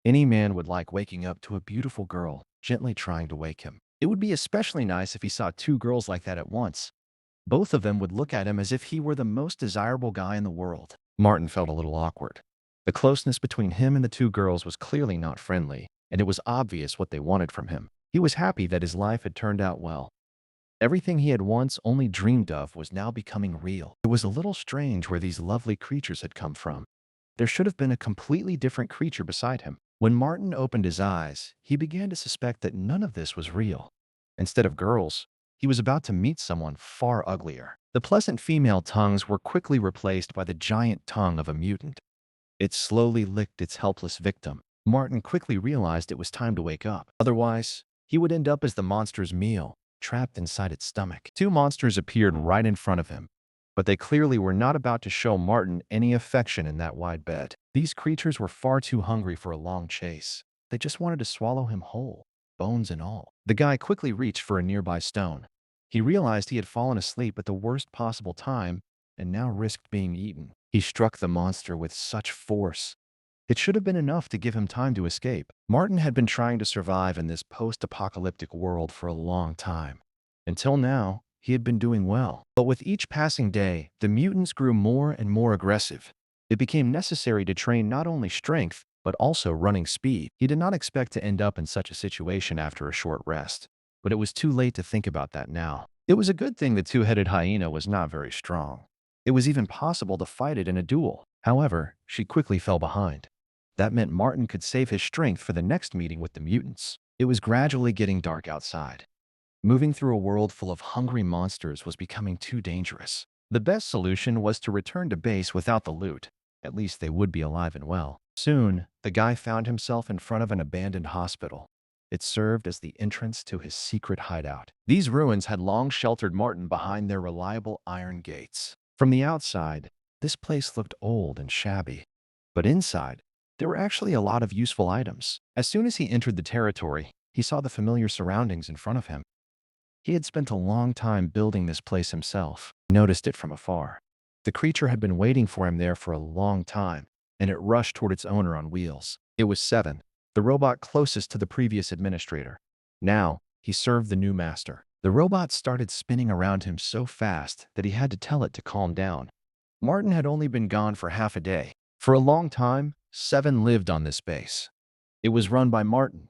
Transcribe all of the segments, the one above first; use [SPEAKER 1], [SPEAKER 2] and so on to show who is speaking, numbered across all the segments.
[SPEAKER 1] Any man would like waking up to a beautiful girl gently trying to wake him. It would be especially nice if he saw two girls like that at once. Both of them would look at him as if he were the most desirable guy in the world. Martin felt a little awkward. The closeness between him and the two girls was clearly not friendly, and it was obvious what they wanted from him. He was happy that his life had turned out well. Everything he had once only dreamed of was now becoming real. It was a little strange where these lovely creatures had come from. There should have been a completely different creature beside him. When Martin opened his eyes, he began to suspect that none of this was real. Instead of girls, he was about to meet someone far uglier. The pleasant female tongues were quickly replaced by the giant tongue of a mutant. It slowly licked its helpless victim. Martin quickly realized it was time to wake up. Otherwise, he would end up as the monster's meal, trapped inside its stomach. Two monsters appeared right in front of him, but they clearly were not about to show Martin any affection in that wide bed. These creatures were far too hungry for a long chase. They just wanted to swallow him whole, bones and all. The guy quickly reached for a nearby stone. He realized he had fallen asleep at the worst possible time and now risked being eaten. He struck the monster with such force. It should have been enough to give him time to escape. Martin had been trying to survive in this post-apocalyptic world for a long time. Until now, he had been doing well. But with each passing day, the mutants grew more and more aggressive. It became necessary to train not only strength, but also running speed. He did not expect to end up in such a situation after a short rest, but it was too late to think about that now. It was a good thing the two-headed hyena was not very strong. It was even possible to fight it in a duel. However, she quickly fell behind. That meant Martin could save his strength for the next meeting with the mutants. It was gradually getting dark outside. Moving through a world full of hungry monsters was becoming too dangerous. The best solution was to return to base without the loot. At least they would be alive and well. Soon, the guy found himself in front of an abandoned hospital. It served as the entrance to his secret hideout. These ruins had long sheltered Martin behind their reliable iron gates. From the outside, this place looked old and shabby. But inside, there were actually a lot of useful items. As soon as he entered the territory, he saw the familiar surroundings in front of him. He had spent a long time building this place himself. He noticed it from afar. The creature had been waiting for him there for a long time, and it rushed toward its owner on wheels. It was Seven, the robot closest to the previous administrator. Now, he served the new master. The robot started spinning around him so fast that he had to tell it to calm down. Martin had only been gone for half a day. For a long time, Seven lived on this base. It was run by Martin.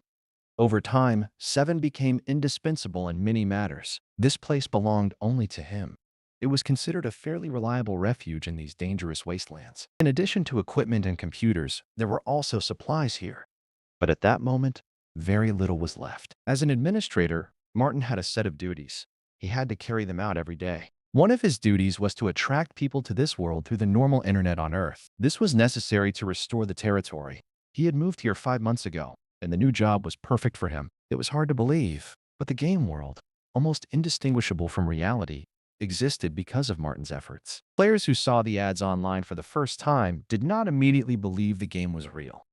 [SPEAKER 1] Over time, Seven became indispensable in many matters. This place belonged only to him. It was considered a fairly reliable refuge in these dangerous wastelands. In addition to equipment and computers, there were also supplies here. But at that moment, very little was left. As an administrator, Martin had a set of duties. He had to carry them out every day. One of his duties was to attract people to this world through the normal internet on Earth. This was necessary to restore the territory. He had moved here 5 months ago, and the new job was perfect for him. It was hard to believe, but the game world, almost indistinguishable from reality, existed because of Martin's efforts. Players who saw the ads online for the first time did not immediately believe the game was real.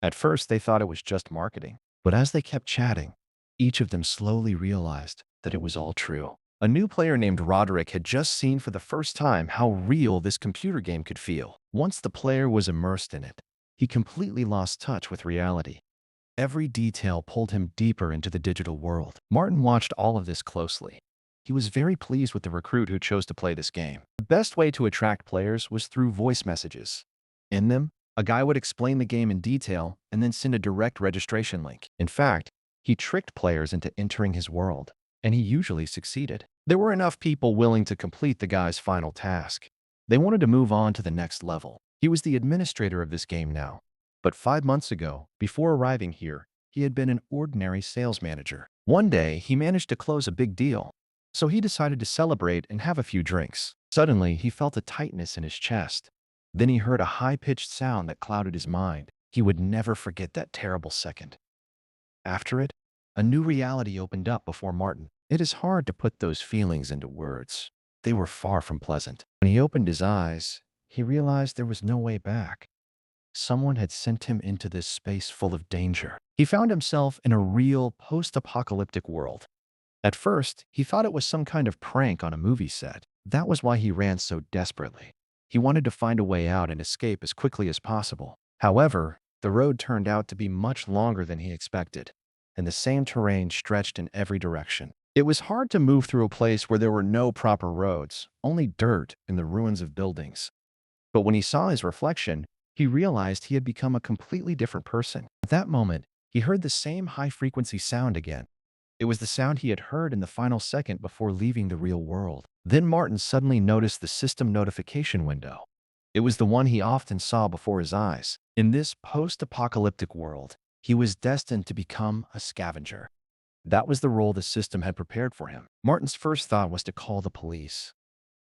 [SPEAKER 1] At first, they thought it was just marketing. But as they kept chatting, each of them slowly realized that it was all true. A new player named Roderick had just seen for the first time how real this computer game could feel. Once the player was immersed in it, he completely lost touch with reality. Every detail pulled him deeper into the digital world. Martin watched all of this closely. He was very pleased with the recruit who chose to play this game. The best way to attract players was through voice messages. In them, a guy would explain the game in detail and then send a direct registration link. In fact, he tricked players into entering his world, and he usually succeeded. There were enough people willing to complete the guy's final task. They wanted to move on to the next level. He was the administrator of this game now. But 5 months ago, before arriving here, he had been an ordinary sales manager. One day, he managed to close a big deal. So he decided to celebrate and have a few drinks. Suddenly, he felt a tightness in his chest. Then he heard a high-pitched sound that clouded his mind. He would never forget that terrible second. After it, a new reality opened up before Martin. It is hard to put those feelings into words. They were far from pleasant. When he opened his eyes, he realized there was no way back. Someone had sent him into this space full of danger. He found himself in a real post-apocalyptic world. At first, he thought it was some kind of prank on a movie set. That was why he ran so desperately. He wanted to find a way out and escape as quickly as possible. However, The road turned out to be much longer than he expected, and the same terrain stretched in every direction. It was hard to move through a place where there were no proper roads, only dirt and the ruins of buildings. But when he saw his reflection, he realized he had become a completely different person. At that moment, he heard the same high-frequency sound again. It was the sound he had heard in the final second before leaving the real world. Then Martin suddenly noticed the system notification window. It was the one he often saw before his eyes. In this post-apocalyptic world, he was destined to become a scavenger. That was the role the system had prepared for him. Martin's first thought was to call the police.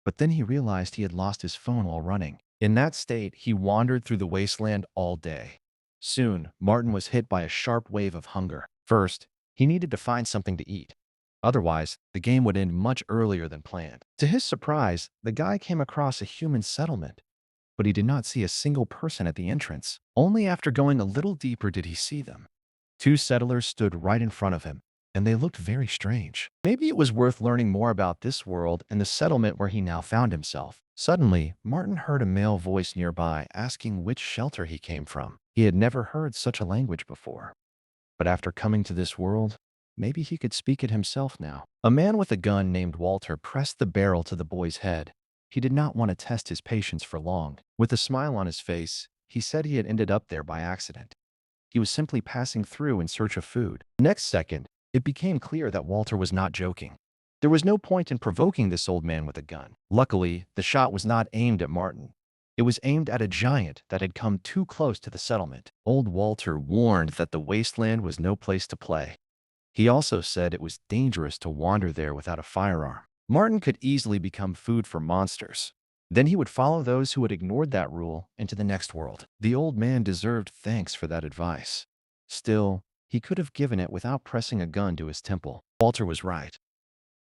[SPEAKER 1] But then he realized he had lost his phone while running. In that state, he wandered through the wasteland all day. Soon, Martin was hit by a sharp wave of hunger. First, he needed to find something to eat. Otherwise, the game would end much earlier than planned. To his surprise, the guy came across a human settlement, but he did not see a single person at the entrance. Only after going a little deeper did he see them. Two settlers stood right in front of him, and they looked very strange. Maybe it was worth learning more about this world and the settlement where he now found himself. Suddenly, Martin heard a male voice nearby asking which shelter he came from. He had never heard such a language before. But after coming to this world, maybe he could speak it himself now. A man with a gun named Walter pressed the barrel to the boy's head. He did not want to test his patience for long. With a smile on his face, he said he had ended up there by accident. He was simply passing through in search of food. Next second, it became clear that Walter was not joking. There was no point in provoking this old man with a gun. Luckily, the shot was not aimed at Martin. It was aimed at a giant that had come too close to the settlement. Old Walter warned that the wasteland was no place to play. He also said it was dangerous to wander there without a firearm. Martin could easily become food for monsters. Then he would follow those who had ignored that rule into the next world. The old man deserved thanks for that advice. Still, he could have given it without pressing a gun to his temple. Walter was right.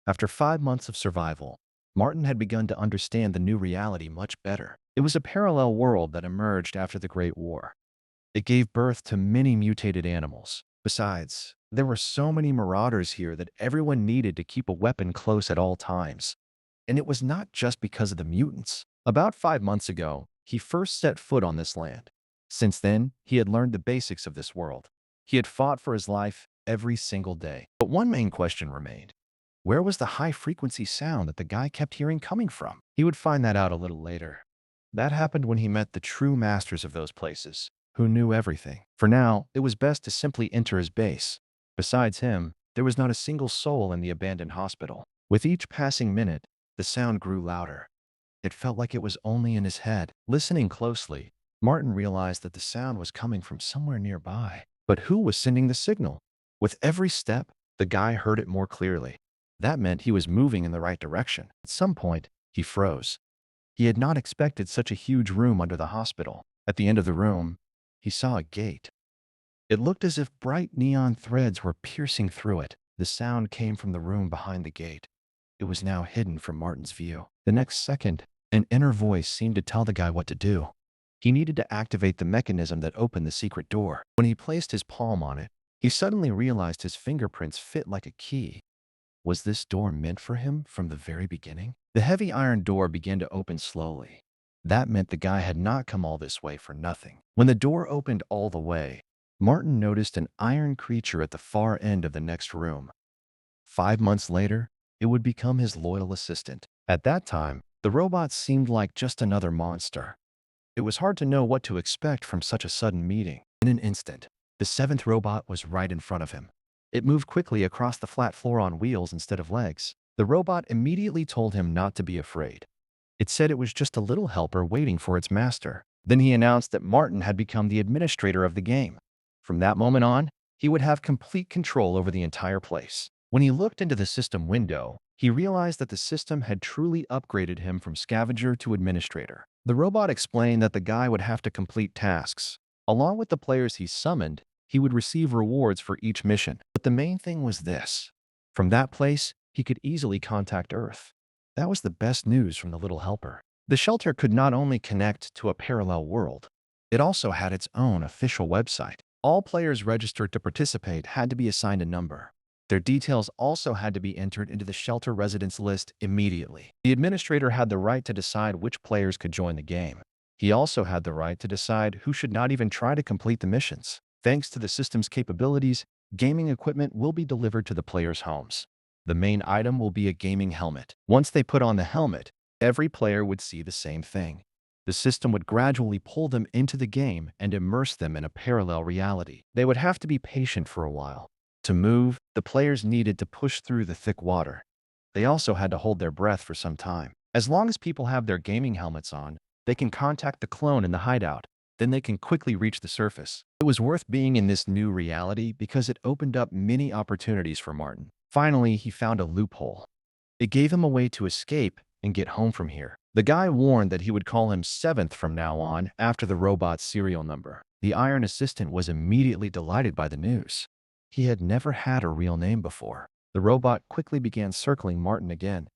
[SPEAKER 1] After 5 months of survival, Martin had begun to understand the new reality much better. It was a parallel world that emerged after the Great War. It gave birth to many mutated animals. Besides, there were so many marauders here that everyone needed to keep a weapon close at all times. And it was not just because of the mutants. About 5 months ago, he first set foot on this land. Since then, he had learned the basics of this world. He had fought for his life every single day. But one main question remained. Where was the high-frequency sound that the guy kept hearing coming from? He would find that out a little later. That happened when he met the true masters of those places, who knew everything. For now, it was best to simply enter his base. Besides him, there was not a single soul in the abandoned hospital. With each passing minute, the sound grew louder. It felt like it was only in his head. Listening closely, Martin realized that the sound was coming from somewhere nearby. But who was sending the signal? With every step, the guy heard it more clearly. That meant he was moving in the right direction. At some point, he froze. He had not expected such a huge room under the hospital. At the end of the room, he saw a gate. It looked as if bright neon threads were piercing through it. The sound came from the room behind the gate. It was now hidden from Martin's view. The next second, an inner voice seemed to tell the guy what to do. He needed to activate the mechanism that opened the secret door. When he placed his palm on it, he suddenly realized his fingerprints fit like a key. Was this door meant for him from the very beginning? The heavy iron door began to open slowly. That meant the guy had not come all this way for nothing. When the door opened all the way, Martin noticed an iron creature at the far end of the next room. 5 months later, it would become his loyal assistant. At that time, the robot seemed like just another monster. It was hard to know what to expect from such a sudden meeting. In an instant, the seventh robot was right in front of him. It moved quickly across the flat floor on wheels instead of legs. The robot immediately told him not to be afraid. It said it was just a little helper waiting for its master. Then he announced that Martin had become the administrator of the game. From that moment on, he would have complete control over the entire place. When he looked into the system window, he realized that the system had truly upgraded him from scavenger to administrator. The robot explained that the guy would have to complete tasks. Along with the players he summoned, he would receive rewards for each mission. But the main thing was this. From that place, he could easily contact Earth. That was the best news from the little helper. The shelter could not only connect to a parallel world, it also had its own official website. All players registered to participate had to be assigned a number. Their details also had to be entered into the shelter residents list immediately. The administrator had the right to decide which players could join the game. He also had the right to decide who should not even try to complete the missions. Thanks to the system's capabilities, gaming equipment will be delivered to the players' homes. The main item will be a gaming helmet. Once they put on the helmet, every player would see the same thing. The system would gradually pull them into the game and immerse them in a parallel reality. They would have to be patient for a while. To move, the players needed to push through the thick water. They also had to hold their breath for some time. As long as people have their gaming helmets on, they can contact the clone in the hideout. Then they can quickly reach the surface. It was worth being in this new reality because it opened up many opportunities for Martin. Finally, he found a loophole. It gave him a way to escape and get home from here. The guy warned that he would call him Seventh from now on after the robot's serial number. The Iron Assistant was immediately delighted by the news. He had never had a real name before. The robot quickly began circling Martin again.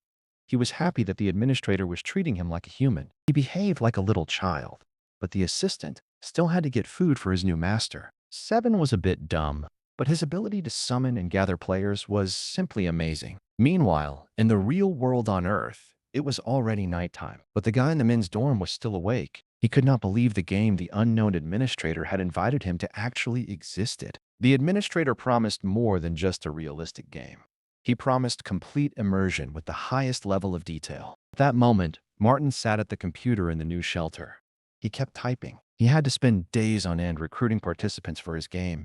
[SPEAKER 1] He was happy that the administrator was treating him like a human. He behaved like a little child, but the assistant still had to get food for his new master. Seven was a bit dumb, but his ability to summon and gather players was simply amazing. Meanwhile, in the real world on Earth, it was already nighttime, but the guy in the men's dorm was still awake. He could not believe the game the unknown administrator had invited him to actually existed. The administrator promised more than just a realistic game. He promised complete immersion with the highest level of detail. At that moment, Martin sat at the computer in the new shelter. He kept typing. He had to spend days on end recruiting participants for his game.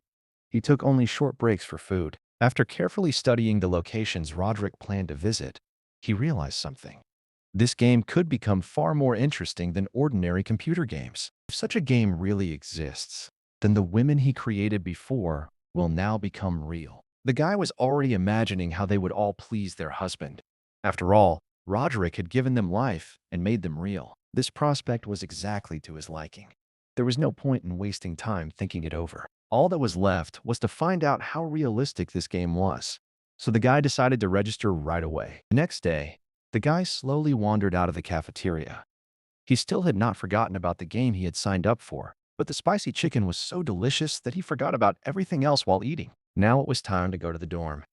[SPEAKER 1] He took only short breaks for food. After carefully studying the locations Roderick planned to visit, he realized something. This game could become far more interesting than ordinary computer games. If such a game really exists, then the women he created before will now become real. The guy was already imagining how they would all please their husband. After all, Roderick had given them life and made them real. This prospect was exactly to his liking. There was no point in wasting time thinking it over. All that was left was to find out how realistic this game was. So the guy decided to register right away. The next day, the guy slowly wandered out of the cafeteria. He still had not forgotten about the game he had signed up for, but the spicy chicken was so delicious that he forgot about everything else while eating. Now it was time to go to the dorm.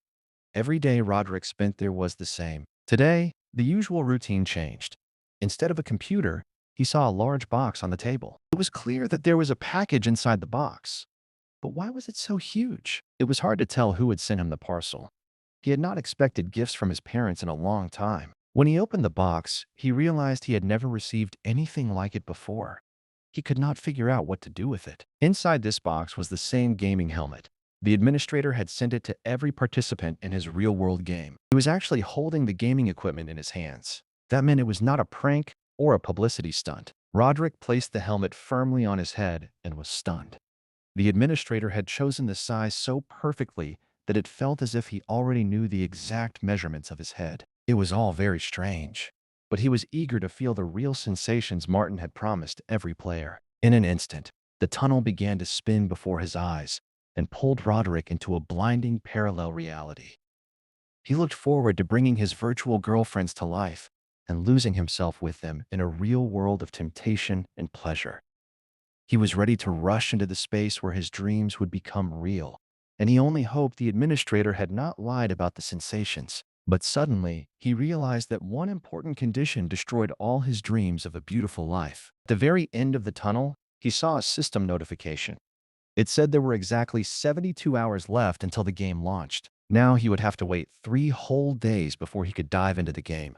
[SPEAKER 1] Every day Roderick spent there was the same. Today, the usual routine changed. Instead of a computer, he saw a large box on the table. It was clear that there was a package inside the box. But why was it so huge? It was hard to tell who had sent him the parcel. He had not expected gifts from his parents in a long time. When he opened the box, he realized he had never received anything like it before. He could not figure out what to do with it. Inside this box was the same gaming helmet. The administrator had sent it to every participant in his real-world game. He was actually holding the gaming equipment in his hands. That meant it was not a prank or a publicity stunt. Roderick placed the helmet firmly on his head and was stunned. The administrator had chosen the size so perfectly that it felt as if he already knew the exact measurements of his head. It was all very strange, but he was eager to feel the real sensations Martin had promised every player. In an instant, the tunnel began to spin before his eyes and pulled Roderick into a blinding parallel reality. He looked forward to bringing his virtual girlfriends to life and losing himself with them in a real world of temptation and pleasure. He was ready to rush into the space where his dreams would become real, and he only hoped the administrator had not lied about the sensations. But suddenly, he realized that one important condition destroyed all his dreams of a beautiful life. At the very end of the tunnel, he saw a system notification. It said there were exactly 72 hours left until the game launched. Now he would have to wait 3 whole days before he could dive into the game.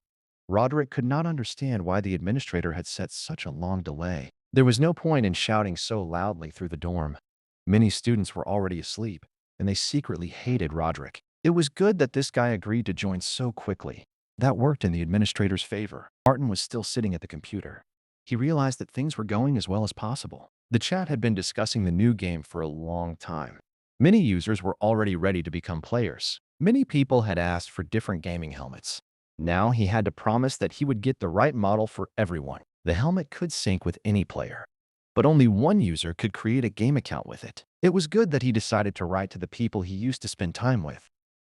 [SPEAKER 1] Roderick could not understand why the administrator had set such a long delay. There was no point in shouting so loudly through the dorm. Many students were already asleep, and they secretly hated Roderick. It was good that this guy agreed to join so quickly. That worked in the administrator's favor. Martin was still sitting at the computer. He realized that things were going as well as possible. The chat had been discussing the new game for a long time. Many users were already ready to become players. Many people had asked for different gaming helmets. Now he had to promise that he would get the right model for everyone. The helmet could sync with any player, but only one user could create a game account with it. It was good that he decided to write to the people he used to spend time with.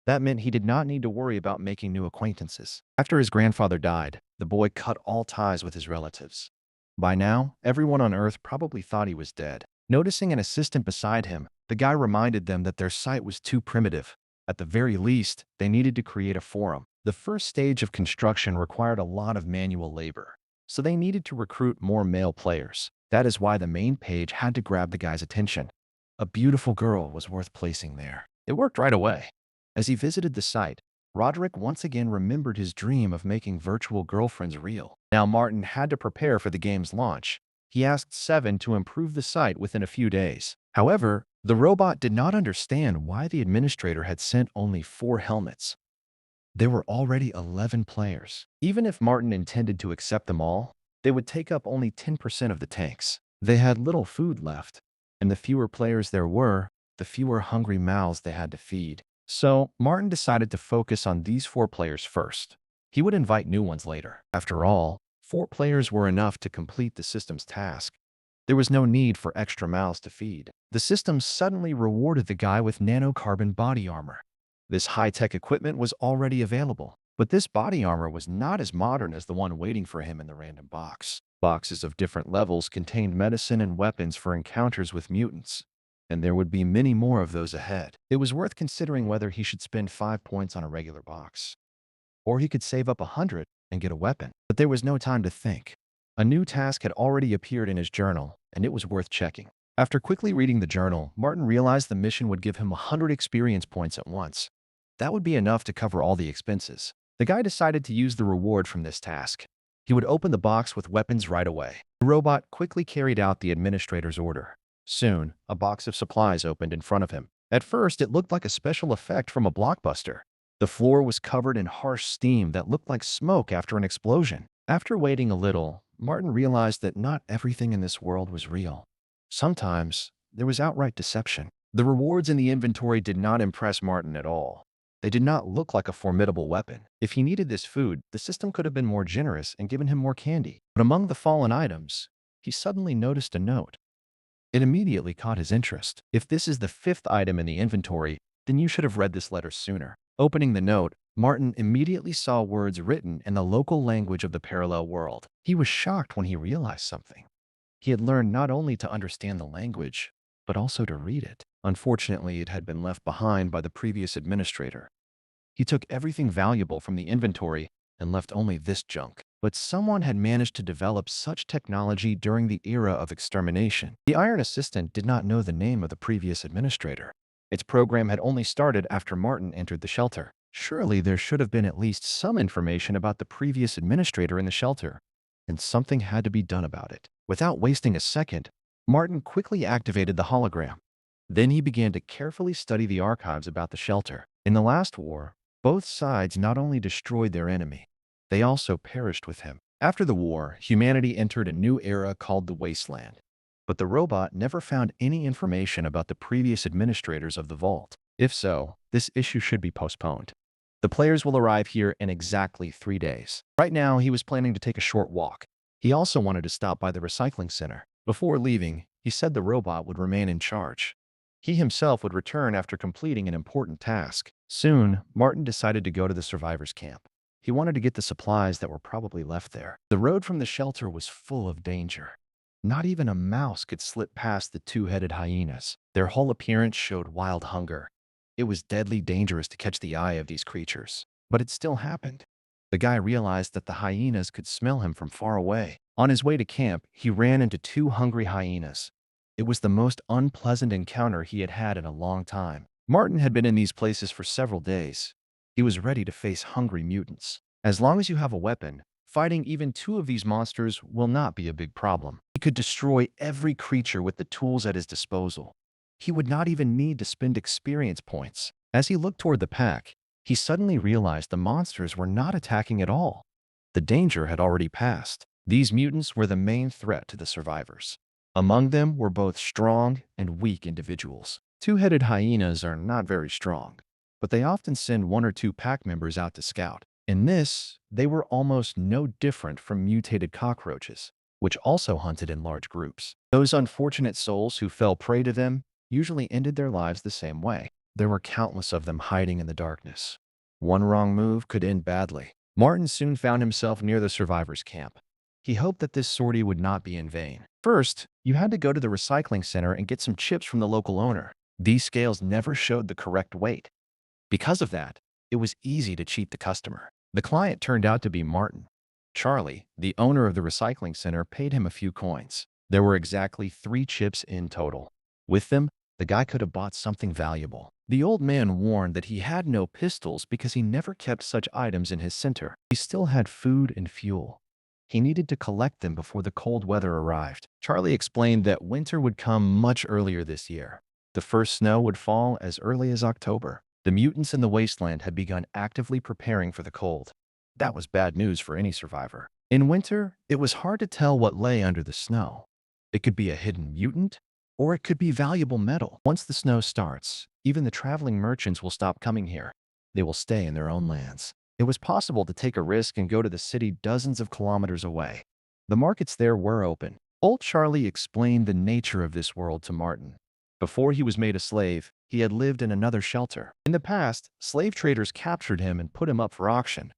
[SPEAKER 1] That meant he did not need to worry about making new acquaintances. After his grandfather died, the boy cut all ties with his relatives. By now, everyone on Earth probably thought he was dead. Noticing an assistant beside him, the guy reminded them that their site was too primitive. At the very least, they needed to create a forum. The first stage of construction required a lot of manual labor. so they needed to recruit more male players. That is why the main page had to grab the guy's attention. A beautiful girl was worth placing there. It worked right away. As he visited the site, Roderick once again remembered his dream of making virtual girlfriends real. Now Martin had to prepare for the game's launch. He asked Seven to improve the site within a few days. However, the robot did not understand why the administrator had sent only 4 helmets. There were already 11 players. Even if Martin intended to accept them all, they would take up only 10% of the tanks. They had little food left, and the fewer players there were, the fewer hungry mouths they had to feed. So, Martin decided to focus on these 4 players first. He would invite new ones later. After all, 4 players were enough to complete the system's task. There was no need for extra mouths to feed. The system suddenly rewarded the guy with nanocarbon body armor. This high-tech equipment was already available, but this body armor was not as modern as the one waiting for him in the random box. Boxes of different levels contained medicine and weapons for encounters with mutants, and there would be many more of those ahead. It was worth considering whether he should spend 5 points on a regular box, or he could save up 100 and get a weapon. But there was no time to think. A new task had already appeared in his journal, and it was worth checking. After quickly reading the journal, Martin realized the mission would give him 100 experience points at once. That would be enough to cover all the expenses. The guy decided to use the reward from this task. He would open the box with weapons right away. The robot quickly carried out the administrator's order. Soon, a box of supplies opened in front of him. At first, it looked like a special effect from a blockbuster. The floor was covered in harsh steam that looked like smoke after an explosion. After waiting a little, Martin realized that not everything in this world was real. Sometimes, there was outright deception. The rewards in the inventory did not impress Martin at all. They did not look like a formidable weapon. If he needed this food, the system could have been more generous and given him more candy. But among the fallen items, he suddenly noticed a note. It immediately caught his interest. If this is the 5th item in the inventory, then you should have read this letter sooner. Opening the note, Martin immediately saw words written in the local language of the parallel world. He was shocked when he realized something. He had learned not only to understand the language, but also to read it. Unfortunately, it had been left behind by the previous administrator. He took everything valuable from the inventory and left only this junk. But someone had managed to develop such technology during the era of extermination. The Iron Assistant did not know the name of the previous administrator. Its program had only started after Martin entered the shelter. Surely there should have been at least some information about the previous administrator in the shelter, and something had to be done about it. Without wasting a second, Martin quickly activated the hologram. Then he began to carefully study the archives about the shelter. In the last war, both sides not only destroyed their enemy, they also perished with him. After the war, humanity entered a new era called the Wasteland. But the robot never found any information about the previous administrators of the vault. If so, this issue should be postponed. The players will arrive here in exactly 3 days. Right now, he was planning to take a short walk. He also wanted to stop by the recycling center. Before leaving, he said the robot would remain in charge. He himself would return after completing an important task. Soon, Martin decided to go to the survivors' camp. He wanted to get the supplies that were probably left there. The road from the shelter was full of danger. Not even a mouse could slip past the 2-headed hyenas. Their whole appearance showed wild hunger. It was deadly dangerous to catch the eye of these creatures. But it still happened. The guy realized that the hyenas could smell him from far away. On his way to camp, he ran into 2 hungry hyenas. It was the most unpleasant encounter he had had in a long time. Martin had been in these places for several days. He was ready to face hungry mutants. As long as you have a weapon, fighting even 2 of these monsters will not be a big problem. He could destroy every creature with the tools at his disposal. He would not even need to spend experience points. As he looked toward the pack, he suddenly realized the monsters were not attacking at all. The danger had already passed. These mutants were the main threat to the survivors. Among them were both strong and weak individuals. 2-headed hyenas are not very strong, but they often send 1 or 2 pack members out to scout. In this, they were almost no different from mutated cockroaches, which also hunted in large groups. Those unfortunate souls who fell prey to them usually ended their lives the same way. There were countless of them hiding in the darkness. One wrong move could end badly. Martin soon found himself near the survivors' camp. He hoped that this sortie would not be in vain. First, you had to go to the recycling center and get some chips from the local owner. These scales never showed the correct weight. Because of that, it was easy to cheat the customer. The client turned out to be Martin. Charlie, the owner of the recycling center, paid him a few coins. There were exactly 3 chips in total. With them, the guy could have bought something valuable. The old man warned that he had no pistols because he never kept such items in his center. He still had food and fuel. He needed to collect them before the cold weather arrived. Charlie explained that winter would come much earlier this year. The first snow would fall as early as October. The mutants in the wasteland had begun actively preparing for the cold. That was bad news for any survivor. In winter, it was hard to tell what lay under the snow. It could be a hidden mutant, or it could be valuable metal. Once the snow starts, even the traveling merchants will stop coming here. They will stay in their own lands. It was possible to take a risk and go to the city dozens of kilometers away. The markets there were open. Old Charlie explained the nature of this world to Martin. Before he was made a slave, he had lived in another shelter. In the past, slave traders captured him and put him up for auction.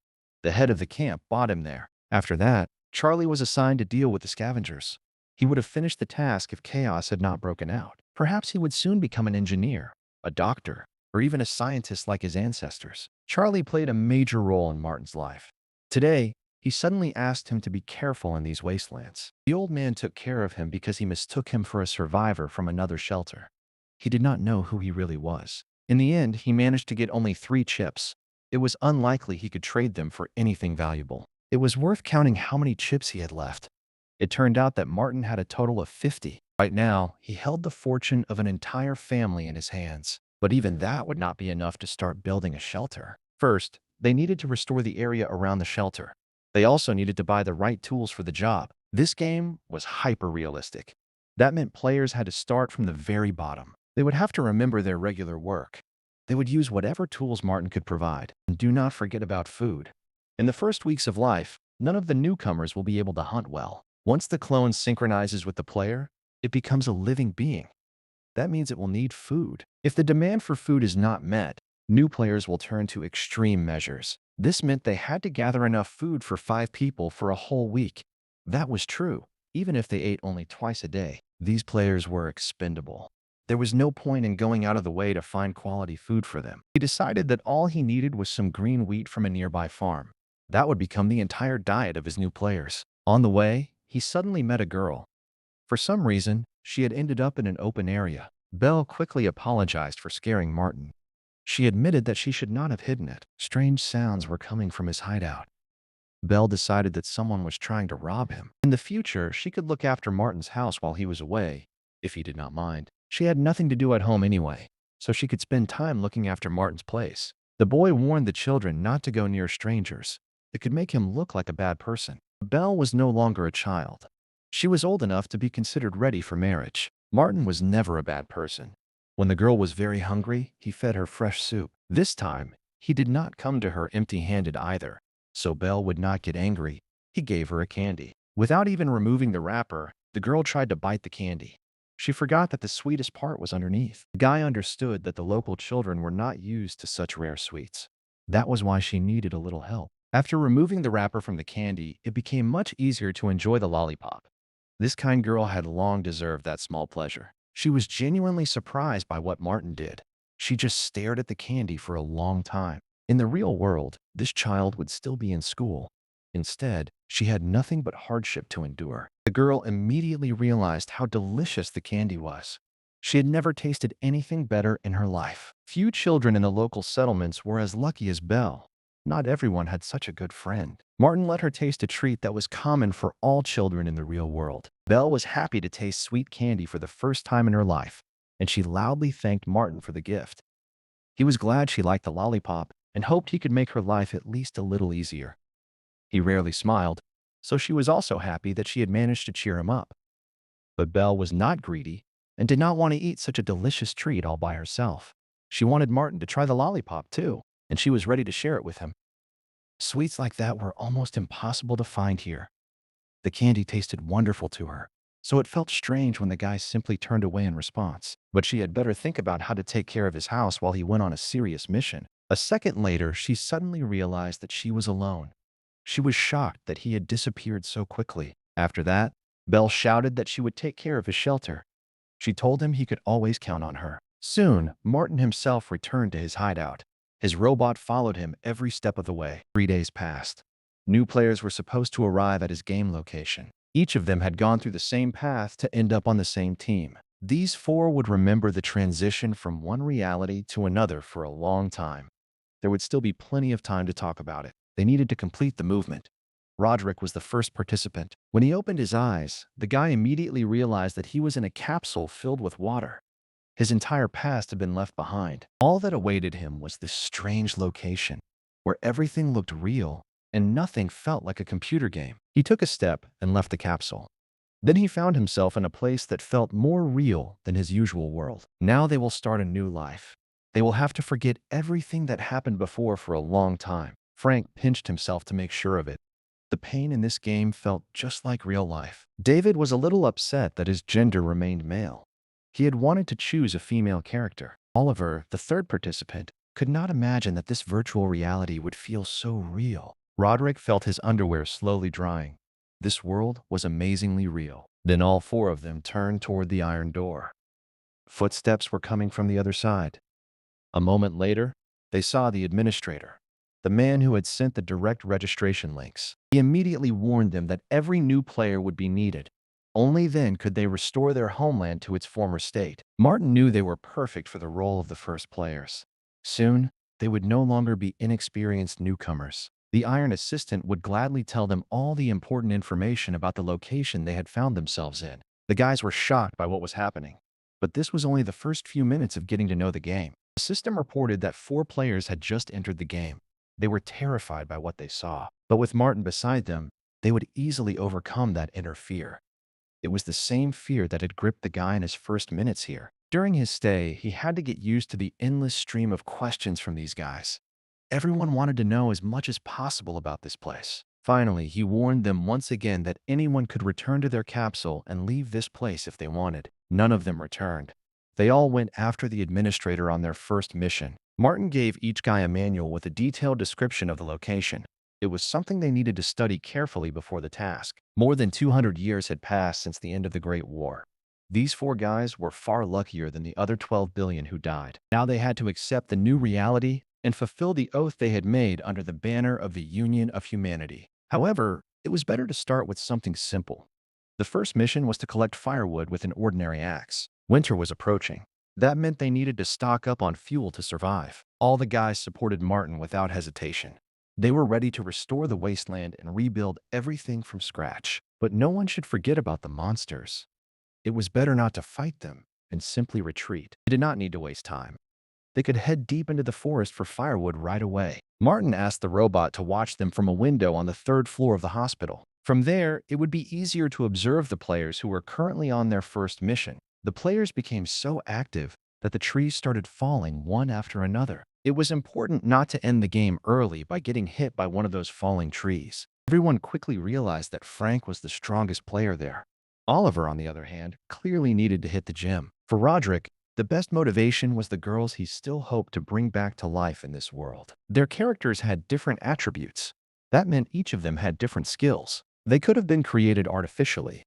[SPEAKER 1] The head of the camp bought him there. After that, Charlie was assigned to deal with the scavengers. He would have finished the task if chaos had not broken out. Perhaps he would soon become an engineer, a doctor, or even a scientist like his ancestors. Charlie played a major role in Martin's life. Today, he suddenly asked him to be careful in these wastelands. The old man took care of him because he mistook him for a survivor from another shelter. He did not know who he really was. In the end, he managed to get only 3 chips. It was unlikely he could trade them for anything valuable. It was worth counting how many chips he had left. It turned out that Martin had a total of 50. Right now, he held the fortune of an entire family in his hands. But even that would not be enough to start building a shelter. First, they needed to restore the area around the shelter. They also needed to buy the right tools for the job. This game was hyper-realistic. That meant players had to start from the very bottom. They would have to remember their regular work. They would use whatever tools Martin could provide. And do not forget about food. In the first weeks of life, none of the newcomers will be able to hunt well. Once the clone synchronizes with the player, it becomes a living being. That means it will need food. If the demand for food is not met, new players will turn to extreme measures. This meant they had to gather enough food for 5 people for a whole week. That was true, even if they ate only twice a day. These players were expendable. There was no point in going out of the way to find quality food for them. He decided that all he needed was some green wheat from a nearby farm. That would become the entire diet of his new players. On the way, he suddenly met a girl. For some reason, she had ended up in an open area. Belle quickly apologized for scaring Martin. She admitted that she should not have hidden it. Strange sounds were coming from his hideout. Belle decided that someone was trying to rob him. In the future, she could look after Martin's house while he was away, if he did not mind. She had nothing to do at home anyway, so she could spend time looking after Martin's place. The boy warned the children not to go near strangers. It could make him look like a bad person. Belle was no longer a child. She was old enough to be considered ready for marriage. Martin was never a bad person. When the girl was very hungry, he fed her fresh soup. This time, he did not come to her empty-handed either, so Belle would not get angry. He gave her a candy. Without even removing the wrapper, the girl tried to bite the candy. She forgot that the sweetest part was underneath. The guy understood that the local children were not used to such rare sweets. That was why she needed a little help. After removing the wrapper from the candy, it became much easier to enjoy the lollipop. This kind girl had long deserved that small pleasure. She was genuinely surprised by what Martin did. She just stared at the candy for a long time. In the real world, this child would still be in school. Instead, she had nothing but hardship to endure. The girl immediately realized how delicious the candy was. She had never tasted anything better in her life. Few children in the local settlements were as lucky as Belle. Not everyone had such a good friend. Martin let her taste a treat that was common for all children in the real world. Belle was happy to taste sweet candy for the first time in her life, and she loudly thanked Martin for the gift. He was glad she liked the lollipop and hoped he could make her life at least a little easier. He rarely smiled, so she was also happy that she had managed to cheer him up. But Belle was not greedy and did not want to eat such a delicious treat all by herself. She wanted Martin to try the lollipop too, and she was ready to share it with him. Sweets like that were almost impossible to find here. The candy tasted wonderful to her, so it felt strange when the guy simply turned away in response. But she had better think about how to take care of his house while he went on a serious mission. A second later, she suddenly realized that she was alone. She was shocked that he had disappeared so quickly. After that, Belle shouted that she would take care of his shelter. She told him he could always count on her. Soon, Martin himself returned to his hideout. His robot followed him every step of the way. 3 days passed. New players were supposed to arrive at his game location. Each of them had gone through the same path to end up on the same team. These four would remember the transition from one reality to another for a long time. There would still be plenty of time to talk about it. They needed to complete the movement. Roderick was the first participant. When he opened his eyes, the guy immediately realized that he was in a capsule filled with water. His entire past had been left behind. All that awaited him was this strange location, where everything looked real and nothing felt like a computer game. He took a step and left the capsule. Then he found himself in a place that felt more real than his usual world. Now they will start a new life. They will have to forget everything that happened before for a long time. Frank pinched himself to make sure of it. The pain in this game felt just like real life. David was a little upset that his gender remained male. He had wanted to choose a female character. Oliver, the third participant, could not imagine that this virtual reality would feel so real. Roderick felt his underwear slowly drying. This world was amazingly real. Then all four of them turned toward the iron door. Footsteps were coming from the other side. A moment later, they saw the administrator, the man who had sent the direct registration links. He immediately warned them that every new player would be needed. Only then could they restore their homeland to its former state. Martin knew they were perfect for the role of the first players. Soon, they would no longer be inexperienced newcomers. The Iron Assistant would gladly tell them all the important information about the location they had found themselves in. The guys were shocked by what was happening. But this was only the first few minutes of getting to know the game. The system reported that 4 players had just entered the game. They were terrified by what they saw. But with Martin beside them, they would easily overcome that inner fear. It was the same fear that had gripped the guy in his first minutes here. During his stay, he had to get used to the endless stream of questions from these guys. Everyone wanted to know as much as possible about this place. Finally, he warned them once again that anyone could return to their capsule and leave this place if they wanted. None of them returned. They all went after the administrator on their first mission. Martin gave each guy a manual with a detailed description of the location. It was something they needed to study carefully before the task. More than 200 years had passed since the end of the Great War. These 4 guys were far luckier than the other 12 billion who died. Now they had to accept the new reality and fulfill the oath they had made under the banner of the Union of Humanity. However, it was better to start with something simple. The first mission was to collect firewood with an ordinary axe. Winter was approaching. That meant they needed to stock up on fuel to survive. All the guys supported Martin without hesitation. They were ready to restore the wasteland and rebuild everything from scratch. But no one should forget about the monsters. It was better not to fight them and simply retreat. They did not need to waste time. They could head deep into the forest for firewood right away. Martin asked the robot to watch them from a window on the 3rd floor of the hospital. From there, it would be easier to observe the players who were currently on their first mission. The players became so active that the trees started falling one after another. It was important not to end the game early by getting hit by one of those falling trees. Everyone quickly realized that Frank was the strongest player there. Oliver, on the other hand, clearly needed to hit the gym. For Roderick, the best motivation was the girls he still hoped to bring back to life in this world. Their characters had different attributes. That meant each of them had different skills. They could have been created artificially,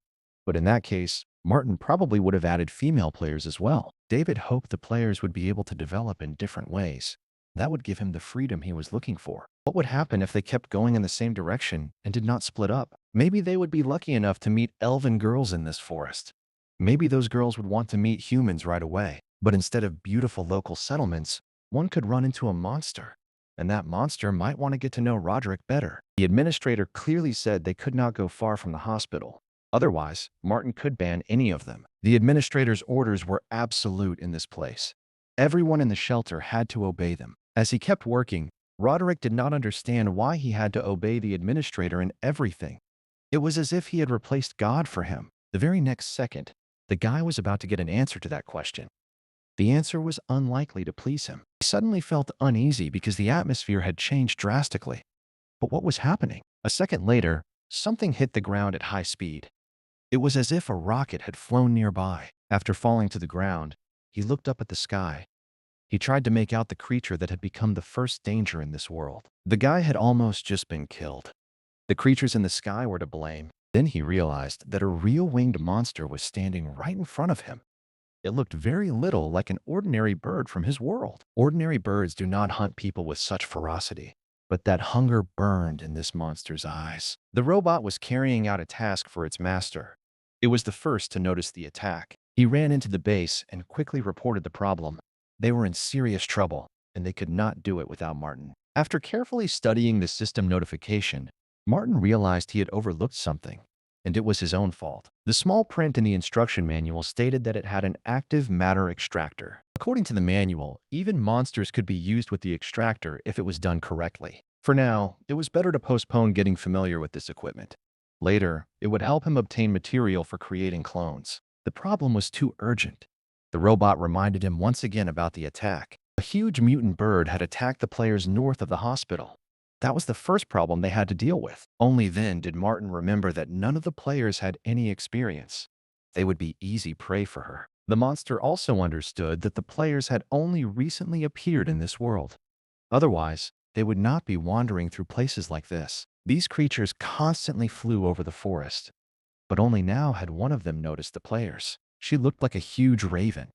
[SPEAKER 1] but in that case, Martin probably would have added female players as well. David hoped the players would be able to develop in different ways. That would give him the freedom he was looking for. What would happen if they kept going in the same direction and did not split up? Maybe they would be lucky enough to meet elven girls in this forest. Maybe those girls would want to meet humans right away. But instead of beautiful local settlements, one could run into a monster. And that monster might want to get to know Roderick better. The administrator clearly said they could not go far from the hospital. Otherwise, Martin could ban any of them. The administrator's orders were absolute in this place. Everyone in the shelter had to obey them. As he kept working, Roderick did not understand why he had to obey the administrator in everything. It was as if he had replaced God for him. The very next second, the guy was about to get an answer to that question. The answer was unlikely to please him. He suddenly felt uneasy because the atmosphere had changed drastically. But what was happening? A second later, something hit the ground at high speed. It was as if a rocket had flown nearby. After falling to the ground, he looked up at the sky. He tried to make out the creature that had become the first danger in this world. The guy had almost just been killed. The creatures in the sky were to blame. Then he realized that a real winged monster was standing right in front of him. It looked very little like an ordinary bird from his world. Ordinary birds do not hunt people with such ferocity. But that hunger burned in this monster's eyes. The robot was carrying out a task for its master. It was the first to notice the attack. He ran into the base and quickly reported the problem. They were in serious trouble, and they could not do it without Martin. After carefully studying the system notification, Martin realized he had overlooked something, and it was his own fault. The small print in the instruction manual stated that it had an active matter extractor. According to the manual, even monsters could be used with the extractor if it was done correctly. For now, it was better to postpone getting familiar with this equipment. Later, it would help him obtain material for creating clones. The problem was too urgent. The robot reminded him once again about the attack. A huge mutant bird had attacked the players north of the hospital. That was the first problem they had to deal with. Only then did Martin remember that none of the players had any experience. They would be easy prey for her. The monster also understood that the players had only recently appeared in this world. Otherwise, they would not be wandering through places like this. These creatures constantly flew over the forest, but only now had one of them noticed the players. She looked like a huge raven,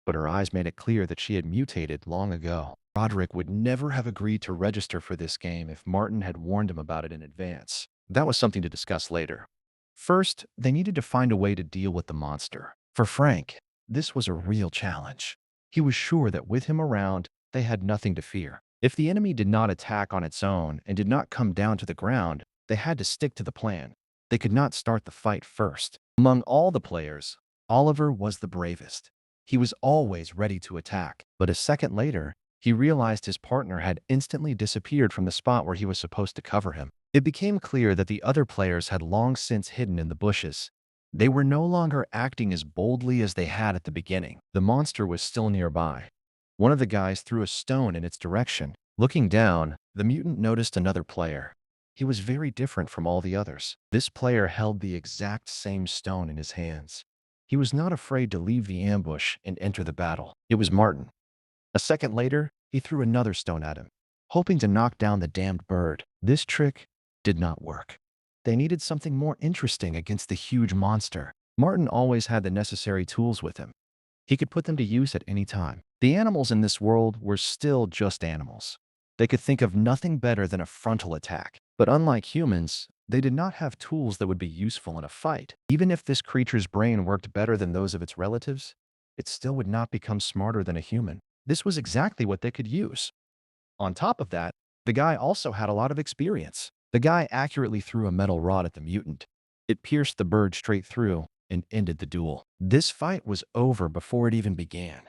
[SPEAKER 1] but her eyes made it clear that she had mutated long ago. Roderick would never have agreed to register for this game if Martin had warned him about it in advance. That was something to discuss later. First, they needed to find a way to deal with the monster. For Frank, this was a real challenge. He was sure that with him around, they had nothing to fear. If the enemy did not attack on its own and did not come down to the ground, they had to stick to the plan. They could not start the fight first. Among all the players, Oliver was the bravest. He was always ready to attack, but a second later, he realized his partner had instantly disappeared from the spot where he was supposed to cover him. It became clear that the other players had long since hidden in the bushes. They were no longer acting as boldly as they had at the beginning. The monster was still nearby. One of the guys threw a stone in its direction. Looking down, the mutant noticed another player. He was very different from all the others. This player held the exact same stone in his hands. He was not afraid to leave the ambush and enter the battle. It was Martin. A second later, he threw another stone at him, hoping to knock down the damned bird. This trick did not work. They needed something more interesting against the huge monster. Martin always had the necessary tools with him. He could put them to use at any time. The animals in this world were still just animals. They could think of nothing better than a frontal attack. But unlike humans, they did not have tools that would be useful in a fight. Even if this creature's brain worked better than those of its relatives, it still would not become smarter than a human. This was exactly what they could use. On top of that, the guy also had a lot of experience. The guy accurately threw a metal rod at the mutant. It pierced the bird straight through and ended the duel. This fight was over before it even began.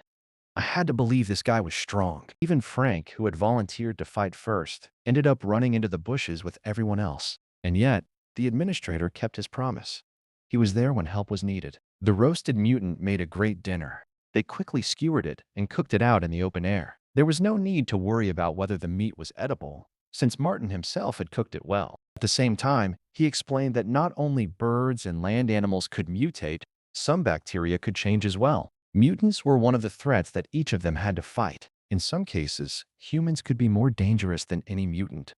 [SPEAKER 1] I had to believe this guy was strong. Even Frank, who had volunteered to fight first, ended up running into the bushes with everyone else. And yet, the administrator kept his promise. He was there when help was needed. The roasted mutant made a great dinner. They quickly skewered it and cooked it out in the open air. There was no need to worry about whether the meat was edible, since Martin himself had cooked it well. At the same time, he explained that not only birds and land animals could mutate, some bacteria could change as well. Mutants were one of the threats that each of them had to fight. In some cases, humans could be more dangerous than any mutant.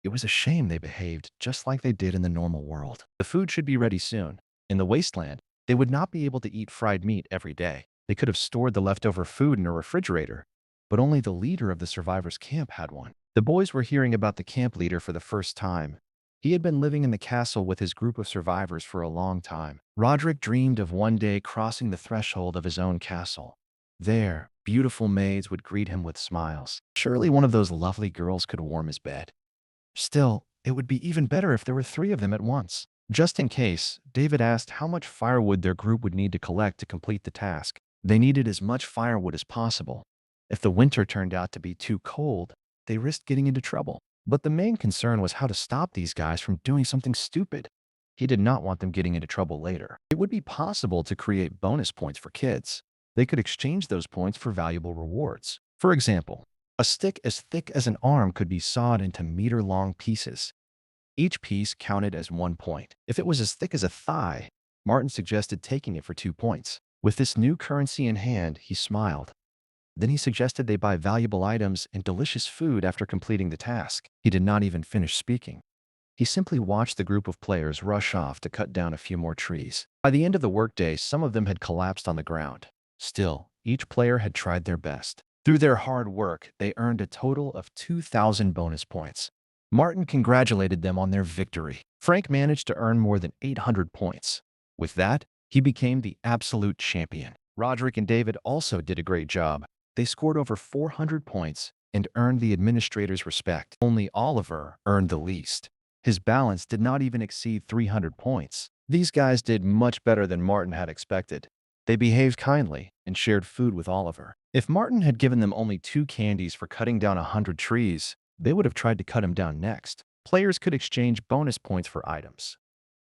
[SPEAKER 1] It was a shame they behaved just like they did in the normal world. The food should be ready soon. In the wasteland, they would not be able to eat fried meat every day. They could have stored the leftover food in a refrigerator, but only the leader of the survivors' camp had one. The boys were hearing about the camp leader for the first time. He had been living in the castle with his group of survivors for a long time. Roderick dreamed of one day crossing the threshold of his own castle. There, beautiful maids would greet him with smiles. Surely one of those lovely girls could warm his bed. Still, it would be even better if there were 3 of them at once. Just in case, David asked how much firewood their group would need to collect to complete the task. They needed as much firewood as possible. If the winter turned out to be too cold, they risked getting into trouble. But the main concern was how to stop these guys from doing something stupid. He did not want them getting into trouble later. It would be possible to create bonus points for kids. They could exchange those points for valuable rewards. For example, a stick as thick as an arm could be sawed into meter-long pieces. Each piece counted as 1 point. If it was as thick as a thigh, Martin suggested taking it for 2 points. With this new currency in hand, he smiled. Then he suggested they buy valuable items and delicious food after completing the task. He did not even finish speaking. He simply watched the group of players rush off to cut down a few more trees. By the end of the workday, some of them had collapsed on the ground. Still, each player had tried their best. Through their hard work, they earned a total of 2,000 bonus points. Martin congratulated them on their victory. Frank managed to earn more than 800 points. With that, he became the absolute champion. Roderick and David also did a great job. They scored over 400 points and earned the administrator's respect. Only Oliver earned the least. His balance did not even exceed 300 points. These guys did much better than Martin had expected. They behaved kindly and shared food with Oliver. If Martin had given them only 2 candies for cutting down 100 trees, they would have tried to cut him down next. Players could exchange bonus points for items.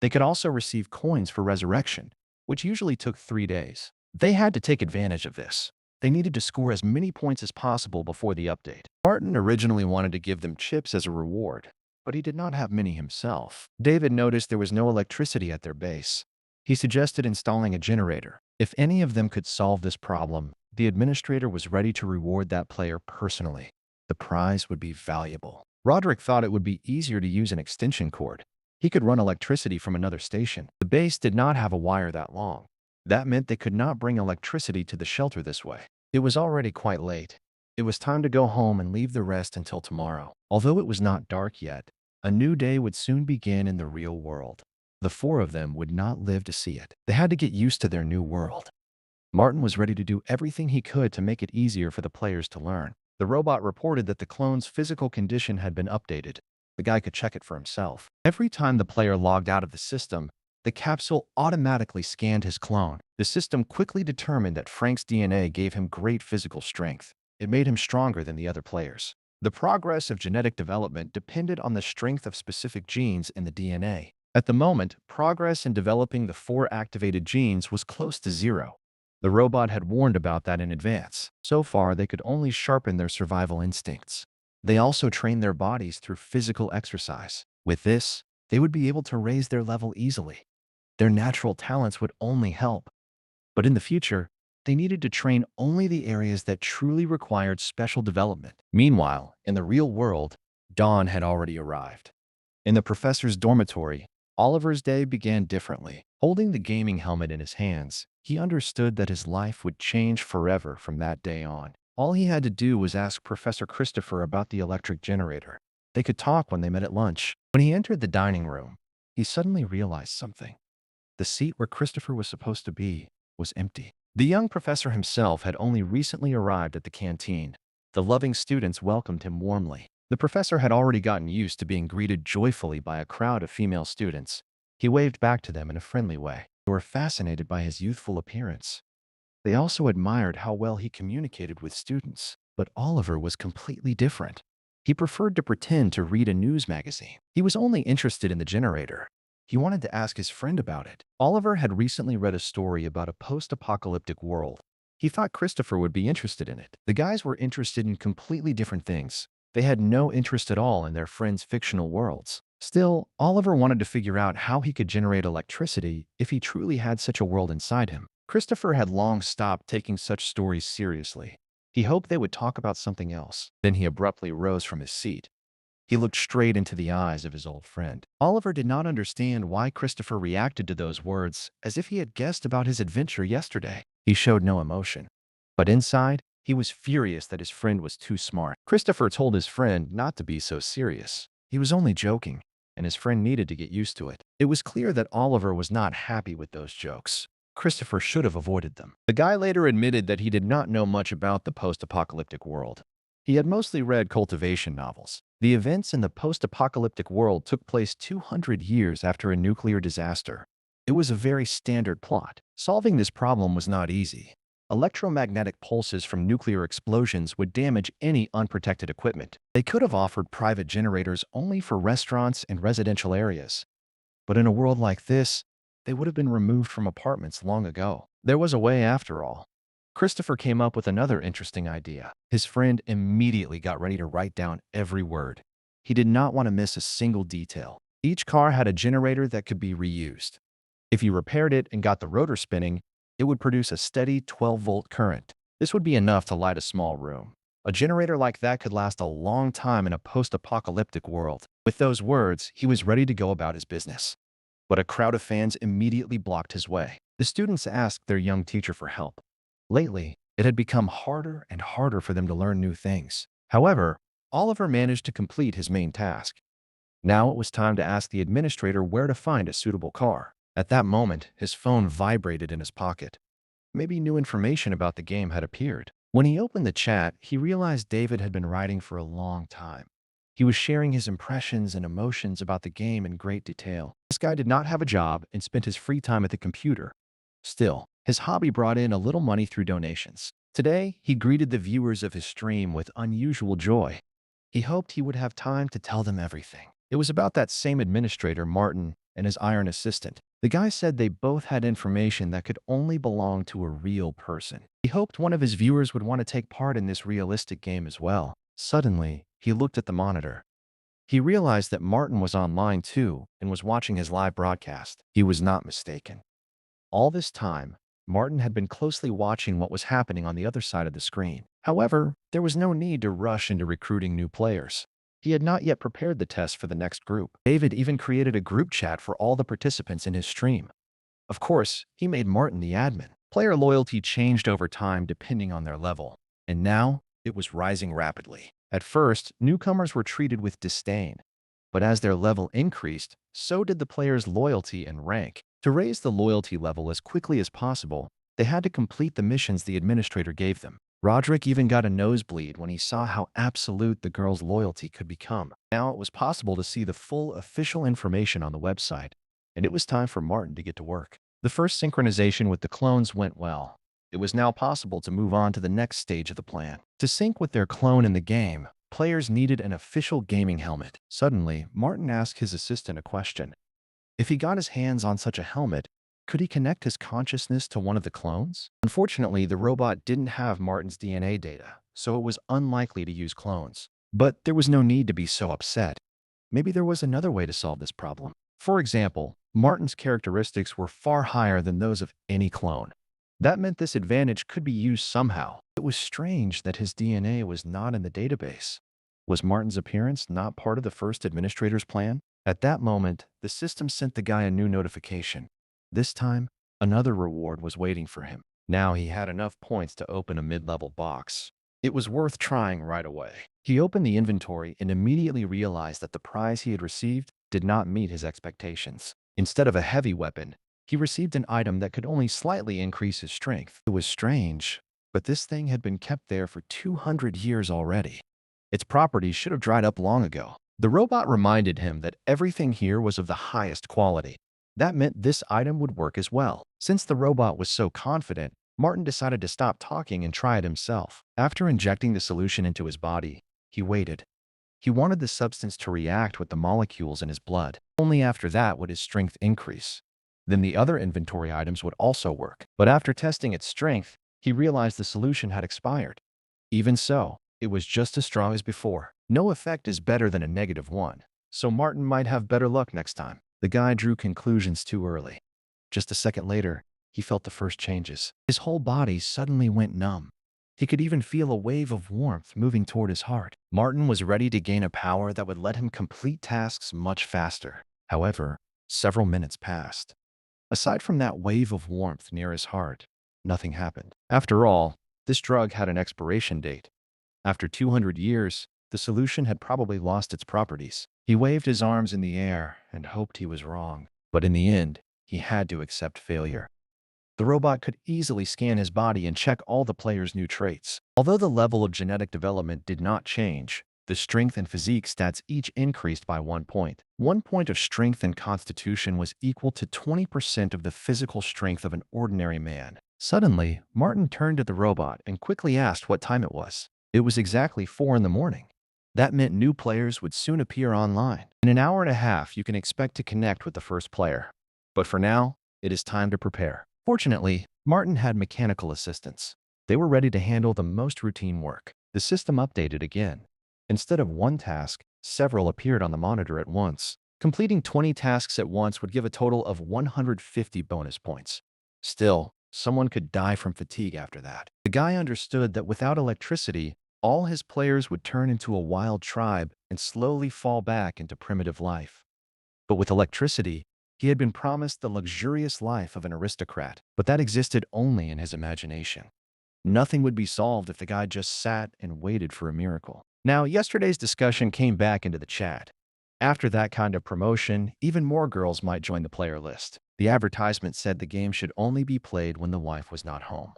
[SPEAKER 1] They could also receive coins for resurrection, which usually took 3 days. They had to take advantage of this. They needed to score as many points as possible before the update. Martin originally wanted to give them chips as a reward, but he did not have many himself. David noticed there was no electricity at their base. He suggested installing a generator. If any of them could solve this problem, the administrator was ready to reward that player personally. The prize would be valuable. Roderick thought it would be easier to use an extension cord. He could run electricity from another station. The base did not have a wire that long. That meant they could not bring electricity to the shelter this way. It was already quite late. It was time to go home and leave the rest until tomorrow. Although it was not dark yet, a new day would soon begin in the real world. The 4 of them would not live to see it. They had to get used to their new world. Martin was ready to do everything he could to make it easier for the players to learn. The robot reported that the clone's physical condition had been updated. The guy could check it for himself. Every time the player logged out of the system, the capsule automatically scanned his clone. The system quickly determined that Frank's DNA gave him great physical strength. It made him stronger than the other players. The progress of genetic development depended on the strength of specific genes in the DNA. At the moment, progress in developing the 4 activated genes was close to 0. The robot had warned about that in advance. So far, they could only sharpen their survival instincts. They also trained their bodies through physical exercise. With this, they would be able to raise their level easily. Their natural talents would only help. But in the future, they needed to train only the areas that truly required special development. Meanwhile, in the real world, dawn had already arrived. In the professor's dormitory, Oliver's day began differently. Holding the gaming helmet in his hands, he understood that his life would change forever from that day on. All he had to do was ask Professor Christopher about the electric generator. They could talk when they met at lunch. When he entered the dining room, he suddenly realized something. The seat where Christopher was supposed to be was empty. The young professor himself had only recently arrived at the canteen. The loving students welcomed him warmly. The professor had already gotten used to being greeted joyfully by a crowd of female students. He waved back to them in a friendly way. They were fascinated by his youthful appearance. They also admired how well he communicated with students. But Oliver was completely different. He preferred to pretend to read a news magazine. He was only interested in the generator. He wanted to ask his friend about it. Oliver had recently read a story about a post-apocalyptic world. He thought Christopher would be interested in it. The guys were interested in completely different things. They had no interest at all in their friends' fictional worlds. Still, Oliver wanted to figure out how he could generate electricity if he truly had such a world inside him. Christopher had long stopped taking such stories seriously. He hoped they would talk about something else. Then he abruptly rose from his seat. He looked straight into the eyes of his old friend. Oliver did not understand why Christopher reacted to those words as if he had guessed about his adventure yesterday. He showed no emotion. But inside, he was furious that his friend was too smart. Christopher told his friend not to be so serious. He was only joking, and his friend needed to get used to it. It was clear that Oliver was not happy with those jokes. Christopher should have avoided them. The guy later admitted that he did not know much about the post-apocalyptic world. He had mostly read cultivation novels. The events in the post-apocalyptic world took place 200 years after a nuclear disaster. It was a very standard plot. Solving this problem was not easy. Electromagnetic pulses from nuclear explosions would damage any unprotected equipment. They could have offered private generators only for restaurants and residential areas. But in a world like this, they would have been removed from apartments long ago. There was a way after all. Christopher came up with another interesting idea. His friend immediately got ready to write down every word. He did not want to miss a single detail. Each car had a generator that could be reused. If you repaired it and got the rotor spinning, it would produce a steady 12-volt current. This would be enough to light a small room. A generator like that could last a long time in a post-apocalyptic world. With those words, he was ready to go about his business. But a crowd of fans immediately blocked his way. The students asked their young teacher for help. Lately, It had become harder and harder for them to learn new things. However, Oliver managed to complete his main task. Now it was time to ask the administrator where to find a suitable car. At that moment, his phone vibrated in his pocket. Maybe new information about the game had appeared. When he opened the chat, he realized David had been writing for a long time. He was sharing his impressions and emotions about the game in great detail. This guy did not have a job and spent his free time at the computer. Still, his hobby brought in a little money through donations. Today, he greeted the viewers of his stream with unusual joy. He hoped he would have time to tell them everything. It was about that same administrator, Martin, and his iron assistant. The guy said they both had information that could only belong to a real person. He hoped one of his viewers would want to take part in this realistic game as well. Suddenly, he looked at the monitor. He realized that Martin was online too and was watching his live broadcast. He was not mistaken. All this time, Martin had been closely watching what was happening on the other side of the screen. However, there was no need to rush into recruiting new players. He had not yet prepared the test for the next group. David even created a group chat for all the participants in his stream. Of course, he made Martin the admin. Player loyalty changed over time depending on their level, and now it was rising rapidly. At first, newcomers were treated with disdain, but as their level increased, so did the players' loyalty and rank. To raise the loyalty level as quickly as possible, they had to complete the missions the administrator gave them. Roderick even got a nosebleed when he saw how absolute the girl's loyalty could become. Now it was possible to see the full official information on the website, and it was time for Martin to get to work. The first synchronization with the clones went well. It was now possible to move on to the next stage of the plan. To sync with their clone in the game, players needed an official gaming helmet. Suddenly, Martin asked his assistant a question. If he got his hands on such a helmet, could he connect his consciousness to one of the clones? Unfortunately, the robot didn't have Martin's DNA data, so it was unlikely to use clones. But there was no need to be so upset. Maybe there was another way to solve this problem. For example, Martin's characteristics were far higher than those of any clone. That meant this advantage could be used somehow. It was strange that his DNA was not in the database. Was Martin's appearance not part of the first administrator's plan? At that moment, the system sent the guy a new notification. This time, another reward was waiting for him. Now he had enough points to open a mid-level box. It was worth trying right away. He opened the inventory and immediately realized that the prize he had received did not meet his expectations. Instead of a heavy weapon, he received an item that could only slightly increase his strength. It was strange, but this thing had been kept there for 200 years already. Its properties should have dried up long ago. The robot reminded him that everything here was of the highest quality. That meant this item would work as well. Since the robot was so confident, Martin decided to stop talking and try it himself. After injecting the solution into his body, he waited. He wanted the substance to react with the molecules in his blood. Only after that would his strength increase. Then the other inventory items would also work. But after testing its strength, he realized the solution had expired. Even so, it was just as strong as before. No effect is better than a -1, so Martin might have better luck next time. The guy drew conclusions too early. Just a second later, he felt the first changes. His whole body suddenly went numb. He could even feel a wave of warmth moving toward his heart. Martin was ready to gain a power that would let him complete tasks much faster. However, several minutes passed. Aside from that wave of warmth near his heart, nothing happened. After all, this drug had an expiration date. After 200 years, the solution had probably lost its properties. He waved his arms in the air and hoped he was wrong. But in the end, he had to accept failure. The robot could easily scan his body and check all the player's new traits. Although the level of genetic development did not change, the strength and physique stats each increased by 1 point. 1 point of strength and constitution was equal to 20% of the physical strength of an ordinary man. Suddenly, Martin turned to the robot and quickly asked what time it was. It was exactly 4 in the morning. That meant new players would soon appear online. In an hour and a half, you can expect to connect with the first player. But for now, it is time to prepare. Fortunately, Martin had mechanical assistants. They were ready to handle the most routine work. The system updated again. Instead of one task, several appeared on the monitor at once. Completing 20 tasks at once would give a total of 150 bonus points. Still, someone could die from fatigue after that. The guy understood that without electricity, all his players would turn into a wild tribe and slowly fall back into primitive life. But with electricity, he had been promised the luxurious life of an aristocrat, but that existed only in his imagination. Nothing would be solved if the guy just sat and waited for a miracle. Now, yesterday's discussion came back into the chat. After that kind of promotion, even more girls might join the player list. The advertisement said the game should only be played when the wife was not home.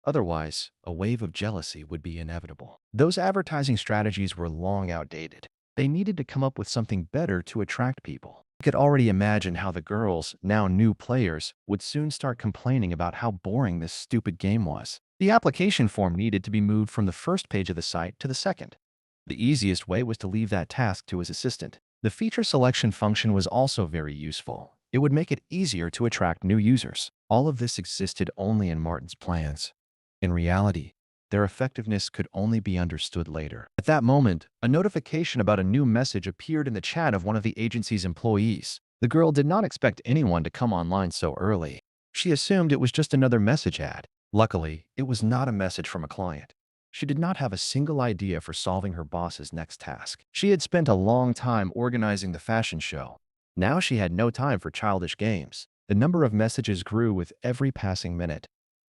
[SPEAKER 1] Otherwise, a wave of jealousy would be inevitable. Those advertising strategies were long outdated. They needed to come up with something better to attract people. I could already imagine how the girls, now new players, would soon start complaining about how boring this stupid game was. The application form needed to be moved from the first page of the site to the second. The easiest way was to leave that task to his assistant. The feature selection function was also very useful. It would make it easier to attract new users. All of this existed only in Martin's plans. In reality, their effectiveness could only be understood later. At that moment, a notification about a new message appeared in the chat of one of the agency's employees. The girl did not expect anyone to come online so early. She assumed it was just another message ad. Luckily, it was not a message from a client. She did not have a single idea for solving her boss's next task. She had spent a long time organizing the fashion show. Now she had no time for childish games. The number of messages grew with every passing minute.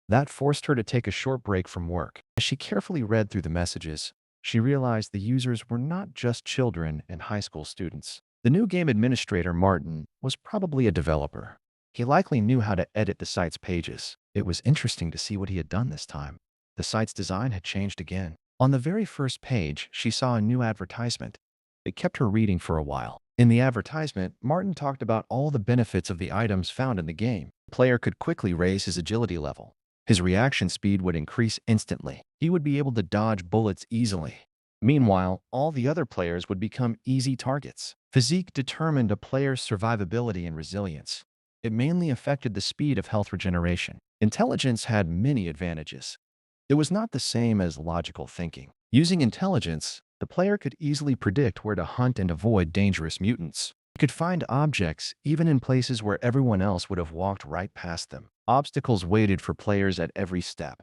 [SPEAKER 1] That forced her to take a short break from work. As she carefully read through the messages, she realized the users were not just children and high school students. The new game administrator, Martin, was probably a developer. He likely knew how to edit the site's pages. It was interesting to see what he had done this time. The site's design had changed again. On the very first page, she saw a new advertisement. It kept her reading for a while. In the advertisement, Martin talked about all the benefits of the items found in the game. The player could quickly raise his agility level. His reaction speed would increase instantly. He would be able to dodge bullets easily. Meanwhile, all the other players would become easy targets. Physique determined a player's survivability and resilience. It mainly affected the speed of health regeneration. Intelligence had many advantages. It was not the same as logical thinking. Using intelligence, the player could easily predict where to hunt and avoid dangerous mutants. He could find objects even in places where everyone else would have walked right past them. Obstacles waited for players at every step.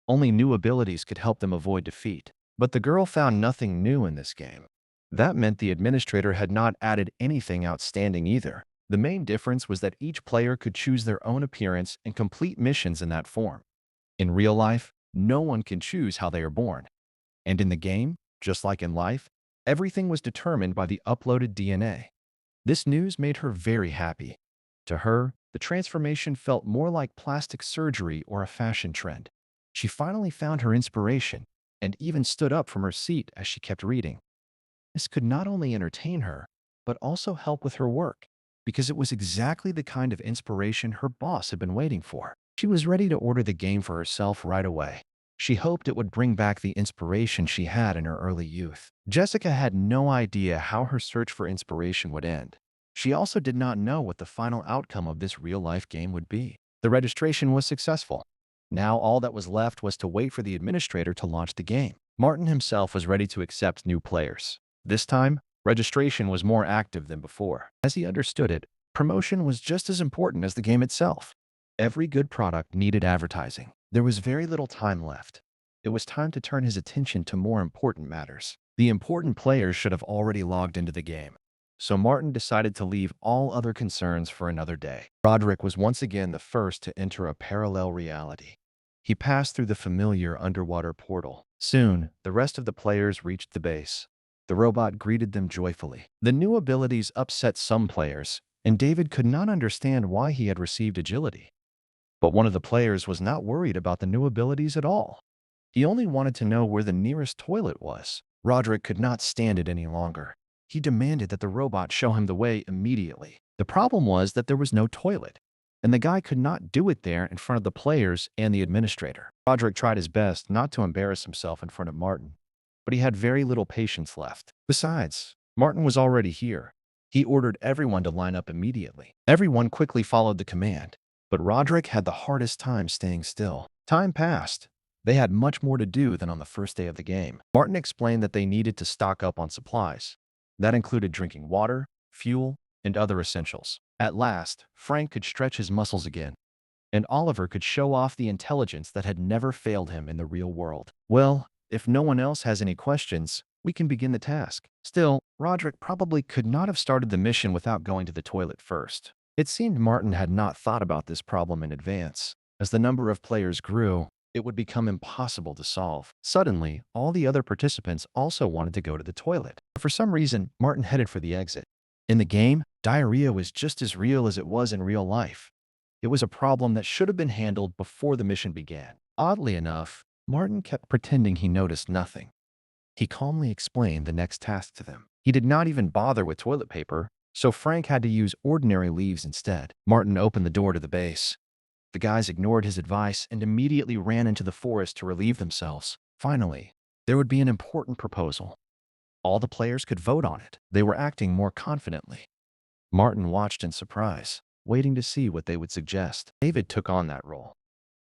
[SPEAKER 1] Only new abilities could help them avoid defeat. But the girl found nothing new in this game. That meant the administrator had not added anything outstanding either. The main difference was that each player could choose their own appearance and complete missions in that form. In real life, no one can choose how they are born. And in the game, just like in life, everything was determined by the uploaded DNA. This news made her very happy. To her, the transformation felt more like plastic surgery or a fashion trend. She finally found her inspiration and even stood up from her seat as she kept reading. This could not only entertain her, but also help with her work, because it was exactly the kind of inspiration her boss had been waiting for. She was ready to order the game for herself right away. She hoped it would bring back the inspiration she had in her early youth. Jessica had no idea how her search for inspiration would end. She also did not know what the final outcome of this real-life game would be. The registration was successful. Now all that was left was to wait for the administrator to launch the game. Martin himself was ready to accept new players. This time, registration was more active than before. As he understood it, promotion was just as important as the game itself. Every good product needed advertising. There was very little time left. It was time to turn his attention to more important matters. The important players should have already logged into the game. So Martin decided to leave all other concerns for another day. Roderick was once again the first to enter a parallel reality. He passed through the familiar underwater portal. Soon, the rest of the players reached the base. The robot greeted them joyfully. The new abilities upset some players, and David could not understand why he had received agility. But one of the players was not worried about the new abilities at all. He only wanted to know where the nearest toilet was. Roderick could not stand it any longer. He demanded that the robot show him the way immediately. The problem was that there was no toilet, and the guy could not do it there in front of the players and the administrator. Roderick tried his best not to embarrass himself in front of Martin, but he had very little patience left. Besides, Martin was already here. He ordered everyone to line up immediately. Everyone quickly followed the command, but Roderick had the hardest time staying still. Time passed. They had much more to do than on the first day of the game. Martin explained that they needed to stock up on supplies. That included drinking water, fuel, and other essentials. At last, Frank could stretch his muscles again, and Oliver could show off the intelligence that had never failed him in the real world. Well, if no one else has any questions, we can begin the task. Still, Roderick probably could not have started the mission without going to the toilet first. It seemed Martin had not thought about this problem in advance. As the number of players grew, it would become impossible to solve. Suddenly, all the other participants also wanted to go to the toilet. For some reason, Martin headed for the exit. In the game, diarrhea was just as real as it was in real life. It was a problem that should have been handled before the mission began. Oddly enough, Martin kept pretending he noticed nothing. He calmly explained the next task to them. He did not even bother with toilet paper, so Frank had to use ordinary leaves instead. Martin opened the door to the base. The guys ignored his advice and immediately ran into the forest to relieve themselves. Finally, there would be an important proposal. All the players could vote on it. They were acting more confidently. Martin watched in surprise, waiting to see what they would suggest. David took on that role.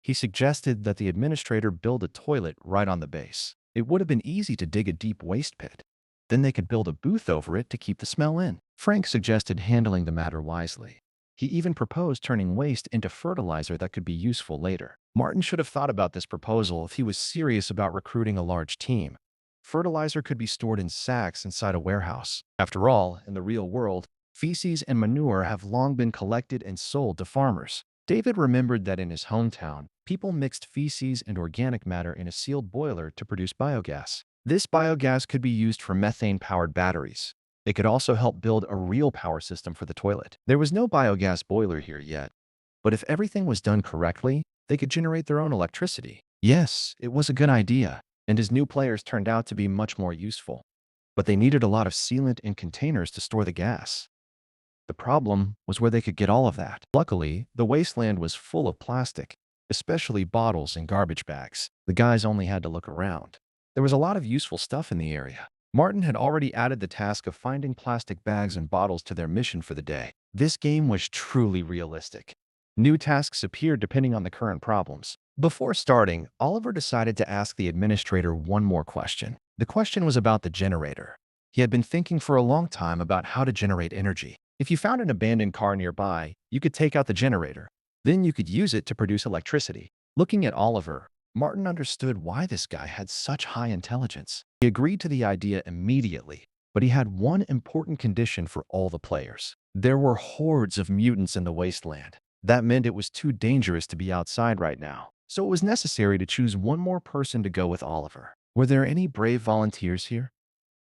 [SPEAKER 1] He suggested that the administrator build a toilet right on the base. It would have been easy to dig a deep waste pit. Then they could build a booth over it to keep the smell in. Frank suggested handling the matter wisely. He even proposed turning waste into fertilizer that could be useful later. Martin should have thought about this proposal if he was serious about recruiting a large team. Fertilizer could be stored in sacks inside a warehouse. After all, in the real world, feces and manure have long been collected and sold to farmers. David remembered that in his hometown, people mixed feces and organic matter in a sealed boiler to produce biogas. This biogas could be used for methane-powered batteries. It could also help build a real power system for the toilet. There was no biogas boiler here yet, but if everything was done correctly, they could generate their own electricity. Yes, it was a good idea, and his new players turned out to be much more useful. But they needed a lot of sealant and containers to store the gas. The problem was where they could get all of that. Luckily, the wasteland was full of plastic, especially bottles and garbage bags. The guys only had to look around. There was a lot of useful stuff in the area. Martin had already added the task of finding plastic bags and bottles to their mission for the day. This game was truly realistic. New tasks appeared depending on the current problems. Before starting, Oliver decided to ask the administrator one more question. The question was about the generator. He had been thinking for a long time about how to generate energy. If you found an abandoned car nearby, you could take out the generator. Then you could use it to produce electricity. Looking at Oliver, Martin understood why this guy had such high intelligence. He agreed to the idea immediately, but he had one important condition for all the players. There were hordes of mutants in the wasteland. That meant it was too dangerous to be outside right now. So it was necessary to choose one more person to go with Oliver. Were there any brave volunteers here?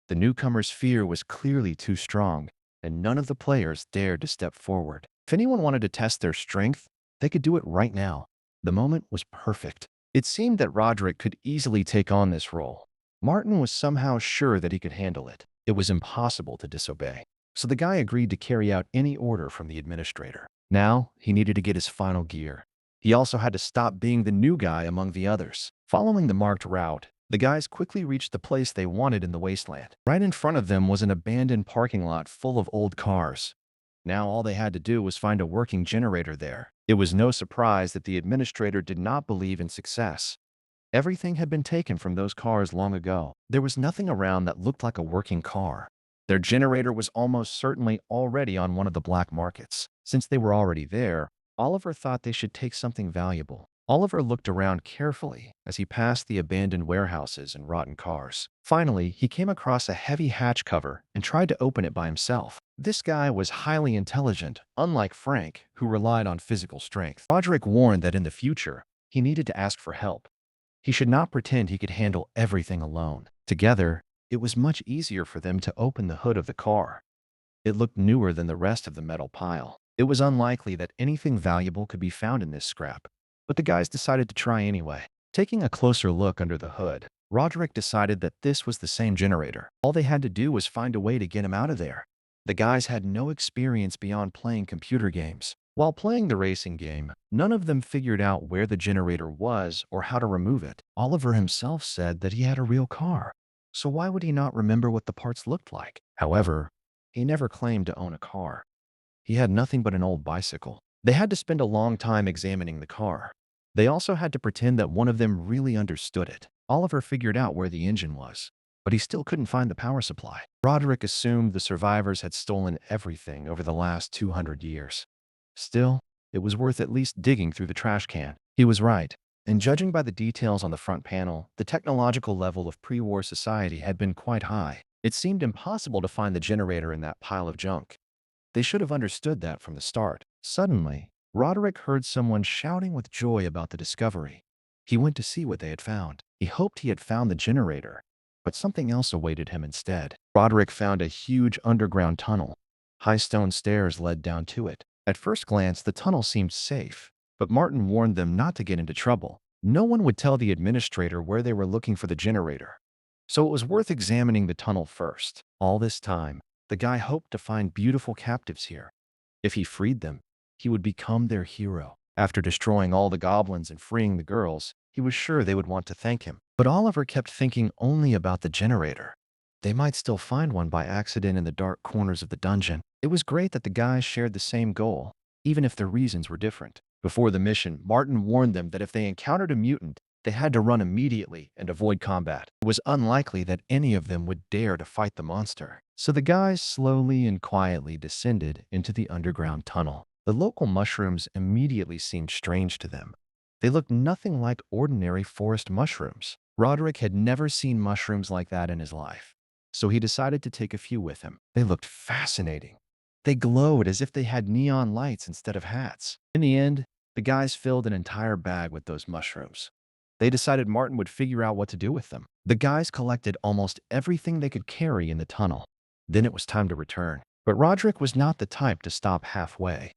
[SPEAKER 1] The newcomer's fear was clearly too strong, and none of the players dared to step forward. If anyone wanted to test their strength, they could do it right now. The moment was perfect. It seemed that Roderick could easily take on this role. Martin was somehow sure that he could handle it. It was impossible to disobey. So the guy agreed to carry out any order from the administrator. Now, he needed to get his final gear. He also had to stop being the new guy among the others. Following the marked route, the guys quickly reached the place they wanted in the wasteland. Right in front of them was an abandoned parking lot full of old cars. Now all they had to do was find a working generator there. It was no surprise that the administrator did not believe in success. Everything had been taken from those cars long ago. There was nothing around that looked like a working car. Their generator was almost certainly already on one of the black markets. Since they were already there, Oliver thought they should take something valuable. Oliver looked around carefully as he passed the abandoned warehouses and rotten cars. Finally, he came across a heavy hatch cover and tried to open it by himself. This guy was highly intelligent, unlike Frank, who relied on physical strength. Roderick warned that in the future, he needed to ask for help. He should not pretend he could handle everything alone. Together, it was much easier for them to open the hood of the car. It looked newer than the rest of the metal pile. It was unlikely that anything valuable could be found in this scrap, but the guys decided to try anyway. Taking a closer look under the hood, Roderick decided that this was the same generator. All they had to do was find a way to get him out of there. The guys had no experience beyond playing computer games. While playing the racing game, none of them figured out where the generator was or how to remove it. Oliver himself said that he had a real car, so why would he not remember what the parts looked like? However, he never claimed to own a car. He had nothing but an old bicycle. They had to spend a long time examining the car. They also had to pretend that one of them really understood it. Oliver figured out where the engine was, but he still couldn't find the power supply. Roderick assumed the survivors had stolen everything over the last 200 years. Still, it was worth at least digging through the trash can. He was right, and judging by the details on the front panel, the technological level of pre-war society had been quite high. It seemed impossible to find the generator in that pile of junk. They should have understood that from the start. Suddenly, Roderick heard someone shouting with joy about the discovery. He went to see what they had found. He hoped he had found the generator, but something else awaited him instead. Roderick found a huge underground tunnel. High stone stairs led down to it. At first glance, the tunnel seemed safe, but Martin warned them not to get into trouble. No one would tell the administrator where they were looking for the generator, so it was worth examining the tunnel first. All this time, the guy hoped to find beautiful captives here. If he freed them, he would become their hero. After destroying all the goblins and freeing the girls, he was sure they would want to thank him. But Oliver kept thinking only about the generator. They might still find one by accident in the dark corners of the dungeon. It was great that the guys shared the same goal, even if their reasons were different. Before the mission, Martin warned them that if they encountered a mutant, they had to run immediately and avoid combat. It was unlikely that any of them would dare to fight the monster. So the guys slowly and quietly descended into the underground tunnel. The local mushrooms immediately seemed strange to them. They looked nothing like ordinary forest mushrooms. Roderick had never seen mushrooms like that in his life, so he decided to take a few with him. They looked fascinating. They glowed as if they had neon lights instead of hats. In the end, the guys filled an entire bag with those mushrooms. They decided Martin would figure out what to do with them. The guys collected almost everything they could carry in the tunnel. Then it was time to return. But Roderick was not the type to stop halfway.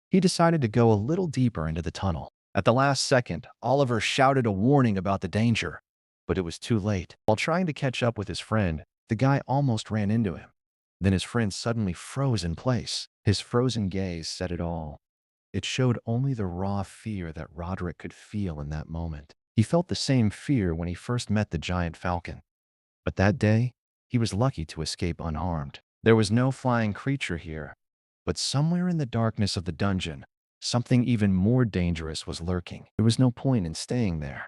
[SPEAKER 1] He decided to go a little deeper into the tunnel. At the last second, Oliver shouted a warning about the danger, but it was too late. While trying to catch up with his friend, the guy almost ran into him. Then his friend suddenly froze in place. His frozen gaze said it all. It showed only the raw fear that Roderick could feel in that moment. He felt the same fear when he first met the giant falcon. But that day, he was lucky to escape unharmed. There was no flying creature here, but somewhere in the darkness of the dungeon, something even more dangerous was lurking. There was no point in staying there.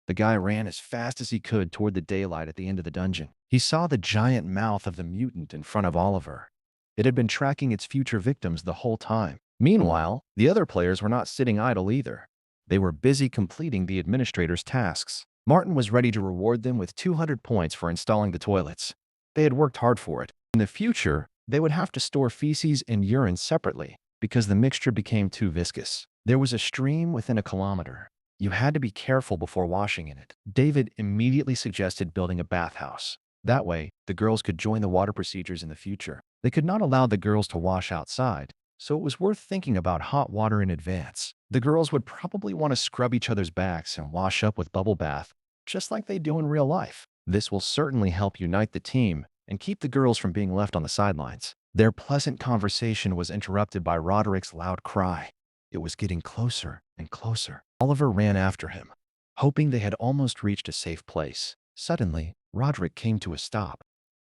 [SPEAKER 1] The guy ran as fast as he could toward the daylight at the end of the dungeon. He saw the giant mouth of the mutant in front of Oliver. It had been tracking its future victims the whole time. Meanwhile, the other players were not sitting idle either. They were busy completing the administrator's tasks. Martin was ready to reward them with 200 points for installing the toilets. They had worked hard for it. In the future, they would have to store feces and urine separately because the mixture became too viscous. There was a stream within a kilometer. You had to be careful before washing in it. David immediately suggested building a bathhouse. That way, the girls could join the water procedures in the future. They could not allow the girls to wash outside, so it was worth thinking about hot water in advance. The girls would probably want to scrub each other's backs and wash up with bubble bath, just like they do in real life. This will certainly help unite the team and keep the girls from being left on the sidelines. Their pleasant conversation was interrupted by Roderick's loud cry. It was getting closer and closer. Oliver ran after him, hoping they had almost reached a safe place. Suddenly, Roderick came to a stop.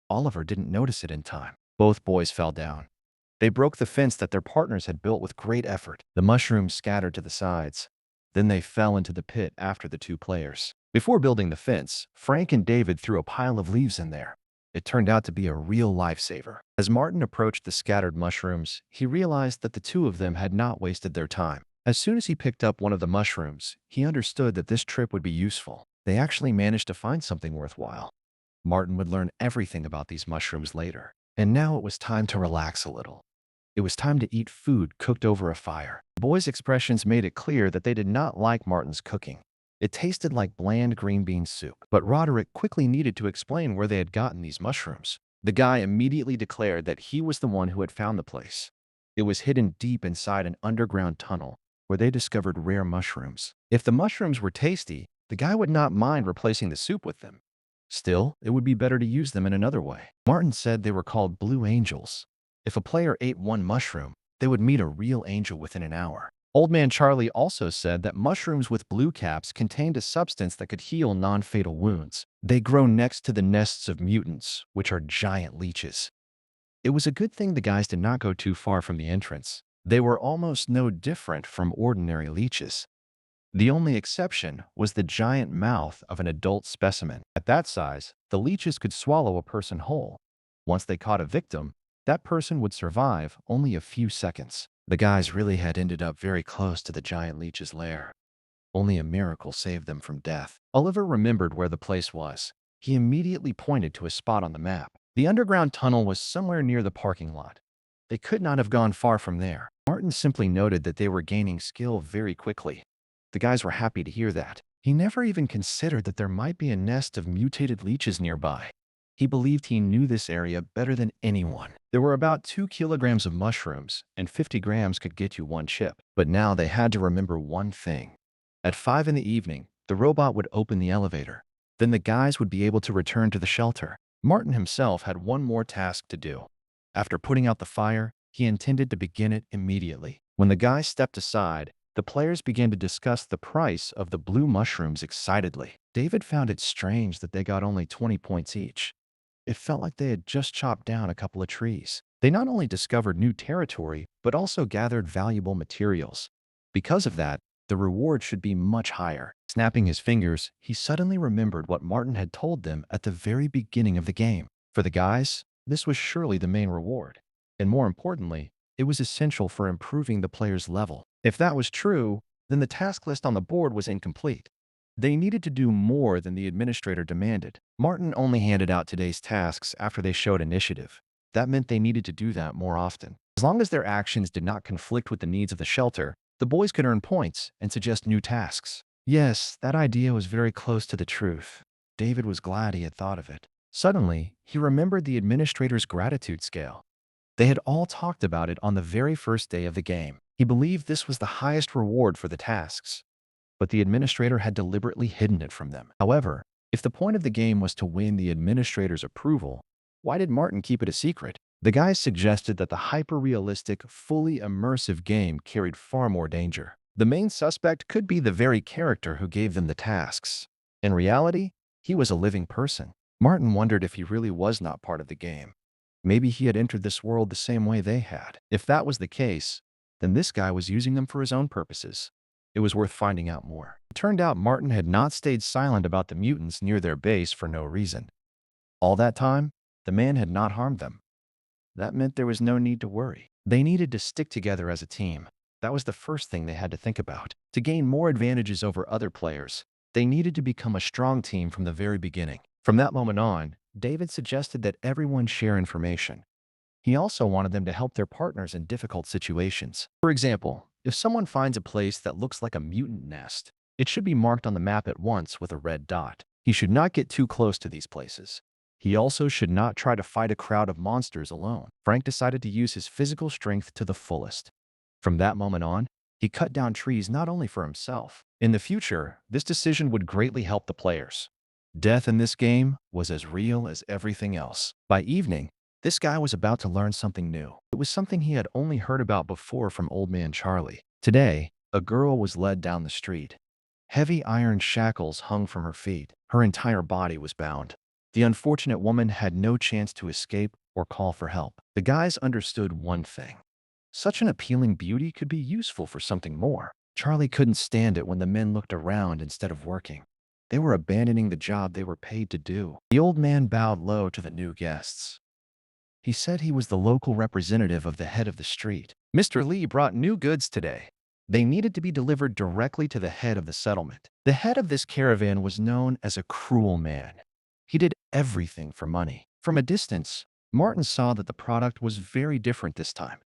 [SPEAKER 1] Oliver didn't notice it in time. Both boys fell down. They broke the fence that their partners had built with great effort. The mushrooms scattered to the sides. Then they fell into the pit after the two players. Before building the fence, Frank and David threw a pile of leaves in there. It turned out to be a real lifesaver. As Martin approached the scattered mushrooms, he realized that the two of them had not wasted their time. As soon as he picked up one of the mushrooms, he understood that this trip would be useful. They actually managed to find something worthwhile. Martin would learn everything about these mushrooms later. And now it was time to relax a little. It was time to eat food cooked over a fire. The boys' expressions made it clear that they did not like Martin's cooking. It tasted like bland green bean soup. But Roderick quickly needed to explain where they had gotten these mushrooms. The guy immediately declared that he was the one who had found the place. It was hidden deep inside an underground tunnel where they discovered rare mushrooms. If the mushrooms were tasty, the guy would not mind replacing the soup with them. Still, it would be better to use them in another way. Martin said they were called blue angels. If a player ate one mushroom, they would meet a real angel within an hour. Old Man Charlie also said that mushrooms with blue caps contained a substance that could heal non-fatal wounds. They grow next to the nests of mutants, which are giant leeches. It was a good thing the guys did not go too far from the entrance. They were almost no different from ordinary leeches. The only exception was the giant mouth of an adult specimen. At that size, the leeches could swallow a person whole. Once they caught a victim, that person would survive only a few seconds. The guys really had ended up very close to the giant leech's lair. Only a miracle saved them from death. Oliver remembered where the place was. He immediately pointed to a spot on the map. The underground tunnel was somewhere near the parking lot. They could not have gone far from there. Martin simply noted that they were gaining skill very quickly. The guys were happy to hear that. He never even considered that there might be a nest of mutated leeches nearby. He believed he knew this area better than anyone. There were about 2 kilograms of mushrooms, and 50 grams could get you one chip. But now they had to remember one thing. At 5 in the evening, the robot would open the elevator. Then the guys would be able to return to the shelter. Martin himself had one more task to do. After putting out the fire, he intended to begin it immediately. When the guys stepped aside, the players began to discuss the price of the blue mushrooms excitedly. David found it strange that they got only 20 points each. It felt like they had just chopped down a couple of trees. They not only discovered new territory, but also gathered valuable materials. Because of that, the reward should be much higher. Snapping his fingers, he suddenly remembered what Martin had told them at the very beginning of the game. For the guys, this was surely the main reward. And more importantly, it was essential for improving the player's level. If that was true, then the task list on the board was incomplete. They needed to do more than the administrator demanded. Martin only handed out today's tasks after they showed initiative. That meant they needed to do that more often. As long as their actions did not conflict with the needs of the shelter, the boys could earn points and suggest new tasks. Yes, that idea was very close to the truth. David was glad he had thought of it. Suddenly, he remembered the administrator's gratitude scale. They had all talked about it on the very first day of the game. He believed this was the highest reward for the tasks, but the administrator had deliberately hidden it from them. However, if the point of the game was to win the administrator's approval, why did Martin keep it a secret? The guys suggested that the hyper-realistic, fully immersive game carried far more danger. The main suspect could be the very character who gave them the tasks. In reality, he was a living person. Martin wondered if he really was not part of the game. Maybe he had entered this world the same way they had. If that was the case, then this guy was using them for his own purposes. It was worth finding out more. It turned out Martin had not stayed silent about the mutants near their base for no reason. All that time, the man had not harmed them. That meant there was no need to worry. They needed to stick together as a team. That was the first thing they had to think about. To gain more advantages over other players, they needed to become a strong team from the very beginning. From that moment on, David suggested that everyone share information. He also wanted them to help their partners in difficult situations. For example, if someone finds a place that looks like a mutant nest, it should be marked on the map at once with a red dot. He should not get too close to these places. He also should not try to fight a crowd of monsters alone. Frank decided to use his physical strength to the fullest. From that moment on, he cut down trees not only for himself. In the future, this decision would greatly help the players. Death in this game was as real as everything else. By evening, this guy was about to learn something new. It was something he had only heard about before from Old Man Charlie. Today, a girl was led down the street. Heavy iron shackles hung from her feet. Her entire body was bound. The unfortunate woman had no chance to escape or call for help. The guys understood one thing. Such an appealing beauty could be useful for something more. Charlie couldn't stand it when the men looked around instead of working. They were abandoning the job they were paid to do. The old man bowed low to the new guests. He said he was the local representative of the head of the street. Mr. Lee brought new goods today. They needed to be delivered directly to the head of the settlement. The head of this caravan was known as a cruel man. He did everything for money. From a distance, Martin saw that the product was very different this time.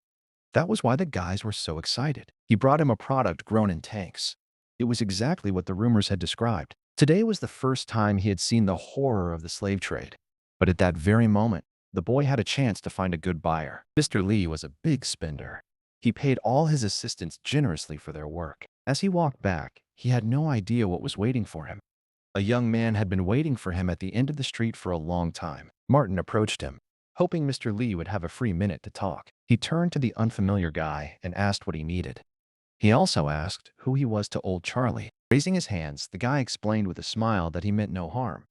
[SPEAKER 1] That was why the guys were so excited. He brought him a product grown in tanks. It was exactly what the rumors had described. Today was the first time he had seen the horror of the slave trade. But at that very moment, the boy had a chance to find a good buyer. Mr. Lee was a big spender. He paid all his assistants generously for their work. As he walked back, he had no idea what was waiting for him. A young man had been waiting for him at the end of the street for a long time. Martin approached him, hoping Mr. Lee would have a free minute to talk. He turned to the unfamiliar guy and asked what he needed. He also asked who he was to old Charlie. Raising his hands, the guy explained with a smile that he meant no harm.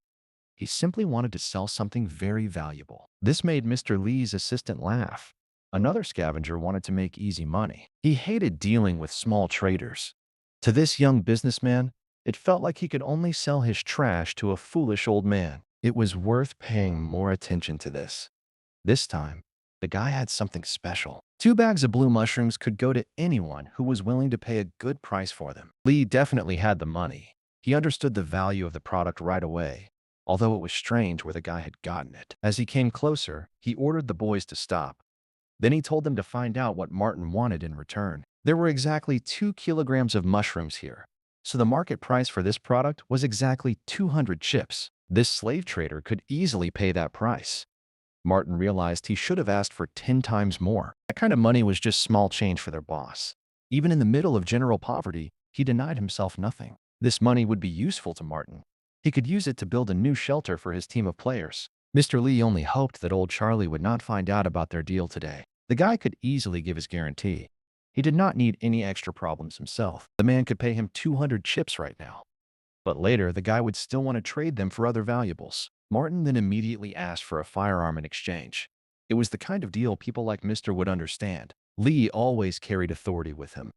[SPEAKER 1] He simply wanted to sell something very valuable. This made Mr. Lee's assistant laugh. Another scavenger wanted to make easy money. He hated dealing with small traders. To this young businessman, it felt like he could only sell his trash to a foolish old man. It was worth paying more attention to this. This time, the guy had something special. 2 bags of blue mushrooms could go to anyone who was willing to pay a good price for them. Lee definitely had the money. He understood the value of the product right away, although it was strange where the guy had gotten it. As he came closer, he ordered the boys to stop. Then he told them to find out what Martin wanted in return. There were exactly 2 kilograms of mushrooms here. So the market price for this product was exactly 200 chips. This slave trader could easily pay that price. Martin realized he should have asked for 10 times more. That kind of money was just small change for their boss. Even in the middle of general poverty, he denied himself nothing. This money would be useful to Martin. He could use it to build a new shelter for his team of players. Mr. Lee only hoped that old Charlie would not find out about their deal today. The guy could easily give his guarantee. He did not need any extra problems himself. The man could pay him 200 chips right now. But later, the guy would still want to trade them for other valuables. Martin then immediately asked for a firearm in exchange. It was the kind of deal people like Mr. would understand. Lee always carried authority with him.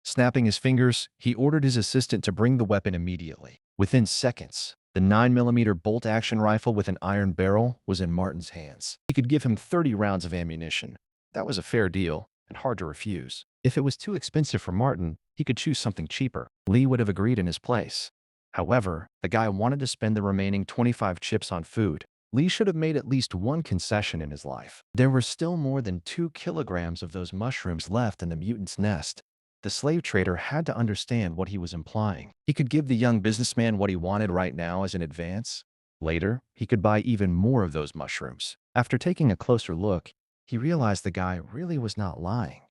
[SPEAKER 1] Snapping his fingers, he ordered his assistant to bring the weapon immediately. Within seconds, the 9mm bolt-action rifle with an iron barrel was in Martin's hands. He could give him 30 rounds of ammunition. That was a fair deal, and hard to refuse. If it was too expensive for Martin, he could choose something cheaper. Lee would have agreed in his place. However, the guy wanted to spend the remaining 25 chips on food. Lee should have made at least one concession in his life. There were still more than 2 kilograms of those mushrooms left in the mutant's nest. The slave trader had to understand what he was implying. He could give the young businessman what he wanted right now as an advance. Later, he could buy even more of those mushrooms. After taking a closer look, he realized the guy really was not lying.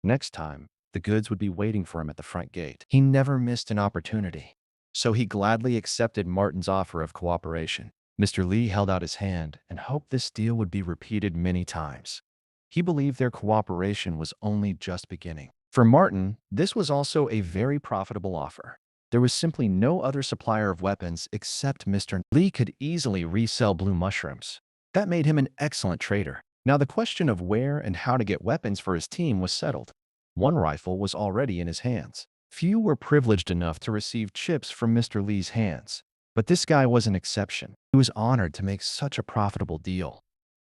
[SPEAKER 1] Next time, the goods would be waiting for him at the front gate. He never missed an opportunity. So he gladly accepted Martin's offer of cooperation. Mr. Lee held out his hand and hoped this deal would be repeated many times. He believed their cooperation was only just beginning. For Martin, this was also a very profitable offer. There was simply no other supplier of weapons except Mr. Lee could easily resell blue mushrooms. That made him an excellent trader. Now the question of where and how to get weapons for his team was settled. One rifle was already in his hands. Few were privileged enough to receive chips from Mr. Lee's hands. But this guy was an exception. He was honored to make such a profitable deal.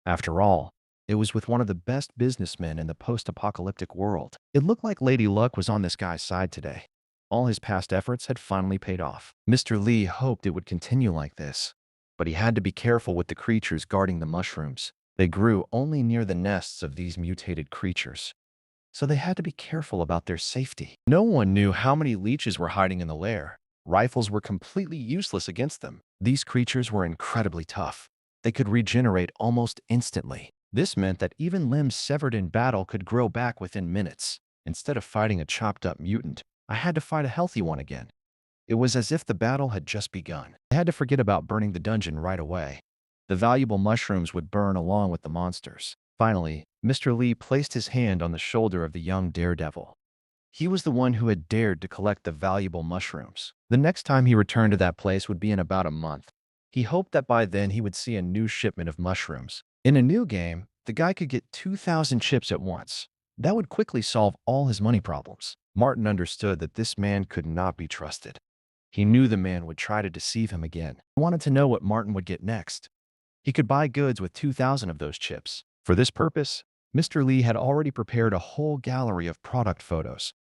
[SPEAKER 1] After all, it was with one of the best businessmen in the post-apocalyptic world. It looked like Lady Luck was on this guy's side today. All his past efforts had finally paid off. Mr. Lee hoped it would continue like this. But he had to be careful with the creatures guarding the mushrooms. They grew only near the nests of these mutated creatures. So they had to be careful about their safety. No one knew how many leeches were hiding in the lair. Rifles were completely useless against them. These creatures were incredibly tough. They could regenerate almost instantly. This meant that even limbs severed in battle could grow back within minutes. Instead of fighting a chopped-up mutant, I had to fight a healthy one again. It was as if the battle had just begun. I had to forget about burning the dungeon right away. The valuable mushrooms would burn along with the monsters. Finally, Mr. Lee placed his hand on the shoulder of the young daredevil. He was the one who had dared to collect the valuable mushrooms. The next time he returned to that place would be in about a month. He hoped that by then he would see a new shipment of mushrooms. In a new game, the guy could get 2,000 chips at once. That would quickly solve all his money problems. Martin understood that this man could not be trusted. He knew the man would try to deceive him again. He wanted to know what Martin would get next. He could buy goods with 2,000 of those chips. For this purpose, Mr. Lee had already prepared a whole gallery of product photos.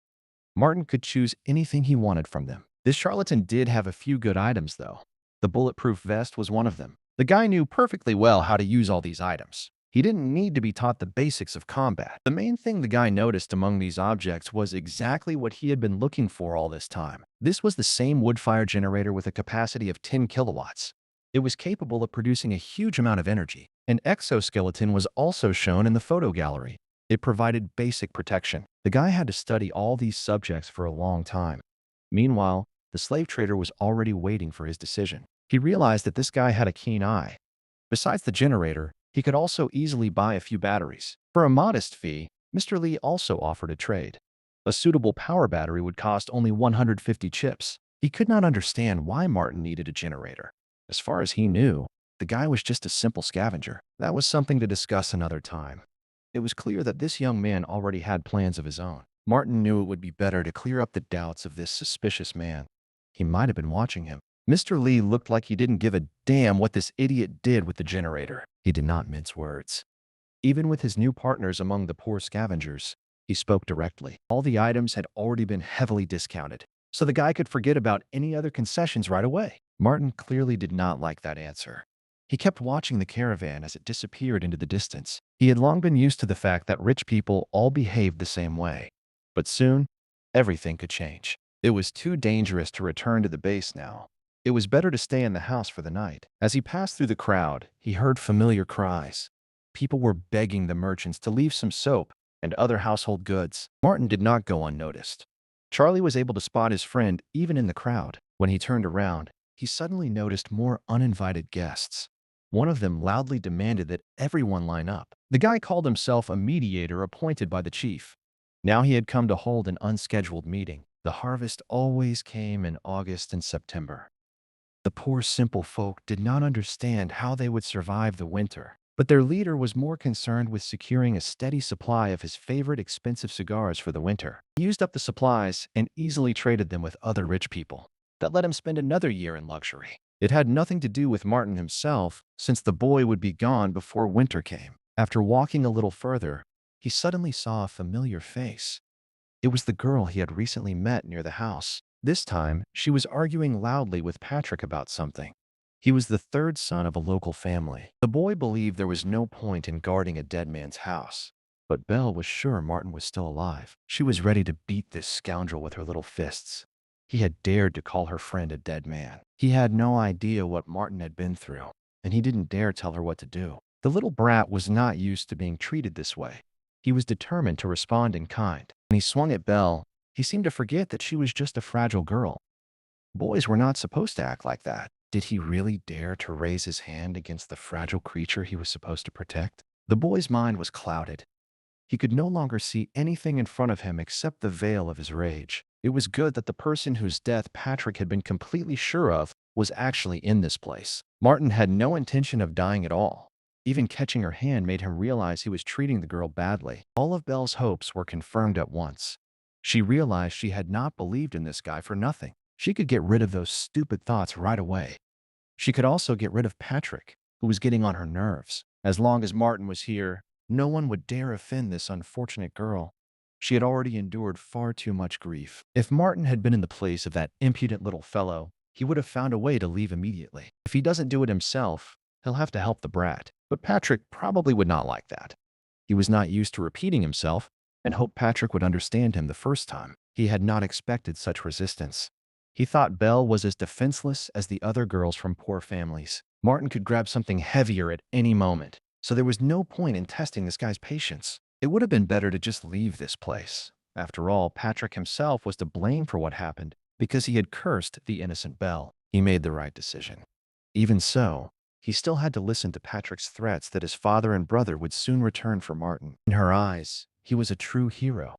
[SPEAKER 1] Martin could choose anything he wanted from them. This charlatan did have a few good items, though. The bulletproof vest was one of them. The guy knew perfectly well how to use all these items. He didn't need to be taught the basics of combat. The main thing the guy noticed among these objects was exactly what he had been looking for all this time. This was the same wood-fire generator with a capacity of 10 kilowatts. It was capable of producing a huge amount of energy. An exoskeleton was also shown in the photo gallery. It provided basic protection. The guy had to study all these subjects for a long time. Meanwhile, the slave trader was already waiting for his decision. He realized that this guy had a keen eye. Besides the generator, he could also easily buy a few batteries. For a modest fee, Mr. Lee also offered a trade. A suitable power battery would cost only 150 chips. He could not understand why Martin needed a generator. As far as he knew, the guy was just a simple scavenger. That was something to discuss another time. It was clear that this young man already had plans of his own. Martin knew it would be better to clear up the doubts of this suspicious man. He might have been watching him. Mr. Lee looked like he didn't give a damn what this idiot did with the generator. He did not mince words. Even with his new partners among the poor scavengers, he spoke directly. All the items had already been heavily discounted, so the guy could forget about any other concessions right away. Martin clearly did not like that answer. He kept watching the caravan as it disappeared into the distance. He had long been used to the fact that rich people all behaved the same way. But soon, everything could change. It was too dangerous to return to the base now. It was better to stay in the house for the night. As he passed through the crowd, he heard familiar cries. People were begging the merchants to leave some soap and other household goods. Martin did not go unnoticed. Charlie was able to spot his friend even in the crowd. When he turned around, he suddenly noticed more uninvited guests. One of them loudly demanded that everyone line up. The guy called himself a mediator appointed by the chief. Now he had come to hold an unscheduled meeting. The harvest always came in August and September. The poor simple folk did not understand how they would survive the winter, but their leader was more concerned with securing a steady supply of his favorite expensive cigars for the winter. He used up the supplies and easily traded them with other rich people. That let him spend another year in luxury. It had nothing to do with Martin himself, since the boy would be gone before winter came. After walking a little further, he suddenly saw a familiar face. It was the girl he had recently met near the house. This time, she was arguing loudly with Patrick about something. He was the third son of a local family. The boy believed there was no point in guarding a dead man's house. But Belle was sure Martin was still alive. She was ready to beat this scoundrel with her little fists. He had dared to call her friend a dead man. He had no idea what Martin had been through, and he didn't dare tell her what to do. The little brat was not used to being treated this way. He was determined to respond in kind. When he swung at Belle, he seemed to forget that she was just a fragile girl. Boys were not supposed to act like that. Did he really dare to raise his hand against the fragile creature he was supposed to protect? The boy's mind was clouded. He could no longer see anything in front of him except the veil of his rage. It was good that the person whose death Patrick had been completely sure of was actually in this place. Martin had no intention of dying at all. Even catching her hand made him realize he was treating the girl badly. All of Belle's hopes were confirmed at once. She realized she had not believed in this guy for nothing. She could get rid of those stupid thoughts right away. She could also get rid of Patrick, who was getting on her nerves. As long as Martin was here, no one would dare offend this unfortunate girl. She had already endured far too much grief. If Martin had been in the place of that impudent little fellow, he would have found a way to leave immediately. If he doesn't do it himself, he'll have to help the brat. But Patrick probably would not like that. He was not used to repeating himself and hoped Patrick would understand him the first time. He had not expected such resistance. He thought Belle was as defenseless as the other girls from poor families. Martin could grab something heavier at any moment, so there was no point in testing this guy's patience. It would have been better to just leave this place. After all, Patrick himself was to blame for what happened because he had cursed the innocent Belle. He made the right decision. Even so, he still had to listen to Patrick's threats that his father and brother would soon return for Martin. In her eyes, he was a true hero.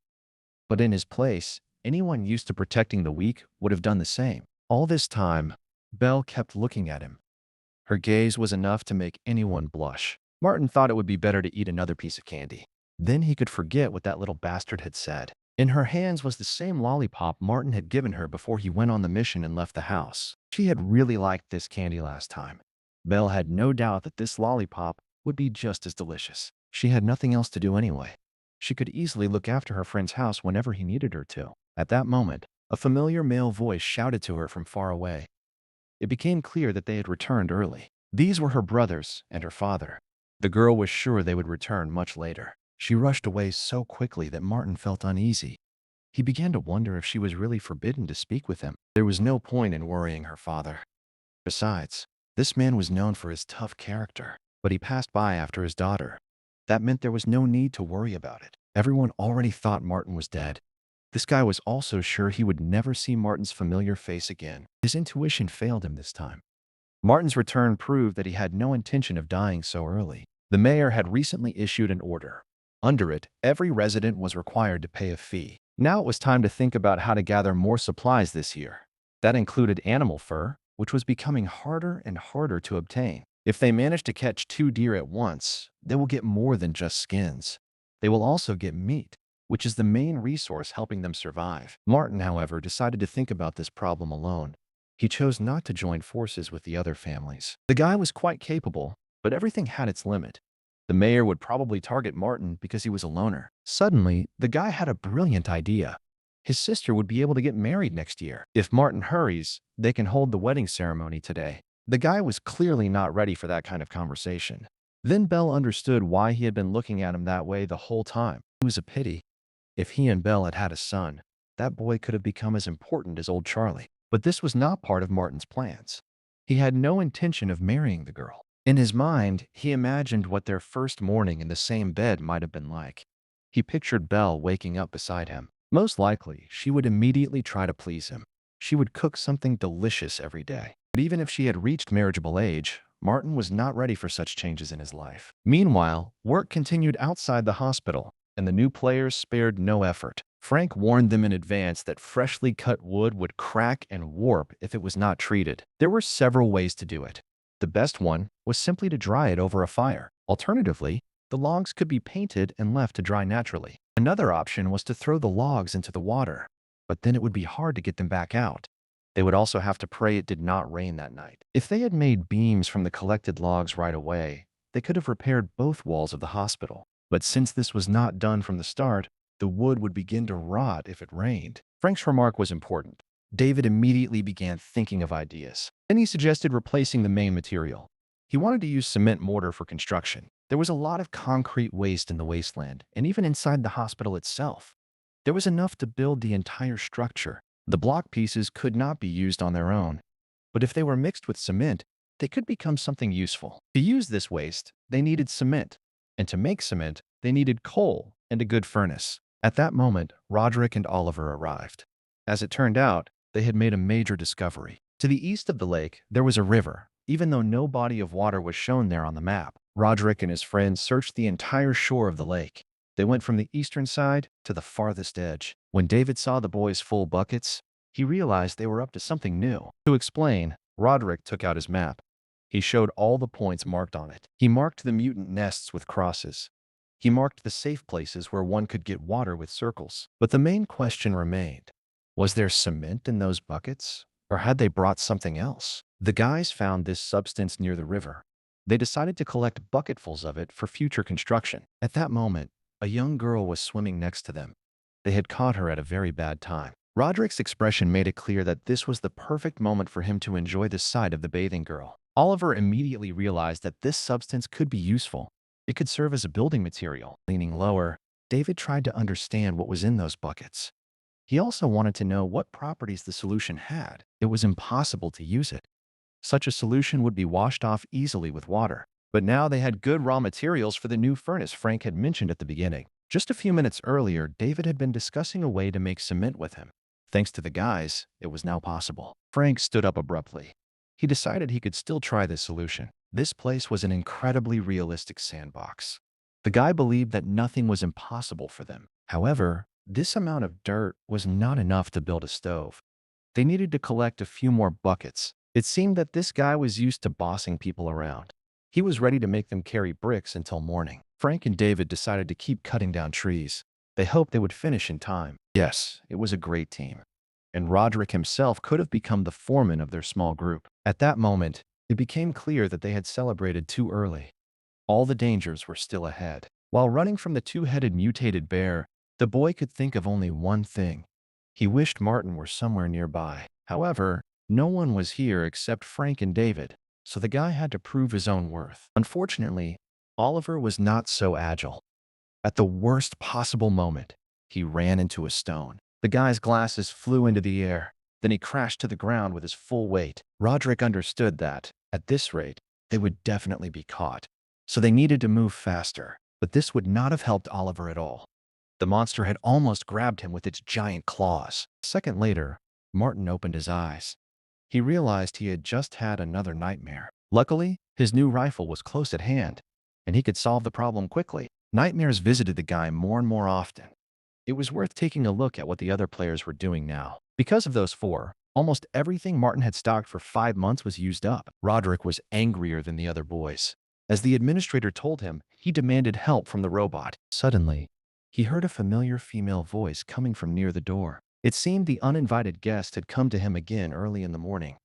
[SPEAKER 1] But in his place, anyone used to protecting the weak would have done the same. All this time, Belle kept looking at him. Her gaze was enough to make anyone blush. Martin thought it would be better to eat another piece of candy. Then he could forget what that little bastard had said. In her hands was the same lollipop Martin had given her before he went on the mission and left the house. She had really liked this candy last time. Belle had no doubt that this lollipop would be just as delicious. She had nothing else to do anyway. She could easily look after her friend's house whenever he needed her to. At that moment, a familiar male voice shouted to her from far away. It became clear that they had returned early. These were her brothers and her father. The girl was sure they would return much later. She rushed away so quickly that Martin felt uneasy. He began to wonder if she was really forbidden to speak with him. There was no point in worrying her father. Besides, this man was known for his tough character, but he passed by after his daughter. That meant there was no need to worry about it. Everyone already thought Martin was dead. This guy was also sure he would never see Martin's familiar face again. His intuition failed him this time. Martin's return proved that he had no intention of dying so early. The mayor had recently issued an order. Under it, every resident was required to pay a fee. Now it was time to think about how to gather more supplies this year. That included animal fur, which was becoming harder and harder to obtain. If they manage to catch 2 deer at once, they will get more than just skins. They will also get meat, which is the main resource helping them survive. Martin, however, decided to think about this problem alone. He chose not to join forces with the other families. The guy was quite capable, but everything had its limit. The mayor would probably target Martin because he was a loner. Suddenly, the guy had a brilliant idea. His sister would be able to get married next year. If Martin hurries, they can hold the wedding ceremony today. The guy was clearly not ready for that kind of conversation. Then Belle understood why he had been looking at him that way the whole time. It was a pity. If he and Belle had had a son, that boy could have become as important as old Charlie. But this was not part of Martin's plans. He had no intention of marrying the girl. In his mind, he imagined what their first morning in the same bed might have been like. He pictured Belle waking up beside him. Most likely, she would immediately try to please him. She would cook something delicious every day. But even if she had reached marriageable age, Martin was not ready for such changes in his life. Meanwhile, work continued outside the hospital, and the new players spared no effort. Frank warned them in advance that freshly cut wood would crack and warp if it was not treated. There were several ways to do it. The best one was simply to dry it over a fire. Alternatively, the logs could be painted and left to dry naturally. Another option was to throw the logs into the water, but then it would be hard to get them back out. They would also have to pray it did not rain that night. If they had made beams from the collected logs right away, they could have repaired both walls of the hospital. But since this was not done from the start, the wood would begin to rot if it rained. Frank's remark was important. David immediately began thinking of ideas. Then he suggested replacing the main material. He wanted to use cement mortar for construction. There was a lot of concrete waste in the wasteland, and even inside the hospital itself. There was enough to build the entire structure. The block pieces could not be used on their own, but if they were mixed with cement, they could become something useful. To use this waste, they needed cement, and to make cement, they needed coal and a good furnace. At that moment, Roderick and Oliver arrived. As it turned out, they had made a major discovery. To the east of the lake, there was a river, even though no body of water was shown there on the map. Roderick and his friends searched the entire shore of the lake. They went from the eastern side to the farthest edge. When David saw the boys' full buckets, he realized they were up to something new. To explain, Roderick took out his map. He showed all the points marked on it. He marked the mutant nests with crosses. He marked the safe places where one could get water with circles. But the main question remained. Was there cement in those buckets? Or had they brought something else? The guys found this substance near the river. They decided to collect bucketfuls of it for future construction. At that moment, a young girl was swimming next to them. They had caught her at a very bad time. Roderick's expression made it clear that this was the perfect moment for him to enjoy the sight of the bathing girl. Oliver immediately realized that this substance could be useful. It could serve as a building material. Leaning lower, David tried to understand what was in those buckets. He also wanted to know what properties the solution had. It was impossible to use it. Such a solution would be washed off easily with water. But now they had good raw materials for the new furnace Frank had mentioned at the beginning. Just a few minutes earlier, David had been discussing a way to make cement with him. Thanks to the guys, it was now possible. Frank stood up abruptly. He decided he could still try this solution. This place was an incredibly realistic sandbox. The guy believed that nothing was impossible for them. However, this amount of dirt was not enough to build a stove. They needed to collect a few more buckets. It seemed that this guy was used to bossing people around. He was ready to make them carry bricks until morning. Frank and David decided to keep cutting down trees. They hoped they would finish in time. Yes, it was a great team. And Roderick himself could have become the foreman of their small group. At that moment, it became clear that they had celebrated too early. All the dangers were still ahead. While running from the two-headed mutated bear, the boy could think of only one thing. He wished Martin were somewhere nearby. However, no one was here except Frank and David, so the guy had to prove his own worth. Unfortunately, Oliver was not so agile. At the worst possible moment, he ran into a stone. The guy's glasses flew into the air. Then he crashed to the ground with his full weight. Roderick understood that, at this rate, they would definitely be caught. So they needed to move faster. But this would not have helped Oliver at all. The monster had almost grabbed him with its giant claws. A second later, Martin opened his eyes. He realized he had just had another nightmare. Luckily, his new rifle was close at hand, and he could solve the problem quickly. Nightmares visited the guy more and more often. It was worth taking a look at what the other players were doing now. Because of those four, almost everything Martin had stocked for 5 months was used up. Roderick was angrier than the other boys. As the administrator told him, he demanded help from the robot. Suddenly, he heard a familiar female voice coming from near the door. It seemed the uninvited guest had come to him again early in the morning.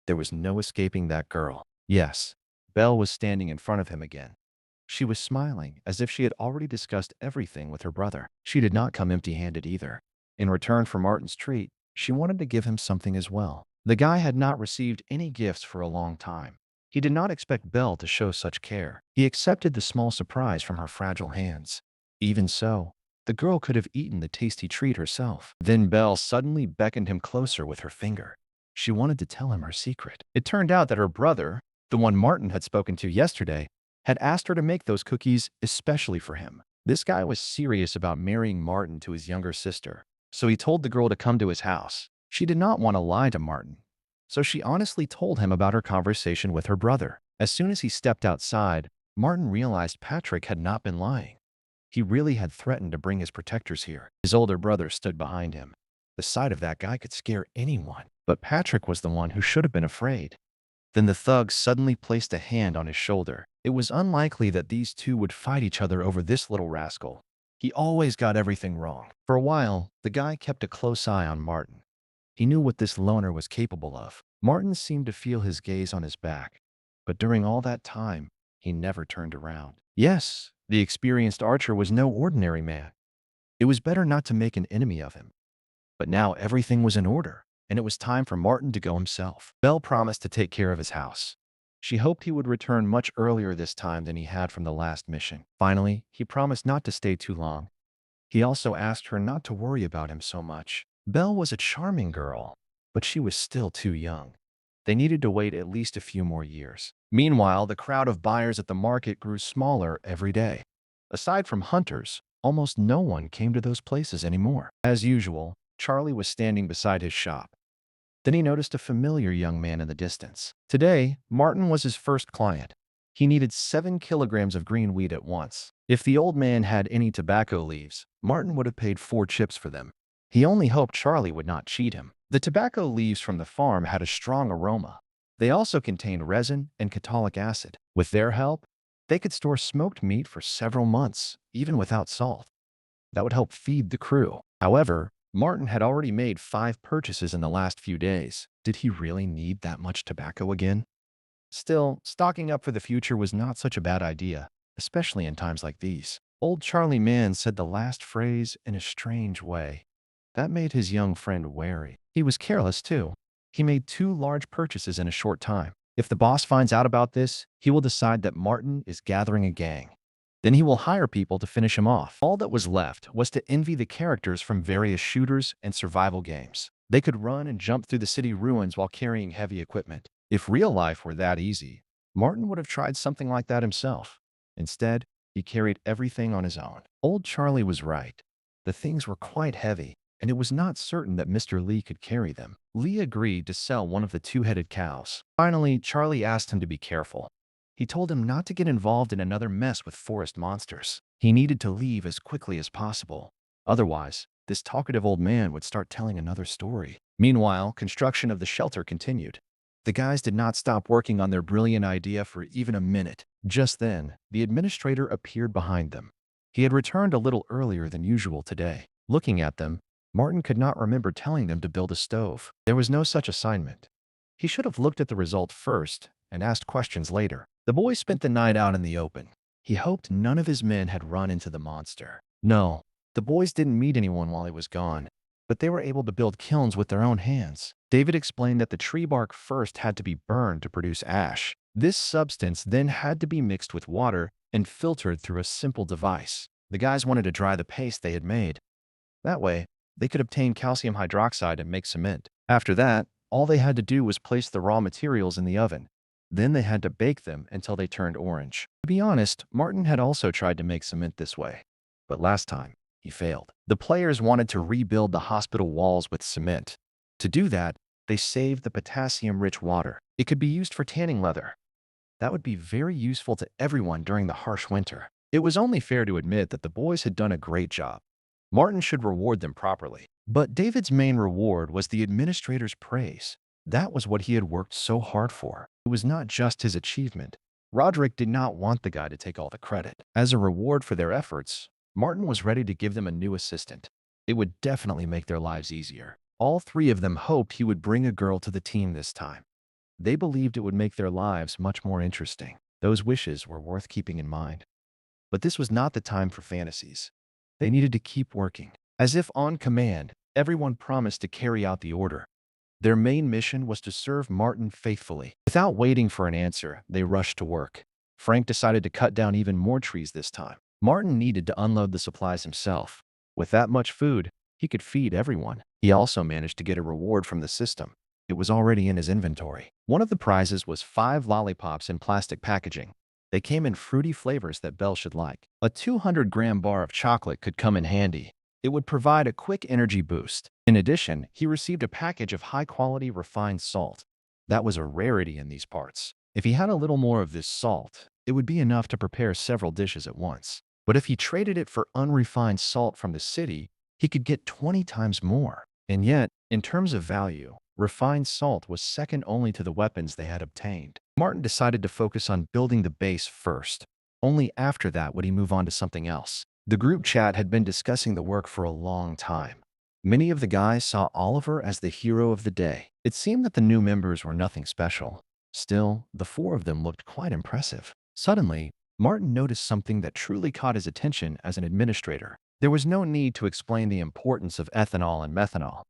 [SPEAKER 1] There was no escaping that girl. Yes, Belle was standing in front of him again. She was smiling, as if she had already discussed everything with her brother. She did not come empty-handed either. In return for Martin's treat, she wanted to give him something as well. The guy had not received any gifts for a long time. He did not expect Belle to show such care. He accepted the small surprise from her fragile hands. Even so, The girl could have eaten the tasty treat herself. Then Belle suddenly beckoned him closer with her finger. She wanted to tell him her secret. It turned out that her brother, the one Martin had spoken to yesterday, had asked her to make those cookies especially for him. This guy was serious about marrying Martin to his younger sister, so he told the girl to come to his house. She did not want to lie to Martin, so she honestly told him about her conversation with her brother. As soon as he stepped outside, Martin realized Patrick had not been lying. He really had threatened to bring his protectors here. His older brother stood behind him. The sight of that guy could scare anyone, but Patrick was the one who should have been afraid. Then the thug suddenly placed a hand on his shoulder. It was unlikely that these two would fight each other over this little rascal. He always got everything wrong. For a while, the guy kept a close eye on Martin. He knew what this loner was capable of. Martin seemed to feel his gaze on his back, but during all that time, he never turned around. Yes, the experienced archer was no ordinary man. It was better not to make an enemy of him. But now everything was in order, and it was time for Martin to go himself. Belle promised to take care of his house. She hoped he would return much earlier this time than he had from the last mission. Finally, he promised not to stay too long. He also asked her not to worry about him so much. Belle was a charming girl, but she was still too young. They needed to wait at least a few more years. Meanwhile, the crowd of buyers at the market grew smaller every day. Aside from hunters, almost no one came to those places anymore. As usual, Charlie was standing beside his shop. Then he noticed a familiar young man in the distance. Today, Martin was his first client. He needed 7 kilograms of green weed at once. If the old man had any tobacco leaves, Martin would have paid 4 chips for them. He only hoped Charlie would not cheat him. The tobacco leaves from the farm had a strong aroma. They also contained resin and catolic acid. With their help, they could store smoked meat for several months, even without salt. That would help feed the crew. However, Martin had already made 5 purchases in the last few days. Did he really need that much tobacco again? Still, stocking up for the future was not such a bad idea, especially in times like these. Old Charlie Mann said the last phrase in a strange way. That made his young friend wary. He was careless, too. He made 2 large purchases in a short time. If the boss finds out about this, he will decide that Martin is gathering a gang. Then he will hire people to finish him off. All that was left was to envy the characters from various shooters and survival games. They could run and jump through the city ruins while carrying heavy equipment. If real life were that easy, Martin would have tried something like that himself. Instead, he carried everything on his own. Old Charlie was right. The things were quite heavy, and it was not certain that Mr. Lee could carry them. Lee agreed to sell one of the 2-headed cows. Finally, Charlie asked him to be careful. He told him not to get involved in another mess with forest monsters. He needed to leave as quickly as possible. Otherwise, this talkative old man would start telling another story. Meanwhile, construction of the shelter continued. The guys did not stop working on their brilliant idea for even a minute. Just then, the administrator appeared behind them. He had returned a little earlier than usual today. Looking at them, Martin could not remember telling them to build a stove. There was no such assignment. He should have looked at the result first and asked questions later. The boy spent the night out in the open. He hoped none of his men had run into the monster. No, the boys didn't meet anyone while he was gone, but they were able to build kilns with their own hands. David explained that the tree bark first had to be burned to produce ash. This substance then had to be mixed with water and filtered through a simple device. The guys wanted to dry the paste they had made. That way, they could obtain calcium hydroxide and make cement. After that, all they had to do was place the raw materials in the oven. Then they had to bake them until they turned orange. To be honest, Martin had also tried to make cement this way. But last time, he failed. The players wanted to rebuild the hospital walls with cement. To do that, they saved the potassium-rich water. It could be used for tanning leather. That would be very useful to everyone during the harsh winter. It was only fair to admit that the boys had done a great job. Martin should reward them properly. But David's main reward was the administrator's praise. That was what he had worked so hard for. It was not just his achievement. Roderick did not want the guy to take all the credit. As a reward for their efforts, Martin was ready to give them a new assistant. It would definitely make their lives easier. All 3 of them hoped he would bring a girl to the team this time. They believed it would make their lives much more interesting. Those wishes were worth keeping in mind. But this was not the time for fantasies. They needed to keep working. As if on command, everyone promised to carry out the order. Their main mission was to serve Martin faithfully. Without waiting for an answer, they rushed to work. Frank decided to cut down even more trees this time. Martin needed to unload the supplies himself. With that much food, he could feed everyone. He also managed to get a reward from the system. It was already in his inventory. One of the prizes was 5 lollipops in plastic packaging. They came in fruity flavors that Belle should like. A 200-gram bar of chocolate could come in handy. It would provide a quick energy boost. In addition, he received a package of high-quality refined salt. That was a rarity in these parts. If he had a little more of this salt, it would be enough to prepare several dishes at once. But if he traded it for unrefined salt from the city, he could get 20 times more. And yet, in terms of value, refined salt was second only to the weapons they had obtained. Martin decided to focus on building the base first. Only after that would he move on to something else. The group chat had been discussing the work for a long time. Many of the guys saw Oliver as the hero of the day. It seemed that the new members were nothing special. Still, the 4 of them looked quite impressive. Suddenly, Martin noticed something that truly caught his attention as an administrator. There was no need to explain the importance of ethanol and methanol.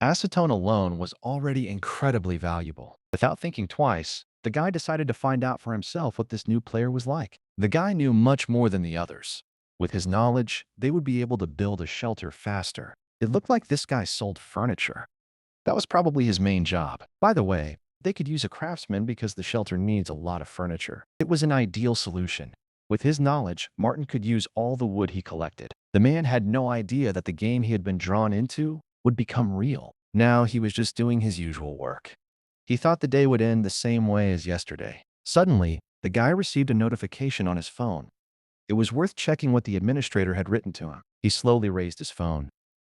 [SPEAKER 1] Acetone alone was already incredibly valuable. Without thinking twice, the guy decided to find out for himself what this new player was like. The guy knew much more than the others. With his knowledge, they would be able to build a shelter faster. It looked like this guy sold furniture. That was probably his main job. By the way, they could use a craftsman because the shelter needs a lot of furniture. It was an ideal solution. With his knowledge, Martin could use all the wood he collected. The man had no idea that the game he had been drawn into would become real. Now he was just doing his usual work. He thought the day would end the same way as yesterday. Suddenly, the guy received a notification on his phone. It was worth checking what the administrator had written to him. He slowly raised his phone.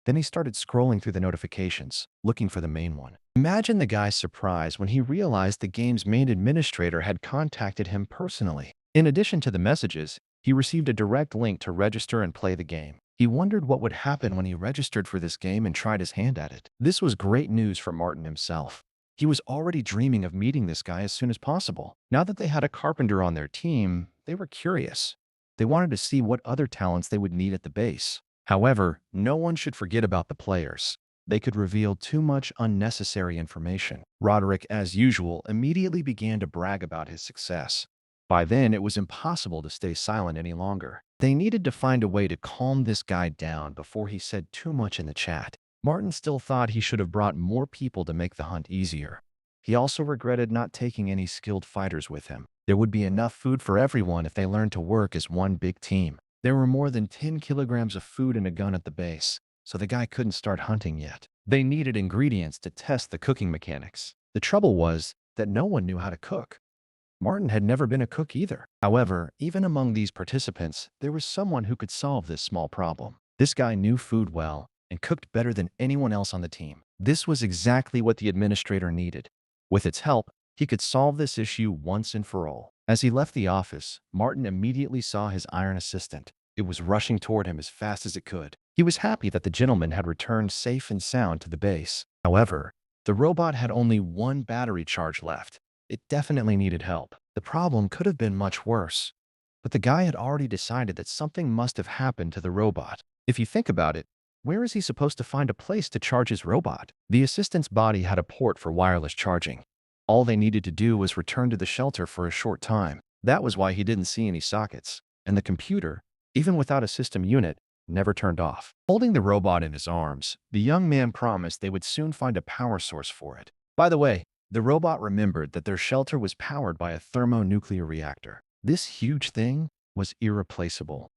[SPEAKER 1] Then he started scrolling through the notifications, looking for the main one. Imagine the guy's surprise when he realized the game's main administrator had contacted him personally. In addition to the messages, he received a direct link to register and play the game. He wondered what would happen when he registered for this game and tried his hand at it. This was great news for Martin himself. He was already dreaming of meeting this guy as soon as possible. Now that they had a carpenter on their team, they were curious. They wanted to see what other talents they would need at the base. However, no one should forget about the players. They could reveal too much unnecessary information. Roderick, as usual, immediately began to brag about his success. By then, it was impossible to stay silent any longer. They needed to find a way to calm this guy down before he said too much in the chat. Martin still thought he should have brought more people to make the hunt easier. He also regretted not taking any skilled fighters with him. There would be enough food for everyone if they learned to work as one big team. There were more than 10 kilograms of food and a gun at the base, so the guy couldn't start hunting yet. They needed ingredients to test the cooking mechanics. The trouble was that no one knew how to cook. Martin had never been a cook either. However, even among these participants, there was someone who could solve this small problem. This guy knew food well and cooked better than anyone else on the team. This was exactly what the administrator needed. With its help, he could solve this issue once and for all. As he left the office, Martin immediately saw his iron assistant. It was rushing toward him as fast as it could. He was happy that the gentleman had returned safe and sound to the base. However, the robot had only one battery charge left. It definitely needed help. The problem could have been much worse. But the guy had already decided that something must have happened to the robot. If you think about it, where is he supposed to find a place to charge his robot? The assistant's body had a port for wireless charging. All they needed to do was return to the shelter for a short time. That was why he didn't see any sockets. And the computer, even without a system unit, never turned off. Holding the robot in his arms, the young man promised they would soon find a power source for it. By the way, the robot remembered that their shelter was powered by a thermonuclear reactor. This huge thing was irreplaceable.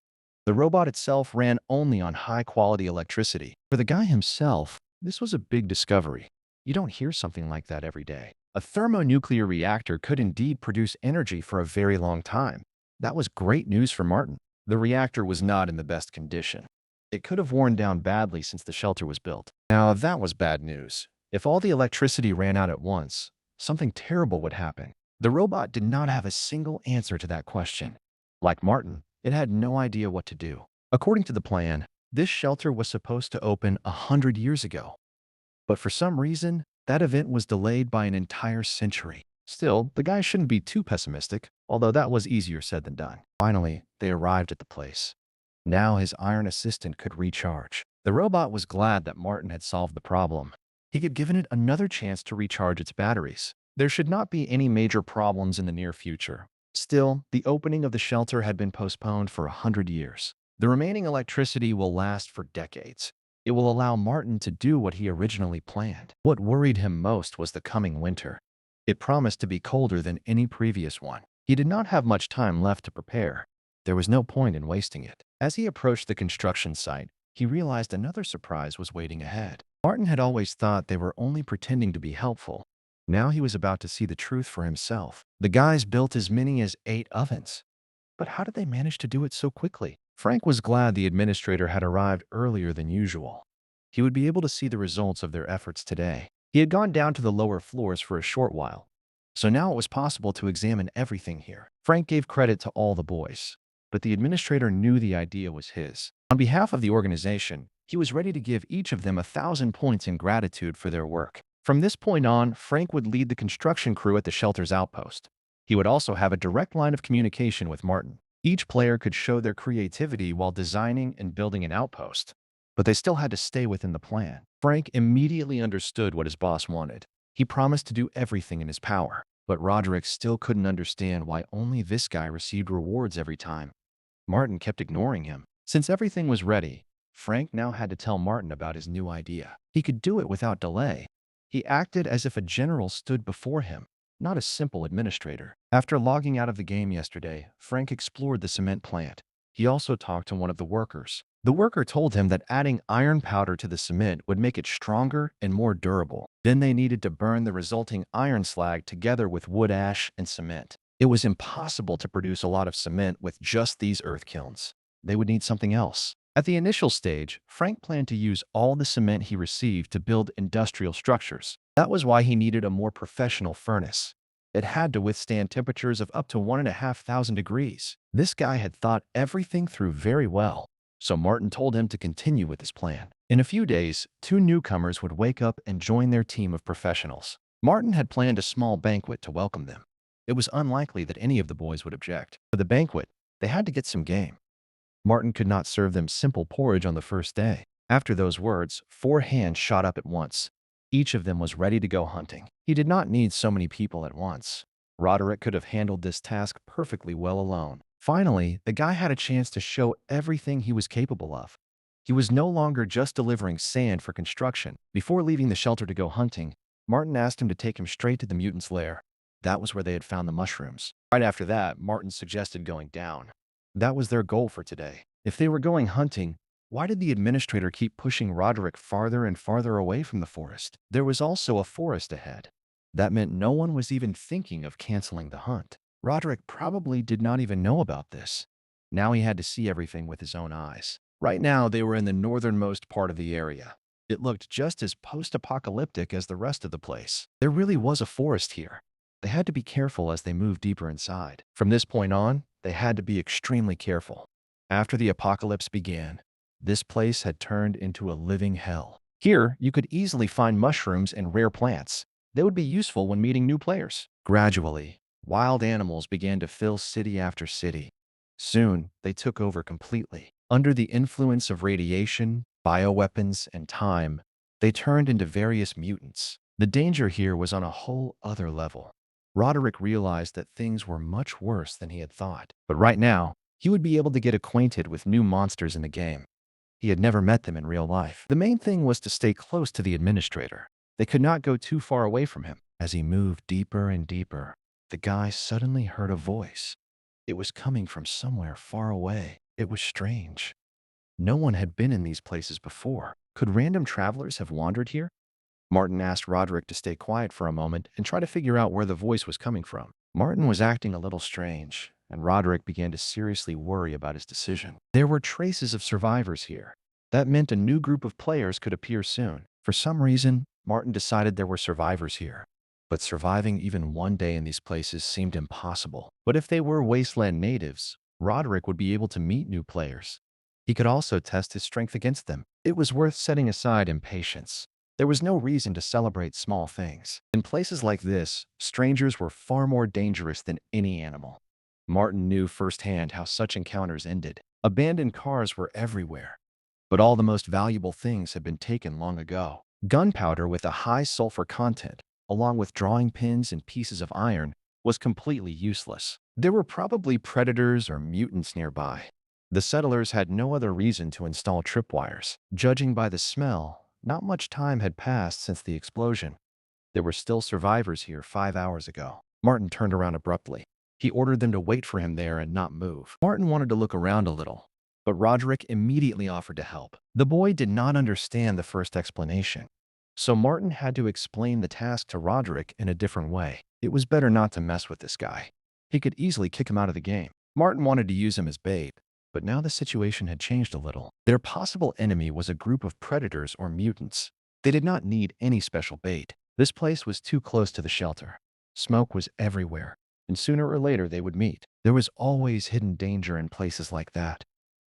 [SPEAKER 1] The robot itself ran only on high-quality electricity. For the guy himself, this was a big discovery. You don't hear something like that every day. A thermonuclear reactor could indeed produce energy for a very long time. That was great news for Martin. The reactor was not in the best condition. It could have worn down badly since the shelter was built. Now, that was bad news. If all the electricity ran out at once, something terrible would happen. The robot did not have a single answer to that question. Like Martin, it had no idea what to do. According to the plan, this shelter was supposed to open 100 years ago. But for some reason, that event was delayed by an entire century. Still, the guy shouldn't be too pessimistic, although that was easier said than done. Finally, they arrived at the place. Now his iron assistant could recharge. The robot was glad that Martin had solved the problem. He had given it another chance to recharge its batteries. There should not be any major problems in the near future. Still, the opening of the shelter had been postponed for 100 years. The remaining electricity will last for decades. It will allow Martin to do what he originally planned. What worried him most was the coming winter. It promised to be colder than any previous one. He did not have much time left to prepare. There was no point in wasting it. As he approached the construction site, he realized another surprise was waiting ahead. Martin had always thought they were only pretending to be helpful. Now he was about to see the truth for himself. The guys built as many as 8 ovens. But how did they manage to do it so quickly? Frank was glad the administrator had arrived earlier than usual. He would be able to see the results of their efforts today. He had gone down to the lower floors for a short while, so now it was possible to examine everything here. Frank gave credit to all the boys, but the administrator knew the idea was his. On behalf of the organization, he was ready to give each of them 1,000 points in gratitude for their work. From this point on, Frank would lead the construction crew at the shelter's outpost. He would also have a direct line of communication with Martin. Each player could show their creativity while designing and building an outpost, but they still had to stay within the plan. Frank immediately understood what his boss wanted. He promised to do everything in his power, but Roderick still couldn't understand why only this guy received rewards every time. Martin kept ignoring him. Since everything was ready, Frank now had to tell Martin about his new idea. He could do it without delay. He acted as if a general stood before him, not a simple administrator. After logging out of the game yesterday, Frank explored the cement plant. He also talked to one of the workers. The worker told him that adding iron powder to the cement would make it stronger and more durable. Then they needed to burn the resulting iron slag together with wood ash and cement. It was impossible to produce a lot of cement with just these earth kilns. They would need something else. At the initial stage, Frank planned to use all the cement he received to build industrial structures. That was why he needed a more professional furnace. It had to withstand temperatures of up to 1,500 degrees. This guy had thought everything through very well, so Martin told him to continue with his plan. In a few days, 2 newcomers would wake up and join their team of professionals. Martin had planned a small banquet to welcome them. It was unlikely that any of the boys would object. For the banquet, they had to get some game. Martin could not serve them simple porridge on the first day. After those words, 4 hands shot up at once. Each of them was ready to go hunting. He did not need so many people at once. Roderick could have handled this task perfectly well alone. Finally, the guy had a chance to show everything he was capable of. He was no longer just delivering sand for construction. Before leaving the shelter to go hunting, Martin asked him to take him straight to the mutant's lair. That was where they had found the mushrooms. Right after that, Martin suggested going down. That was their goal for today. If they were going hunting, why did the administrator keep pushing Roderick farther and farther away from the forest? There was also a forest ahead. That meant no one was even thinking of canceling the hunt. Roderick probably did not even know about this. Now he had to see everything with his own eyes. Right now, they were in the northernmost part of the area. It looked just as post-apocalyptic as the rest of the place. There really was a forest here. They had to be careful as they moved deeper inside. From this point on, they had to be extremely careful. After the apocalypse began, this place had turned into a living hell. Here, you could easily find mushrooms and rare plants. They would be useful when meeting new players. Gradually, wild animals began to fill city after city. Soon, they took over completely. Under the influence of radiation, bioweapons, and time, they turned into various mutants. The danger here was on a whole other level. Roderick realized that things were much worse than he had thought. But right now, he would be able to get acquainted with new monsters in the game. He had never met them in real life. The main thing was to stay close to the administrator. They could not go too far away from him. As he moved deeper and deeper, the guy suddenly heard a voice. It was coming from somewhere far away. It was strange. No one had been in these places before. Could random travelers have wandered here? Martin asked Roderick to stay quiet for a moment and try to figure out where the voice was coming from. Martin was acting a little strange, and Roderick began to seriously worry about his decision. There were traces of survivors here. That meant a new group of players could appear soon. For some reason, Martin decided there were survivors here. But surviving even one day in these places seemed impossible. But if they were wasteland natives, Roderick would be able to meet new players. He could also test his strength against them. It was worth setting aside impatience. There was no reason to celebrate small things. In places like this, strangers were far more dangerous than any animal. Martin knew firsthand how such encounters ended. Abandoned cars were everywhere, but all the most valuable things had been taken long ago. Gunpowder with a high sulfur content, along with drawing pins and pieces of iron, was completely useless. There were probably predators or mutants nearby. The settlers had no other reason to install tripwires. Judging by the smell, not much time had passed since the explosion. There were still survivors here 5 hours ago. Martin turned around abruptly. He ordered them to wait for him there and not move. Martin wanted to look around a little, but Roderick immediately offered to help. The boy did not understand the first explanation, so Martin had to explain the task to Roderick in a different way. It was better not to mess with this guy. He could easily kick him out of the game. Martin wanted to use him as bait, but now the situation had changed a little. Their possible enemy was a group of predators or mutants. They did not need any special bait. This place was too close to the shelter. Smoke was everywhere, and sooner or later they would meet. There was always hidden danger in places like that.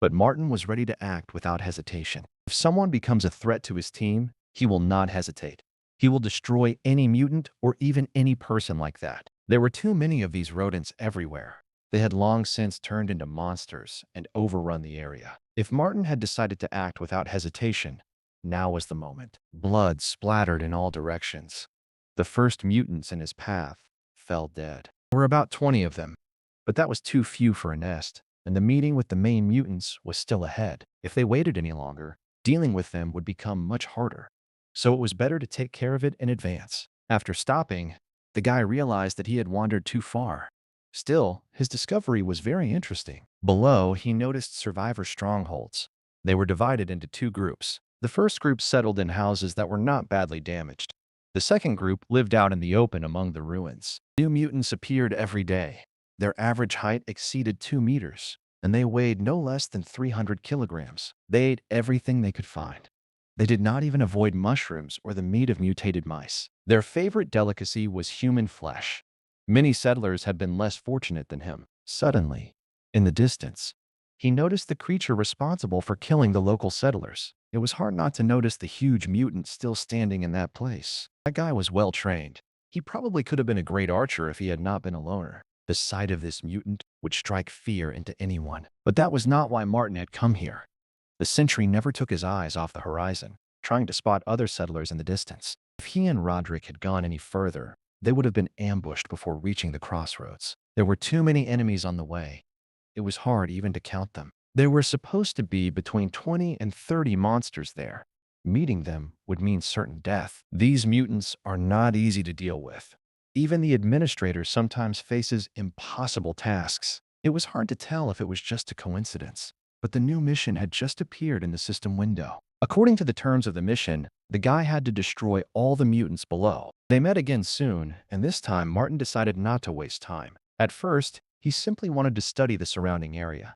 [SPEAKER 1] But Martin was ready to act without hesitation. If someone becomes a threat to his team, he will not hesitate. He will destroy any mutant or even any person like that. There were too many of these rodents everywhere. They had long since turned into monsters and overrun the area. If Martin had decided to act without hesitation, now was the moment. Blood splattered in all directions. The first mutants in his path fell dead. There were about 20 of them, but that was too few for a nest, and the meeting with the main mutants was still ahead. If they waited any longer, dealing with them would become much harder. So it was better to take care of it in advance. After stopping, the guy realized that he had wandered too far. Still, his discovery was very interesting. Below, he noticed survivor strongholds. They were divided into two groups. The first group settled in houses that were not badly damaged. The second group lived out in the open among the ruins. New mutants appeared every day. Their average height exceeded 2 meters, and they weighed no less than 300 kilograms. They ate everything they could find. They did not even avoid mushrooms or the meat of mutated mice. Their favorite delicacy was human flesh. Many settlers had been less fortunate than him. Suddenly, in the distance, he noticed the creature responsible for killing the local settlers. It was hard not to notice the huge mutant still standing in that place. That guy was well trained. He probably could have been a great archer if he had not been a loner. The sight of this mutant would strike fear into anyone. But that was not why Martin had come here. The sentry never took his eyes off the horizon, trying to spot other settlers in the distance. If he and Roderick had gone any further, they would have been ambushed before reaching the crossroads. There were too many enemies on the way. It was hard even to count them. There were supposed to be between 20 and 30 monsters there. Meeting them would mean certain death. These mutants are not easy to deal with. Even the administrator sometimes faces impossible tasks. It was hard to tell if it was just a coincidence, but the new mission had just appeared in the system window. According to the terms of the mission, the guy had to destroy all the mutants below. They met again soon, and this time Martin decided not to waste time. At first, he simply wanted to study the surrounding area.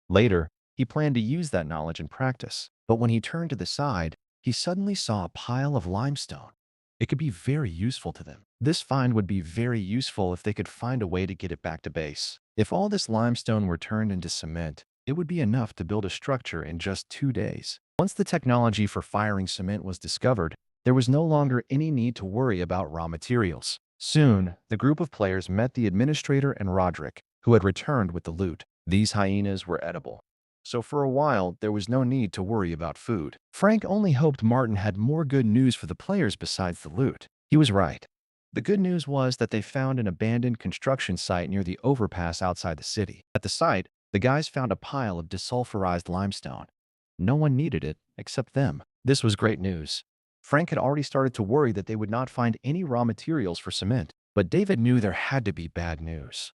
[SPEAKER 1] Later, he planned to use that knowledge in practice. But when he turned to the side, he suddenly saw a pile of limestone. It could be very useful to them. This find would be very useful if they could find a way to get it back to base. If all this limestone were turned into cement, it would be enough to build a structure in just 2 days. Once the technology for firing cement was discovered, there was no longer any need to worry about raw materials. Soon, the group of players met the administrator and Roderick, who had returned with the loot. These hyenas were edible, so for a while there was no need to worry about food. Frank only hoped Martin had more good news for the players besides the loot. He was right. The good news was that they found an abandoned construction site near the overpass outside the city. At the site, the guys found a pile of desulfurized limestone. No one needed it except them. This was great news. Frank had already started to worry that they would not find any raw materials for cement, but David knew there had to be bad news.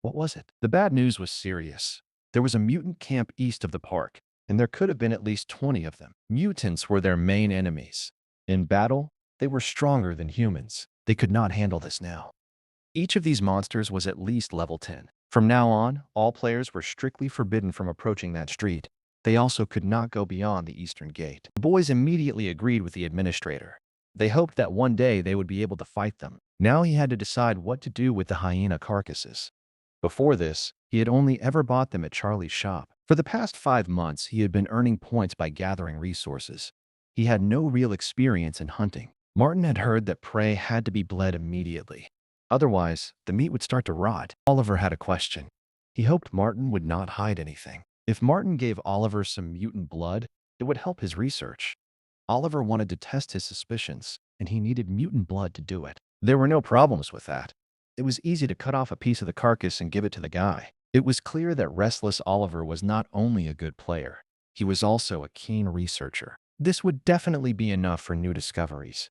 [SPEAKER 1] What was it? The bad news was serious. There was a mutant camp east of the park, and there could have been at least 20 of them. Mutants were their main enemies. In battle, they were stronger than humans. They could not handle this now. Each of these monsters was at least level 10. From now on, all players were strictly forbidden from approaching that street. They also could not go beyond the eastern gate. The boys immediately agreed with the administrator. They hoped that one day they would be able to fight them. Now he had to decide what to do with the hyena carcasses. Before this, he had only ever bought them at Charlie's shop. For the past 5 months, he had been earning points by gathering resources. He had no real experience in hunting. Martin had heard that prey had to be bled immediately. Otherwise, the meat would start to rot. Oliver had a question. He hoped Martin would not hide anything. If Martin gave Oliver some mutant blood, it would help his research. Oliver wanted to test his suspicions, and he needed mutant blood to do it. There were no problems with that. It was easy to cut off a piece of the carcass and give it to the guy. It was clear that Restless Oliver was not only a good player, he was also a keen researcher. This would definitely be enough for new discoveries.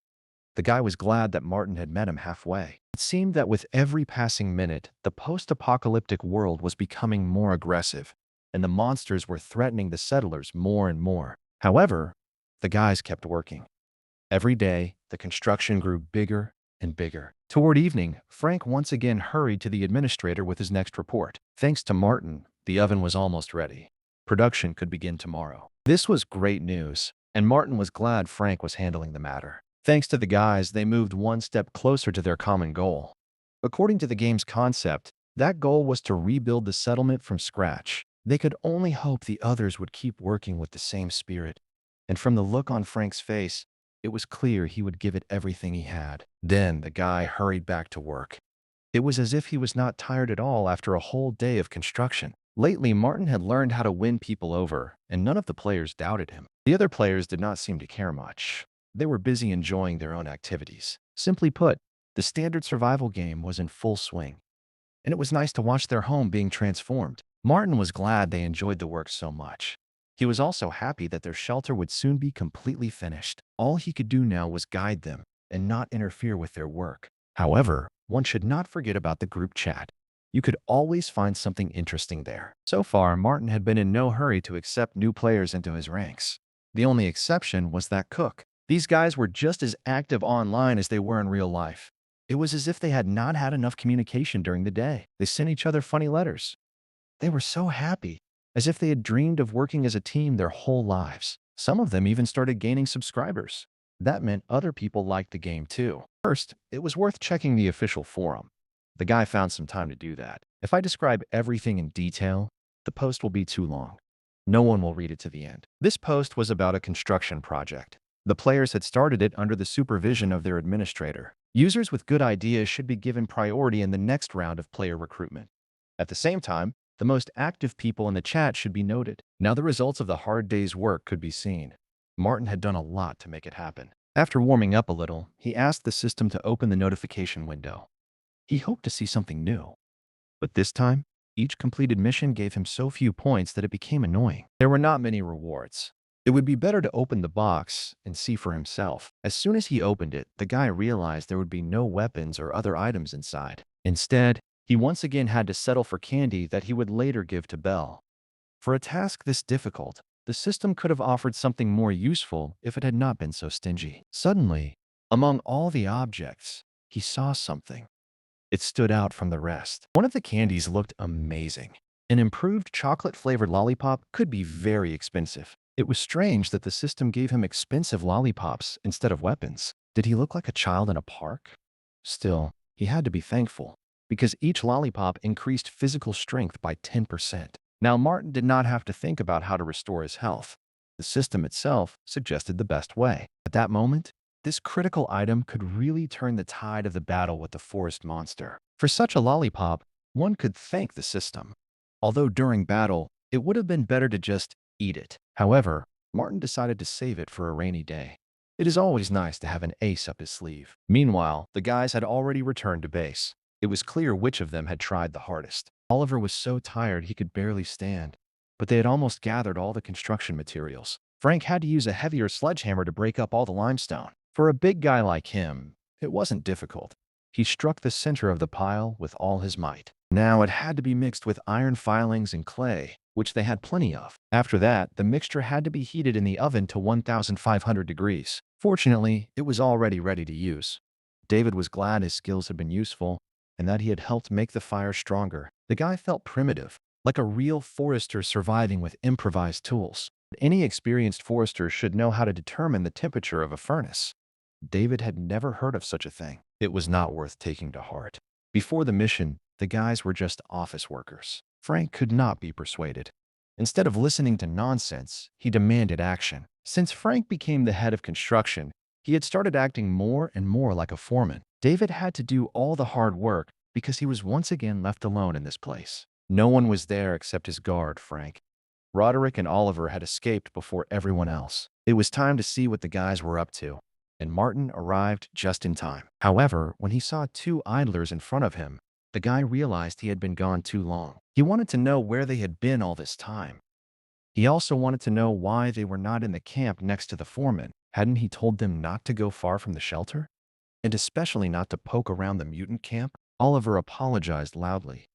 [SPEAKER 1] The guy was glad that Martin had met him halfway. It seemed that with every passing minute, the post-apocalyptic world was becoming more aggressive, and the monsters were threatening the settlers more and more. However, the guys kept working. Every day, the construction grew bigger and bigger. Toward evening, Frank once again hurried to the administrator with his next report. Thanks to Martin, the oven was almost ready. Production could begin tomorrow. This was great news, and Martin was glad Frank was handling the matter. Thanks to the guys, they moved one step closer to their common goal. According to the game's concept, that goal was to rebuild the settlement from scratch. They could only hope the others would keep working with the same spirit. And from the look on Frank's face, it was clear he would give it everything he had. Then the guy hurried back to work. It was as if he was not tired at all after a whole day of construction. Lately, Martin had learned how to win people over, and none of the players doubted him. The other players did not seem to care much. They were busy enjoying their own activities. Simply put, the standard survival game was in full swing, and it was nice to watch their home being transformed. Martin was glad they enjoyed the work so much. He was also happy that their shelter would soon be completely finished. All he could do now was guide them and not interfere with their work. However, one should not forget about the group chat. You could always find something interesting there. So far, Martin had been in no hurry to accept new players into his ranks. The only exception was that cook. These guys were just as active online as they were in real life. It was as if they had not had enough communication during the day. They sent each other funny letters. They were so happy, as if they had dreamed of working as a team their whole lives. Some of them even started gaining subscribers. That meant other people liked the game too. First, it was worth checking the official forum. The guy found some time to do that. If I describe everything in detail, the post will be too long. No one will read it to the end. This post was about a construction project. The players had started it under the supervision of their administrator. Users with good ideas should be given priority in the next round of player recruitment. At the same time, the most active people in the chat should be noted. Now the results of the hard day's work could be seen. Martin had done a lot to make it happen. After warming up a little, he asked the system to open the notification window. He hoped to see something new. But this time, each completed mission gave him so few points that it became annoying. There were not many rewards. It would be better to open the box and see for himself. As soon as he opened it, the guy realized there would be no weapons or other items inside. Instead, he once again had to settle for candy that he would later give to Belle. For a task this difficult, the system could have offered something more useful if it had not been so stingy. Suddenly, among all the objects, he saw something. It stood out from the rest. One of the candies looked amazing. An improved chocolate-flavored lollipop could be very expensive. It was strange that the system gave him expensive lollipops instead of weapons. Did he look like a child in a park? Still, he had to be thankful, because each lollipop increased physical strength by 10%. Now Martin did not have to think about how to restore his health. The system itself suggested the best way. At that moment, this critical item could really turn the tide of the battle with the forest monster. For such a lollipop, one could thank the system. Although during battle, it would have been better to just eat it. However, Martin decided to save it for a rainy day. It is always nice to have an ace up his sleeve. Meanwhile, the guys had already returned to base. It was clear which of them had tried the hardest. Oliver was so tired he could barely stand, but they had almost gathered all the construction materials. Frank had to use a heavier sledgehammer to break up all the limestone. For a big guy like him, it wasn't difficult. He struck the center of the pile with all his might. Now it had to be mixed with iron filings and clay, which they had plenty of. After that, the mixture had to be heated in the oven to 1,500 degrees. Fortunately, it was already ready to use. David was glad his skills had been useful and that he had helped make the fire stronger. The guy felt primitive, like a real forester surviving with improvised tools. Any experienced forester should know how to determine the temperature of a furnace. David had never heard of such a thing. It was not worth taking to heart. Before the mission, the guys were just office workers. Frank could not be persuaded. Instead of listening to nonsense, he demanded action. Since Frank became the head of construction, he had started acting more and more like a foreman. David had to do all the hard work because he was once again left alone in this place. No one was there except his guard, Frank. Roderick and Oliver had escaped before everyone else. It was time to see what the guys were up to, and Martin arrived just in time. However, when he saw two idlers in front of him, The guy realized he had been gone too long. He wanted to know where they had been all this time. He also wanted to know why they were not in the camp next to the foreman. Hadn't he told them not to go far from the shelter? And especially not to poke around the mutant camp? Oliver apologized loudly,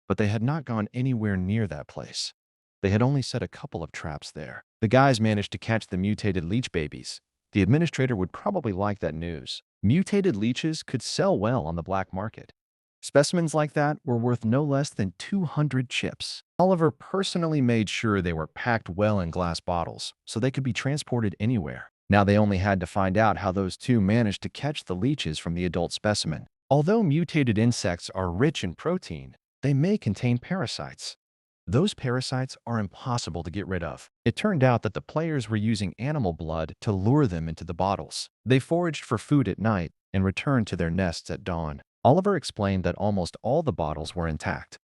[SPEAKER 1] but they had not gone anywhere near that place. They had only set a couple of traps there. The guys managed to catch the mutated leech babies. The administrator would probably like that news. Mutated leeches could sell well on the black market. Specimens like that were worth no less than 200 chips. Oliver personally made sure they were packed well in glass bottles, so they could be transported anywhere. Now they only had to find out how those two managed to catch the leeches from the adult specimen. Although mutated insects are rich in protein, they may contain parasites. Those parasites are impossible to get rid of. It turned out that the players were using animal blood to lure them into the bottles. They foraged for food at night and returned to their nests at dawn. Oliver explained that almost all the bottles were intact.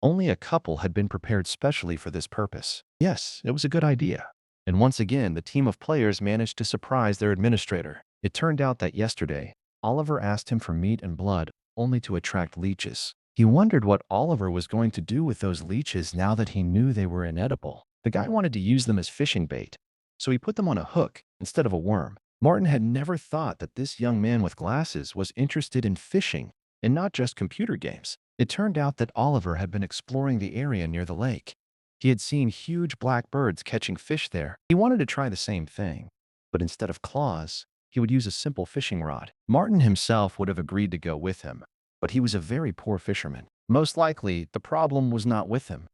[SPEAKER 1] Only a couple had been prepared specially for this purpose. Yes, it was a good idea. And once again, the team of players managed to surprise their administrator. It turned out that yesterday, Oliver asked him for meat and blood, only to attract leeches. He wondered what Oliver was going to do with those leeches now that he knew they were inedible. The guy wanted to use them as fishing bait, so he put them on a hook instead of a worm. Martin had never thought that this young man with glasses was interested in fishing and not just computer games. It turned out that Oliver had been exploring the area near the lake. He had seen huge black birds catching fish there. He wanted to try the same thing, but instead of claws, he would use a simple fishing rod. Martin himself would have agreed to go with him, but he was a very poor fisherman. Most likely, the problem was not with him.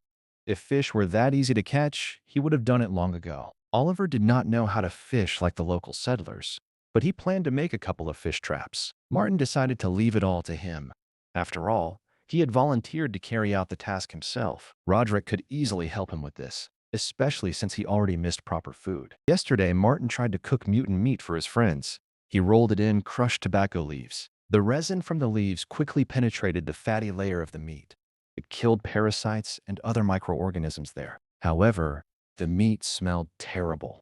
[SPEAKER 1] If fish were that easy to catch, he would have done it long ago. Oliver did not know how to fish like the local settlers, but he planned to make a couple of fish traps. Martin decided to leave it all to him. After all, he had volunteered to carry out the task himself. Roderick could easily help him with this, especially since he already missed proper food. Yesterday, Martin tried to cook mutant meat for his friends. He rolled it in crushed tobacco leaves. The resin from the leaves quickly penetrated the fatty layer of the meat. It killed parasites and other microorganisms there. However, the meat smelled terrible.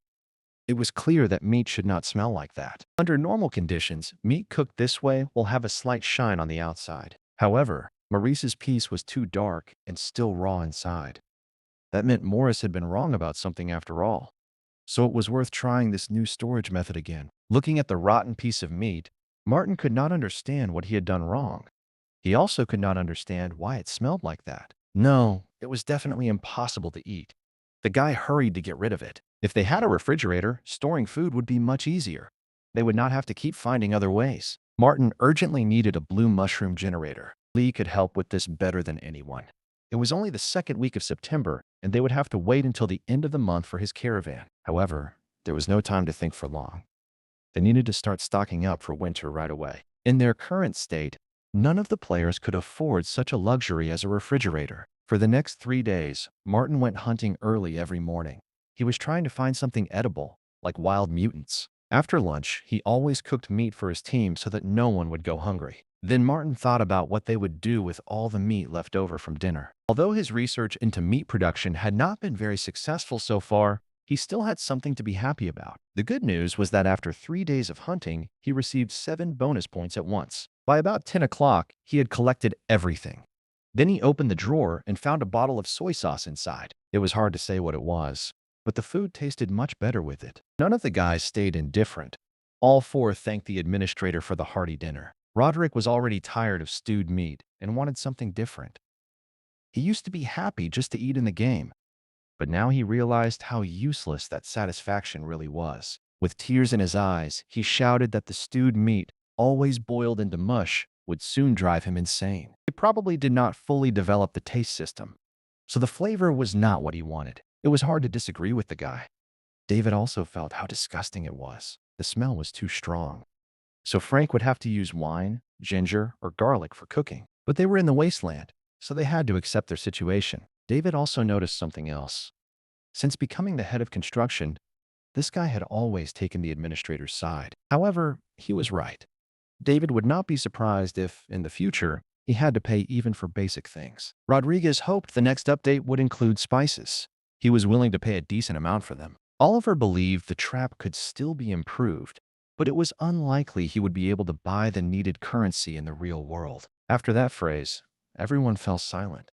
[SPEAKER 1] It was clear that meat should not smell like that. Under normal conditions, meat cooked this way will have a slight shine on the outside. However, Maurice's piece was too dark and still raw inside. That meant Morris had been wrong about something after all. So it was worth trying this new storage method again. Looking at the rotten piece of meat, Martin could not understand what he had done wrong. He also could not understand why it smelled like that. No, it was definitely impossible to eat. The guy hurried to get rid of it. If they had a refrigerator, storing food would be much easier. They would not have to keep finding other ways. Martin urgently needed a blue mushroom generator. Lee could help with this better than anyone. It was only the second week of September, and they would have to wait until the end of the month for his caravan. However, there was no time to think for long. They needed to start stocking up for winter right away. In their current state, none of the players could afford such a luxury as a refrigerator. For the next 3 days, Martin went hunting early every morning. He was trying to find something edible, like wild mutants. After lunch, he always cooked meat for his team so that no one would go hungry. Then Martin thought about what they would do with all the meat left over from dinner. Although his research into meat production had not been very successful so far, he still had something to be happy about. The good news was that after 3 days of hunting, he received 7 bonus points at once. By about 10 o'clock, he had collected everything. Then he opened the drawer and found a bottle of soy sauce inside. It was hard to say what it was, but the food tasted much better with it. None of the guys stayed indifferent. All 4 thanked the administrator for the hearty dinner. Roderick was already tired of stewed meat and wanted something different. He used to be happy just to eat in the game, but now he realized how useless that satisfaction really was. With tears in his eyes, he shouted that the stewed meat, always boiled into mush, would soon drive him insane. He probably did not fully develop the taste system, so the flavor was not what he wanted. It was hard to disagree with the guy. David also felt how disgusting it was. The smell was too strong. So Frank would have to use wine, ginger, or garlic for cooking. But they were in the wasteland, so they had to accept their situation. David also noticed something else. Since becoming the head of construction, this guy had always taken the administrator's side. However, he was right. David would not be surprised if, in the future, he had to pay even for basic things. Rodriguez hoped the next update would include spices. He was willing to pay a decent amount for them. Oliver believed the trap could still be improved, but it was unlikely he would be able to buy the needed currency in the real world. After that phrase, Everyone fell silent.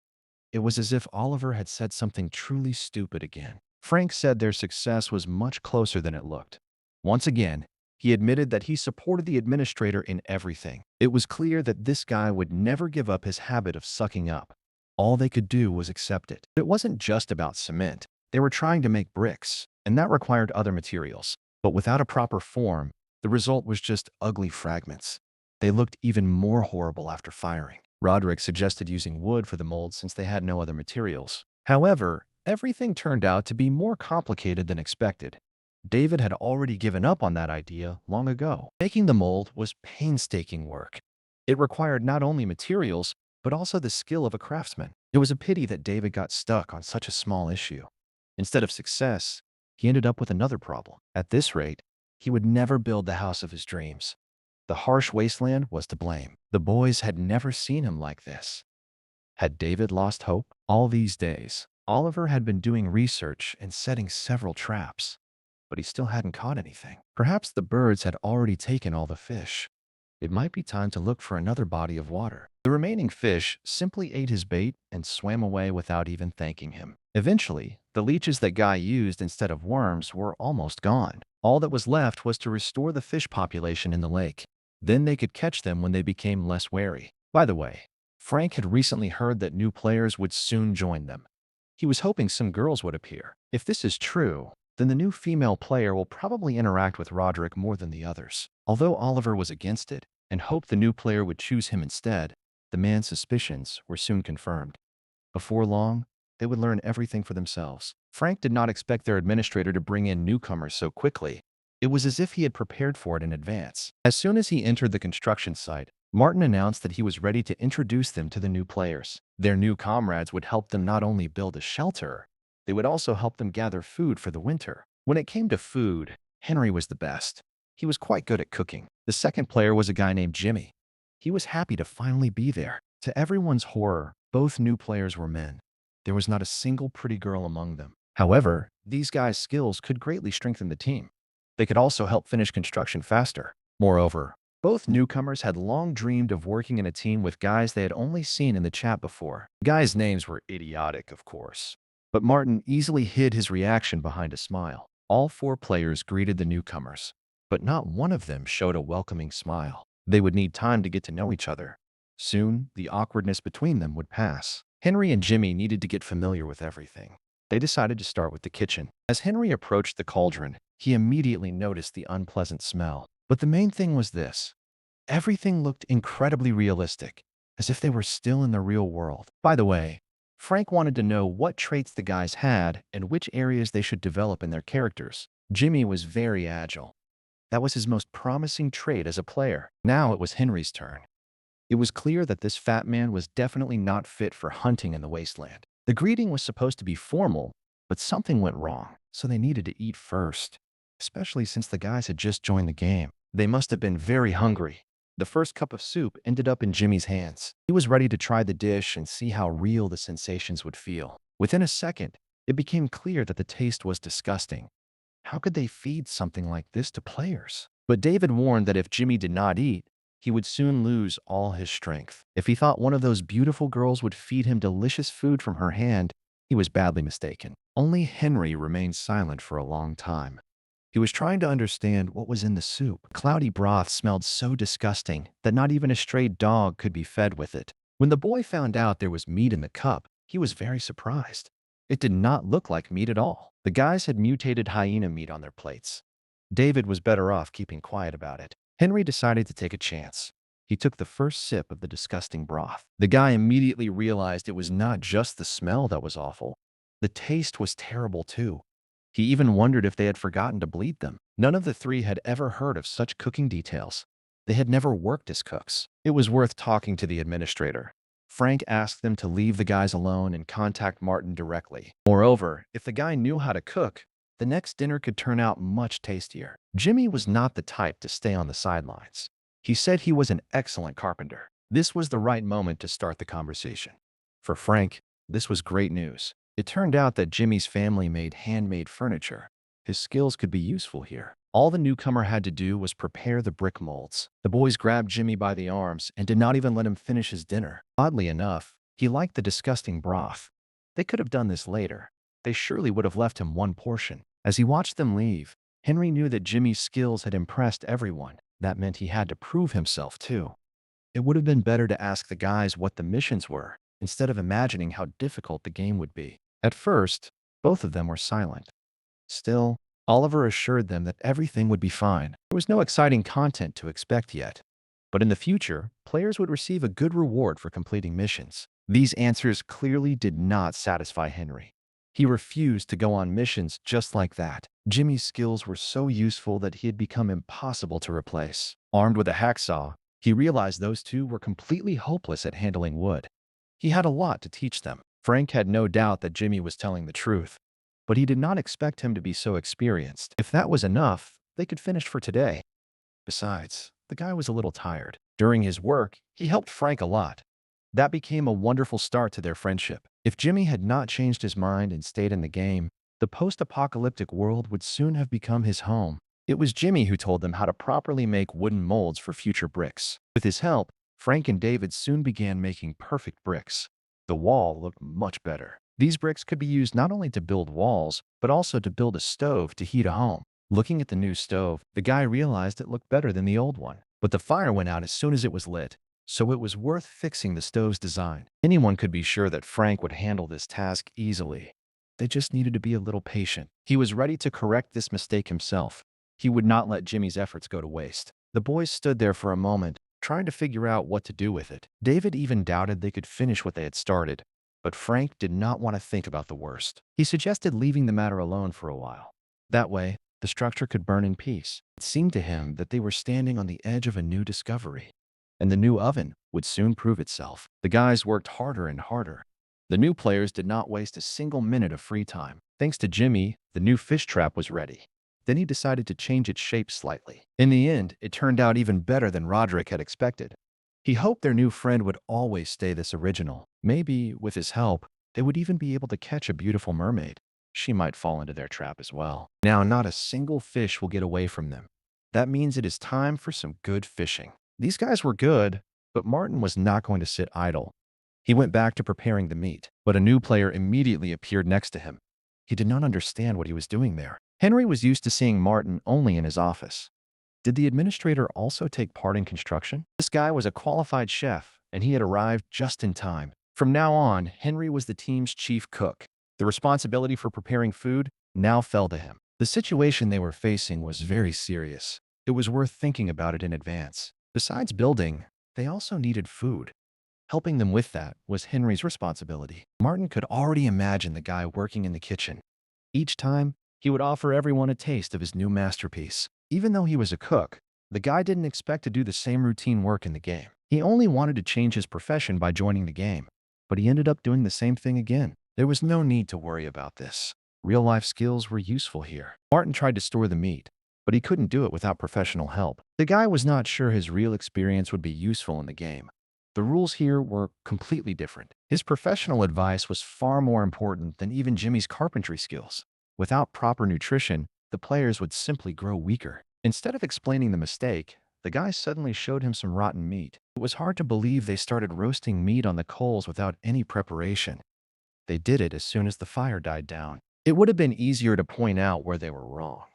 [SPEAKER 1] It was as if Oliver had said something truly stupid again. Frank said their success was much closer than it looked. Once again, he admitted that he supported the administrator in everything. It was clear that this guy would never give up his habit of sucking up. All they could do was accept it. It wasn't just about cement. They were trying to make bricks, and that required other materials. But without a proper form, the result was just ugly fragments. They looked even more horrible after firing. Roderick suggested using wood for the molds since they had no other materials. However, everything turned out to be more complicated than expected. David had already given up on that idea long ago. Making the mold was painstaking work. It required not only materials, but also the skill of a craftsman. It was a pity that David got stuck on such a small issue. Instead of success, he ended up with another problem. At this rate, he would never build the house of his dreams. The harsh wasteland was to blame. The boys had never seen him like this. Had David lost hope? All these days, Oliver had been doing research and setting several traps, but he still hadn't caught anything. Perhaps the birds had already taken all the fish. It might be time to look for another body of water. The remaining fish simply ate his bait and swam away without even thanking him. Eventually, the leeches that Guy used instead of worms were almost gone. All that was left was to restore the fish population in the lake. Then they could catch them when they became less wary. By the way, Frank had recently heard that new players would soon join them. He was hoping some girls would appear. If this is true, then the new female player will probably interact with Roderick more than the others. Although Oliver was against it and hoped the new player would choose him instead, the man's suspicions were soon confirmed. Before long, they would learn everything for themselves. Frank did not expect their administrator to bring in newcomers so quickly. It was as if he had prepared for it in advance. As soon as he entered the construction site, Martin announced that he was ready to introduce them to the new players. Their new comrades would help them not only build a shelter, they would also help them gather food for the winter. When it came to food, Henry was the best. He was quite good at cooking. The second player was a guy named Jimmy. He was happy to finally be there. To everyone's horror, both new players were men. There was not a single pretty girl among them. However, these guys' skills could greatly strengthen the team. They could also help finish construction faster. Moreover, both newcomers had long dreamed of working in a team with guys they had only seen in the chat before. The guys' names were idiotic, of course, but Martin easily hid his reaction behind a smile. All four players greeted the newcomers, but not one of them showed a welcoming smile. They would need time to get to know each other. Soon, the awkwardness between them would pass. Henry and Jimmy needed to get familiar with everything. They decided to start with the kitchen. As Henry approached the cauldron, he immediately noticed the unpleasant smell. But the main thing was this. Everything looked incredibly realistic, as if they were still in the real world. By the way, Frank wanted to know what traits the guys had and which areas they should develop in their characters. Jimmy was very agile. That was his most promising trait as a player. Now it was Henry's turn. It was clear that this fat man was definitely not fit for hunting in the wasteland. The greeting was supposed to be formal, but something went wrong, so they needed to eat first, especially since the guys had just joined the game. They must have been very hungry. The first cup of soup ended up in Jimmy's hands. He was ready to try the dish and see how real the sensations would feel. Within a second, it became clear that the taste was disgusting. How could they feed something like this to players? But David warned that if Jimmy did not eat, he would soon lose all his strength. If he thought one of those beautiful girls would feed him delicious food from her hand, he was badly mistaken. Only Henry remained silent for a long time. He was trying to understand what was in the soup. Cloudy broth smelled so disgusting that not even a stray dog could be fed with it. When the boy found out there was meat in the cup, he was very surprised. It did not look like meat at all. The guys had mutated hyena meat on their plates. David was better off keeping quiet about it. Henry decided to take a chance. He took the first sip of the disgusting broth. The guy immediately realized it was not just the smell that was awful. The taste was terrible too. He even wondered if they had forgotten to bleed them. None of the three had ever heard of such cooking details. They had never worked as cooks. It was worth talking to the administrator. Frank asked them to leave the guys alone and contact Martin directly. Moreover, if the guy knew how to cook, the next dinner could turn out much tastier. Jimmy was not the type to stay on the sidelines. He said he was an excellent carpenter. This was the right moment to start the conversation. For Frank, this was great news. It turned out that Jimmy's family made handmade furniture. His skills could be useful here. All the newcomer had to do was prepare the brick molds. The boys grabbed Jimmy by the arms and did not even let him finish his dinner. Oddly enough, he liked the disgusting broth. They could have done this later. They surely would have left him one portion. As he watched them leave, Henry knew that Jimmy's skills had impressed everyone. That meant he had to prove himself too. It would have been better to ask the guys what the missions were, instead of imagining how difficult the game would be. At first, both of them were silent. Still, Oliver assured them that everything would be fine. There was no exciting content to expect yet. But in the future, players would receive a good reward for completing missions. These answers clearly did not satisfy Henry. He refused to go on missions just like that. Jimmy's skills were so useful that he had become impossible to replace. Armed with a hacksaw, he realized those two were completely hopeless at handling wood. He had a lot to teach them. Frank had no doubt that Jimmy was telling the truth, but he did not expect him to be so experienced. If that was enough, they could finish for today. Besides, the guy was a little tired. During his work, he helped Frank a lot. That became a wonderful start to their friendship. If Jimmy had not changed his mind and stayed in the game, the post-apocalyptic world would soon have become his home. It was Jimmy who told them how to properly make wooden molds for future bricks. With his help, Frank and David soon began making perfect bricks. The wall looked much better. These bricks could be used not only to build walls, but also to build a stove to heat a home. Looking at the new stove, the guy realized it looked better than the old one. But the fire went out as soon as it was lit, so it was worth fixing the stove's design. Anyone could be sure that Frank would handle this task easily. They just needed to be a little patient. He was ready to correct this mistake himself. He would not let Jimmy's efforts go to waste. The boys stood there for a moment, trying to figure out what to do with it. David even doubted they could finish what they had started, but Frank did not want to think about the worst. He suggested leaving the matter alone for a while. That way, the structure could burn in peace. It seemed to him that they were standing on the edge of a new discovery, and the new oven would soon prove itself. The guys worked harder and harder. The new players did not waste a single minute of free time. Thanks to Jimmy, the new fish trap was ready. Then he decided to change its shape slightly. In the end, it turned out even better than Roderick had expected. He hoped their new friend would always stay this original. Maybe, with his help, they would even be able to catch a beautiful mermaid. She might fall into their trap as well. Now, not a single fish will get away from them. That means it is time for some good fishing. These guys were good, but Martin was not going to sit idle. He went back to preparing the meat, but a new player immediately appeared next to him. He did not understand what he was doing there. Henry was used to seeing Martin only in his office. Did the administrator also take part in construction? This guy was a qualified chef, and he had arrived just in time. From now on, Henry was the team's chief cook. The responsibility for preparing food now fell to him. The situation they were facing was very serious. It was worth thinking about it in advance. Besides building, they also needed food. Helping them with that was Henry's responsibility. Martin could already imagine the guy working in the kitchen. Each time, he would offer everyone a taste of his new masterpiece. Even though he was a cook, the guy didn't expect to do the same routine work in the game. He only wanted to change his profession by joining the game, but he ended up doing the same thing again. There was no need to worry about this. Real-life skills were useful here. Martin tried to store the meat, but he couldn't do it without professional help. The guy was not sure his real experience would be useful in the game. The rules here were completely different. His professional advice was far more important than even Jimmy's carpentry skills. Without proper nutrition, the players would simply grow weaker. Instead of explaining the mistake, the guy suddenly showed him some rotten meat. It was hard to believe they started roasting meat on the coals without any preparation. They did it as soon as the fire died down. It would have been easier to point out where they were wrong,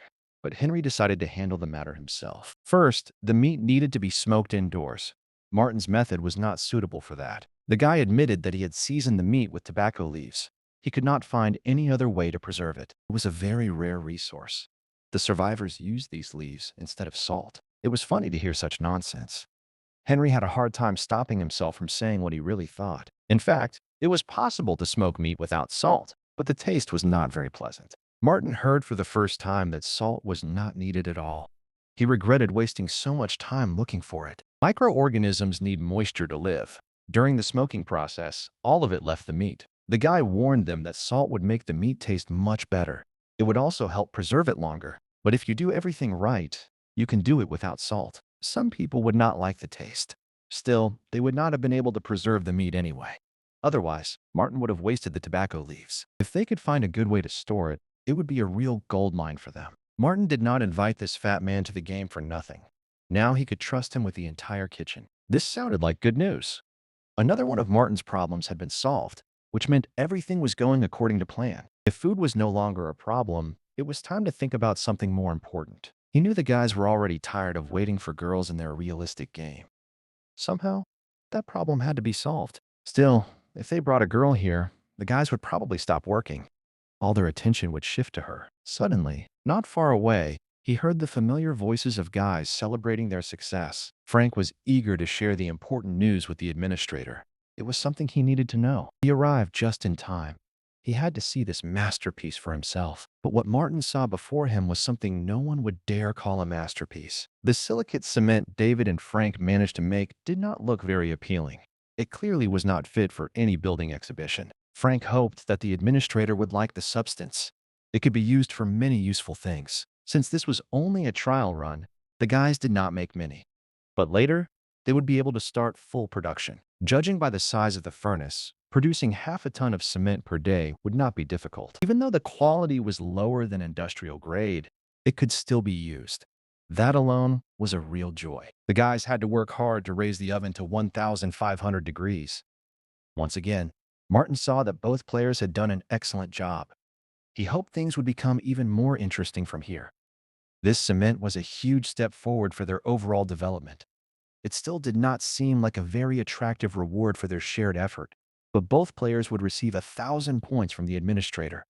[SPEAKER 1] but Henry decided to handle the matter himself. First, the meat needed to be smoked indoors. Martin's method was not suitable for that. The guy admitted that he had seasoned the meat with tobacco leaves. He could not find any other way to preserve it. It was a very rare resource. The survivors used these leaves instead of salt. It was funny to hear such nonsense. Henry had a hard time stopping himself from saying what he really thought. In fact, it was possible to smoke meat without salt, but the taste was not very pleasant. Martin heard for the first time that salt was not needed at all. He regretted wasting so much time looking for it. Microorganisms need moisture to live. During the smoking process, all of it left the meat. The guy warned them that salt would make the meat taste much better. It would also help preserve it longer. But if you do everything right, you can do it without salt. Some people would not like the taste. Still, they would not have been able to preserve the meat anyway. Otherwise, Martin would have wasted the tobacco leaves. If they could find a good way to store it, it would be a real gold mine for them. Martin did not invite this fat man to the game for nothing. Now he could trust him with the entire kitchen. This sounded like good news. Another one of Martin's problems had been solved, which meant everything was going according to plan. If food was no longer a problem, it was time to think about something more important. He knew the guys were already tired of waiting for girls in their realistic game. Somehow, that problem had to be solved. Still, if they brought a girl here, the guys would probably stop working. All their attention would shift to her. Suddenly, not far away, he heard the familiar voices of guys celebrating their success. Frank was eager to share the important news with the administrator. It was something he needed to know. He arrived just in time. He had to see this masterpiece for himself. But what Martin saw before him was something no one would dare call a masterpiece. The silicate cement David and Frank managed to make did not look very appealing. It clearly was not fit for any building exhibition. Frank hoped that the administrator would like the substance. It could be used for many useful things. Since this was only a trial run, the guys did not make many. But later, they would be able to start full production. Judging by the size of the furnace, producing half a ton of cement per day would not be difficult. Even though the quality was lower than industrial grade, it could still be used. That alone was a real joy. The guys had to work hard to raise the oven to 1,500 degrees. Once again, Martin saw that both players had done an excellent job. He hoped things would become even more interesting from here. This cement was a huge step forward for their overall development. It still did not seem like a very attractive reward for their shared effort, but both players would receive 1,000 points from the administrator.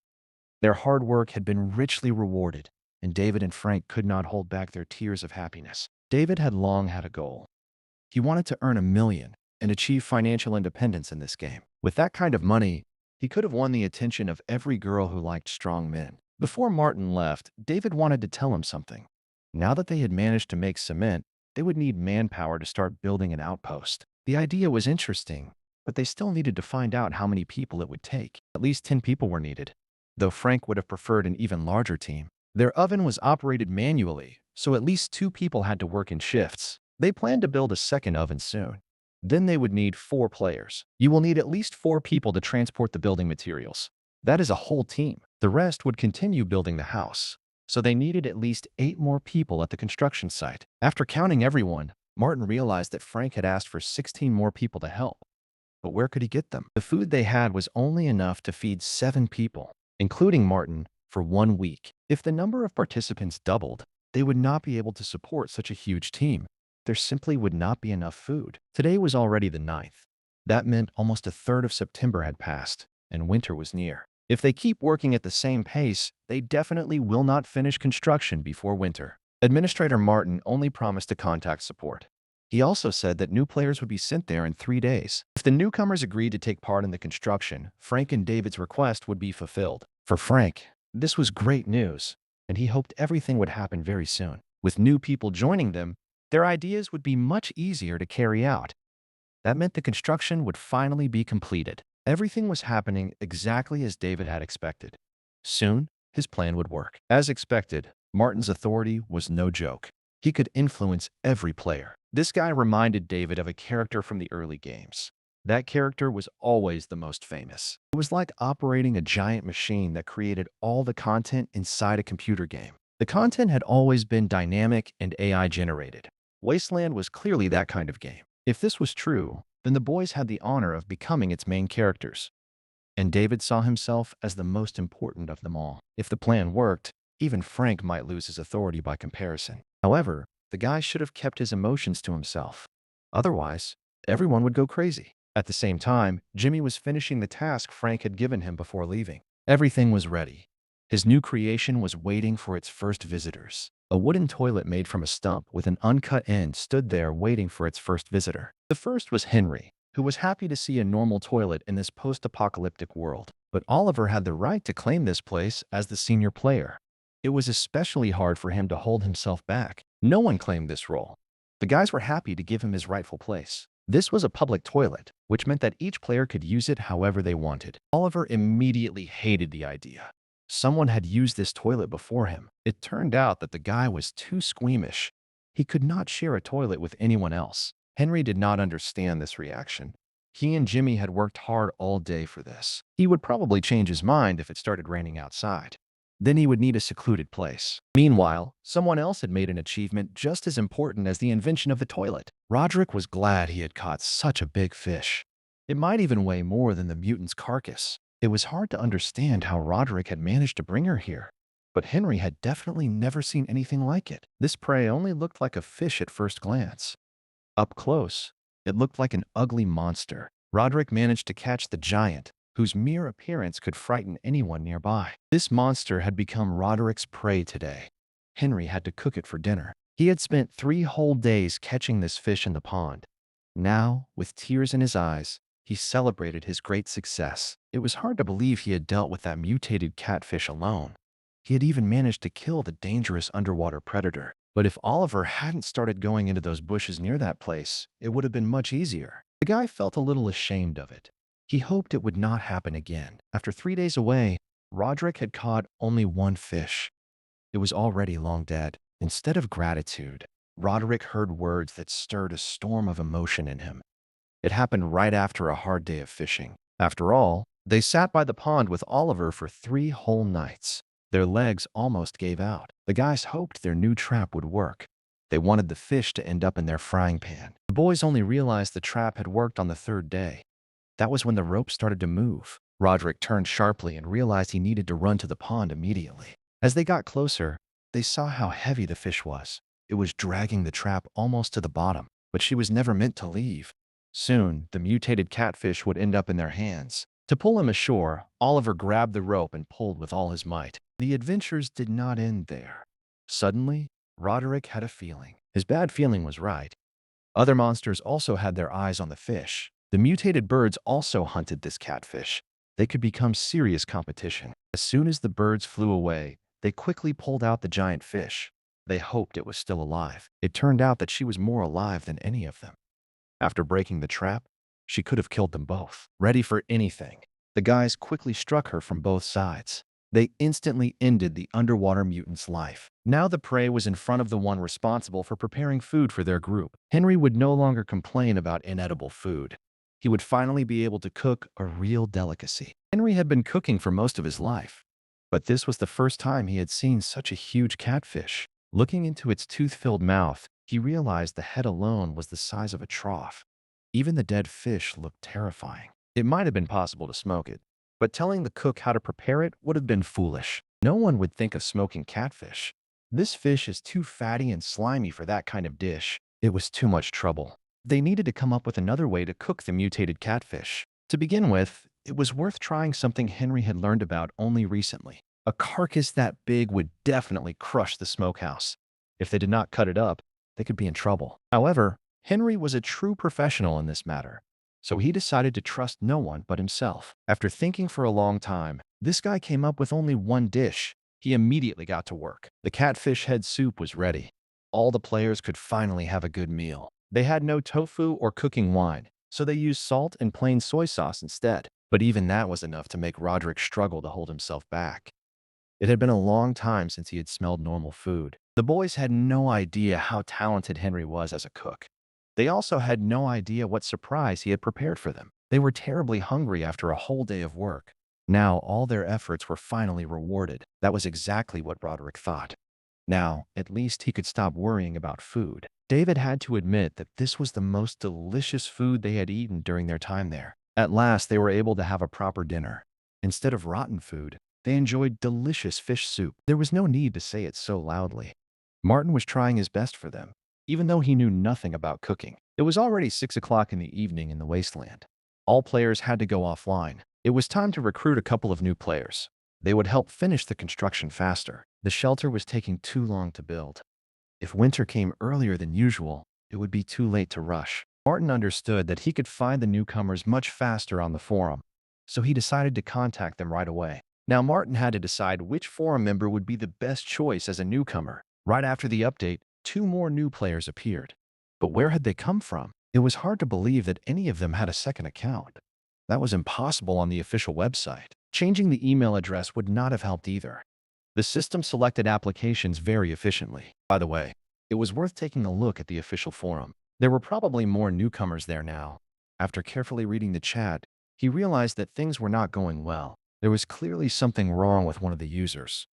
[SPEAKER 1] Their hard work had been richly rewarded, and David and Frank could not hold back their tears of happiness. David had long had a goal. He wanted to earn 1 million and achieve financial independence in this game. With that kind of money, he could have won the attention of every girl who liked strong men. Before Martin left, David wanted to tell him something. Now that they had managed to make cement, they would need manpower to start building an outpost. The idea was interesting, but they still needed to find out how many people it would take. At least 10 people were needed, though Frank would have preferred an even larger team. Their oven was operated manually, so at least 2 people had to work in shifts. They planned to build a second oven soon. Then they would need 4 players. You will need at least 4 people to transport the building materials. That is a whole team. The rest would continue building the house. So they needed at least 8 more people at the construction site. After counting everyone, Martin realized that Frank had asked for 16 more people to help. But where could he get them? The food they had was only enough to feed 7 people, including Martin, for 1 week. If the number of participants doubled, they would not be able to support such a huge team. There simply would not be enough food. Today was already the 9th. That meant almost a third of September had passed, and winter was near. If they keep working at the same pace, they definitely will not finish construction before winter. Administrator Martin only promised to contact support. He also said that new players would be sent there in 3 days. If the newcomers agreed to take part in the construction, Frank and David's request would be fulfilled. For Frank, this was great news, and he hoped everything would happen very soon. With new people joining them, their ideas would be much easier to carry out. That meant the construction would finally be completed. Everything was happening exactly as David had expected. Soon, his plan would work. As expected, Martin's authority was no joke. He could influence every player. This guy reminded David of a character from the early games. That character was always the most famous. It was like operating a giant machine that created all the content inside a computer game. The content had always been dynamic and AI generated. Wasteland was clearly that kind of game. If this was true, then the boys had the honor of becoming its main characters. And David saw himself as the most important of them all. If the plan worked, even Frank might lose his authority by comparison. However, the guy should have kept his emotions to himself. Otherwise, everyone would go crazy. At the same time, Jimmy was finishing the task Frank had given him before leaving. Everything was ready. His new creation was waiting for its first visitors. A wooden toilet made from a stump with an uncut end stood there waiting for its first visitor. The first was Henry, who was happy to see a normal toilet in this post-apocalyptic world. But Oliver had the right to claim this place as the senior player. It was especially hard for him to hold himself back. No one claimed this role. The guys were happy to give him his rightful place. This was a public toilet, which meant that each player could use it however they wanted. Oliver immediately hated the idea. Someone had used this toilet before him. It turned out that the guy was too squeamish. He could not share a toilet with anyone else. Henry did not understand this reaction. He and Jimmy had worked hard all day for this. He would probably change his mind if it started raining outside. Then he would need a secluded place. Meanwhile, someone else had made an achievement just as important as the invention of the toilet. Roderick was glad he had caught such a big fish. It might even weigh more than the mutant's carcass. It was hard to understand how Roderick had managed to bring her here. But Henry had definitely never seen anything like it. This prey only looked like a fish at first glance. Up close, it looked like an ugly monster. Roderick managed to catch the giant, whose mere appearance could frighten anyone nearby. This monster had become Roderick's prey today. Henry had to cook it for dinner. He had spent 3 whole days catching this fish in the pond. Now, with tears in his eyes, he celebrated his great success. It was hard to believe he had dealt with that mutated catfish alone. He had even managed to kill the dangerous underwater predator. But if Oliver hadn't started going into those bushes near that place, it would have been much easier. The guy felt a little ashamed of it. He hoped it would not happen again. After 3 days away, Roderick had caught only 1 fish. It was already long dead. Instead of gratitude, Roderick heard words that stirred a storm of emotion in him. It happened right after a hard day of fishing. After all, they sat by the pond with Oliver for 3 whole nights. Their legs almost gave out. The guys hoped their new trap would work. They wanted the fish to end up in their frying pan. The boys only realized the trap had worked on the 3rd day. That was when the rope started to move. Roderick turned sharply and realized he needed to run to the pond immediately. As they got closer, they saw how heavy the fish was. It was dragging the trap almost to the bottom, but she was never meant to leave. Soon, the mutated catfish would end up in their hands. To pull him ashore, Oliver grabbed the rope and pulled with all his might. The adventures did not end there. Suddenly, Roderick had a feeling. His bad feeling was right. Other monsters also had their eyes on the fish. The mutated birds also hunted this catfish. They could become serious competition. As soon as the birds flew away, they quickly pulled out the giant fish. They hoped it was still alive. It turned out that she was more alive than any of them. After breaking the trap, she could have killed them both. Ready for anything, the guys quickly struck her from both sides. They instantly ended the underwater mutant's life. Now the prey was in front of the one responsible for preparing food for their group. Henry would no longer complain about inedible food. He would finally be able to cook a real delicacy. Henry had been cooking for most of his life, but this was the first time he had seen such a huge catfish. Looking into its tooth-filled mouth, he realized the head alone was the size of a trough. Even the dead fish looked terrifying. It might have been possible to smoke it, but telling the cook how to prepare it would have been foolish. No one would think of smoking catfish. This fish is too fatty and slimy for that kind of dish. It was too much trouble. They needed to come up with another way to cook the mutated catfish. To begin with, it was worth trying something Henry had learned about only recently. A carcass that big would definitely crush the smokehouse. If they did not cut it up, they could be in trouble. However, Henry was a true professional in this matter, so he decided to trust no one but himself. After thinking for a long time, this guy came up with only 1 dish. He immediately got to work. The catfish head soup was ready. All the players could finally have a good meal. They had no tofu or cooking wine, so they used salt and plain soy sauce instead. But even that was enough to make Roderick struggle to hold himself back. It had been a long time since he had smelled normal food. The boys had no idea how talented Henry was as a cook. They also had no idea what surprise he had prepared for them. They were terribly hungry after a whole day of work. Now all their efforts were finally rewarded. That was exactly what Roderick thought. Now, at least he could stop worrying about food. David had to admit that this was the most delicious food they had eaten during their time there. At last, they were able to have a proper dinner. Instead of rotten food, they enjoyed delicious fish soup. There was no need to say it so loudly. Martin was trying his best for them, even though he knew nothing about cooking. It was already 6 o'clock in the evening in the wasteland. All players had to go offline. It was time to recruit a couple of new players. They would help finish the construction faster. The shelter was taking too long to build. If winter came earlier than usual, it would be too late to rush. Martin understood that he could find the newcomers much faster on the forum, so he decided to contact them right away. Now Martin had to decide which forum member would be the best choice as a newcomer. Right after the update, 2 more new players appeared. But where had they come from? It was hard to believe that any of them had a second account. That was impossible on the official website. Changing the email address would not have helped either. The system selected applications very efficiently. By the way, it was worth taking a look at the official forum. There were probably more newcomers there now. After carefully reading the chat, he realized that things were not going well. There was clearly something wrong with one of the users.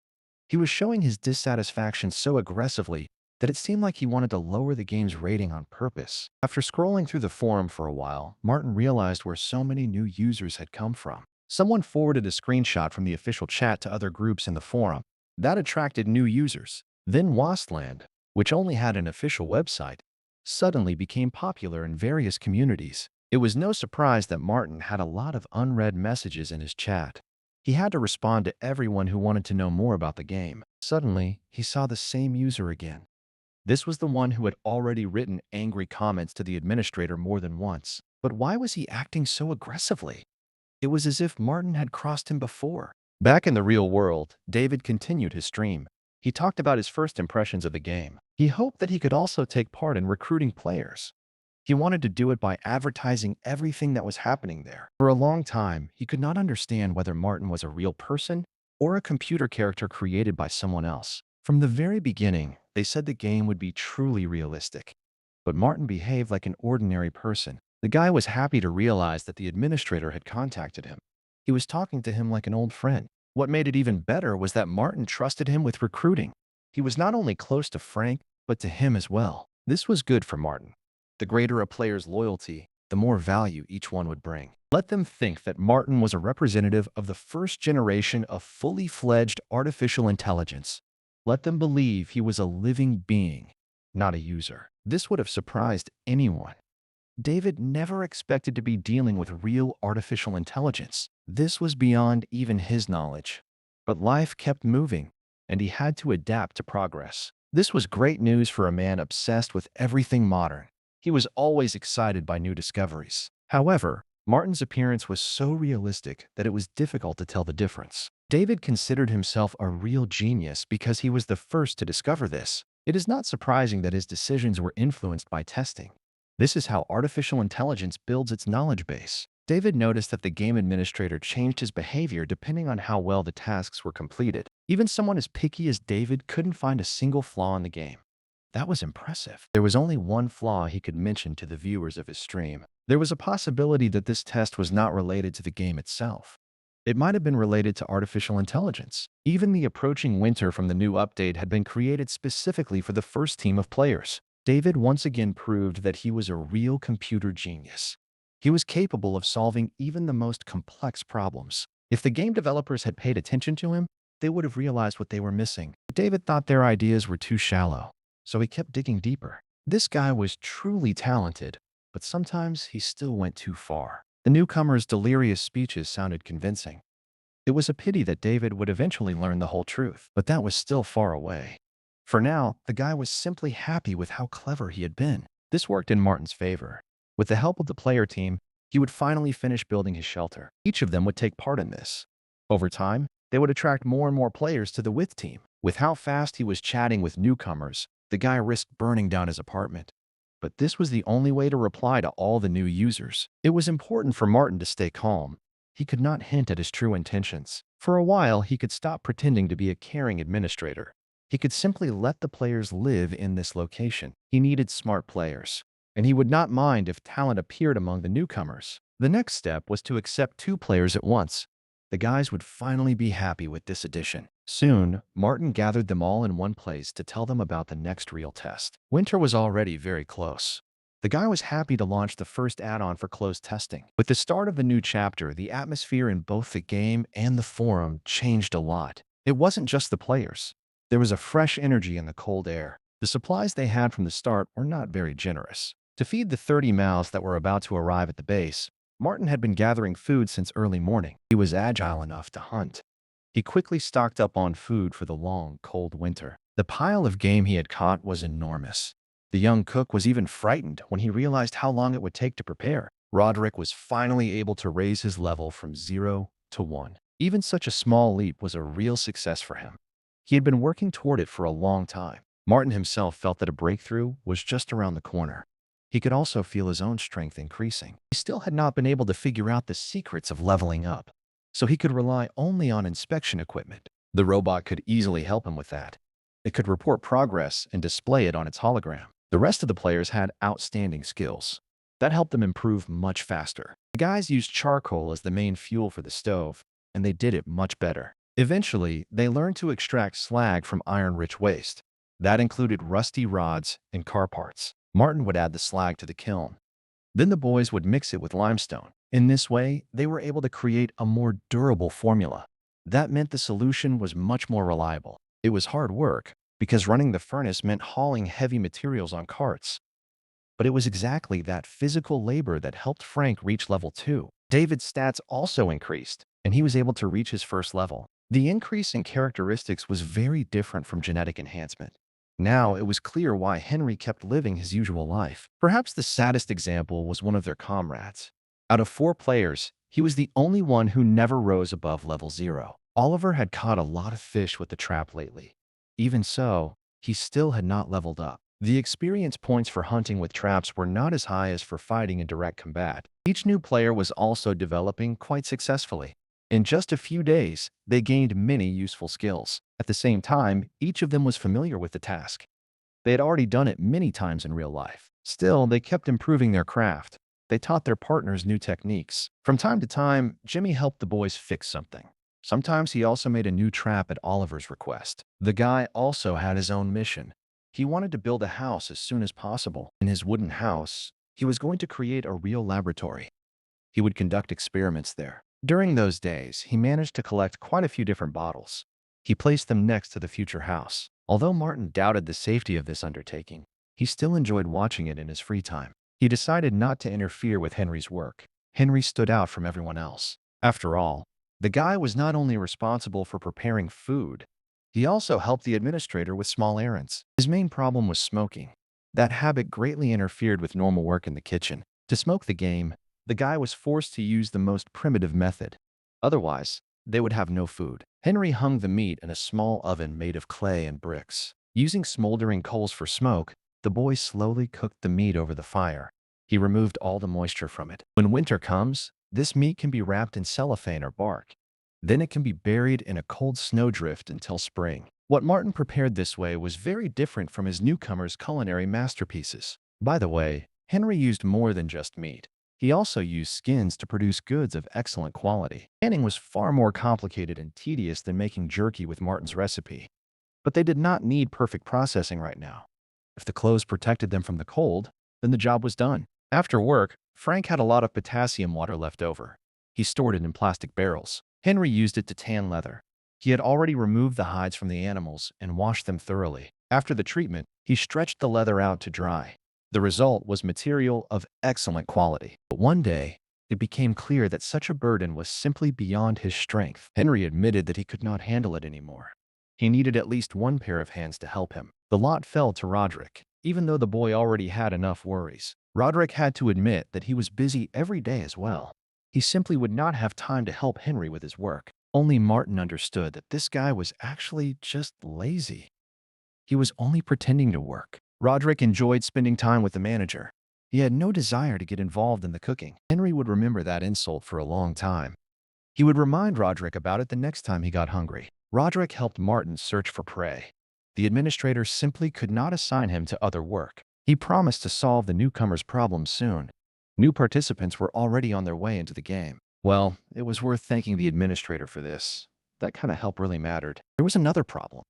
[SPEAKER 1] He was showing his dissatisfaction so aggressively that it seemed like he wanted to lower the game's rating on purpose. After scrolling through the forum for a while, Martin realized where so many new users had come from. Someone forwarded a screenshot from the official chat to other groups in the forum. That attracted new users. Then Wastland, which only had an official website, suddenly became popular in various communities. It was no surprise that Martin had a lot of unread messages in his chat. He had to respond to everyone who wanted to know more about the game. Suddenly, he saw the same user again. This was the one who had already written angry comments to the administrator more than once. But why was he acting so aggressively? It was as if Martin had crossed him before. Back in the real world, David continued his stream. He talked about his first impressions of the game. He hoped that he could also take part in recruiting players. He wanted to do it by advertising everything that was happening there. For a long time, he could not understand whether Martin was a real person or a computer character created by someone else. From the very beginning, they said the game would be truly realistic. But Martin behaved like an ordinary person. The guy was happy to realize that the administrator had contacted him. He was talking to him like an old friend. What made it even better was that Martin trusted him with recruiting. He was not only close to Frank, but to him as well. This was good for Martin. The greater a player's loyalty, the more value each one would bring. Let them think that Martin was a representative of the first generation of fully fledged artificial intelligence. Let them believe he was a living being, not a user. This would have surprised anyone. David never expected to be dealing with real artificial intelligence. This was beyond even his knowledge. But life kept moving, and he had to adapt to progress. This was great news for a man obsessed with everything modern. He was always excited by new discoveries. However, Martin's appearance was so realistic that it was difficult to tell the difference. David considered himself a real genius because he was the first to discover this. It is not surprising that his decisions were influenced by testing. This is how artificial intelligence builds its knowledge base. David noticed that the game administrator changed his behavior depending on how well the tasks were completed. Even someone as picky as David couldn't find a single flaw in the game. That was impressive. There was only one flaw he could mention to the viewers of his stream. There was a possibility that this test was not related to the game itself. It might have been related to artificial intelligence. Even the approaching winter from the new update had been created specifically for the first team of players. David once again proved that he was a real computer genius. He was capable of solving even the most complex problems. If the game developers had paid attention to him, they would have realized what they were missing. David thought their ideas were too shallow, so he kept digging deeper. This guy was truly talented, but sometimes he still went too far. The newcomer's delirious speeches sounded convincing. It was a pity that David would eventually learn the whole truth, but that was still far away. For now, the guy was simply happy with how clever he had been. This worked in Martin's favor. With the help of the player team, he would finally finish building his shelter. Each of them would take part in this. Over time, they would attract more and more players to the With team. With how fast he was chatting with newcomers, the guy risked burning down his apartment. But this was the only way to reply to all the new users. It was important for Martin to stay calm. He could not hint at his true intentions. For a while, he could stop pretending to be a caring administrator. He could simply let the players live in this location. He needed smart players, and he would not mind if talent appeared among the newcomers. The next step was to accept 2 players at once. The guys would finally be happy with this addition. Soon, Martin gathered them all in one place to tell them about the next real test. Winter was already very close. The guy was happy to launch the first add-on for closed testing. With the start of the new chapter, the atmosphere in both the game and the forum changed a lot. It wasn't just the players. There was a fresh energy in the cold air. The supplies they had from the start were not very generous. To feed the 30 mouths that were about to arrive at the base, Martin had been gathering food since early morning. He was agile enough to hunt. He quickly stocked up on food for the long, cold winter. The pile of game he had caught was enormous. The young cook was even frightened when he realized how long it would take to prepare. Roderick was finally able to raise his level from 0 to 1. Even such a small leap was a real success for him. He had been working toward it for a long time. Martin himself felt that a breakthrough was just around the corner. He could also feel his own strength increasing. He still had not been able to figure out the secrets of leveling up, so he could rely only on inspection equipment. The robot could easily help him with that. It could report progress and display it on its hologram. The rest of the players had outstanding skills. That helped them improve much faster. The guys used charcoal as the main fuel for the stove, and they did it much better. Eventually, they learned to extract slag from iron-rich waste. That included rusty rods and car parts. Martin would add the slag to the kiln. Then the boys would mix it with limestone. In this way, they were able to create a more durable formula. That meant the solution was much more reliable. It was hard work, because running the furnace meant hauling heavy materials on carts. But it was exactly that physical labor that helped Frank reach level 2. David's stats also increased, and he was able to reach his first level. The increase in characteristics was very different from genetic enhancement. Now it was clear why Henry kept living his usual life. Perhaps the saddest example was one of their comrades. Out of 4 players, he was the only one who never rose above level 0. Oliver had caught a lot of fish with the trap lately. Even so, he still had not leveled up. The experience points for hunting with traps were not as high as for fighting in direct combat. Each new player was also developing quite successfully. In just a few days, they gained many useful skills. At the same time, each of them was familiar with the task. They had already done it many times in real life. Still, they kept improving their craft. They taught their partners new techniques. From time to time, Jimmy helped the boys fix something. Sometimes he also made a new trap at Oliver's request. The guy also had his own mission. He wanted to build a house as soon as possible. In his wooden house, he was going to create a real laboratory. He would conduct experiments there. During those days, he managed to collect quite a few different bottles. He placed them next to the future house. Although Martin doubted the safety of this undertaking, he still enjoyed watching it in his free time. He decided not to interfere with Henry's work. Henry stood out from everyone else. After all, the guy was not only responsible for preparing food, he also helped the administrator with small errands. His main problem was smoking. That habit greatly interfered with normal work in the kitchen. To smoke the game, the guy was forced to use the most primitive method. Otherwise, they would have no food. Henry hung the meat in a small oven made of clay and bricks. Using smoldering coals for smoke, the boy slowly cooked the meat over the fire. He removed all the moisture from it. When winter comes, this meat can be wrapped in cellophane or bark. Then it can be buried in a cold snowdrift until spring. What Martin prepared this way was very different from his newcomer's culinary masterpieces. By the way, Henry used more than just meat. He also used skins to produce goods of excellent quality. Canning was far more complicated and tedious than making jerky with Martin's recipe. But they did not need perfect processing right now. If the clothes protected them from the cold, then the job was done. After work, Frank had a lot of potassium water left over. He stored it in plastic barrels. Henry used it to tan leather. He had already removed the hides from the animals and washed them thoroughly. After the treatment, he stretched the leather out to dry. The result was material of excellent quality. But one day, it became clear that such a burden was simply beyond his strength. Henry admitted that he could not handle it anymore. He needed at least one pair of hands to help him. The lot fell to Roderick, even though the boy already had enough worries. Roderick had to admit that he was busy every day as well. He simply would not have time to help Henry with his work. Only Martin understood that this guy was actually just lazy. He was only pretending to work. Roderick enjoyed spending time with the manager. He had no desire to get involved in the cooking. Henry would remember that insult for a long time. He would remind Roderick about it the next time he got hungry. Roderick helped Martin search for prey. The administrator simply could not assign him to other work. He promised to solve the newcomer's problem soon. New participants were already on their way into the game. Well, it was worth thanking the administrator for this. That kind of help really mattered. There was another problem.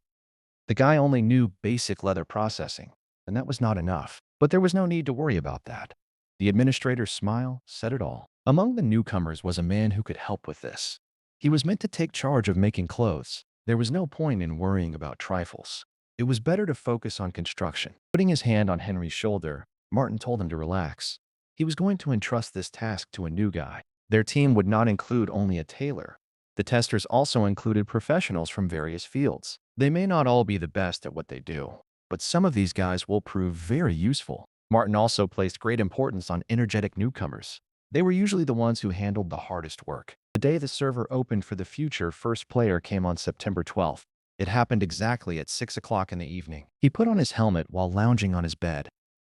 [SPEAKER 1] The guy only knew basic leather processing, and that was not enough. But there was no need to worry about that. The administrator's smile said it all. Among the newcomers was a man who could help with this. He was meant to take charge of making clothes. There was no point in worrying about trifles. It was better to focus on construction. Putting his hand on Henry's shoulder, Martin told him to relax. He was going to entrust this task to a new guy. Their team would not include only a tailor. The testers also included professionals from various fields. They may not all be the best at what they do, but some of these guys will prove very useful. Martin also placed great importance on energetic newcomers. They were usually the ones who handled the hardest work. The day the server opened for the future first player came on September 12th. It happened exactly at 6 o'clock in the evening. He put on his helmet while lounging on his bed.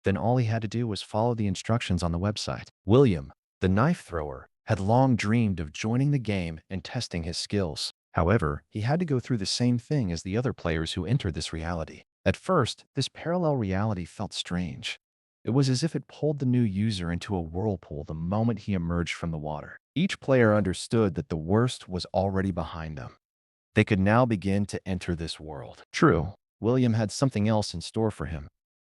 [SPEAKER 1] Then all he had to do was follow the instructions on the website. William, the knife thrower, had long dreamed of joining the game and testing his skills. However, he had to go through the same thing as the other players who entered this reality. At first, this parallel reality felt strange. It was as if it pulled the new user into a whirlpool the moment he emerged from the water. Each player understood that the worst was already behind them. They could now begin to enter this world. True, William had something else in store for him.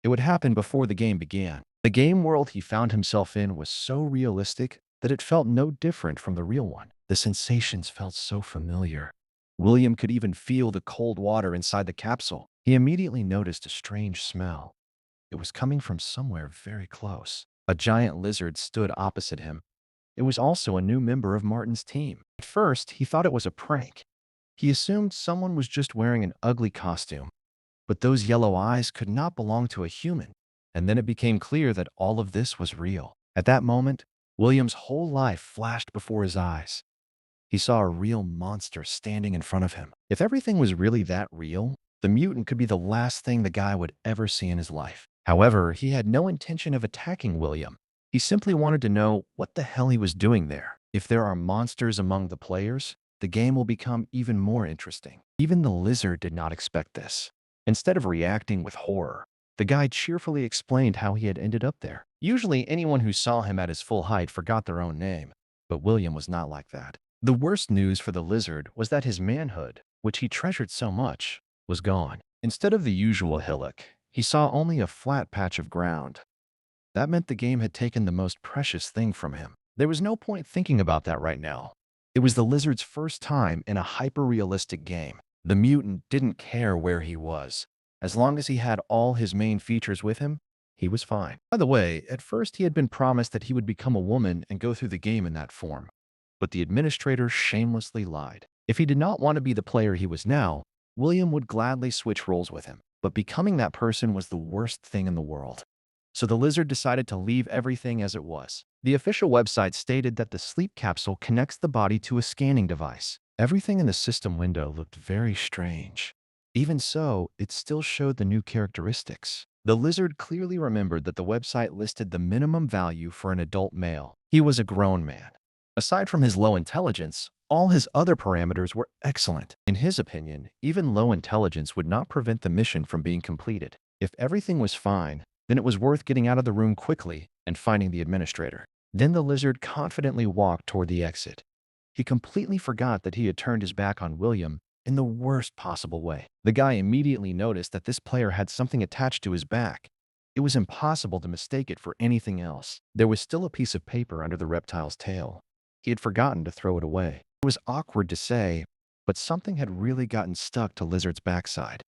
[SPEAKER 1] It would happen before the game began. The game world he found himself in was so realistic that it felt no different from the real one. The sensations felt so familiar. William could even feel the cold water inside the capsule. He immediately noticed a strange smell. It was coming from somewhere very close. A giant lizard stood opposite him. It was also a new member of Martin's team. At first, he thought it was a prank. He assumed someone was just wearing an ugly costume. But those yellow eyes could not belong to a human. And then it became clear that all of this was real. At that moment, William's whole life flashed before his eyes. He saw a real monster standing in front of him. If everything was really that real, the mutant could be the last thing the guy would ever see in his life. However, he had no intention of attacking William. He simply wanted to know what the hell he was doing there. If there are monsters among the players, the game will become even more interesting. Even the lizard did not expect this. Instead of reacting with horror, the guy cheerfully explained how he had ended up there. Usually, anyone who saw him at his full height forgot their own name, but William was not like that. The worst news for the lizard was that his manhood, which he treasured so much, was gone. Instead of the usual hillock, he saw only a flat patch of ground. That meant the game had taken the most precious thing from him. There was no point thinking about that right now. It was the lizard's first time in a hyper-realistic game. The mutant didn't care where he was. As long as he had all his main features with him, he was fine. By the way, at first he had been promised that he would become a woman and go through the game in that form. But the administrator shamelessly lied. If he did not want to be the player he was now, William would gladly switch roles with him. But becoming that person was the worst thing in the world. So the lizard decided to leave everything as it was. The official website stated that the sleep capsule connects the body to a scanning device. Everything in the system window looked very strange. Even so, it still showed the new characteristics. The lizard clearly remembered that the website listed the minimum value for an adult male. He was a grown man. Aside from his low intelligence, all his other parameters were excellent. In his opinion, even low intelligence would not prevent the mission from being completed. If everything was fine, then it was worth getting out of the room quickly and finding the administrator. Then the lizard confidently walked toward the exit. He completely forgot that he had turned his back on William in the worst possible way. The guy immediately noticed that this player had something attached to his back. It was impossible to mistake it for anything else. There was still a piece of paper under the reptile's tail. He had forgotten to throw it away. It was awkward to say, but something had really gotten stuck to Lizard's backside.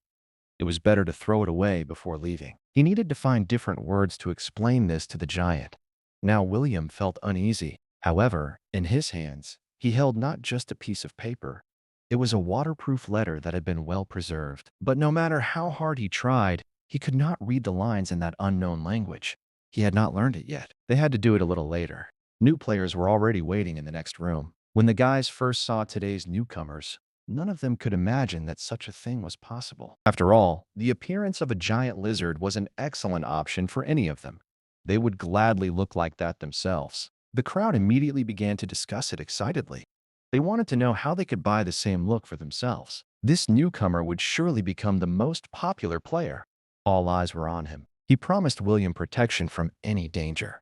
[SPEAKER 1] It was better to throw it away before leaving. He needed to find different words to explain this to the giant. Now William felt uneasy. However, in his hands, he held not just a piece of paper. It was a waterproof letter that had been well preserved. But no matter how hard he tried, he could not read the lines in that unknown language. He had not learned it yet. They had to do it a little later. New players were already waiting in the next room. When the guys first saw today's newcomers, none of them could imagine that such a thing was possible. After all, the appearance of a giant lizard was an excellent option for any of them. They would gladly look like that themselves. The crowd immediately began to discuss it excitedly. They wanted to know how they could buy the same look for themselves. This newcomer would surely become the most popular player. All eyes were on him. He promised William protection from any danger.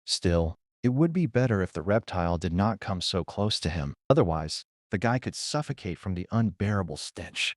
[SPEAKER 1] Still, it would be better if the reptile did not come so close to him. Otherwise, the guy could suffocate from the unbearable stench.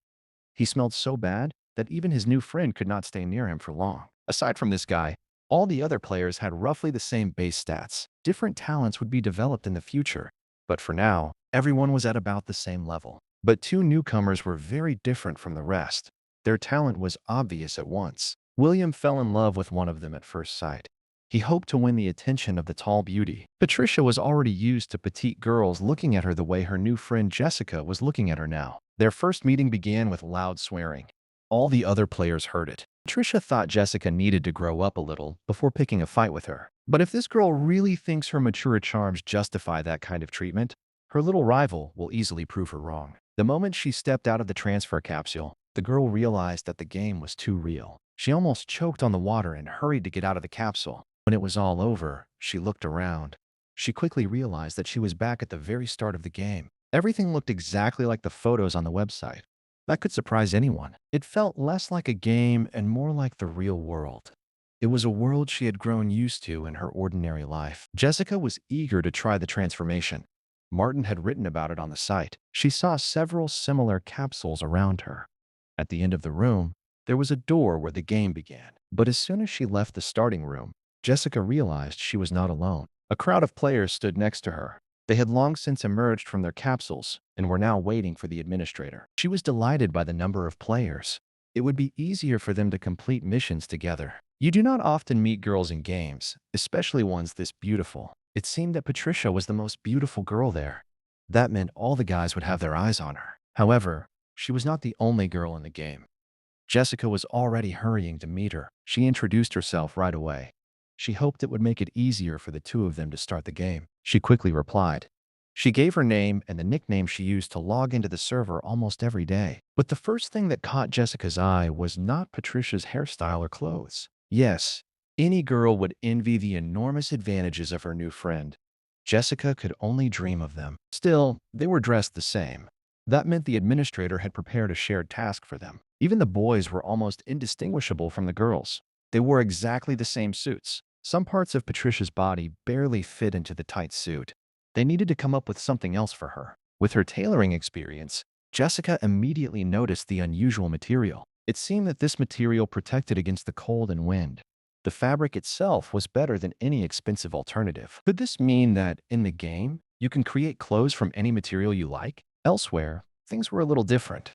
[SPEAKER 1] He smelled so bad that even his new friend could not stay near him for long. Aside from this guy, all the other players had roughly the same base stats. Different talents would be developed in the future, but for now, everyone was at about the same level. But two newcomers were very different from the rest. Their talent was obvious at once. William fell in love with one of them at first sight. He hoped to win the attention of the tall beauty. Patricia was already used to petite girls looking at her the way her new friend Jessica was looking at her now. Their first meeting began with loud swearing. All the other players heard it. Patricia thought Jessica needed to grow up a little before picking a fight with her. But if this girl really thinks her mature charms justify that kind of treatment, her little rival will easily prove her wrong. The moment she stepped out of the transfer capsule, the girl realized that the game was too real. She almost choked on the water and hurried to get out of the capsule. When it was all over, she looked around. She quickly realized that she was back at the very start of the game. Everything looked exactly like the photos on the website. That could surprise anyone. It felt less like a game and more like the real world. It was a world she had grown used to in her ordinary life. Jessica was eager to try the transformation. Martin had written about it on the site. She saw several similar capsules around her. At the end of the room, there was a door where the game began. But as soon as she left the starting room, Jessica realized she was not alone. A crowd of players stood next to her. They had long since emerged from their capsules and were now waiting for the administrator. She was delighted by the number of players. It would be easier for them to complete missions together. You do not often meet girls in games, especially ones this beautiful. It seemed that Patricia was the most beautiful girl there. That meant all the guys would have their eyes on her. However, she was not the only girl in the game. Jessica was already hurrying to meet her. She introduced herself right away. She hoped it would make it easier for the two of them to start the game. She quickly replied. She gave her name and the nickname she used to log into the server almost every day. But the first thing that caught Jessica's eye was not Patricia's hairstyle or clothes. Yes, any girl would envy the enormous advantages of her new friend. Jessica could only dream of them. Still, they were dressed the same. That meant the administrator had prepared a shared task for them. Even the boys were almost indistinguishable from the girls. They wore exactly the same suits. Some parts of Patricia's body barely fit into the tight suit. They needed to come up with something else for her. With her tailoring experience, Jessica immediately noticed the unusual material. It seemed that this material protected against the cold and wind. The fabric itself was better than any expensive alternative. Could this mean that, in the game, you can create clothes from any material you like? Elsewhere, things were a little different.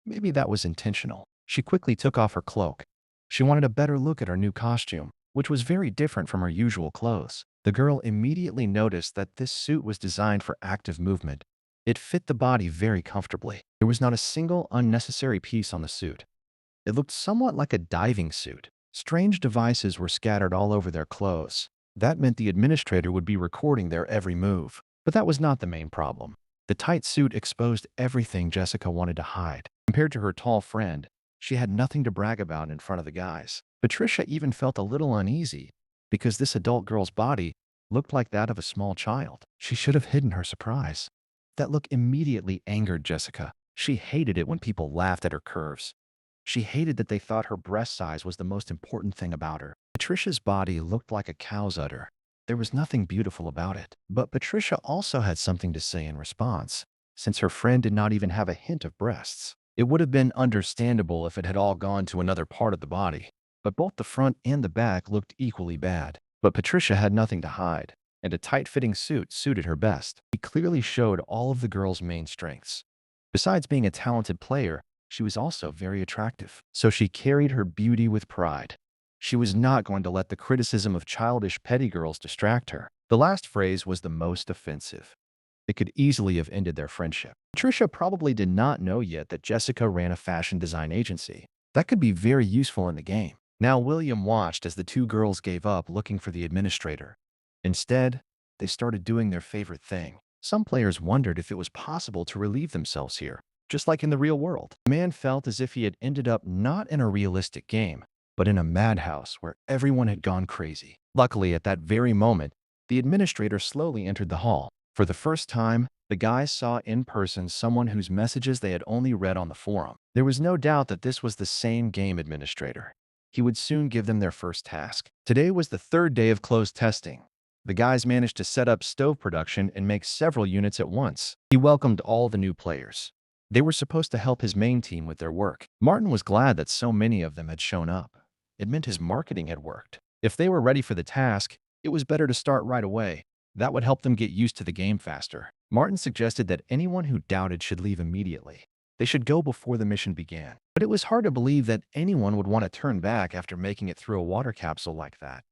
[SPEAKER 1] Maybe that was intentional. She quickly took off her cloak. She wanted a better look at her new costume, which was very different from her usual clothes. The girl immediately noticed that this suit was designed for active movement. It fit the body very comfortably. There was not a single unnecessary piece on the suit. It looked somewhat like a diving suit. Strange devices were scattered all over their clothes. That meant the administrator would be recording their every move. But that was not the main problem. The tight suit exposed everything Jessica wanted to hide. Compared to her tall friend, she had nothing to brag about in front of the guys. Patricia even felt a little uneasy because this adult girl's body looked like that of a small child. She should have hidden her surprise. That look immediately angered Jessica. She hated it when people laughed at her curves. She hated that they thought her breast size was the most important thing about her. Patricia's body looked like a cow's udder. There was nothing beautiful about it. But Patricia also had something to say in response, since her friend did not even have a hint of breasts. It would have been understandable if it had all gone to another part of the body, but both the front and the back looked equally bad. But Patricia had nothing to hide, and a tight-fitting suit suited her best. He clearly showed all of the girl's main strengths. Besides being a talented player, she was also very attractive, so she carried her beauty with pride. She was not going to let the criticism of childish petty girls distract her. The last phrase was the most offensive. It could easily have ended their friendship. Patricia probably did not know yet that Jessica ran a fashion design agency. That could be very useful in the game. Now William watched as the two girls gave up looking for the administrator. Instead, they started doing their favorite thing. Some players wondered if it was possible to relieve themselves here, just like in the real world. The man felt as if he had ended up not in a realistic game, but in a madhouse where everyone had gone crazy. Luckily, at that very moment, the administrator slowly entered the hall. For the first time, the guys saw in person someone whose messages they had only read on the forum. There was no doubt that this was the same game administrator. He would soon give them their first task. Today was the third day of closed testing. The guys managed to set up stove production and make several units at once. He welcomed all the new players. They were supposed to help his main team with their work. Martin was glad that so many of them had shown up. It meant his marketing had worked. If they were ready for the task, it was better to start right away. That would help them get used to the game faster. Martin suggested that anyone who doubted should leave immediately. They should go before the mission began. But it was hard to believe that anyone would want to turn back after making it through a water capsule like that.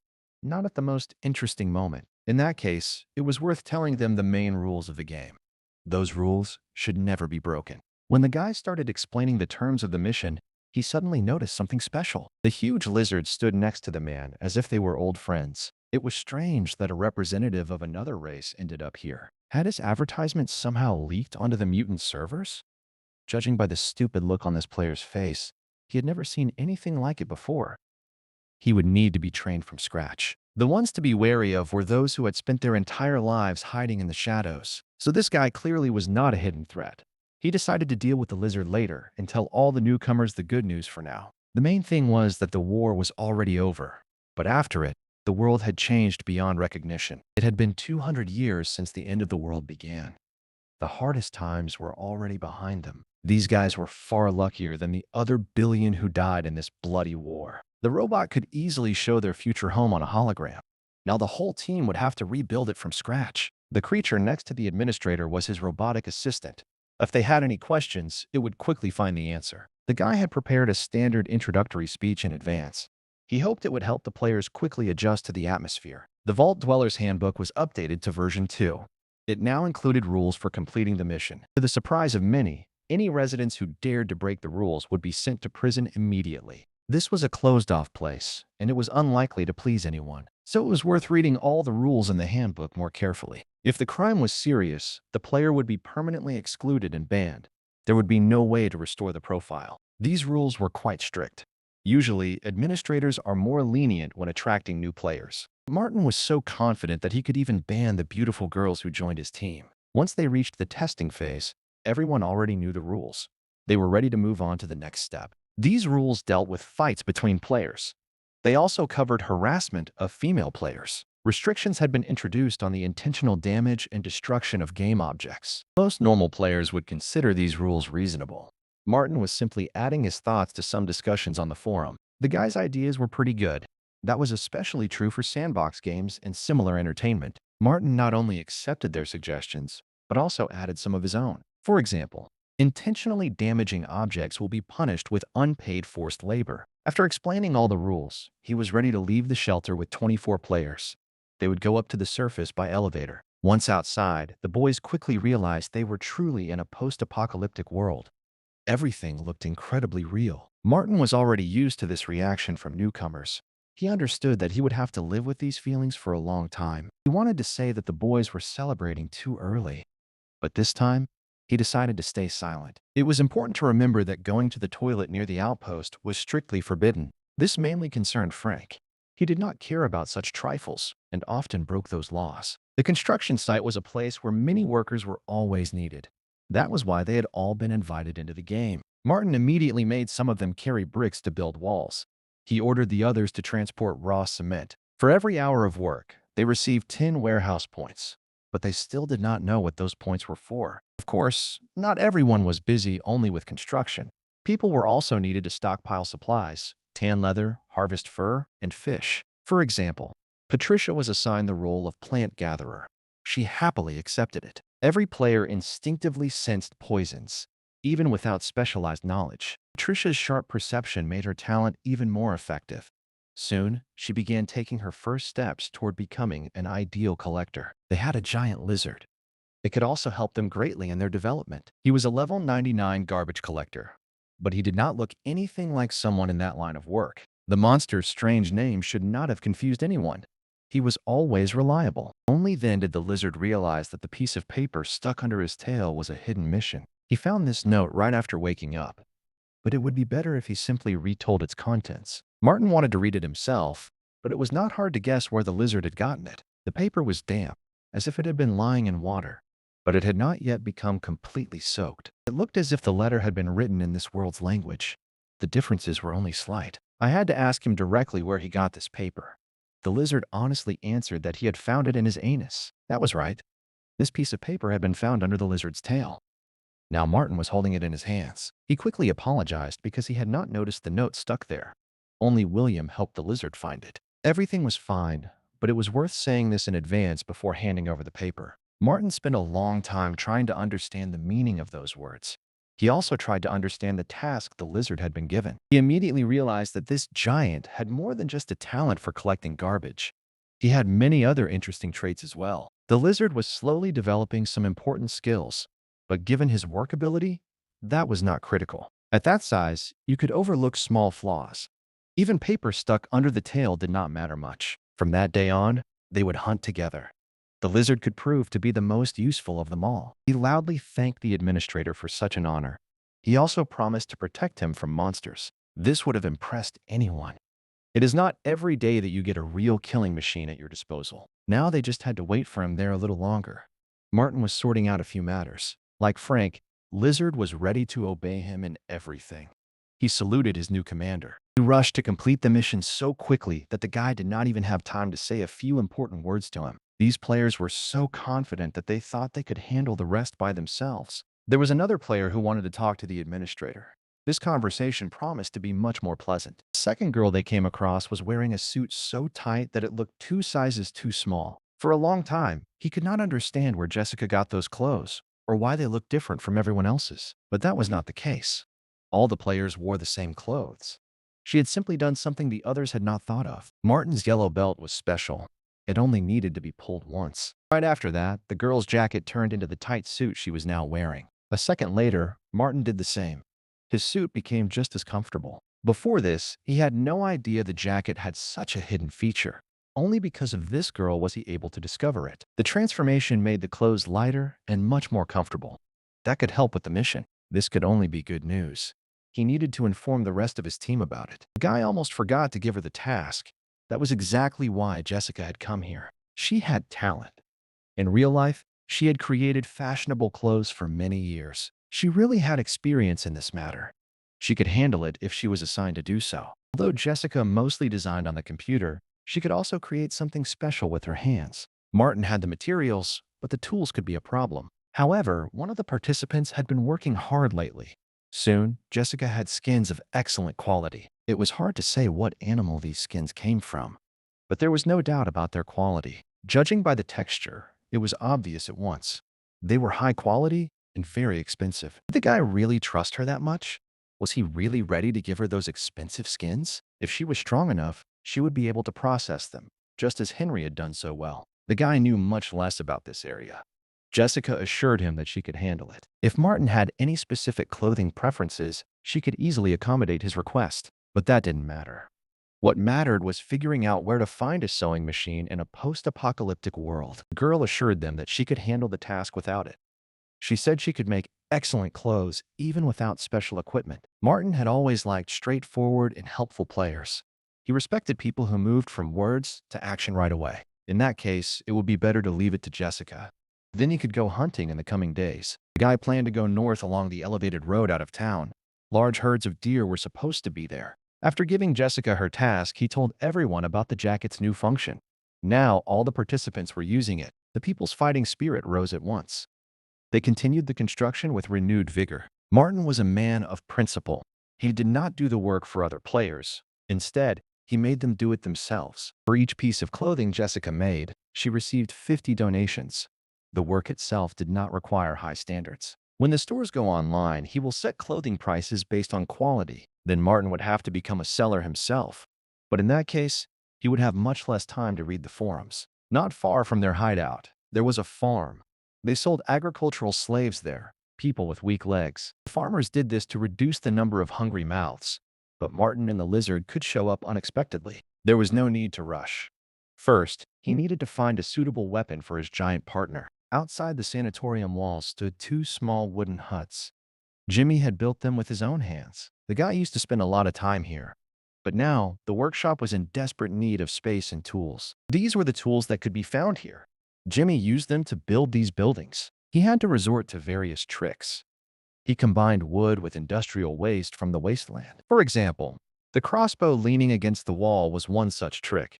[SPEAKER 1] Not at the most interesting moment. In that case, it was worth telling them the main rules of the game. Those rules should never be broken. When the guy started explaining the terms of the mission, he suddenly noticed something special. The huge lizard stood next to the man as if they were old friends. It was strange that a representative of another race ended up here. Had his advertisement somehow leaked onto the mutant servers? Judging by the stupid look on this player's face, he had never seen anything like it before. He would need to be trained from scratch. The ones to be wary of were those who had spent their entire lives hiding in the shadows. So this guy clearly was not a hidden threat. He decided to deal with the lizard later and tell all the newcomers the good news for now. The main thing was that the war was already over. But after it, the world had changed beyond recognition. It had been 200 years since the end of the world began. The hardest times were already behind them. These guys were far luckier than the other billion who died in this bloody war. The robot could easily show their future home on a hologram. Now the whole team would have to rebuild it from scratch. The creature next to the administrator was his robotic assistant. If they had any questions, it would quickly find the answer. The guy had prepared a standard introductory speech in advance. He hoped it would help the players quickly adjust to the atmosphere. The Vault Dweller's Handbook was updated to version 2. It now included rules for completing the mission. To the surprise of many, any residents who dared to break the rules would be sent to prison immediately. This was a closed-off place, and it was unlikely to please anyone, so it was worth reading all the rules in the handbook more carefully. If the crime was serious, the player would be permanently excluded and banned. There would be no way to restore the profile. These rules were quite strict. Usually, administrators are more lenient when attracting new players. Martin was so confident that he could even ban the beautiful girls who joined his team. Once they reached the testing phase, everyone already knew the rules. They were ready to move on to the next step. These rules dealt with fights between players. They also covered harassment of female players. Restrictions had been introduced on the intentional damage and destruction of game objects. Most normal players would consider these rules reasonable. Martin was simply adding his thoughts to some discussions on the forum. The guy's ideas were pretty good. That was especially true for sandbox games and similar entertainment. Martin not only accepted their suggestions, but also added some of his own. For example, intentionally damaging objects will be punished with unpaid forced labor. After explaining all the rules, he was ready to leave the shelter with 24 players. They would go up to the surface by elevator. Once outside, the boys quickly realized they were truly in a post-apocalyptic world. Everything looked incredibly real. Martin was already used to this reaction from newcomers. He understood that he would have to live with these feelings for a long time. He wanted to say that the boys were celebrating too early. But this time, he decided to stay silent. It was important to remember that going to the toilet near the outpost was strictly forbidden. This mainly concerned Frank. He did not care about such trifles and often broke those laws. The construction site was a place where many workers were always needed. That was why they had all been invited into the game. Martin immediately made some of them carry bricks to build walls. He ordered the others to transport raw cement. For every hour of work, they received 10 warehouse points. But they still did not know what those points were for. Of course, not everyone was busy only with construction. People were also needed to stockpile supplies, tan leather, harvest fur, and fish. For example, Patricia was assigned the role of plant gatherer. She happily accepted it. Every player instinctively sensed poisons, even without specialized knowledge. Patricia's sharp perception made her talent even more effective. Soon, she began taking her first steps toward becoming an ideal collector. They had a giant lizard. It could also help them greatly in their development. He was a level 99 garbage collector, but he did not look anything like someone in that line of work. The monster's strange name should not have confused anyone. He was always reliable. Only then did the lizard realize that the piece of paper stuck under his tail was a hidden mission. He found this note right after waking up, but it would be better if he simply retold its contents. Martin wanted to read it himself, but it was not hard to guess where the lizard had gotten it. The paper was damp, as if it had been lying in water, but it had not yet become completely soaked. It looked as if the letter had been written in this world's language. The differences were only slight. I had to ask him directly where he got this paper. The lizard honestly answered that he had found it in his anus. That was right. This piece of paper had been found under the lizard's tail. Now Martin was holding it in his hands. He quickly apologized because he had not noticed the note stuck there. Only William helped the lizard find it. Everything was fine, but it was worth saying this in advance before handing over the paper. Martin spent a long time trying to understand the meaning of those words. He also tried to understand the task the lizard had been given. He immediately realized that this giant had more than just a talent for collecting garbage. He had many other interesting traits as well. The lizard was slowly developing some important skills, but given his work ability, that was not critical. At that size, you could overlook small flaws. Even paper stuck under the tail did not matter much. From that day on, they would hunt together. The lizard could prove to be the most useful of them all. He loudly thanked the administrator for such an honor. He also promised to protect him from monsters. This would have impressed anyone. It is not every day that you get a real killing machine at your disposal. Now they just had to wait for him there a little longer. Martin was sorting out a few matters. Like Frank, Lizard was ready to obey him in everything. He saluted his new commander. He rushed to complete the mission so quickly that the guy did not even have time to say a few important words to him. These players were so confident that they thought they could handle the rest by themselves. There was another player who wanted to talk to the administrator. This conversation promised to be much more pleasant. The second girl they came across was wearing a suit so tight that it looked 2 sizes too small. For a long time, he could not understand where Jessica got those clothes or why they looked different from everyone else's. But that was not the case. All the players wore the same clothes. She had simply done something the others had not thought of. Martin's yellow belt was special. It only needed to be pulled once. Right after that, the girl's jacket turned into the tight suit she was now wearing. A second later, Martin did the same. His suit became just as comfortable. Before this, he had no idea the jacket had such a hidden feature. Only because of this girl was he able to discover it. The transformation made the clothes lighter and much more comfortable. That could help with the mission. This could only be good news. He needed to inform the rest of his team about it. The guy almost forgot to give her the task. That was exactly why Jessica had come here. She had talent. In real life, she had created fashionable clothes for many years. She really had experience in this matter. She could handle it if she was assigned to do so. Although Jessica mostly designed on the computer, she could also create something special with her hands. Martin had the materials, but the tools could be a problem. However, one of the participants had been working hard lately. Soon, Jessica had skins of excellent quality. It was hard to say what animal these skins came from, but there was no doubt about their quality. Judging by the texture, it was obvious at once. They were high quality and very expensive. Did the guy really trust her that much? Was he really ready to give her those expensive skins? If she was strong enough, she would be able to process them, just as Henry had done so well. The guy knew much less about this area. Jessica assured him that she could handle it. If Martin had any specific clothing preferences, she could easily accommodate his request. But that didn't matter. What mattered was figuring out where to find a sewing machine in a post-apocalyptic world. The girl assured them that she could handle the task without it. She said she could make excellent clothes even without special equipment. Martin had always liked straightforward and helpful players. He respected people who moved from words to action right away. In that case, it would be better to leave it to Jessica. Then he could go hunting in the coming days. The guy planned to go north along the elevated road out of town. Large herds of deer were supposed to be there. After giving Jessica her task, he told everyone about the jacket's new function. Now, all the participants were using it. The people's fighting spirit rose at once. They continued the construction with renewed vigor. Martin was a man of principle. He did not do the work for other players. Instead, he made them do it themselves. For each piece of clothing Jessica made, she received 50 donations. The work itself did not require high standards. When the stores go online, he will set clothing prices based on quality. Then Martin would have to become a seller himself. But in that case, he would have much less time to read the forums. Not far from their hideout, there was a farm. They sold agricultural slaves there, people with weak legs. The farmers did this to reduce the number of hungry mouths. But Martin and the lizard could show up unexpectedly. There was no need to rush. First, he needed to find a suitable weapon for his giant partner. Outside the sanatorium walls stood 2 small wooden huts. Jimmy had built them with his own hands. The guy used to spend a lot of time here. But now, the workshop was in desperate need of space and tools. These were the tools that could be found here. Jimmy used them to build these buildings. He had to resort to various tricks. He combined wood with industrial waste from the wasteland. For example, the crossbow leaning against the wall was one such trick.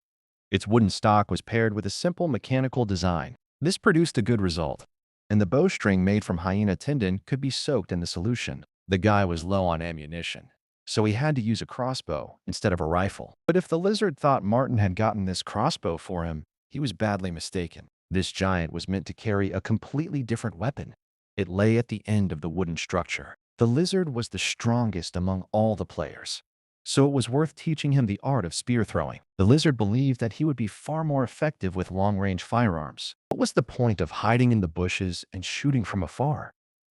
[SPEAKER 1] Its wooden stock was paired with a simple mechanical design. This produced a good result, and the bowstring made from hyena tendon could be soaked in the solution. The guy was low on ammunition, so he had to use a crossbow instead of a rifle. But if the lizard thought Martin had gotten this crossbow for him, he was badly mistaken. This giant was meant to carry a completely different weapon. It lay at the end of the wooden structure. The lizard was the strongest among all the players, so it was worth teaching him the art of spear throwing. The lizard believed that he would be far more effective with long-range firearms. What was the point of hiding in the bushes and shooting from afar?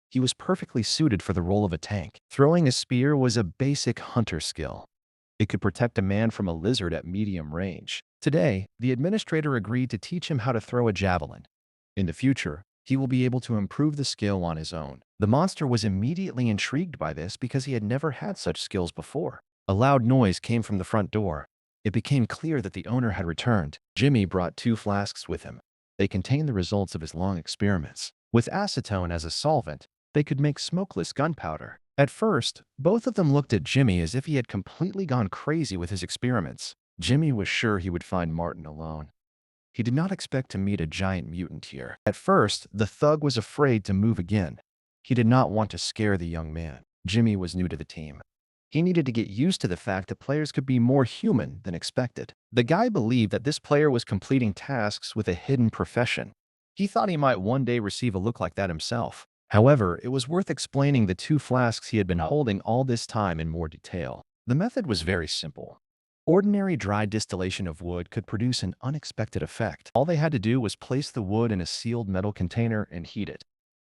[SPEAKER 1] He was perfectly suited for the role of a tank. Throwing a spear was a basic hunter skill. It could protect a man from a lizard at medium range. Today, the administrator agreed to teach him how to throw a javelin. In the future, he will be able to improve the skill on his own. The monster was immediately intrigued by this because he had never had such skills before. A loud noise came from the front door. It became clear that the owner had returned. Jimmy brought 2 flasks with him. They contained the results of his long experiments. With acetone as a solvent, they could make smokeless gunpowder. At first, both of them looked at Jimmy as if he had completely gone crazy with his experiments. Jimmy was sure he would find Martin alone. He did not expect to meet a giant mutant here. At first, the thug was afraid to move again. He did not want to scare the young man. Jimmy was new to the team. He needed to get used to the fact that players could be more human than expected. The guy believed that this player was completing tasks with a hidden profession. He thought he might one day receive a look like that himself. However, it was worth explaining the two flasks he had been holding all this time in more detail. The method was very simple. Ordinary dry distillation of wood could produce an unexpected effect. All they had to do was place the wood in a sealed metal container and heat it.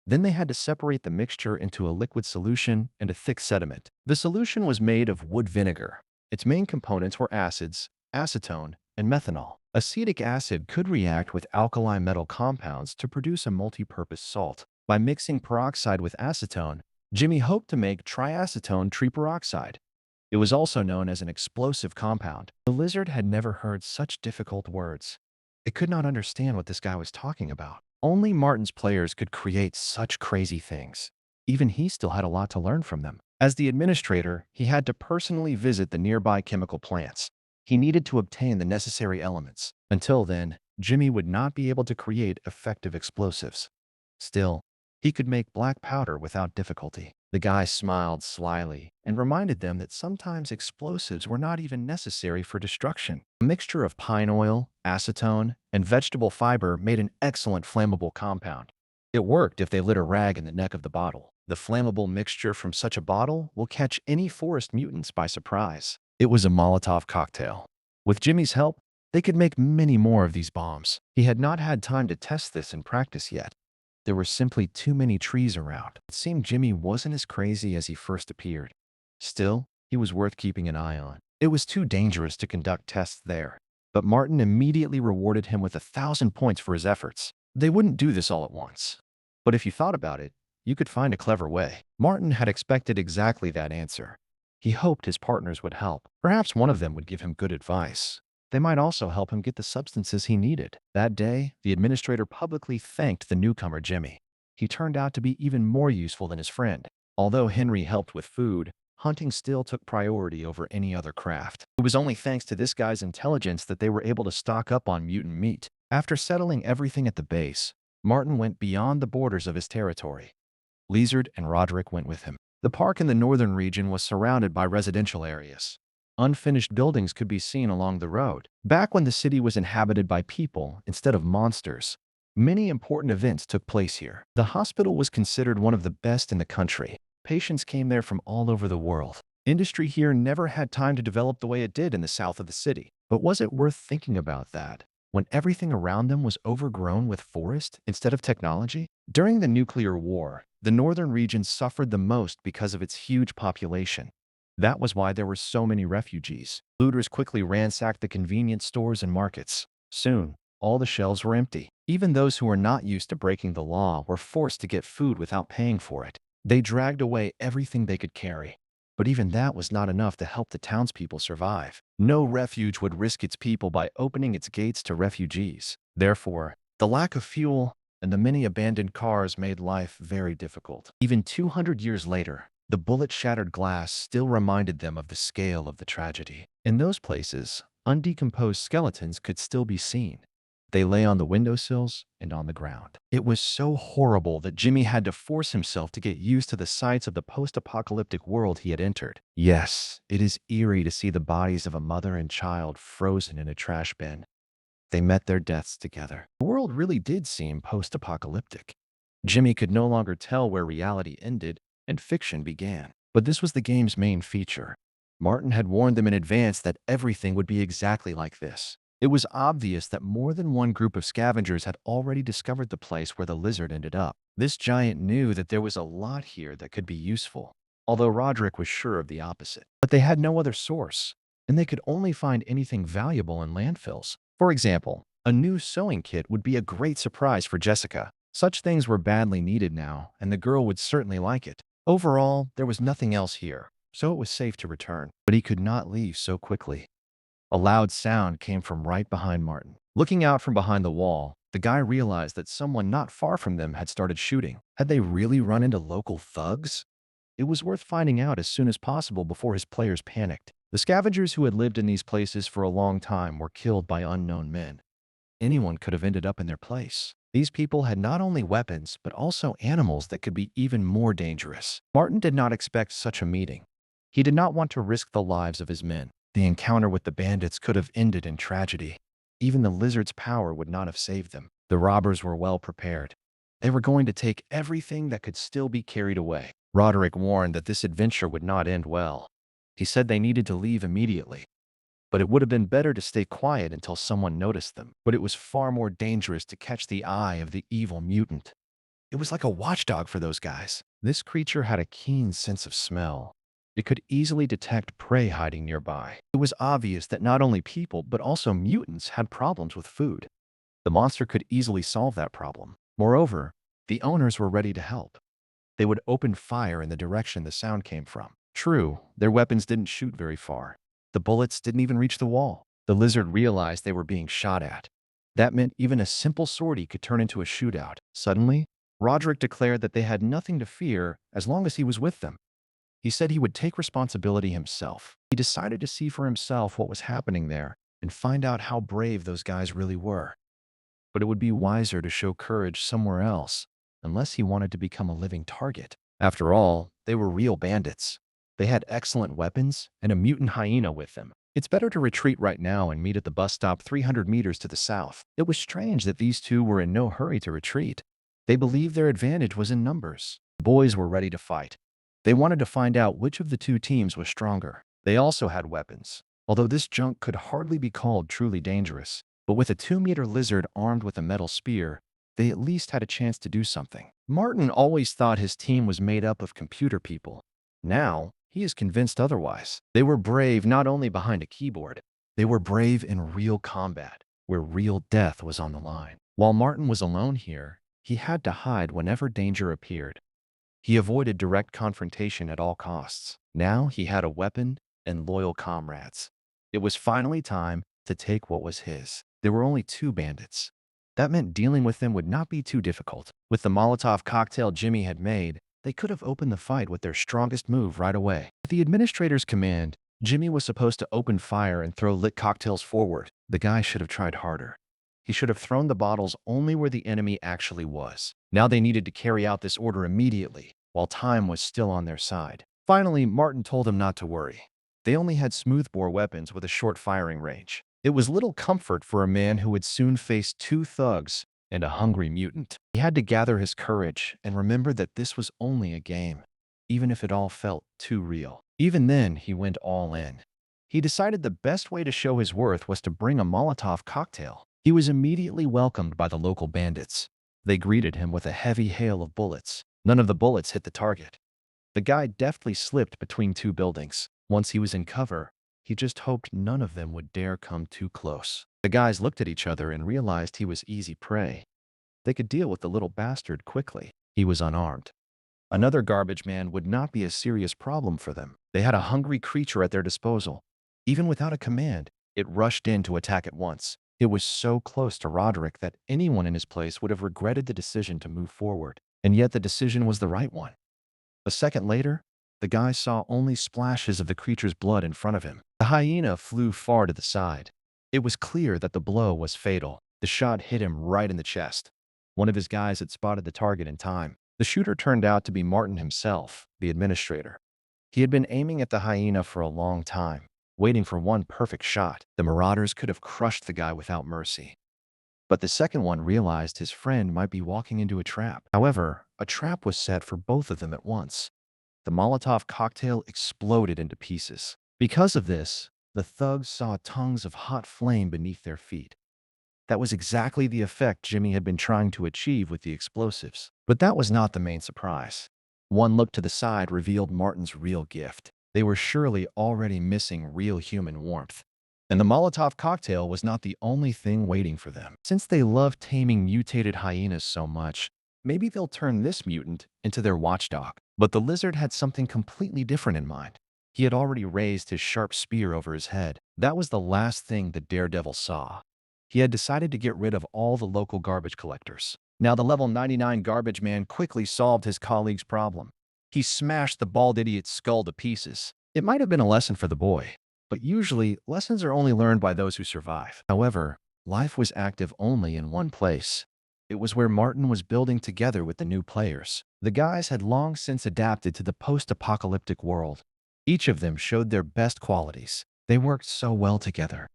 [SPEAKER 1] Then they had to separate the mixture into a liquid solution and a thick sediment. The solution was made of wood vinegar. Its main components were acids, acetone, and methanol. Acetic acid could react with alkali metal compounds to produce a multi-purpose salt. By mixing peroxide with acetone, Jimmy hoped to make triacetone triperoxide. It was also known as an explosive compound. The lizard had never heard such difficult words. It could not understand what this guy was talking about. Only Martin's players could create such crazy things. Even he still had a lot to learn from them. As the administrator, he had to personally visit the nearby chemical plants. He needed to obtain the necessary elements. Until then, Jimmy would not be able to create effective explosives. Still, he could make black powder without difficulty. The guy smiled slyly and reminded them that sometimes explosives were not even necessary for destruction. A mixture of pine oil, acetone, and vegetable fiber made an excellent flammable compound. It worked if they lit a rag in the neck of the bottle. The flammable mixture from such a bottle will catch any forest mutants by surprise. It was a Molotov cocktail. With Jimmy's help, they could make many more of these bombs. He had not had time to test this in practice yet. There were simply too many trees around. It seemed Jimmy wasn't as crazy as he first appeared. Still, he was worth keeping an eye on. It was too dangerous to conduct tests there. But Martin immediately rewarded him with 1,000 points for his efforts. They wouldn't do this all at once. But if you thought about it, you could find a clever way. Martin had expected exactly that answer. He hoped his partners would help. Perhaps one of them would give him good advice. They might also help him get the substances he needed. That day, the administrator publicly thanked the newcomer Jimmy. He turned out to be even more useful than his friend. Although Henry helped with food, hunting still took priority over any other craft. It was only thanks to this guy's intelligence that they were able to stock up on mutant meat. After settling everything at the base, Martin went beyond the borders of his territory. Lizard and Roderick went with him. The park in the northern region was surrounded by residential areas. Unfinished buildings could be seen along the road. Back when the city was inhabited by people instead of monsters, many important events took place here. The hospital was considered one of the best in the country. Patients came there from all over the world. Industry here never had time to develop the way it did in the south of the city. But was it worth thinking about that, when everything around them was overgrown with forest instead of technology? During the nuclear war, the northern region suffered the most because of its huge population. That was why there were so many refugees. Looters quickly ransacked the convenience stores and markets. Soon, all the shelves were empty. Even those who were not used to breaking the law were forced to get food without paying for it. They dragged away everything they could carry. But even that was not enough to help the townspeople survive. No refuge would risk its people by opening its gates to refugees. Therefore, the lack of fuel and the many abandoned cars made life very difficult. Even 200 years later, the bullet-shattered glass still reminded them of the scale of the tragedy. In those places, undecomposed skeletons could still be seen. They lay on the windowsills and on the ground. It was so horrible that Jimmy had to force himself to get used to the sights of the post-apocalyptic world he had entered. Yes, it is eerie to see the bodies of a mother and child frozen in a trash bin. They met their deaths together. The world really did seem post-apocalyptic. Jimmy could no longer tell where reality ended and fiction began. But this was the game's main feature. Martin had warned them in advance that everything would be exactly like this. It was obvious that more than one group of scavengers had already discovered the place where the lizard ended up. This giant knew that there was a lot here that could be useful, although Roderick was sure of the opposite. But they had no other source, and they could only find anything valuable in landfills. For example, a new sewing kit would be a great surprise for Jessica. Such things were badly needed now, and the girl would certainly like it. Overall, there was nothing else here, so it was safe to return. But he could not leave so quickly. A loud sound came from right behind Martin. Looking out from behind the wall, the guy realized that someone not far from them had started shooting. Had they really run into local thugs? It was worth finding out as soon as possible before his players panicked. The scavengers who had lived in these places for a long time were killed by unknown men. Anyone could have ended up in their place. These people had not only weapons, but also animals that could be even more dangerous. Martin did not expect such a meeting. He did not want to risk the lives of his men. The encounter with the bandits could have ended in tragedy. Even the lizard's power would not have saved them. The robbers were well prepared. They were going to take everything that could still be carried away. Roderick warned that this adventure would not end well. He said they needed to leave immediately. But it would have been better to stay quiet until someone noticed them. But it was far more dangerous to catch the eye of the evil mutant. It was like a watchdog for those guys. This creature had a keen sense of smell. It could easily detect prey hiding nearby. It was obvious that not only people, but also mutants had problems with food. The monster could easily solve that problem. Moreover, the owners were ready to help. They would open fire in the direction the sound came from. True, their weapons didn't shoot very far. The bullets didn't even reach the wall. The lizard realized they were being shot at. That meant even a simple sortie could turn into a shootout. Suddenly, Roderick declared that they had nothing to fear as long as he was with them. He said he would take responsibility himself. He decided to see for himself what was happening there and find out how brave those guys really were. But it would be wiser to show courage somewhere else, unless he wanted to become a living target. After all, they were real bandits. They had excellent weapons and a mutant hyena with them. It's better to retreat right now and meet at the bus stop 300 meters to the south. It was strange that these two were in no hurry to retreat. They believed their advantage was in numbers. The boys were ready to fight. They wanted to find out which of the two teams was stronger. They also had weapons, although this junk could hardly be called truly dangerous. But with a 2-meter lizard armed with a metal spear, they at least had a chance to do something. Martin always thought his team was made up of computer people. Now, he is convinced otherwise. They were brave not only behind a keyboard, they were brave in real combat, where real death was on the line. While Martin was alone here, he had to hide whenever danger appeared. He avoided direct confrontation at all costs. Now he had a weapon and loyal comrades. It was finally time to take what was his. There were only 2 bandits. That meant dealing with them would not be too difficult. With the Molotov cocktail Jimmy had made, they could have opened the fight with their strongest move right away. At the administrator's command, Jimmy was supposed to open fire and throw lit cocktails forward. The guy should have tried harder. He should have thrown the bottles only where the enemy actually was. Now they needed to carry out this order immediately, while time was still on their side. Finally, Martin told them not to worry. They only had smoothbore weapons with a short firing range. It was little comfort for a man who would soon face 2 thugs and a hungry mutant. He had to gather his courage and remember that this was only a game, even if it all felt too real. Even then, he went all in. He decided the best way to show his worth was to bring a Molotov cocktail. He was immediately welcomed by the local bandits. They greeted him with a heavy hail of bullets. None of the bullets hit the target. The guy deftly slipped between 2 buildings. Once he was in cover, he just hoped none of them would dare come too close. The guys looked at each other and realized he was easy prey. They could deal with the little bastard quickly. He was unarmed. Another garbage man would not be a serious problem for them. They had a hungry creature at their disposal. Even without a command, it rushed in to attack at once. It was so close to Roderick that anyone in his place would have regretted the decision to move forward. And yet the decision was the right one. A second later, the guy saw only splashes of the creature's blood in front of him. The hyena flew far to the side. It was clear that the blow was fatal. The shot hit him right in the chest. One of his guys had spotted the target in time. The shooter turned out to be Martin himself, the administrator. He had been aiming at the hyena for a long time, waiting for one perfect shot. The marauders could have crushed the guy without mercy. But the second one realized his friend might be walking into a trap. However, a trap was set for both of them at once. The Molotov cocktail exploded into pieces. Because of this, the thugs saw tongues of hot flame beneath their feet. That was exactly the effect Jimmy had been trying to achieve with the explosives. But that was not the main surprise. One look to the side revealed Martin's real gift. They were surely already missing real human warmth. And the Molotov cocktail was not the only thing waiting for them. Since they love taming mutated hyenas so much, maybe they'll turn this mutant into their watchdog. But the lizard had something completely different in mind. He had already raised his sharp spear over his head. That was the last thing the daredevil saw. He had decided to get rid of all the local garbage collectors. Now the level 99 garbage man quickly solved his colleague's problem. He smashed the bald idiot's skull to pieces. It might have been a lesson for the boy, but usually lessons are only learned by those who survive. However, life was active only in one place. It was where Martin was building together with the new players. The guys had long since adapted to the post-apocalyptic world. Each of them showed their best qualities. They worked so well together.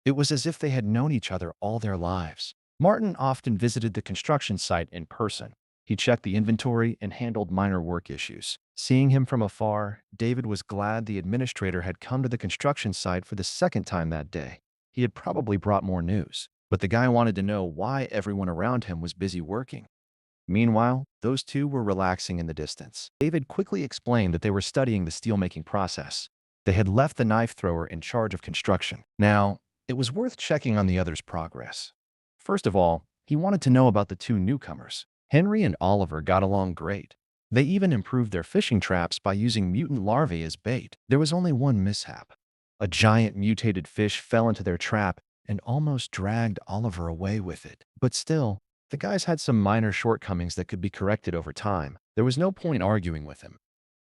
[SPEAKER 1] It was as if they had known each other all their lives. Martin often visited the construction site in person. He checked the inventory and handled minor work issues. Seeing him from afar, David was glad the administrator had come to the construction site for the second time that day. He had probably brought more news, but the guy wanted to know why everyone around him was busy working. Meanwhile, those two were relaxing in the distance. David quickly explained that they were studying the steelmaking process. They had left the knife thrower in charge of construction. Now, it was worth checking on the other's progress. First of all, he wanted to know about the two newcomers. Henry and Oliver got along great. They even improved their fishing traps by using mutant larvae as bait. There was only one mishap. A giant mutated fish fell into their trap and almost dragged Oliver away with it. But still, the guys had some minor shortcomings that could be corrected over time. There was no point arguing with him.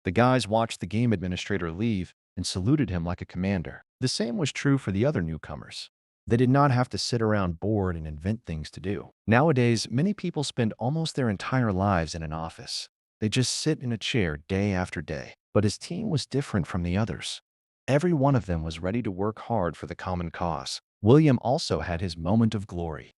[SPEAKER 1] The guys watched the game administrator leave and saluted him like a commander. The same was true for the other newcomers. They did not have to sit around bored and invent things to do. Nowadays, many people spend almost their entire lives in an office. They just sit in a chair day after day. But his team was different from the others. Every one of them was ready to work hard for the common cause. William also had his moment of glory.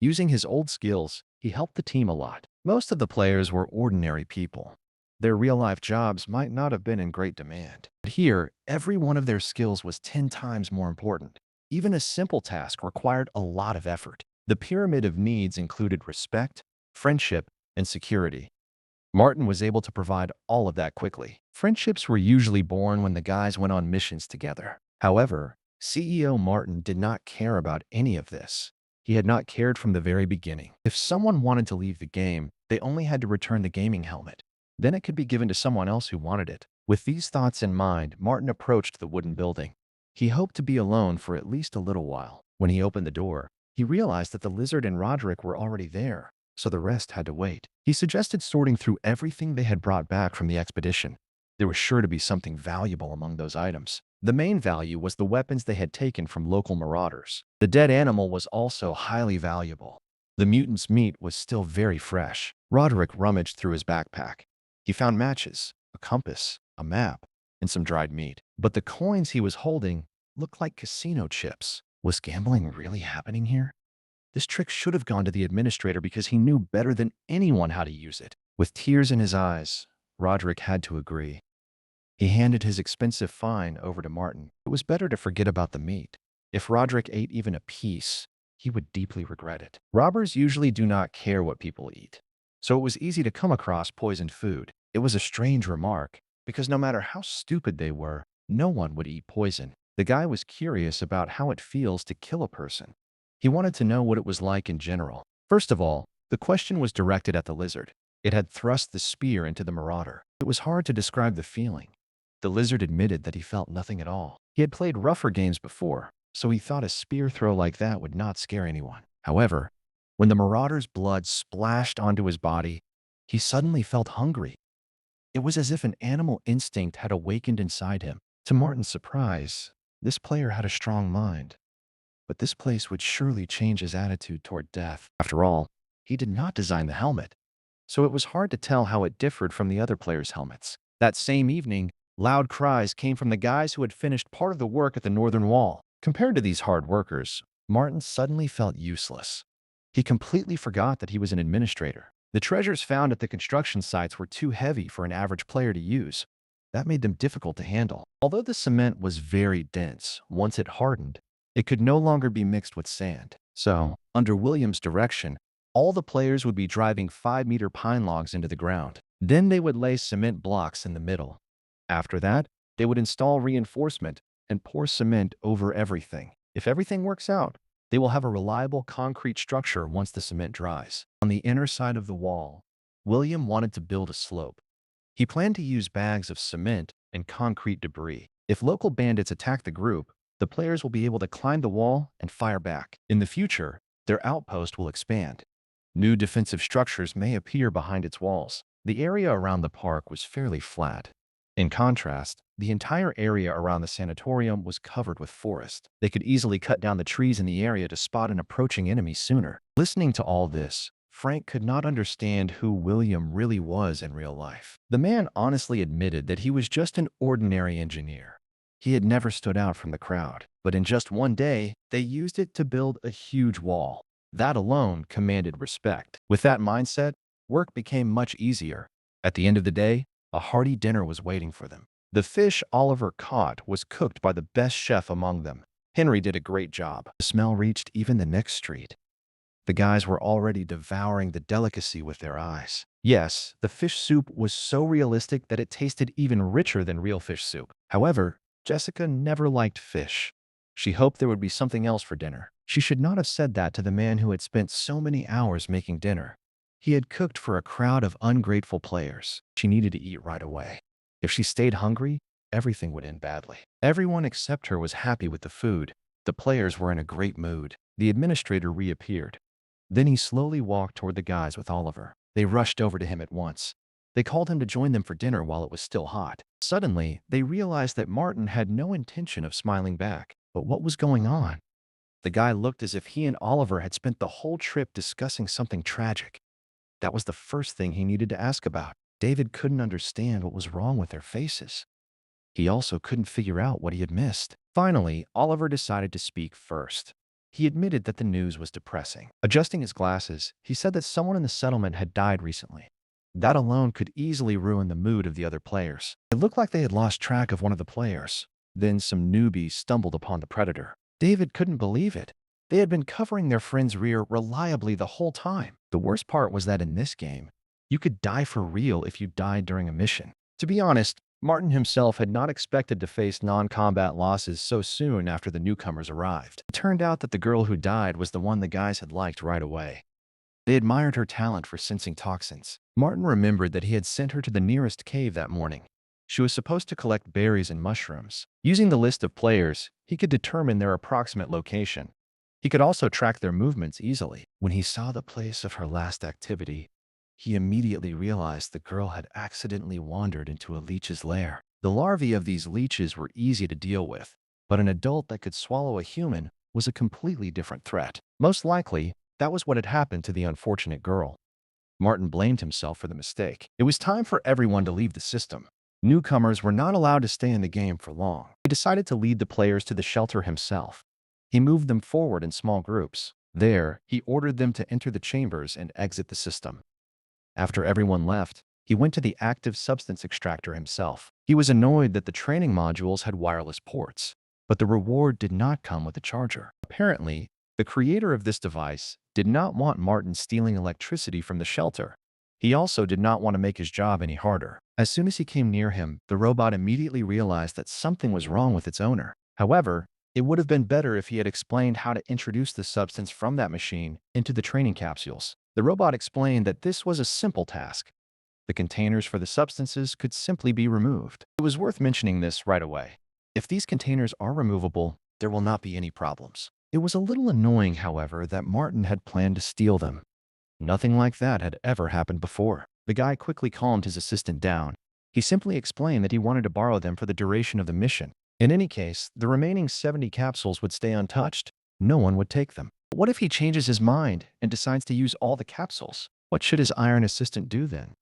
[SPEAKER 1] Using his old skills, he helped the team a lot. Most of the players were ordinary people. Their real-life jobs might not have been in great demand. But here, every one of their skills was 10 times more important. Even a simple task required a lot of effort. The pyramid of needs included respect, friendship, and security. Martin was able to provide all of that quickly. Friendships were usually born when the guys went on missions together. However, CEO Martin did not care about any of this. He had not cared from the very beginning. If someone wanted to leave the game, they only had to return the gaming helmet. Then it could be given to someone else who wanted it. With these thoughts in mind, Martin approached the wooden building. He hoped to be alone for at least a little while. When he opened the door, he realized that the lizard and Roderick were already there, so the rest had to wait. He suggested sorting through everything they had brought back from the expedition. There was sure to be something valuable among those items. The main value was the weapons they had taken from local marauders. The dead animal was also highly valuable. The mutant's meat was still very fresh. Roderick rummaged through his backpack. He found matches, a compass, a map, and some dried meat. But the coins he was holding looked like casino chips. Was gambling really happening here? This trick should have gone to the administrator because he knew better than anyone how to use it. With tears in his eyes, Roderick had to agree. He handed his expensive find over to Martin. It was better to forget about the meat. If Roderick ate even a piece, he would deeply regret it. Robbers usually do not care what people eat, so it was easy to come across poisoned food. It was a strange remark, because no matter how stupid they were, no one would eat poison. The guy was curious about how it feels to kill a person. He wanted to know what it was like in general. First of all, the question was directed at the lizard. It had thrust the spear into the marauder. It was hard to describe the feeling. The lizard admitted that he felt nothing at all. He had played rougher games before, so he thought a spear throw like that would not scare anyone. However, when the marauder's blood splashed onto his body, he suddenly felt hungry. It was as if an animal instinct had awakened inside him. To Martin's surprise, this player had a strong mind. But this place would surely change his attitude toward death. After all, he did not design the helmet, so it was hard to tell how it differed from the other players' helmets. That same evening, loud cries came from the guys who had finished part of the work at the northern wall. Compared to these hard workers, Martin suddenly felt useless. He completely forgot that he was an administrator. The treasures found at the construction sites were too heavy for an average player to use. That made them difficult to handle. Although the cement was very dense, once it hardened, it could no longer be mixed with sand. So, under William's direction, all the players would be driving 5-meter pine logs into the ground. Then they would lay cement blocks in the middle. After that, they would install reinforcement and pour cement over everything. If everything works out, they will have a reliable concrete structure once the cement dries. On the inner side of the wall, William wanted to build a slope. He planned to use bags of cement and concrete debris. If local bandits attack the group, the players will be able to climb the wall and fire back. In the future, their outpost will expand. New defensive structures may appear behind its walls. The area around the park was fairly flat. In contrast, the entire area around the sanatorium was covered with forest. They could easily cut down the trees in the area to spot an approaching enemy sooner. Listening to all this, Frank could not understand who William really was in real life. The man honestly admitted that he was just an ordinary engineer. He had never stood out from the crowd, but in just one day, they used it to build a huge wall. That alone commanded respect. With that mindset, work became much easier. At the end of the day, a hearty dinner was waiting for them. The fish Oliver caught was cooked by the best chef among them. Henry did a great job. The smell reached even the next street. The guys were already devouring the delicacy with their eyes. Yes, the fish soup was so realistic that it tasted even richer than real fish soup. However, Jessica never liked fish. She hoped there would be something else for dinner. She should not have said that to the man who had spent so many hours making dinner. He had cooked for a crowd of ungrateful players. She needed to eat right away. If she stayed hungry, everything would end badly. Everyone except her was happy with the food. The players were in a great mood. The administrator reappeared. Then he slowly walked toward the guys with Oliver. They rushed over to him at once. They called him to join them for dinner while it was still hot. Suddenly, they realized that Martin had no intention of smiling back. But what was going on? The guy looked as if he and Oliver had spent the whole trip discussing something tragic. That was the first thing he needed to ask about. David couldn't understand what was wrong with their faces. He also couldn't figure out what he had missed. Finally, Oliver decided to speak first. He admitted that the news was depressing. Adjusting his glasses, he said that someone in the settlement had died recently. That alone could easily ruin the mood of the other players. It looked like they had lost track of one of the players. Then some newbies stumbled upon the predator. David couldn't believe it. They had been covering their friend's rear reliably the whole time. The worst part was that in this game, you could die for real if you died during a mission. To be honest, Martin himself had not expected to face non-combat losses so soon after the newcomers arrived. It turned out that the girl who died was the one the guys had liked right away. They admired her talent for sensing toxins. Martin remembered that he had sent her to the nearest cave that morning. She was supposed to collect berries and mushrooms. Using the list of players, he could determine their approximate location. He could also track their movements easily. When he saw the place of her last activity, he immediately realized the girl had accidentally wandered into a leech's lair. The larvae of these leeches were easy to deal with, but an adult that could swallow a human was a completely different threat. Most likely, that was what had happened to the unfortunate girl. Martin blamed himself for the mistake. It was time for everyone to leave the system. Newcomers were not allowed to stay in the game for long. He decided to lead the players to the shelter himself. He moved them forward in small groups. There, he ordered them to enter the chambers and exit the system. After everyone left, he went to the active substance extractor himself. He was annoyed that the training modules had wireless ports, but the reward did not come with a charger. Apparently, the creator of this device did not want Martin stealing electricity from the shelter. He also did not want to make his job any harder. As soon as he came near him, the robot immediately realized that something was wrong with its owner. However, it would have been better if he had explained how to introduce the substance from that machine into the training capsules. The robot explained that this was a simple task. The containers for the substances could simply be removed. It was worth mentioning this right away. If these containers are removable, there will not be any problems. It was a little annoying, however, that Martin had planned to steal them. Nothing like that had ever happened before. The guy quickly calmed his assistant down. He simply explained that he wanted to borrow them for the duration of the mission. In any case, the remaining 70 capsules would stay untouched. No one would take them. But what if he changes his mind and decides to use all the capsules? What should his iron assistant do then?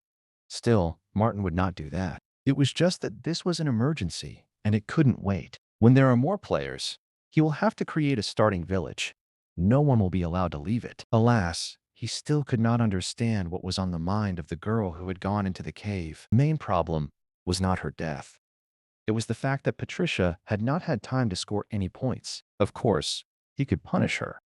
[SPEAKER 1] Still, Martin would not do that. It was just that this was an emergency, and it couldn't wait. When there are more players, he will have to create a starting village. No one will be allowed to leave it. Alas, he still could not understand what was on the mind of the girl who had gone into the cave. The main problem was not her death. It was the fact that Patricia had not had time to score any points. Of course, he could punish her,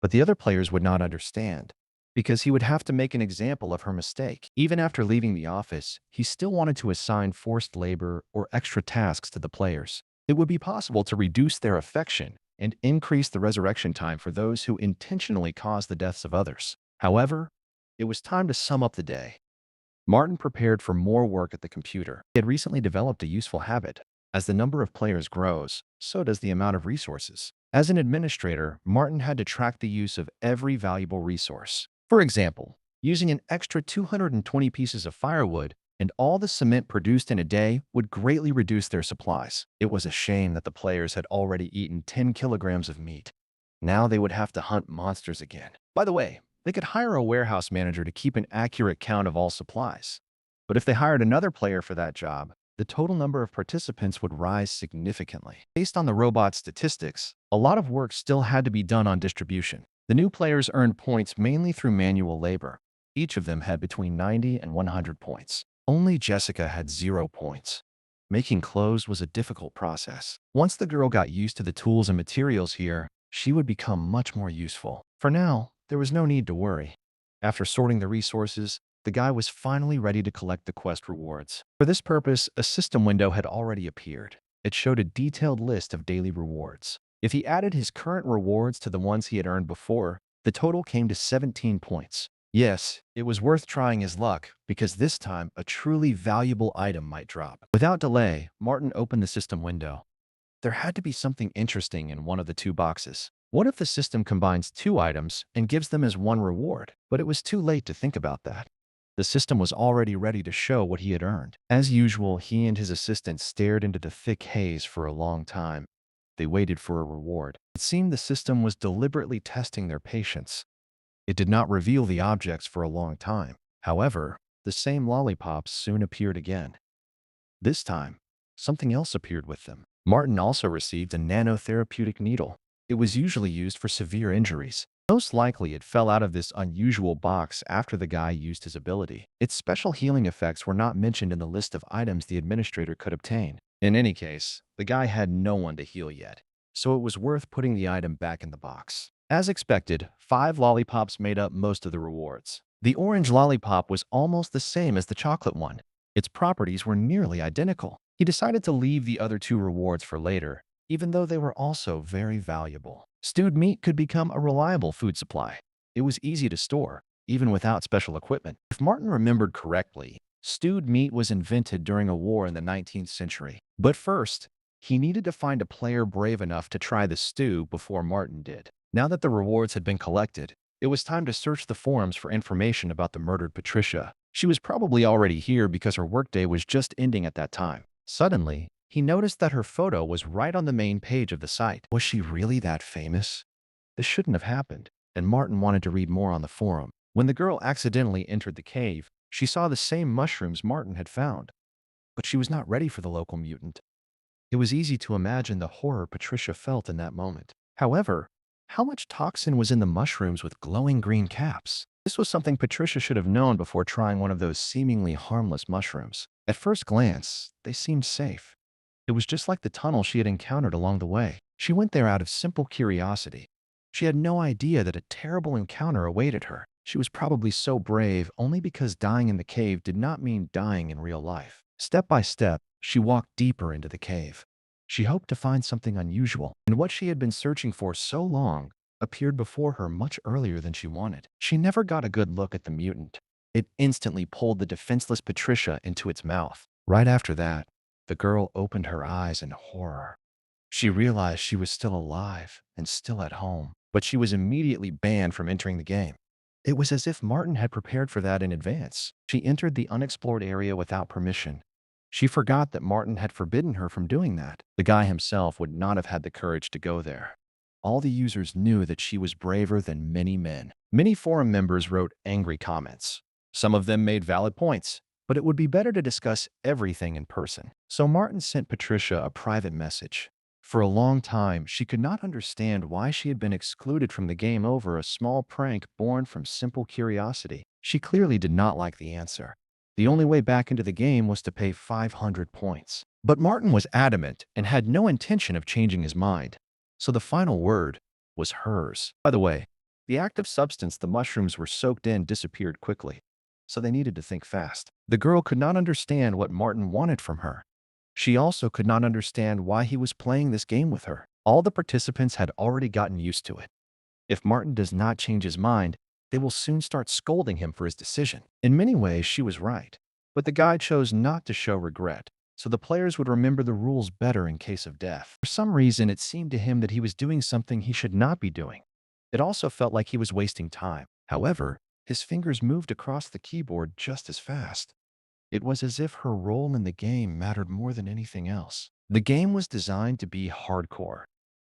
[SPEAKER 1] but the other players would not understand, because he would have to make an example of her mistake. Even after leaving the office, he still wanted to assign forced labor or extra tasks to the players. It would be possible to reduce their affection and increase the resurrection time for those who intentionally cause the deaths of others. However, it was time to sum up the day. Martin prepared for more work at the computer. He had recently developed a useful habit. As the number of players grows, so does the amount of resources. As an administrator, Martin had to track the use of every valuable resource. For example, using an extra 220 pieces of firewood and all the cement produced in a day would greatly reduce their supplies. It was a shame that the players had already eaten 10 kilograms of meat. Now they would have to hunt monsters again. By the way, they could hire a warehouse manager to keep an accurate count of all supplies. But if they hired another player for that job, the total number of participants would rise significantly. Based on the robot's statistics, a lot of work still had to be done on distribution. The new players earned points mainly through manual labor. Each of them had between 90 and 100 points. Only Jessica had 0 points. Making clothes was a difficult process. Once the girl got used to the tools and materials here, she would become much more useful. For now, there was no need to worry. After sorting the resources, the guy was finally ready to collect the quest rewards. For this purpose, a system window had already appeared. It showed a detailed list of daily rewards. If he added his current rewards to the ones he had earned before, the total came to 17 points. Yes, it was worth trying his luck, because this time a truly valuable item might drop. Without delay, Martin opened the system window. There had to be something interesting in one of the two boxes. What if the system combines two items and gives them as one reward? But it was too late to think about that. The system was already ready to show what he had earned. As usual, he and his assistant stared into the thick haze for a long time. They waited for a reward. It seemed the system was deliberately testing their patience. It did not reveal the objects for a long time. However, the same lollipops soon appeared again. This time, something else appeared with them. Martin also received a nanotherapeutic needle. It was usually used for severe injuries. Most likely, it fell out of this unusual box after the guy used his ability. Its special healing effects were not mentioned in the list of items the administrator could obtain. In any case, the guy had no one to heal yet, so it was worth putting the item back in the box. As expected, 5 lollipops made up most of the rewards. The orange lollipop was almost the same as the chocolate one. Its properties were nearly identical. He decided to leave the other 2 rewards for later, even though they were also very valuable. Stewed meat could become a reliable food supply. It was easy to store, even without special equipment. If Martin remembered correctly, stewed meat was invented during a war in the 19th century. But first, he needed to find a player brave enough to try the stew before Martin did. Now that the rewards had been collected, it was time to search the forums for information about the murdered Patricia. She was probably already here because her workday was just ending at that time. Suddenly, he noticed that her photo was right on the main page of the site. Was she really that famous? This shouldn't have happened, and Martin wanted to read more on the forum. When the girl accidentally entered the cave, she saw the same mushrooms Martin had found. But she was not ready for the local mutant. It was easy to imagine the horror Patricia felt in that moment. However, how much toxin was in the mushrooms with glowing green caps? This was something Patricia should have known before trying one of those seemingly harmless mushrooms. At first glance, they seemed safe. It was just like the tunnel she had encountered along the way. She went there out of simple curiosity. She had no idea that a terrible encounter awaited her. She was probably so brave only because dying in the cave did not mean dying in real life. Step by step, she walked deeper into the cave. She hoped to find something unusual, and what she had been searching for so long appeared before her much earlier than she wanted. She never got a good look at the mutant. It instantly pulled the defenseless Patricia into its mouth. Right after that, the girl opened her eyes in horror. She realized she was still alive and still at home, but she was immediately banned from entering the game. It was as if Martin had prepared for that in advance. She entered the unexplored area without permission. She forgot that Martin had forbidden her from doing that. The guy himself would not have had the courage to go there. All the users knew that she was braver than many men. Many forum members wrote angry comments. Some of them made valid points, but it would be better to discuss everything in person. So Martin sent Patricia a private message. For a long time, she could not understand why she had been excluded from the game over a small prank born from simple curiosity. She clearly did not like the answer. The only way back into the game was to pay 500 points. But Martin was adamant and had no intention of changing his mind. So the final word was hers. By the way, the active substance the mushrooms were soaked in disappeared quickly, so they needed to think fast. The girl could not understand what Martin wanted from her. She also could not understand why he was playing this game with her. All the participants had already gotten used to it. If Martin does not change his mind, they will soon start scolding him for his decision. In many ways, she was right. But the guy chose not to show regret, so the players would remember the rules better in case of death. For some reason, it seemed to him that he was doing something he should not be doing. It also felt like he was wasting time. However, his fingers moved across the keyboard just as fast. It was as if her role in the game mattered more than anything else. The game was designed to be hardcore.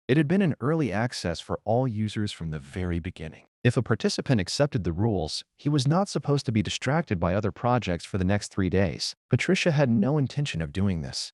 [SPEAKER 1] It had been in early access for all users from the very beginning. If a participant accepted the rules, he was not supposed to be distracted by other projects for the next 3 days. Patricia had no intention of doing this.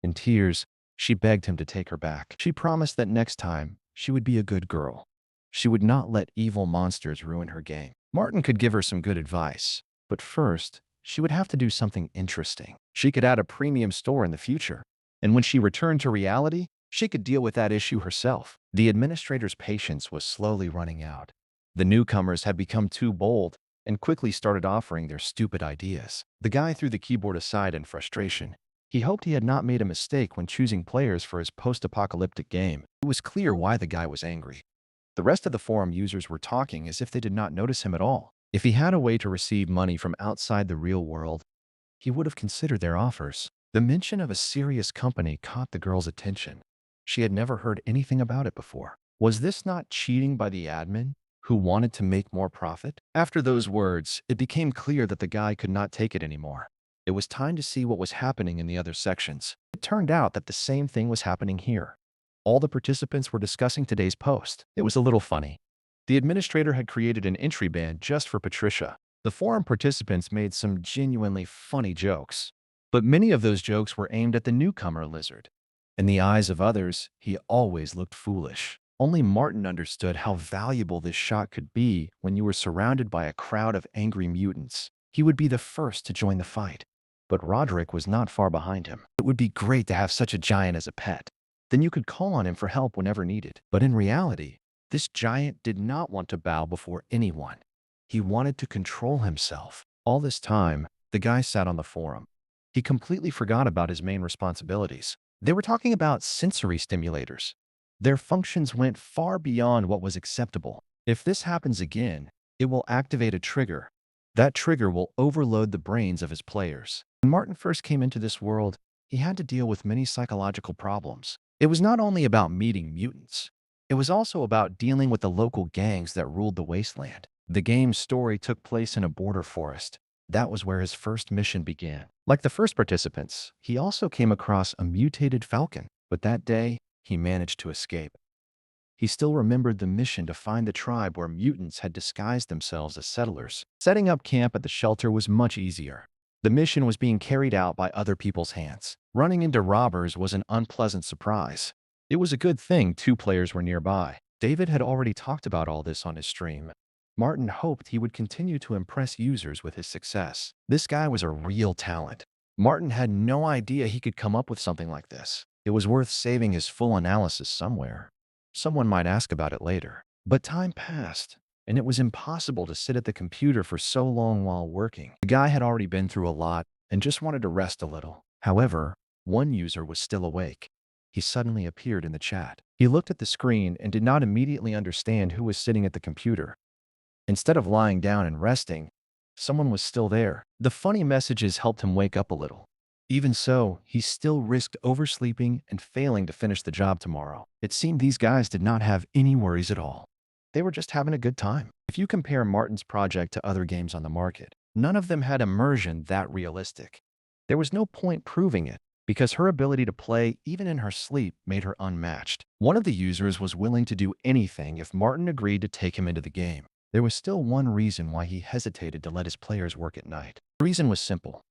[SPEAKER 1] In tears, she begged him to take her back. She promised that next time, she would be a good girl. She would not let evil monsters ruin her game. Martin could give her some good advice, but first, she would have to do something interesting. She could add a premium store in the future, and when she returned to reality, she could deal with that issue herself. The administrator's patience was slowly running out. The newcomers had become too bold and quickly started offering their stupid ideas. The guy threw the keyboard aside in frustration. He hoped he had not made a mistake when choosing players for his post-apocalyptic game. It was clear why the guy was angry. The rest of the forum users were talking as if they did not notice him at all. If he had a way to receive money from outside the real world, he would have considered their offers. The mention of a serious company caught the girl's attention. She had never heard anything about it before. Was this not cheating by the admin, who wanted to make more profit? After those words, it became clear that the guy could not take it anymore. It was time to see what was happening in the other sections. It turned out that the same thing was happening here. All the participants were discussing today's post. It was a little funny. The administrator had created an entry ban just for Patricia. The forum participants made some genuinely funny jokes, but many of those jokes were aimed at the newcomer lizard. In the eyes of others, he always looked foolish. Only Martin understood how valuable this shot could be when you were surrounded by a crowd of angry mutants. He would be the first to join the fight. But Roderick was not far behind him. It would be great to have such a giant as a pet. Then you could call on him for help whenever needed. But in reality, this giant did not want to bow before anyone. He wanted to control himself. All this time, the guy sat on the forum. He completely forgot about his main responsibilities. They were talking about sensory stimulators. Their functions went far beyond what was acceptable. If this happens again, it will activate a trigger. That trigger will overload the brains of his players. When Martin first came into this world, he had to deal with many psychological problems. It was not only about meeting mutants. It was also about dealing with the local gangs that ruled the wasteland. The game's story took place in a border forest. That was where his first mission began. Like the first participants, he also came across a mutated falcon, but that day, he managed to escape. He still remembered the mission to find the tribe where mutants had disguised themselves as settlers. Setting up camp at the shelter was much easier. The mission was being carried out by other people's hands. Running into robbers was an unpleasant surprise. It was a good thing 2 players were nearby. David had already talked about all this on his stream. Martin hoped he would continue to impress users with his success. This guy was a real talent. Martin had no idea he could come up with something like this. It was worth saving his full analysis somewhere. Someone might ask about it later. But time passed, and it was impossible to sit at the computer for so long while working. The guy had already been through a lot and just wanted to rest a little. However, one user was still awake. He suddenly appeared in the chat. He looked at the screen and did not immediately understand who was sitting at the computer. Instead of lying down and resting, someone was still there. The funny messages helped him wake up a little. Even so, he still risked oversleeping and failing to finish the job tomorrow. It seemed these guys did not have any worries at all. They were just having a good time. If you compare Martin's project to other games on the market, none of them had immersion that realistic. There was no point proving it, because her ability to play even in her sleep made her unmatched. One of the users was willing to do anything if Martin agreed to take him into the game. There was still one reason why he hesitated to let his players work at night. The reason was simple.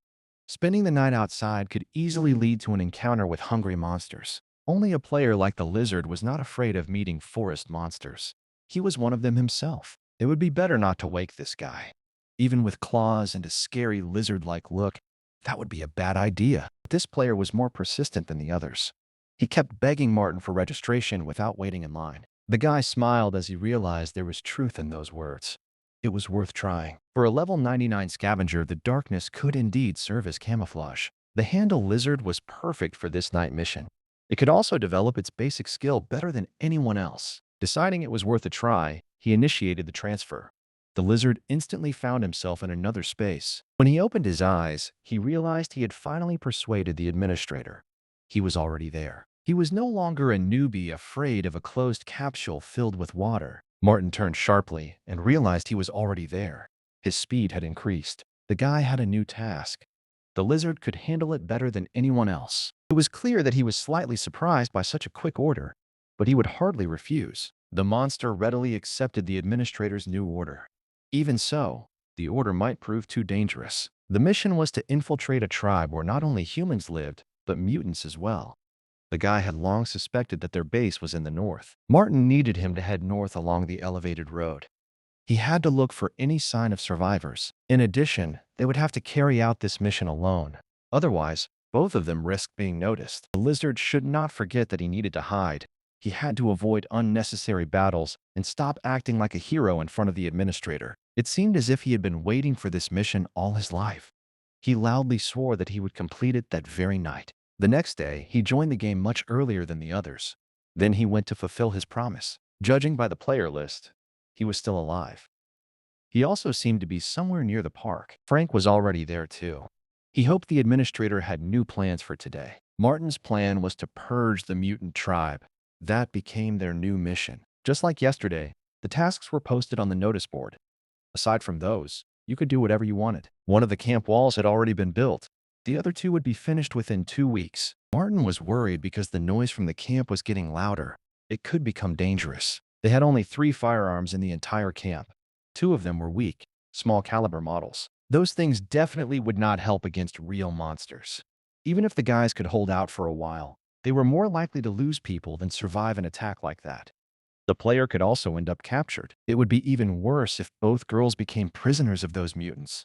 [SPEAKER 1] Spending the night outside could easily lead to an encounter with hungry monsters. Only a player like the lizard was not afraid of meeting forest monsters. He was one of them himself. It would be better not to wake this guy. Even with claws and a scary lizard-like look, that would be a bad idea. This player was more persistent than the others. He kept begging Martin for registration without waiting in line. The guy smiled as he realized there was truth in those words. It was worth trying. For a level 99 scavenger, the darkness could indeed serve as camouflage. The handle lizard was perfect for this night mission. It could also develop its basic skill better than anyone else. Deciding it was worth a try, he initiated the transfer. The lizard instantly found himself in another space. When he opened his eyes, he realized he had finally persuaded the administrator. He was already there. He was no longer a newbie afraid of a closed capsule filled with water. Martin turned sharply and realized he was already there. His speed had increased. The guy had a new task. The lizard could handle it better than anyone else. It was clear that he was slightly surprised by such a quick order, but he would hardly refuse. The monster readily accepted the administrator's new order. Even so, the order might prove too dangerous. The mission was to infiltrate a tribe where not only humans lived, but mutants as well. The guy had long suspected that their base was in the north. Martin needed him to head north along the elevated road. He had to look for any sign of survivors. In addition, they would have to carry out this mission alone. Otherwise, both of them risked being noticed. The lizard should not forget that he needed to hide. He had to avoid unnecessary battles and stop acting like a hero in front of the administrator. It seemed as if he had been waiting for this mission all his life. He loudly swore that he would complete it that very night. The next day, he joined the game much earlier than the others. Then he went to fulfill his promise. Judging by the player list, he was still alive. He also seemed to be somewhere near the park. Frank was already there too. He hoped the administrator had new plans for today. Martin's plan was to purge the mutant tribe. That became their new mission. Just like yesterday, the tasks were posted on the notice board. Aside from those, you could do whatever you wanted. One of the camp walls had already been built. The other two would be finished within 2 weeks. Martin was worried because the noise from the camp was getting louder. It could become dangerous. They had only 3 firearms in the entire camp. 2 of them were weak, small caliber models. Those things definitely would not help against real monsters. Even if the guys could hold out for a while, they were more likely to lose people than survive an attack like that. The player could also end up captured. It would be even worse if both girls became prisoners of those mutants.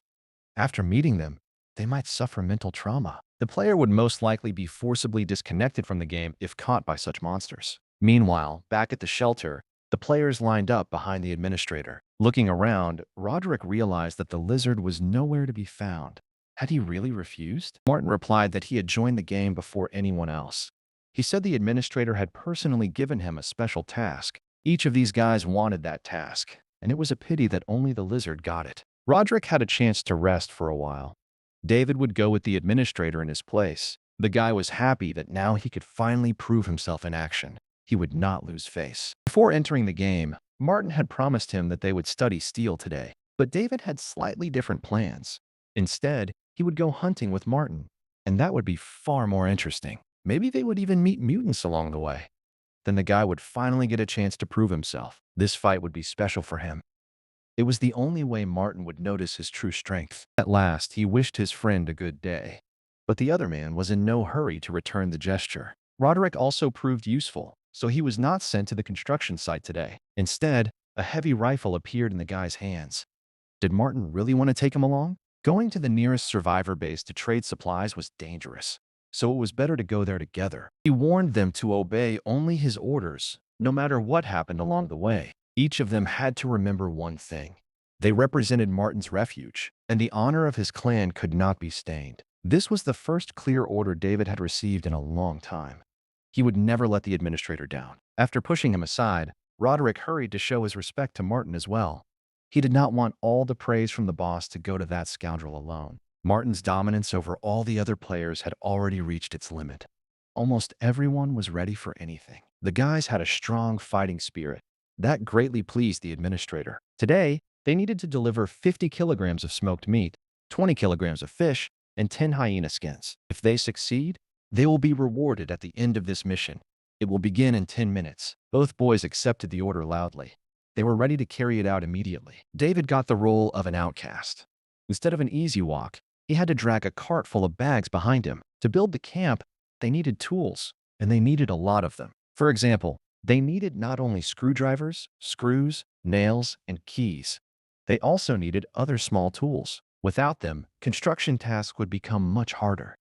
[SPEAKER 1] After meeting them, they might suffer mental trauma. The player would most likely be forcibly disconnected from the game if caught by such monsters. Meanwhile, back at the shelter, the players lined up behind the administrator. Looking around, Roderick realized that the lizard was nowhere to be found. Had he really refused? Martin replied that he had joined the game before anyone else. He said the administrator had personally given him a special task. Each of these guys wanted that task, and it was a pity that only the lizard got it. Roderick had a chance to rest for a while. David would go with the administrator in his place. The guy was happy that now he could finally prove himself in action. He would not lose face. Before entering the game, Martin had promised him that they would study steel today, but David had slightly different plans. Instead, he would go hunting with Martin, and that would be far more interesting. Maybe they would even meet mutants along the way. Then the guy would finally get a chance to prove himself. This fight would be special for him. It was the only way Martin would notice his true strength. At last, he wished his friend a good day. But the other man was in no hurry to return the gesture. Roderick also proved useful, so he was not sent to the construction site today. Instead, a heavy rifle appeared in the guy's hands. Did Martin really want to take him along? Going to the nearest survivor base to trade supplies was dangerous, so it was better to go there together. He warned them to obey only his orders, no matter what happened along the way. Each of them had to remember one thing. They represented Martin's refuge, and the honor of his clan could not be stained. This was the first clear order David had received in a long time. He would never let the administrator down. After pushing him aside, Roderick hurried to show his respect to Martin as well. He did not want all the praise from the boss to go to that scoundrel alone. Martin's dominance over all the other players had already reached its limit. Almost everyone was ready for anything. The guys had a strong fighting spirit. That greatly pleased the administrator. Today, they needed to deliver 50 kilograms of smoked meat, 20 kilograms of fish, and 10 hyena skins. If they succeed, they will be rewarded at the end of this mission. It will begin in 10 minutes. Both boys accepted the order loudly. They were ready to carry it out immediately. David got the role of an outcast. Instead of an easy walk, he had to drag a cart full of bags behind him. To build the camp, they needed tools, and they needed a lot of them. For example, they needed not only screwdrivers, screws, nails, and keys. They also needed other small tools. Without them, construction tasks would become much harder.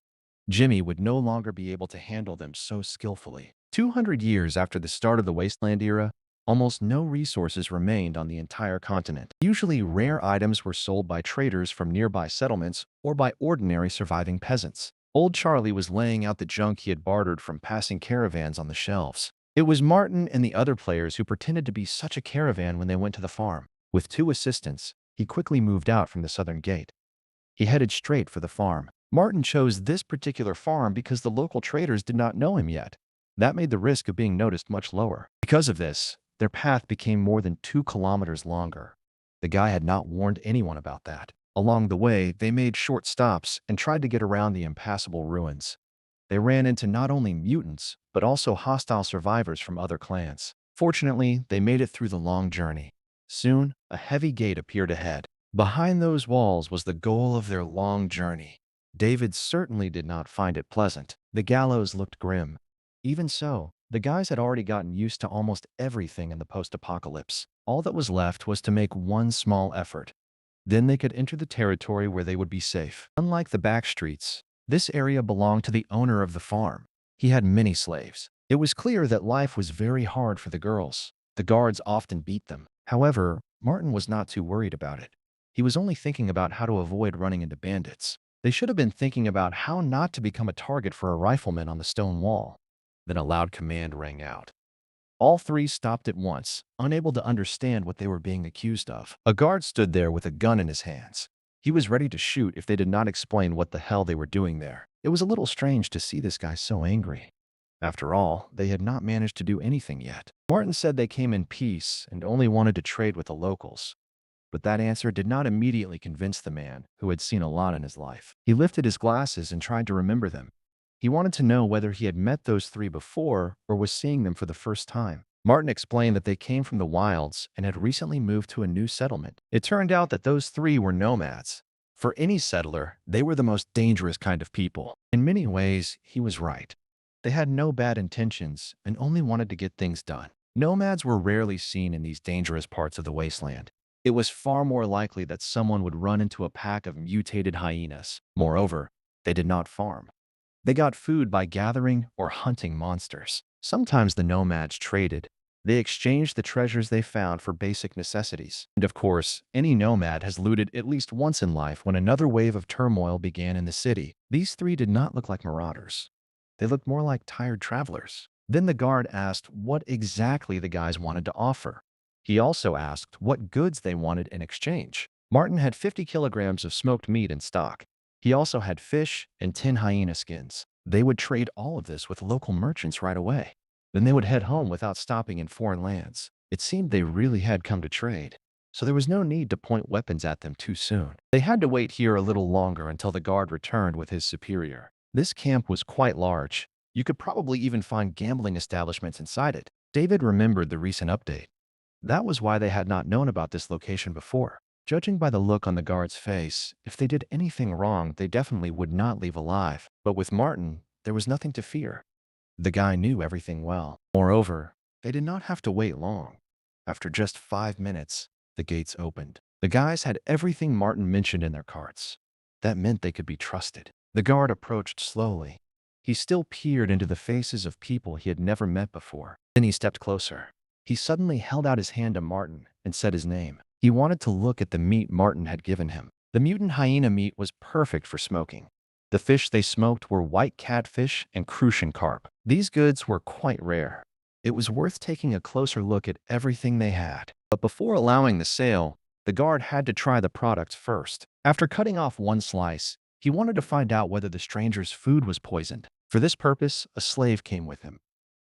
[SPEAKER 1] Jimmy would no longer be able to handle them so skillfully. 200 years after the start of the Wasteland era, almost no resources remained on the entire continent. Usually, rare items were sold by traders from nearby settlements or by ordinary surviving peasants. Old Charlie was laying out the junk he had bartered from passing caravans on the shelves. It was Martin and the other players who pretended to be such a caravan when they went to the farm. With 2 assistants, he quickly moved out from the southern gate. He headed straight for the farm. Martin chose this particular farm because the local traders did not know him yet. That made the risk of being noticed much lower. Because of this, their path became more than 2 kilometers longer. The guy had not warned anyone about that. Along the way, they made short stops and tried to get around the impassable ruins. They ran into not only mutants, but also hostile survivors from other clans. Fortunately, they made it through the long journey. Soon, a heavy gate appeared ahead. Behind those walls was the goal of their long journey. David certainly did not find it pleasant. The gallows looked grim. Even so, the guys had already gotten used to almost everything in the post-apocalypse. All that was left was to make one small effort. Then they could enter the territory where they would be safe. Unlike the back streets, this area belonged to the owner of the farm. He had many slaves. It was clear that life was very hard for the girls. The guards often beat them. However, Martin was not too worried about it. He was only thinking about how to avoid running into bandits. They should have been thinking about how not to become a target for a rifleman on the stone wall. Then a loud command rang out. All three stopped at once, unable to understand what they were being accused of. A guard stood there with a gun in his hands. He was ready to shoot if they did not explain what the hell they were doing there. It was a little strange to see this guy so angry. After all, they had not managed to do anything yet. Martin said they came in peace and only wanted to trade with the locals. But that answer did not immediately convince the man, who had seen a lot in his life. He lifted his glasses and tried to remember them. He wanted to know whether he had met those three before or was seeing them for the first time. Martin explained that they came from the wilds and had recently moved to a new settlement. It turned out that those three were nomads. For any settler, they were the most dangerous kind of people. In many ways, he was right. They had no bad intentions and only wanted to get things done. Nomads were rarely seen in these dangerous parts of the wasteland. It was far more likely that someone would run into a pack of mutated hyenas. Moreover, they did not farm. They got food by gathering or hunting monsters. Sometimes the nomads traded. They exchanged the treasures they found for basic necessities. And of course, any nomad has looted at least once in life when another wave of turmoil began in the city. These three did not look like marauders. They looked more like tired travelers. Then the guard asked what exactly the guys wanted to offer. He also asked what goods they wanted in exchange. Martin had 50 kilograms of smoked meat in stock. He also had fish and 10 hyena skins. They would trade all of this with local merchants right away. Then they would head home without stopping in foreign lands. It seemed they really had come to trade, so there was no need to point weapons at them too soon. They had to wait here a little longer until the guard returned with his superior. This camp was quite large. You could probably even find gambling establishments inside it. David remembered the recent update. That was why they had not known about this location before. Judging by the look on the guard's face, if they did anything wrong, they definitely would not leave alive. But with Martin, there was nothing to fear. The guy knew everything well. Moreover, they did not have to wait long. After just 5 minutes, the gates opened. The guys had everything Martin mentioned in their carts. That meant they could be trusted. The guard approached slowly. He still peered into the faces of people he had never met before. Then he stepped closer. He suddenly held out his hand to Martin and said his name. He wanted to look at the meat Martin had given him. The mutant hyena meat was perfect for smoking. The fish they smoked were white catfish and crucian carp. These goods were quite rare. It was worth taking a closer look at everything they had. But before allowing the sale, the guard had to try the products first. After cutting off one slice, he wanted to find out whether the stranger's food was poisoned. For this purpose, a slave came with him.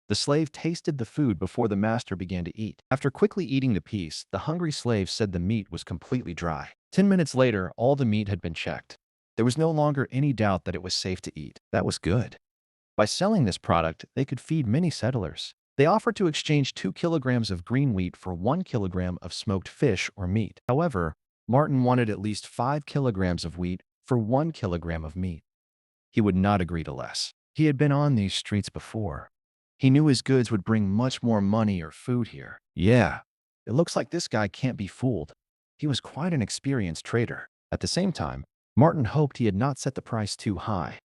[SPEAKER 1] The slave tasted the food before the master began to eat. After quickly eating the piece, the hungry slave said the meat was completely dry. 10 minutes later, all the meat had been checked. There was no longer any doubt that it was safe to eat. That was good. By selling this product, they could feed many settlers. They offered to exchange 2 kilograms of green wheat for 1 kilogram of smoked fish or meat. However, Martin wanted at least 5 kilograms of wheat for 1 kilogram of meat. He would not agree to less. He had been on these streets before. He knew his goods would bring much more money or food here. Yeah, it looks like this guy can't be fooled. He was quite an experienced trader. At the same time, Martin hoped he had not set the price too high.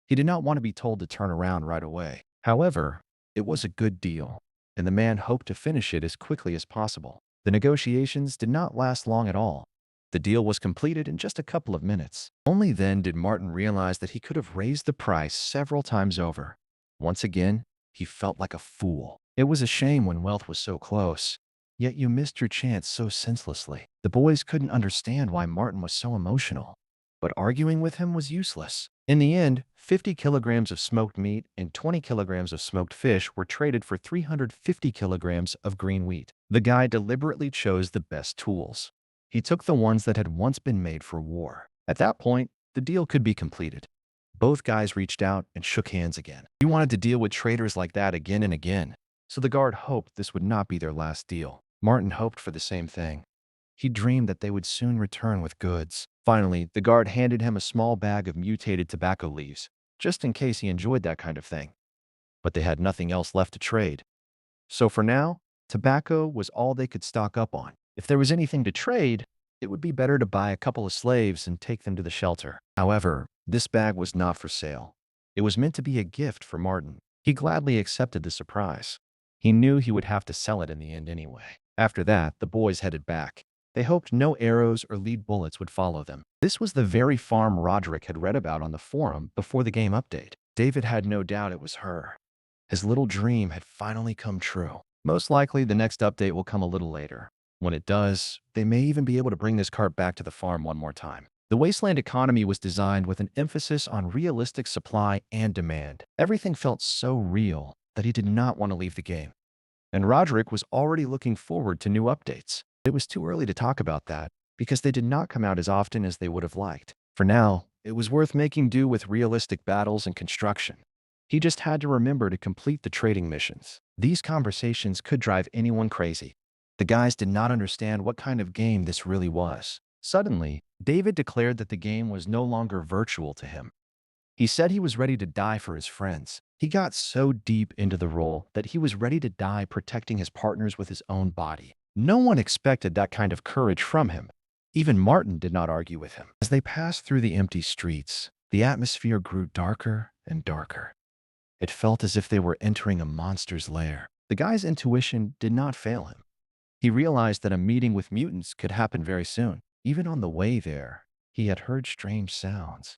[SPEAKER 1] He did not want to be told to turn around right away. However, it was a good deal, and the man hoped to finish it as quickly as possible. The negotiations did not last long at all. The deal was completed in just a couple of minutes. Only then did Martin realize that he could have raised the price several times over. Once again, he felt like a fool. It was a shame when wealth was so close, yet you missed your chance so senselessly. The boys couldn't understand why Martin was so emotional, but arguing with him was useless. In the end, 50 kilograms of smoked meat and 20 kilograms of smoked fish were traded for 350 kilograms of green wheat. The guy deliberately chose the best tools. He took the ones that had once been made for war. At that point, the deal could be completed. Both guys reached out and shook hands again. He wanted to deal with traitors like that again and again, so the guard hoped this would not be their last deal. Martin hoped for the same thing. He dreamed that they would soon return with goods. Finally, the guard handed him a small bag of mutated tobacco leaves, just in case he enjoyed that kind of thing. But they had nothing else left to trade. So for now, tobacco was all they could stock up on. If there was anything to trade, it would be better to buy a couple of slaves and take them to the shelter. However, this bag was not for sale. It was meant to be a gift for Martin. He gladly accepted the surprise. He knew he would have to sell it in the end anyway. After that, the boys headed back. They hoped no arrows or lead bullets would follow them. This was the very farm Roderick had read about on the forum before the game update. David had no doubt it was her. His little dream had finally come true. Most likely, the next update will come a little later. When it does, they may even be able to bring this cart back to the farm one more time. The wasteland economy was designed with an emphasis on realistic supply and demand. Everything felt so real that he did not want to leave the game. And Roderick was already looking forward to new updates. It was too early to talk about that because they did not come out as often as they would have liked. For now, it was worth making do with realistic battles and construction. He just had to remember to complete the trading missions. These conversations could drive anyone crazy. The guys did not understand what kind of game this really was. Suddenly, David declared that the game was no longer virtual to him. He said he was ready to die for his friends. He got so deep into the role that he was ready to die protecting his partners with his own body. No one expected that kind of courage from him. Even Martin did not argue with him. As they passed through the empty streets, the atmosphere grew darker and darker. It felt as if they were entering a monster's lair. The guy's intuition did not fail him. He realized that a meeting with mutants could happen very soon. Even on the way there, he had heard strange sounds.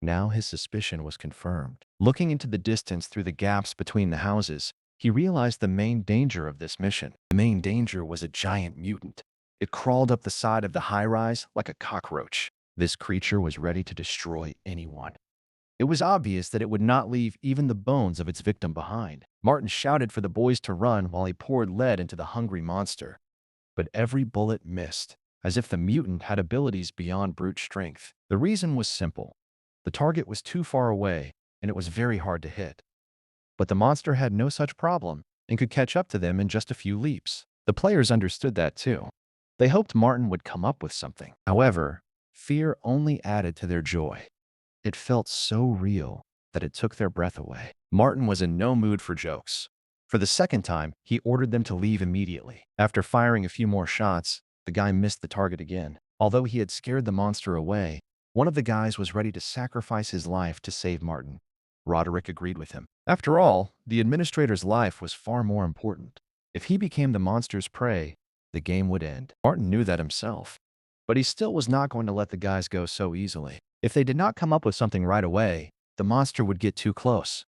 [SPEAKER 1] Now his suspicion was confirmed. Looking into the distance through the gaps between the houses, he realized the main danger of this mission. The main danger was a giant mutant. It crawled up the side of the high-rise like a cockroach. This creature was ready to destroy anyone. It was obvious that it would not leave even the bones of its victim behind. Martin shouted for the boys to run while he poured lead into the hungry monster. But every bullet missed, as if the mutant had abilities beyond brute strength. The reason was simple. The target was too far away, and it was very hard to hit. But the monster had no such problem and could catch up to them in just a few leaps. The players understood that too. They hoped Martin would come up with something. However, fear only added to their joy. It felt so real that it took their breath away. Martin was in no mood for jokes. For the second time, he ordered them to leave immediately. After firing a few more shots, the guy missed the target again. Although he had scared the monster away, one of the guys was ready to sacrifice his life to save Martin. Roderick agreed with him. After all, the administrator's life was far more important. If he became the monster's prey, the game would end. Martin knew that himself. But he still was not going to let the guys go so easily. If they did not come up with something right away, the monster would get too close.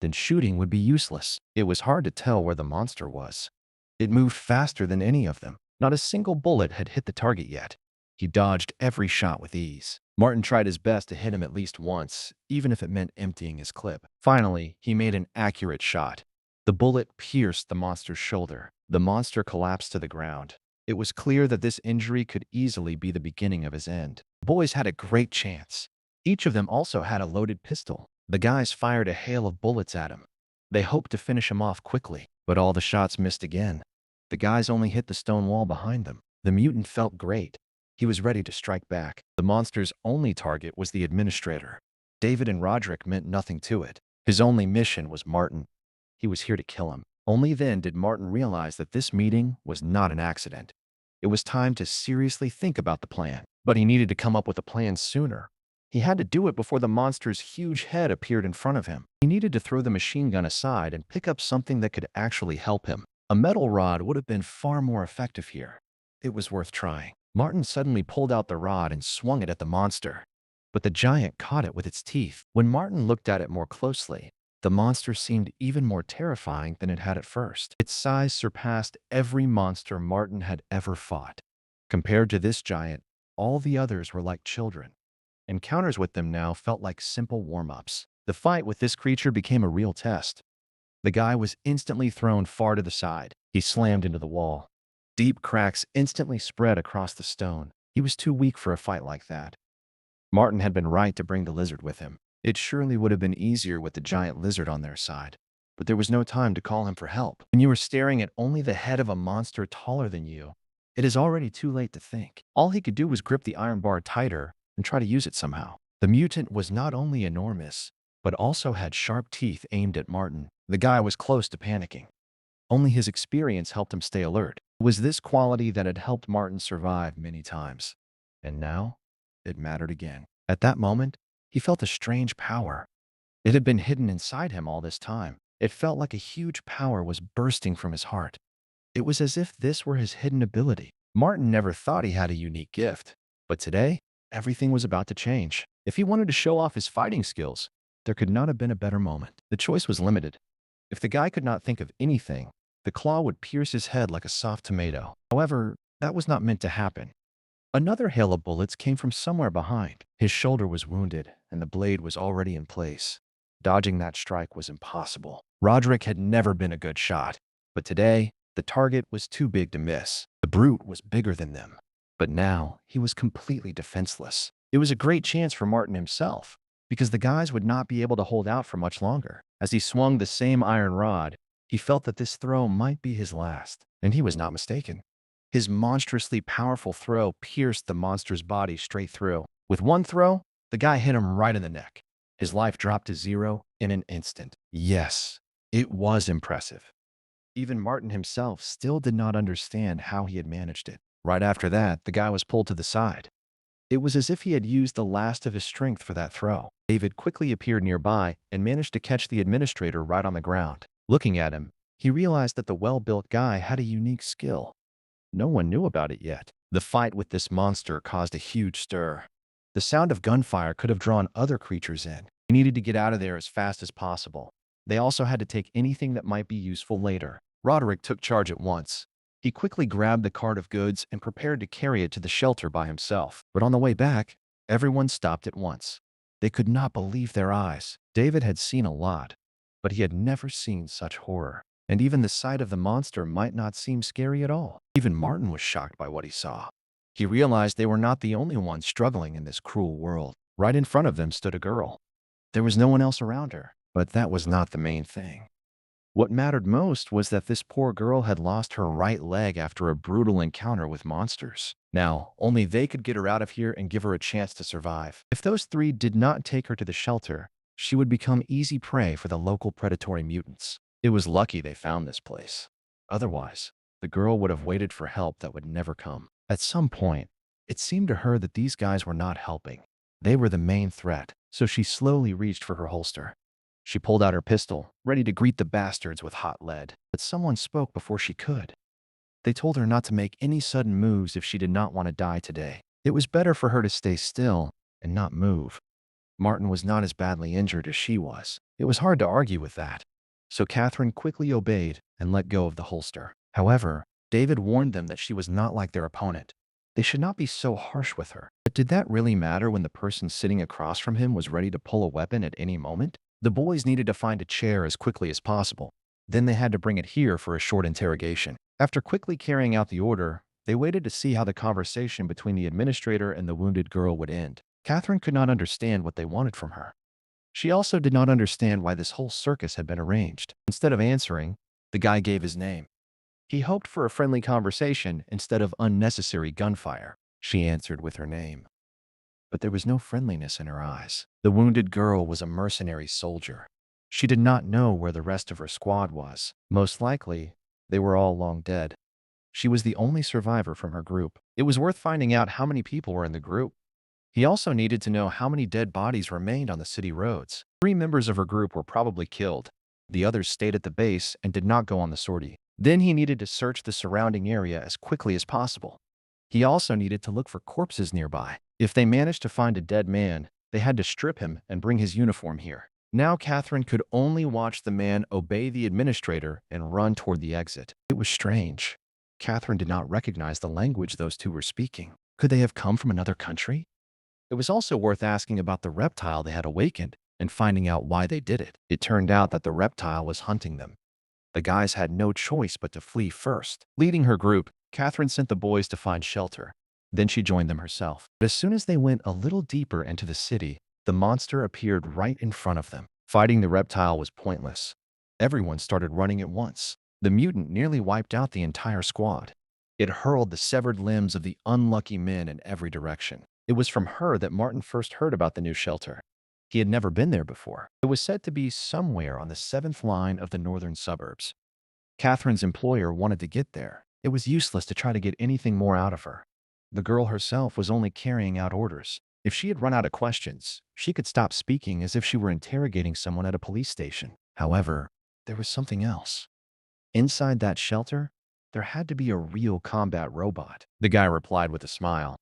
[SPEAKER 1] Then shooting would be useless. It was hard to tell where the monster was. It moved faster than any of them. Not a single bullet had hit the target yet. He dodged every shot with ease. Martin tried his best to hit him at least once, even if it meant emptying his clip. Finally, he made an accurate shot. The bullet pierced the monster's shoulder. The monster collapsed to the ground. It was clear that this injury could easily be the beginning of his end. The boys had a great chance. Each of them also had a loaded pistol. The guys fired a hail of bullets at him. They hoped to finish him off quickly, but all the shots missed again. The guys only hit the stone wall behind them. The mutant felt great. He was ready to strike back. The monster's only target was the administrator. David and Roderick meant nothing to it. His only mission was Martin. He was here to kill him. Only then did Martin realize that this meeting was not an accident. It was time to seriously think about the plan. But he needed to come up with a plan sooner. He had to do it before the monster's huge head appeared in front of him. He needed to throw the machine gun aside and pick up something that could actually help him. A metal rod would have been far more effective here. It was worth trying. Martin suddenly pulled out the rod and swung it at the monster. But the giant caught it with its teeth. When Martin looked at it more closely, the monster seemed even more terrifying than it had at first. Its size surpassed every monster Martin had ever fought. Compared to this giant, all the others were like children. Encounters with them now felt like simple warm-ups. The fight with this creature became a real test. The guy was instantly thrown far to the side. He slammed into the wall. Deep cracks instantly spread across the stone. He was too weak for a fight like that. Martin had been right to bring the lizard with him. It surely would have been easier with the giant lizard on their side. But there was no time to call him for help. When you are staring at only the head of a monster taller than you, it is already too late to think. All he could do was grip the iron bar tighter and try to use it somehow. The mutant was not only enormous, but also had sharp teeth aimed at Martin. The guy was close to panicking. Only his experience helped him stay alert. It was this quality that had helped Martin survive many times. And now, it mattered again. At that moment, he felt a strange power. It had been hidden inside him all this time. It felt like a huge power was bursting from his heart. It was as if this were his hidden ability. Martin never thought he had a unique gift. But today, everything was about to change. If he wanted to show off his fighting skills, there could not have been a better moment. The choice was limited. If the guy could not think of anything, the claw would pierce his head like a soft tomato. However, that was not meant to happen. Another hail of bullets came from somewhere behind. His shoulder was wounded, and the blade was already in place. Dodging that strike was impossible. Roderick had never been a good shot, but today, the target was too big to miss. The brute was bigger than them. But now, he was completely defenseless. It was a great chance for Martin himself, because the guys would not be able to hold out for much longer. As he swung the same iron rod, he felt that this throw might be his last, and he was not mistaken. His monstrously powerful throw pierced the monster's body straight through. With one throw, the guy hit him right in the neck. His life dropped to zero in an instant. Yes, it was impressive. Even Martin himself still did not understand how he had managed it. Right after that, the guy was pulled to the side. It was as if he had used the last of his strength for that throw. David quickly appeared nearby and managed to catch the administrator right on the ground. Looking at him, he realized that the well-built guy had a unique skill. No one knew about it yet. The fight with this monster caused a huge stir. The sound of gunfire could have drawn other creatures in. They needed to get out of there as fast as possible. They also had to take anything that might be useful later. Roderick took charge at once. He quickly grabbed the cart of goods and prepared to carry it to the shelter by himself. But on the way back, everyone stopped at once. They could not believe their eyes. David had seen a lot, but he had never seen such horror. And even the sight of the monster might not seem scary at all. Even Martin was shocked by what he saw. He realized they were not the only ones struggling in this cruel world. Right in front of them stood a girl. There was no one else around her, but that was not the main thing. What mattered most was that this poor girl had lost her right leg after a brutal encounter with monsters. Now, only they could get her out of here and give her a chance to survive. If those three did not take her to the shelter, she would become easy prey for the local predatory mutants. It was lucky they found this place. Otherwise, the girl would have waited for help that would never come. At some point, it seemed to her that these guys were not helping. They were the main threat, so she slowly reached for her holster. She pulled out her pistol, ready to greet the bastards with hot lead. But someone spoke before she could. They told her not to make any sudden moves if she did not want to die today. It was better for her to stay still and not move. Martin was not as badly injured as she was. It was hard to argue with that. So Catherine quickly obeyed and let go of the holster. However, David warned them that she was not like their opponent. They should not be so harsh with her. But did that really matter when the person sitting across from him was ready to pull a weapon at any moment? The boys needed to find a chair as quickly as possible. Then they had to bring it here for a short interrogation. After quickly carrying out the order, they waited to see how the conversation between the administrator and the wounded girl would end. Catherine could not understand what they wanted from her. She also did not understand why this whole circus had been arranged. Instead of answering, the guy gave his name. He hoped for a friendly conversation instead of unnecessary gunfire. She answered with her name. But there was no friendliness in her eyes. The wounded girl was a mercenary soldier. She did not know where the rest of her squad was. Most likely, they were all long dead. She was the only survivor from her group. It was worth finding out how many people were in the group. He also needed to know how many dead bodies remained on the city roads. 3 members of her group were probably killed. The others stayed at the base and did not go on the sortie. Then he needed to search the surrounding area as quickly as possible. He also needed to look for corpses nearby. If they managed to find a dead man, they had to strip him and bring his uniform here. Now Catherine could only watch the man obey the administrator and run toward the exit. It was strange. Catherine did not recognize the language those two were speaking. Could they have come from another country? It was also worth asking about the reptile they had awakened and finding out why they did it. It turned out that the reptile was hunting them. The guys had no choice but to flee first. Leading her group, Catherine sent the boys to find shelter. Then she joined them herself. But as soon as they went a little deeper into the city, the monster appeared right in front of them. Fighting the reptile was pointless. Everyone started running at once. The mutant nearly wiped out the entire squad. It hurled the severed limbs of the unlucky men in every direction. It was from her that Martin first heard about the new shelter. He had never been there before. It was said to be somewhere on the 7th line of the northern suburbs. Catherine's employer wanted to get there. It was useless to try to get anything more out of her. The girl herself was only carrying out orders. If she had run out of questions, she could stop speaking as if she were interrogating someone at a police station. However, there was something else. Inside that shelter, there had to be a real combat robot. The guy replied with a smile.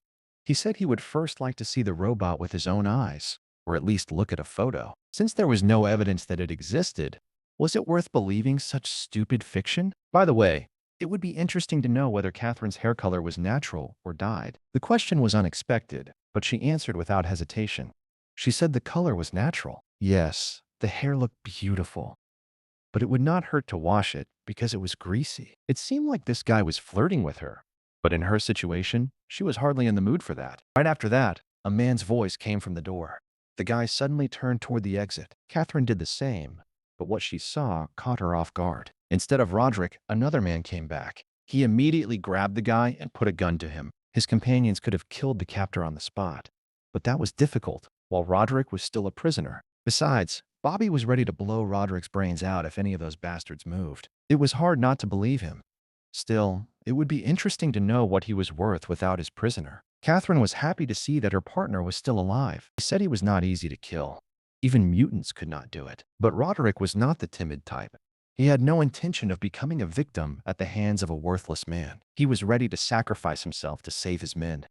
[SPEAKER 1] He said he would first like to see the robot with his own eyes, or at least look at a photo. Since there was no evidence that it existed, was it worth believing such stupid fiction? By the way, it would be interesting to know whether Catherine's hair color was natural or dyed. The question was unexpected, but she answered without hesitation. She said the color was natural. Yes, the hair looked beautiful, but it would not hurt to wash it because it was greasy. It seemed like this guy was flirting with her, but in her situation, she was hardly in the mood for that. Right after that, a man's voice came from the door. The guy suddenly turned toward the exit. Catherine did the same, but what she saw caught her off guard. Instead of Roderick, another man came back. He immediately grabbed the guy and put a gun to him. His companions could have killed the captor on the spot, but that was difficult while Roderick was still a prisoner. Besides, Bobby was ready to blow Roderick's brains out if any of those bastards moved. It was hard not to believe him. Still, it would be interesting to know what he was worth without his prisoner. Catherine was happy to see that her partner was still alive. He said he was not easy to kill. Even mutants could not do it. But Roderick was not the timid type. He had no intention of becoming a victim at the hands of a worthless man. He was ready to sacrifice himself to save his men.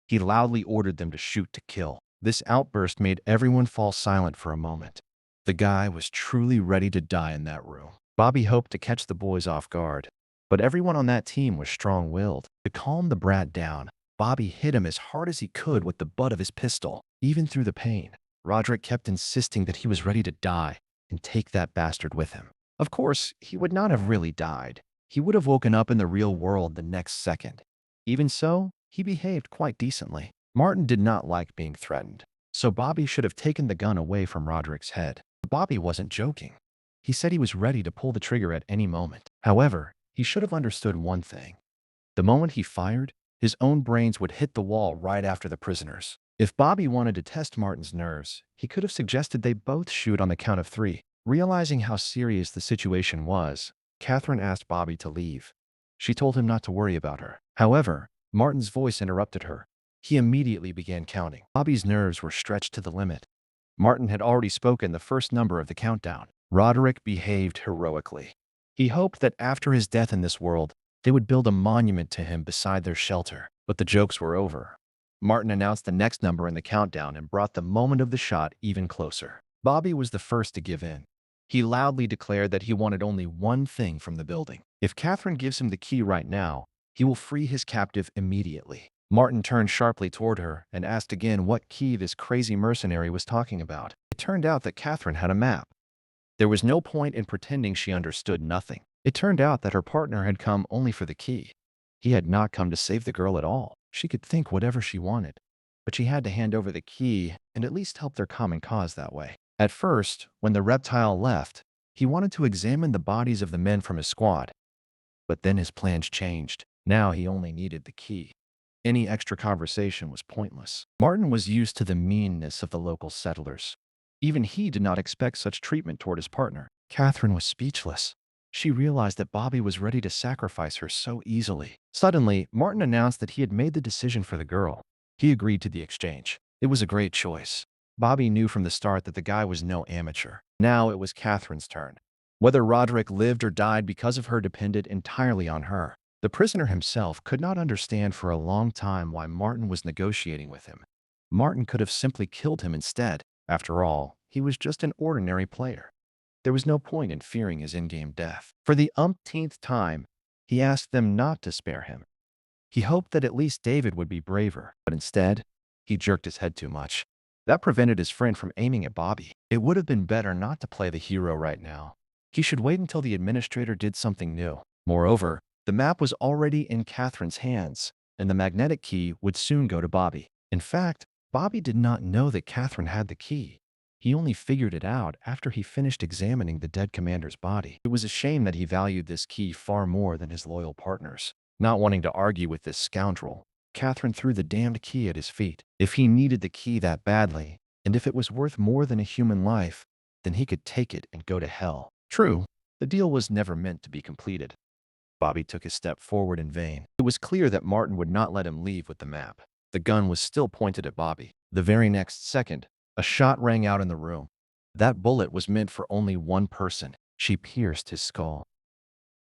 [SPEAKER 1] He loudly ordered them to shoot to kill. This outburst made everyone fall silent for a moment. The guy was truly ready to die in that room. Bobby hoped to catch the boys off guard, but everyone on that team was strong-willed. To calm the brat down, Bobby hit him as hard as he could with the butt of his pistol. Even through the pain, Roderick kept insisting that he was ready to die and take that bastard with him. Of course, he would not have really died. He would have woken up in the real world the next second. Even so, he behaved quite decently. Martin did not like being threatened, so Bobby should have taken the gun away from Roderick's head. Bobby wasn't joking. He said he was ready to pull the trigger at any moment. However, he should have understood one thing. The moment he fired, his own brains would hit the wall right after the prisoners. If Bobby wanted to test Martin's nerves, he could have suggested they both shoot on the count of 3. Realizing how serious the situation was, Catherine asked Bobby to leave. She told him not to worry about her. However, Martin's voice interrupted her. He immediately began counting. Bobby's nerves were stretched to the limit. Martin had already spoken the first number of the countdown. Roderick behaved heroically. He hoped that after his death in this world, they would build a monument to him beside their shelter. But the jokes were over. Martin announced the next number in the countdown and brought the moment of the shot even closer. Bobby was the first to give in. He loudly declared that he wanted only one thing from the building. If Catherine gives him the key right now, he will free his captive immediately. Martin turned sharply toward her and asked again what key this crazy mercenary was talking about. It turned out that Catherine had a map. There was no point in pretending she understood nothing. It turned out that her partner had come only for the key. He had not come to save the girl at all. She could think whatever she wanted, but she had to hand over the key and at least help their common cause that way. At first, when the reptile left, he wanted to examine the bodies of the men from his squad. But then his plans changed. Now he only needed the key. Any extra conversation was pointless. Martin was used to the meanness of the local settlers. Even he did not expect such treatment toward his partner. Catherine was speechless. She realized that Bobby was ready to sacrifice her so easily. Suddenly, Martin announced that he had made the decision for the girl. He agreed to the exchange. It was a great choice. Bobby knew from the start that the guy was no amateur. Now it was Catherine's turn. Whether Roderick lived or died because of her depended entirely on her. The prisoner himself could not understand for a long time why Martin was negotiating with him. Martin could have simply killed him instead. After all, he was just an ordinary player. There was no point in fearing his in-game death. For the umpteenth time, he asked them not to spare him. He hoped that at least David would be braver, but instead, he jerked his head too much. That prevented his friend from aiming at Bobby. It would have been better not to play the hero right now. He should wait until the administrator did something new. Moreover, The map was already in Catherine's hands, and the magnetic key would soon go to Bobby. In fact, Bobby did not know that Catherine had the key. He only figured it out after he finished examining the dead commander's body. It was a shame that he valued this key far more than his loyal partners. Not wanting to argue with this scoundrel, Catherine threw the damned key at his feet. If he needed the key that badly, and if it was worth more than a human life, then he could take it and go to hell. True, the deal was never meant to be completed. Bobby took a step forward in vain. It was clear that Martin would not let him leave with the map. The gun was still pointed at Bobby. The very next second, a shot rang out in the room. That bullet was meant for only one person. She pierced his skull.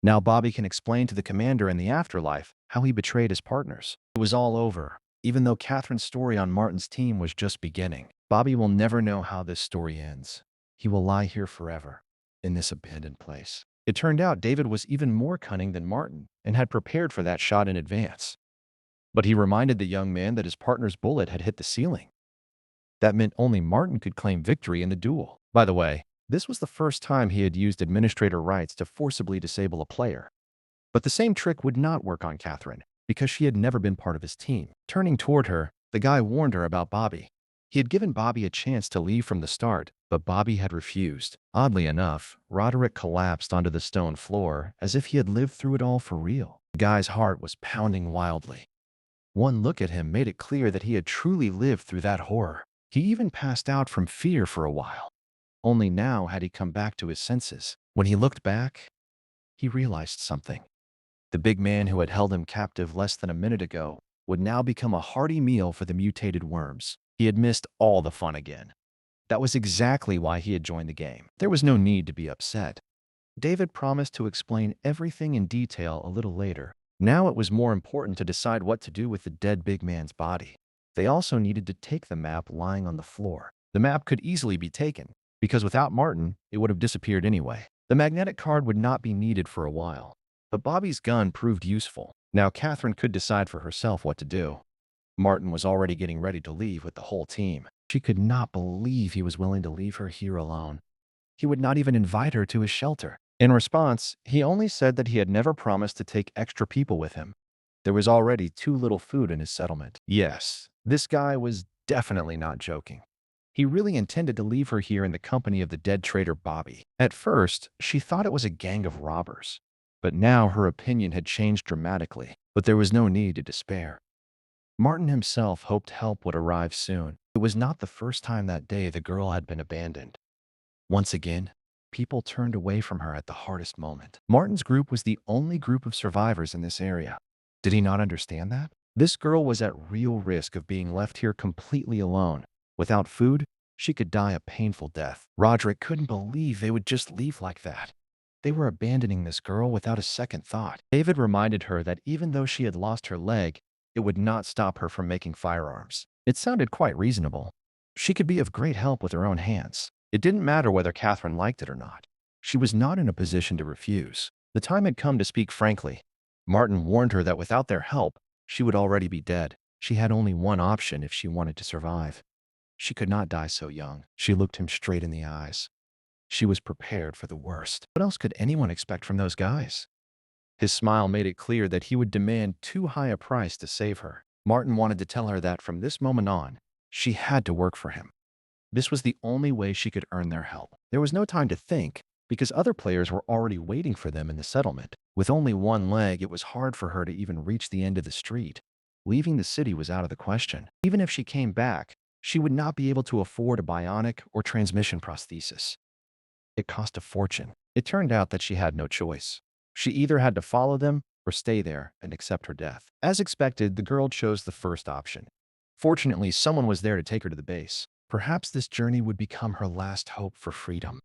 [SPEAKER 1] Now Bobby can explain to the commander in the afterlife how he betrayed his partners. It was all over, even though Catherine's story on Martin's team was just beginning. Bobby will never know how this story ends. He will lie here forever, in this abandoned place. It turned out David was even more cunning than Martin and had prepared for that shot in advance. But he reminded the young man that his partner's bullet had hit the ceiling. That meant only Martin could claim victory in the duel. By the way, this was the first time he had used administrator rights to forcibly disable a player. But the same trick would not work on Catherine, because she had never been part of his team. Turning toward her, the guy warned her about Bobby. He had given Bobby a chance to leave from the start, but Bobby had refused. Oddly enough, Roderick collapsed onto the stone floor as if he had lived through it all for real. The guy's heart was pounding wildly. One look at him made it clear that he had truly lived through that horror. He even passed out from fear for a while. Only now had he come back to his senses. When he looked back, he realized something. The big man who had held him captive less than a minute ago would now become a hearty meal for the mutated worms. He had missed all the fun again. That was exactly why he had joined the game. There was no need to be upset. David promised to explain everything in detail a little later. Now it was more important to decide what to do with the dead big man's body. They also needed to take the map lying on the floor. The map could easily be taken, because without Martin, it would have disappeared anyway. The magnetic card would not be needed for a while, but Bobby's gun proved useful. Now Catherine could decide for herself what to do. Martin was already getting ready to leave with the whole team. She could not believe he was willing to leave her here alone. He would not even invite her to his shelter. In response, he only said that he had never promised to take extra people with him. There was already too little food in his settlement. Yes, this guy was definitely not joking. He really intended to leave her here in the company of the dead traitor Bobby. At first, she thought it was a gang of robbers, but now her opinion had changed dramatically. But there was no need to despair. Martin himself hoped help would arrive soon. It was not the first time that day the girl had been abandoned. Once again, people turned away from her at the hardest moment. Martin's group was the only group of survivors in this area. Did he not understand that? This girl was at real risk of being left here completely alone. Without food, she could die a painful death. Roderick couldn't believe they would just leave like that. They were abandoning this girl without a second thought. David reminded her that even though she had lost her leg, it would not stop her from making firearms. It sounded quite reasonable. She could be of great help with her own hands. It didn't matter whether Catherine liked it or not. She was not in a position to refuse. The time had come to speak frankly. Martin warned her that without their help, she would already be dead. She had only one option if she wanted to survive. She could not die so young. She looked him straight in the eyes. She was prepared for the worst. What else could anyone expect from those guys? His smile made it clear that he would demand too high a price to save her. Martin wanted to tell her that from this moment on, she had to work for him. This was the only way she could earn their help. There was no time to think, because other players were already waiting for them in the settlement. With only one leg, it was hard for her to even reach the end of the street. Leaving the city was out of the question. Even if she came back, she would not be able to afford a bionic or transmission prosthesis. It cost a fortune. It turned out that she had no choice. She either had to follow them or stay there and accept her death. As expected, the girl chose the first option. Fortunately, someone was there to take her to the base. Perhaps this journey would become her last hope for freedom.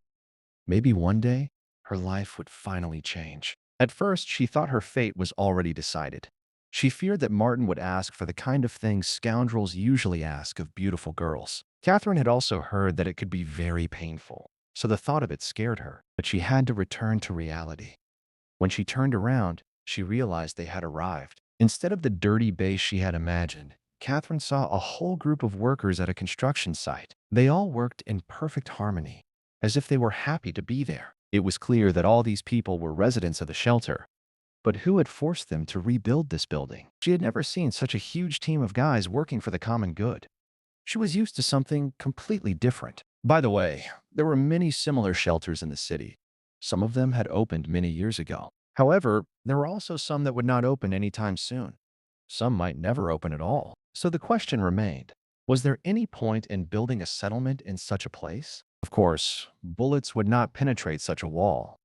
[SPEAKER 1] Maybe one day, her life would finally change. At first, she thought her fate was already decided. She feared that Martin would ask for the kind of things scoundrels usually ask of beautiful girls. Catherine had also heard that it could be very painful, so the thought of it scared her. But she had to return to reality. When she turned around, she realized they had arrived. Instead of the dirty base she had imagined, Catherine saw a whole group of workers at a construction site. They all worked in perfect harmony, as if they were happy to be there. It was clear that all these people were residents of the shelter. But who had forced them to rebuild this building? She had never seen such a huge team of guys working for the common good. She was used to something completely different. By the way, there were many similar shelters in the city. Some of them had opened many years ago. However, there were also some that would not open anytime soon. Some might never open at all. So the question remained, was there any point in building a settlement in such a place? Of course, bullets would not penetrate such a wall.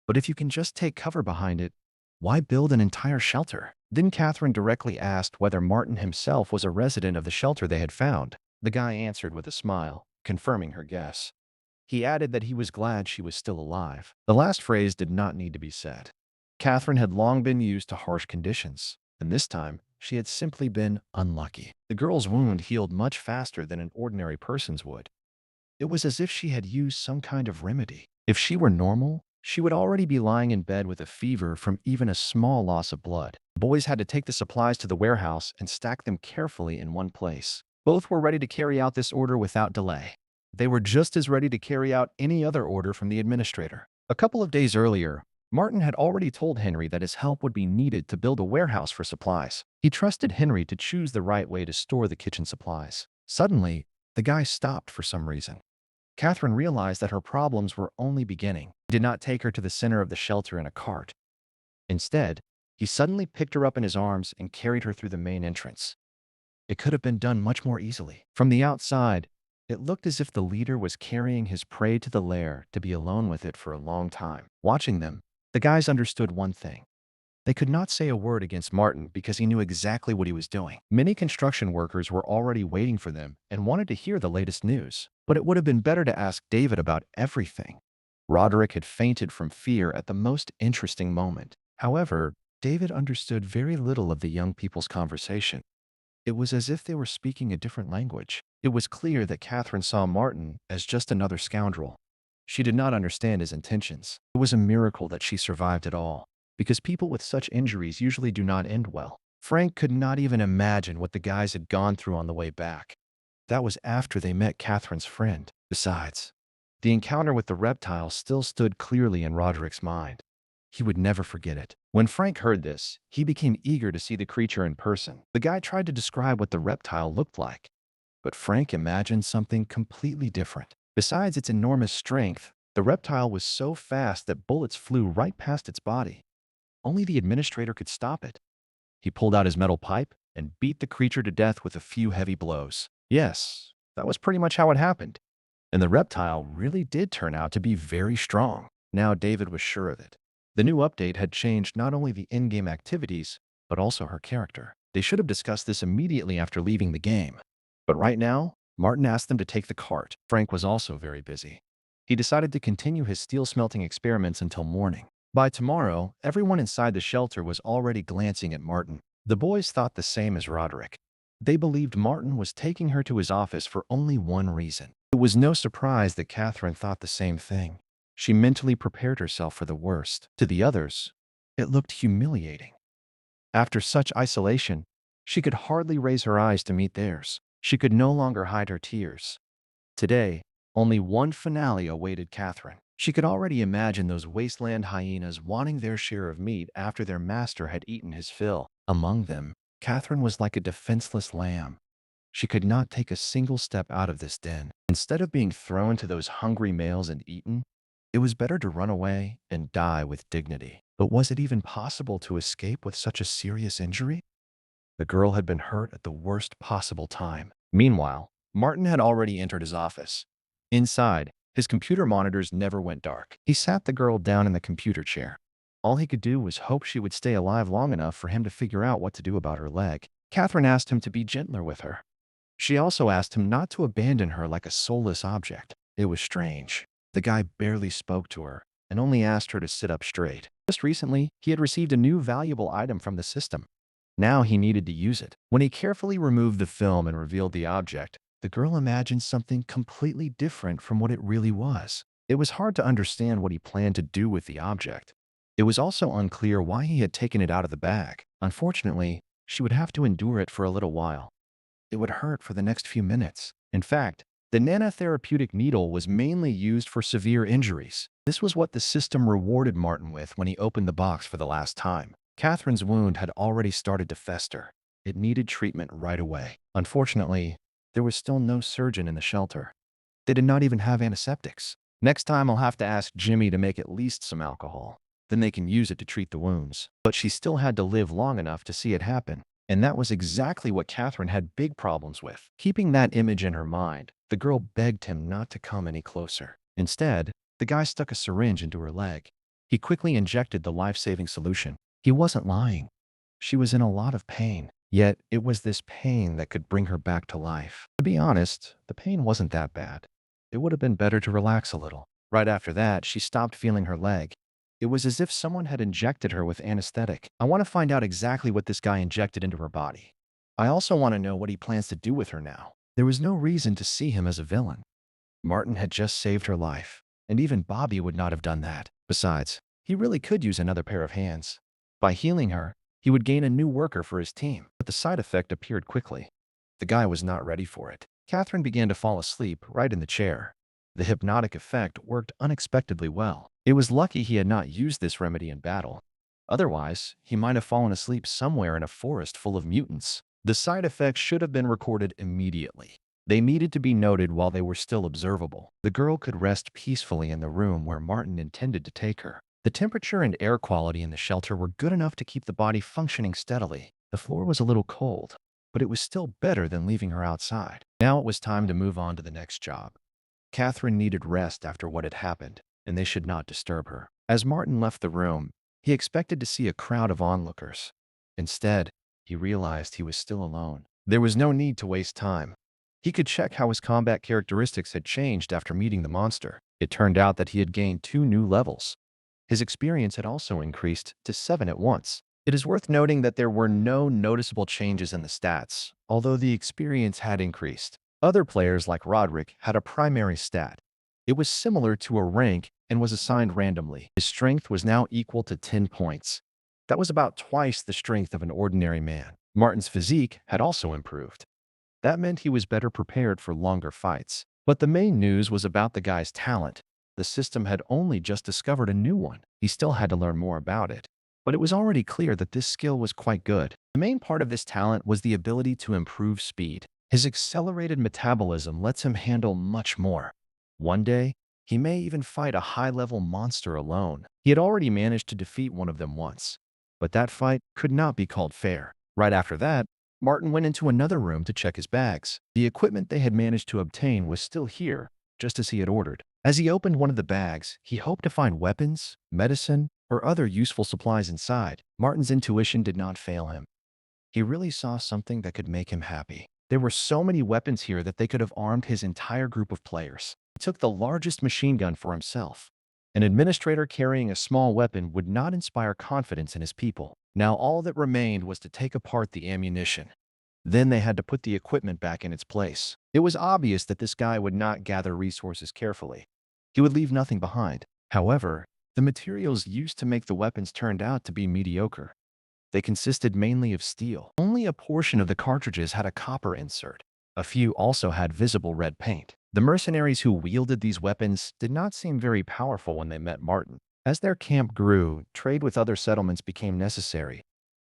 [SPEAKER 1] But if you can just take cover behind it, why build an entire shelter? Then Catherine directly asked whether Martin himself was a resident of the shelter they had found. The guy answered with a smile, confirming her guess. He added that he was glad she was still alive. The last phrase did not need to be said. Catherine had long been used to harsh conditions, and this time she had simply been unlucky. The girl's wound healed much faster than an ordinary person's would. It was as if she had used some kind of remedy. If she were normal, she would already be lying in bed with a fever from even a small loss of blood. The boys had to take the supplies to the warehouse and stack them carefully in one place. Both were ready to carry out this order without delay. They were just as ready to carry out any other order from the administrator. A couple of days earlier, Martin had already told Henry that his help would be needed to build a warehouse for supplies. He trusted Henry to choose the right way to store the kitchen supplies. Suddenly, the guy stopped for some reason. Catherine realized that her problems were only beginning. He did not take her to the center of the shelter in a cart. Instead, he suddenly picked her up in his arms and carried her through the main entrance. It could have been done much more easily. From the outside, it looked as if the leader was carrying his prey to the lair to be alone with it for a long time. Watching them, the guys understood one thing. They could not say a word against Martin because he knew exactly what he was doing. Many construction workers were already waiting for them and wanted to hear the latest news. But it would have been better to ask David about everything. Roderick had fainted from fear at the most interesting moment. However, David understood very little of the young people's conversation. It was as if they were speaking a different language. It was clear that Catherine saw Martin as just another scoundrel. She did not understand his intentions. It was a miracle that she survived at all, because people with such injuries usually do not end well. Frank could not even imagine what the guys had gone through on the way back. That was after they met Catherine's friend. Besides, the encounter with the reptile still stood clearly in Roderick's mind. He would never forget it. When Frank heard this, he became eager to see the creature in person. The guy tried to describe what the reptile looked like, but Frank imagined something completely different. Besides its enormous strength, the reptile was so fast that bullets flew right past its body. Only the administrator could stop it. He pulled out his metal pipe and beat the creature to death with a few heavy blows. Yes, that was pretty much how it happened. And the reptile really did turn out to be very strong. Now David was sure of it. The new update had changed not only the in-game activities, but also her character. They should have discussed this immediately after leaving the game. But right now, Martin asked them to take the cart. Frank was also very busy. He decided to continue his steel smelting experiments until morning. By tomorrow, everyone inside the shelter was already glancing at Martin. The boys thought the same as Roderick. They believed Martin was taking her to his office for only one reason. It was no surprise that Catherine thought the same thing. She mentally prepared herself for the worst. To the others, it looked humiliating. After such isolation, she could hardly raise her eyes to meet theirs. She could no longer hide her tears. Today, only one finale awaited Catherine. She could already imagine those wasteland hyenas wanting their share of meat after their master had eaten his fill. Among them, Catherine was like a defenseless lamb. She could not take a single step out of this den. Instead of being thrown to those hungry males and eaten, it was better to run away and die with dignity. But was it even possible to escape with such a serious injury? The girl had been hurt at the worst possible time. Meanwhile, Martin had already entered his office. Inside, his computer monitors never went dark. He sat the girl down in the computer chair. All he could do was hope she would stay alive long enough for him to figure out what to do about her leg. Catherine asked him to be gentler with her. She also asked him not to abandon her like a soulless object. It was strange. The guy barely spoke to her and only asked her to sit up straight. Just recently, he had received a new valuable item from the system. Now he needed to use it. When he carefully removed the film and revealed the object, the girl imagined something completely different from what it really was. It was hard to understand what he planned to do with the object. It was also unclear why he had taken it out of the bag. Unfortunately, she would have to endure it for a little while. It would hurt for the next few minutes. In fact, the nanotherapeutic needle was mainly used for severe injuries. This was what the system rewarded Martin with when he opened the box for the last time. Catherine's wound had already started to fester. It needed treatment right away. Unfortunately, there was still no surgeon in the shelter. They did not even have antiseptics. Next time I'll have to ask Jimmy to make at least some alcohol. Then they can use it to treat the wounds. But she still had to live long enough to see it happen. And that was exactly what Catherine had big problems with. Keeping that image in her mind, the girl begged him not to come any closer. Instead, the guy stuck a syringe into her leg. He quickly injected the life-saving solution. He wasn't lying. She was in a lot of pain. Yet, it was this pain that could bring her back to life. To be honest, the pain wasn't that bad. It would have been better to relax a little. Right after that, she stopped feeling her leg. It was as if someone had injected her with anesthetic. I want to find out exactly what this guy injected into her body. I also want to know what he plans to do with her now. There was no reason to see him as a villain. Martin had just saved her life, and even Bobby would not have done that. Besides, he really could use another pair of hands. By healing her, he would gain a new worker for his team, but the side effect appeared quickly. The guy was not ready for it. Catherine began to fall asleep right in the chair. The hypnotic effect worked unexpectedly well. It was lucky he had not used this remedy in battle. Otherwise, he might have fallen asleep somewhere in a forest full of mutants. The side effects should have been recorded immediately. They needed to be noted while they were still observable. The girl could rest peacefully in the room where Martin intended to take her. The temperature and air quality in the shelter were good enough to keep the body functioning steadily. The floor was a little cold, but it was still better than leaving her outside. Now it was time to move on to the next job. Catherine needed rest after what had happened, and they should not disturb her. As Martin left the room, he expected to see a crowd of onlookers. Instead, he realized he was still alone. There was no need to waste time. He could check how his combat characteristics had changed after meeting the monster. It turned out that he had gained 2 new levels. His experience had also increased to 7 at once. It is worth noting that there were no noticeable changes in the stats, although the experience had increased. Other players like Roderick had a primary stat. It was similar to a rank and was assigned randomly. His strength was now equal to 10 points. That was about twice the strength of an ordinary man. Martin's physique had also improved. That meant he was better prepared for longer fights. But the main news was about the guy's talent. The system had only just discovered a new one. He still had to learn more about it. But it was already clear that this skill was quite good. The main part of this talent was the ability to improve speed. His accelerated metabolism lets him handle much more. One day, he may even fight a high-level monster alone. He had already managed to defeat one of them once. But that fight could not be called fair. Right after that, Martin went into another room to check his bags. The equipment they had managed to obtain was still here, just as he had ordered. As he opened one of the bags, he hoped to find weapons, medicine, or other useful supplies inside. Martin's intuition did not fail him. He really saw something that could make him happy. There were so many weapons here that they could have armed his entire group of players. He took the largest machine gun for himself. An administrator carrying a small weapon would not inspire confidence in his people. Now all that remained was to take apart the ammunition. Then they had to put the equipment back in its place. It was obvious that this guy would not gather resources carefully. He would leave nothing behind. However, the materials used to make the weapons turned out to be mediocre. They consisted mainly of steel. Only a portion of the cartridges had a copper insert. A few also had visible red paint. The mercenaries who wielded these weapons did not seem very powerful when they met Martin. As their camp grew, trade with other settlements became necessary.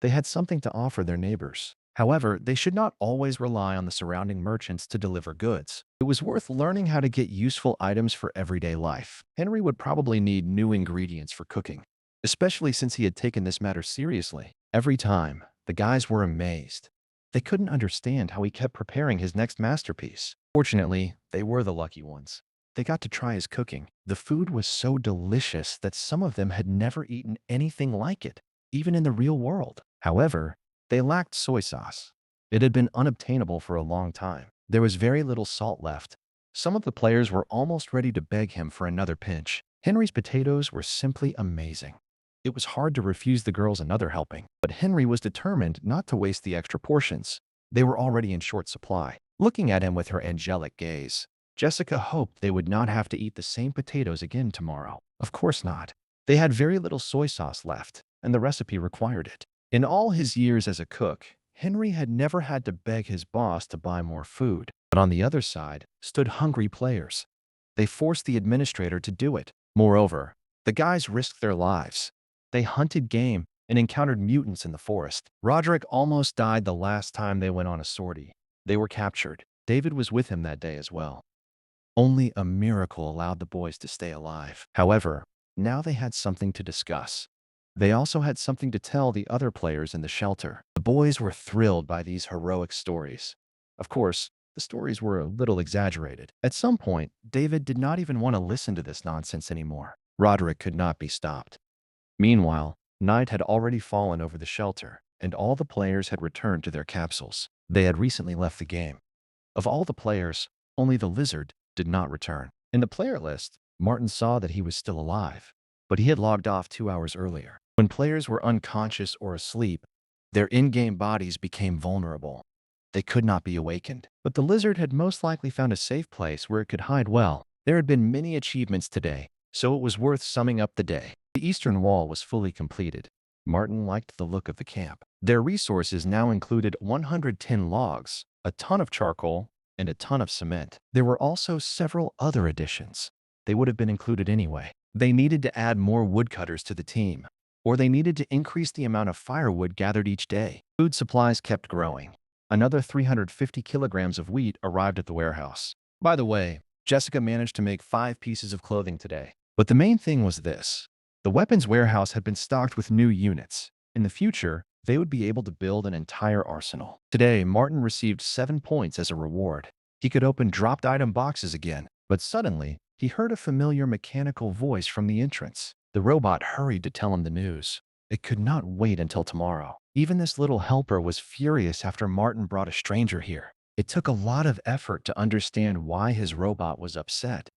[SPEAKER 1] They had something to offer their neighbors. However, they should not always rely on the surrounding merchants to deliver goods. It was worth learning how to get useful items for everyday life. Henry would probably need new ingredients for cooking, especially since he had taken this matter seriously. Every time, the guys were amazed. They couldn't understand how he kept preparing his next masterpiece. Fortunately, they were the lucky ones. They got to try his cooking. The food was so delicious that some of them had never eaten anything like it, even in the real world. However, they lacked soy sauce. It had been unobtainable for a long time. There was very little salt left. Some of the players were almost ready to beg him for another pinch. Henry's potatoes were simply amazing. It was hard to refuse the girls another helping, but Henry was determined not to waste the extra portions. They were already in short supply. Looking at him with her angelic gaze, Jessica hoped they would not have to eat the same potatoes again tomorrow. Of course not. They had very little soy sauce left, and the recipe required it. In all his years as a cook, Henry had never had to beg his boss to buy more food. But on the other side stood hungry players. They forced the administrator to do it. Moreover, the guys risked their lives. They hunted game and encountered mutants in the forest. Roderick almost died the last time they went on a sortie. They were captured. David was with him that day as well. Only a miracle allowed the boys to stay alive. However, now they had something to discuss. They also had something to tell the other players in the shelter. The boys were thrilled by these heroic stories. Of course, the stories were a little exaggerated. At some point, David did not even want to listen to this nonsense anymore. Roderick could not be stopped. Meanwhile, night had already fallen over the shelter, and all the players had returned to their capsules. They had recently left the game. Of all the players, only the lizard did not return. In the player list, Martin saw that he was still alive, but he had logged off 2 hours earlier. When players were unconscious or asleep, their in-game bodies became vulnerable. They could not be awakened. But the lizard had most likely found a safe place where it could hide well. There had been many achievements today, so it was worth summing up the day. The eastern wall was fully completed. Martin liked the look of the camp. Their resources now included 110 logs, a ton of charcoal, and a ton of cement. There were also several other additions. They would have been included anyway. They needed to add more woodcutters to the team, or they needed to increase the amount of firewood gathered each day. Food supplies kept growing. Another 350 kilograms of wheat arrived at the warehouse. By the way, Jessica managed to make 5 pieces of clothing today. But the main thing was this. The weapons warehouse had been stocked with new units. In the future, they would be able to build an entire arsenal. Today, Martin received 7 points as a reward. He could open dropped item boxes again, but suddenly, he heard a familiar mechanical voice from the entrance. The robot hurried to tell him the news. It could not wait until tomorrow. Even this little helper was furious after Martin brought a stranger here. It took a lot of effort to understand why his robot was upset.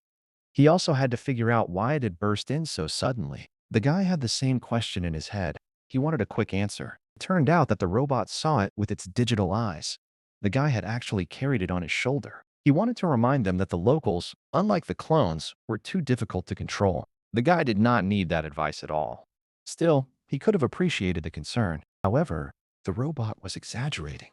[SPEAKER 1] He also had to figure out why it had burst in so suddenly. The guy had the same question in his head. He wanted a quick answer. It turned out that the robot saw it with its digital eyes. The guy had actually carried it on his shoulder. He wanted to remind them that the locals, unlike the clones, were too difficult to control. The guy did not need that advice at all. Still, he could have appreciated the concern. However, the robot was exaggerating.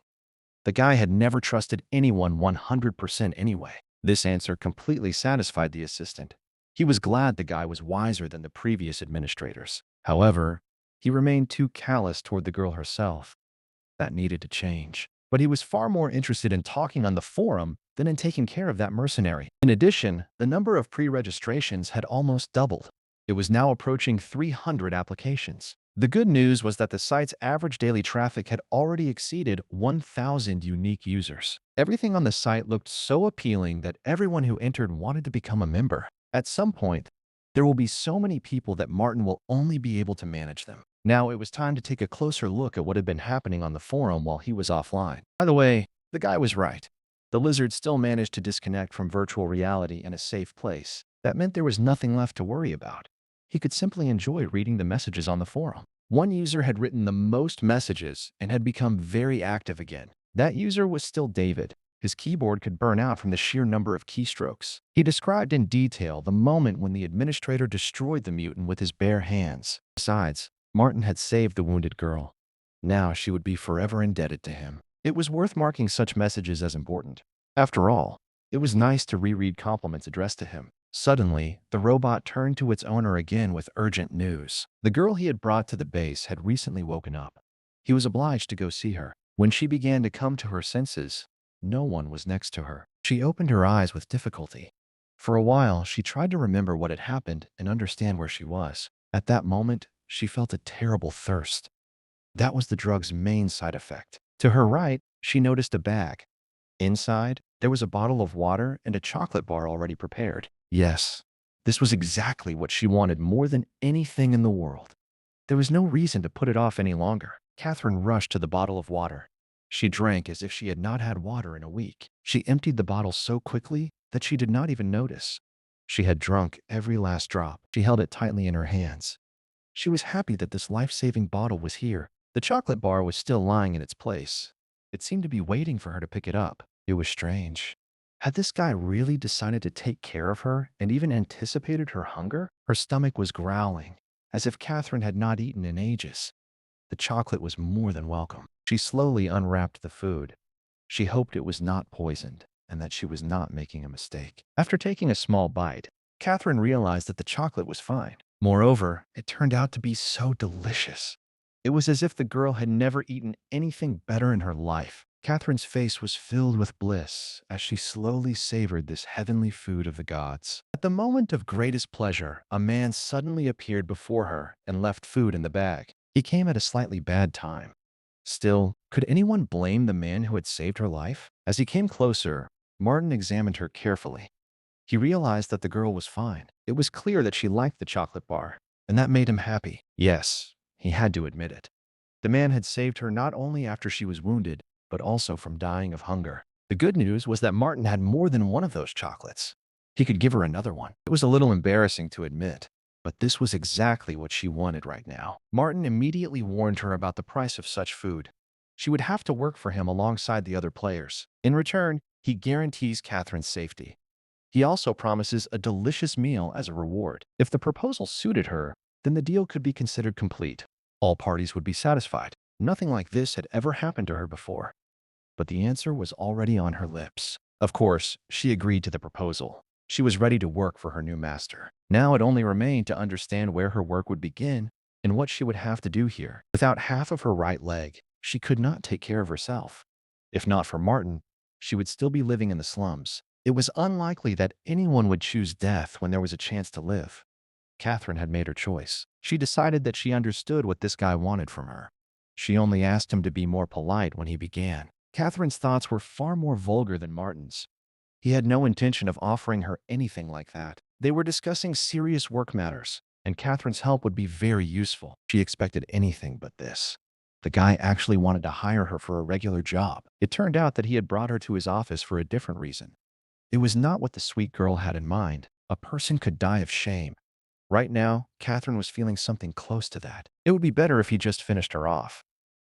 [SPEAKER 1] The guy had never trusted anyone 100% anyway. This answer completely satisfied the assistant. He was glad the guy was wiser than the previous administrators. However, he remained too callous toward the girl herself. That needed to change. But he was far more interested in talking on the forum than in taking care of that mercenary. In addition, the number of pre-registrations had almost doubled. It was now approaching 300 applications. The good news was that the site's average daily traffic had already exceeded 1,000 unique users. Everything on the site looked so appealing that everyone who entered wanted to become a member. At some point, there will be so many people that Martin will only be able to manage them. Now it was time to take a closer look at what had been happening on the forum while he was offline. By the way, the guy was right. The lizard still managed to disconnect from virtual reality in a safe place. That meant there was nothing left to worry about. He could simply enjoy reading the messages on the forum. One user had written the most messages and had become very active again. That user was still David. His keyboard could burn out from the sheer number of keystrokes. He described in detail the moment when the administrator destroyed the mutant with his bare hands. Besides, Martin had saved the wounded girl. Now she would be forever indebted to him. It was worth marking such messages as important. After all, it was nice to reread compliments addressed to him. Suddenly, the robot turned to its owner again with urgent news. The girl he had brought to the base had recently woken up. He was obliged to go see her. When she began to come to her senses, no one was next to her. She opened her eyes with difficulty. For a while, she tried to remember what had happened and understand where she was. At that moment, she felt a terrible thirst. That was the drug's main side effect. To her right, she noticed a bag. Inside, there was a bottle of water and a chocolate bar already prepared. Yes, this was exactly what she wanted more than anything in the world. There was no reason to put it off any longer. Catherine rushed to the bottle of water. She drank as if she had not had water in a week. She emptied the bottle so quickly that she did not even notice. She had drunk every last drop. She held it tightly in her hands. She was happy that this life-saving bottle was here. The chocolate bar was still lying in its place. It seemed to be waiting for her to pick it up. It was strange. Had this guy really decided to take care of her and even anticipated her hunger? Her stomach was growling, as if Catherine had not eaten in ages. The chocolate was more than welcome. She slowly unwrapped the food. She hoped it was not poisoned and that she was not making a mistake. After taking a small bite, Catherine realized that the chocolate was fine. Moreover, it turned out to be so delicious. It was as if the girl had never eaten anything better in her life. Catherine's face was filled with bliss as she slowly savored this heavenly food of the gods. At the moment of greatest pleasure, a man suddenly appeared before her and left food in the bag. He came at a slightly bad time. Still, could anyone blame the man who had saved her life? As he came closer, Martin examined her carefully. He realized that the girl was fine. It was clear that she liked the chocolate bar, and that made him happy. Yes, he had to admit it. The man had saved her not only after she was wounded, but also from dying of hunger. The good news was that Martin had more than one of those chocolates. He could give her another one. It was a little embarrassing to admit, but this was exactly what she wanted right now. Martin immediately warned her about the price of such food. She would have to work for him alongside the other players. In return, he guarantees Catherine's safety. He also promises a delicious meal as a reward. If the proposal suited her, then the deal could be considered complete. All parties would be satisfied. Nothing like this had ever happened to her before. But the answer was already on her lips. Of course, she agreed to the proposal. She was ready to work for her new master. Now it only remained to understand where her work would begin and what she would have to do here. Without half of her right leg, she could not take care of herself. If not for Martin, she would still be living in the slums. It was unlikely that anyone would choose death when there was a chance to live. Catherine had made her choice. She decided that she understood what this guy wanted from her. She only asked him to be more polite when he began. Catherine's thoughts were far more vulgar than Martin's. He had no intention of offering her anything like that. They were discussing serious work matters, and Catherine's help would be very useful. She expected anything but this. The guy actually wanted to hire her for a regular job. It turned out that he had brought her to his office for a different reason. It was not what the sweet girl had in mind. A person could die of shame. Right now, Catherine was feeling something close to that. It would be better if he just finished her off.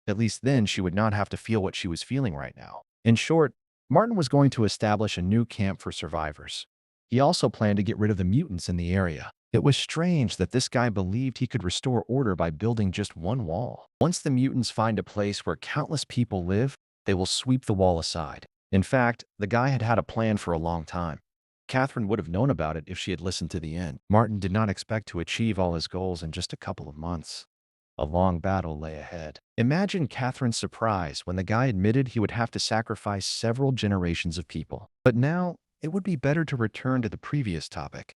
[SPEAKER 1] At least then she would not have to feel what she was feeling right now. In short, Martin was going to establish a new camp for survivors. He also planned to get rid of the mutants in the area. It was strange that this guy believed he could restore order by building just one wall. Once the mutants find a place where countless people live, they will sweep the wall aside. In fact, the guy had had a plan for a long time. Catherine would have known about it if she had listened to the end. Martin did not expect to achieve all his goals in just a couple of months. A long battle lay ahead. Imagine Catherine's surprise when the guy admitted he would have to sacrifice several generations of people. But now, it would be better to return to the previous topic.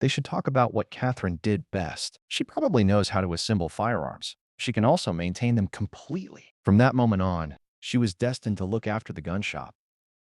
[SPEAKER 1] They should talk about what Catherine did best. She probably knows how to assemble firearms. She can also maintain them completely. From that moment on, she was destined to look after the gun shop.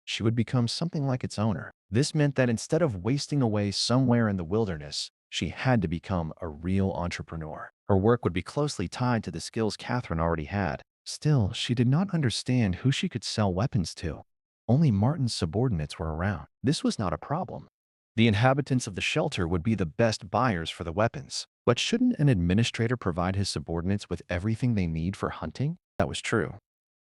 [SPEAKER 1] She would become something like its owner. This meant that instead of wasting away somewhere in the wilderness, she had to become a real entrepreneur. Her work would be closely tied to the skills Catherine already had. Still, she did not understand who she could sell weapons to. Only Martin's subordinates were around. This was not a problem. The inhabitants of the shelter would be the best buyers for the weapons. But shouldn't an administrator provide his subordinates with everything they need for hunting? That was true.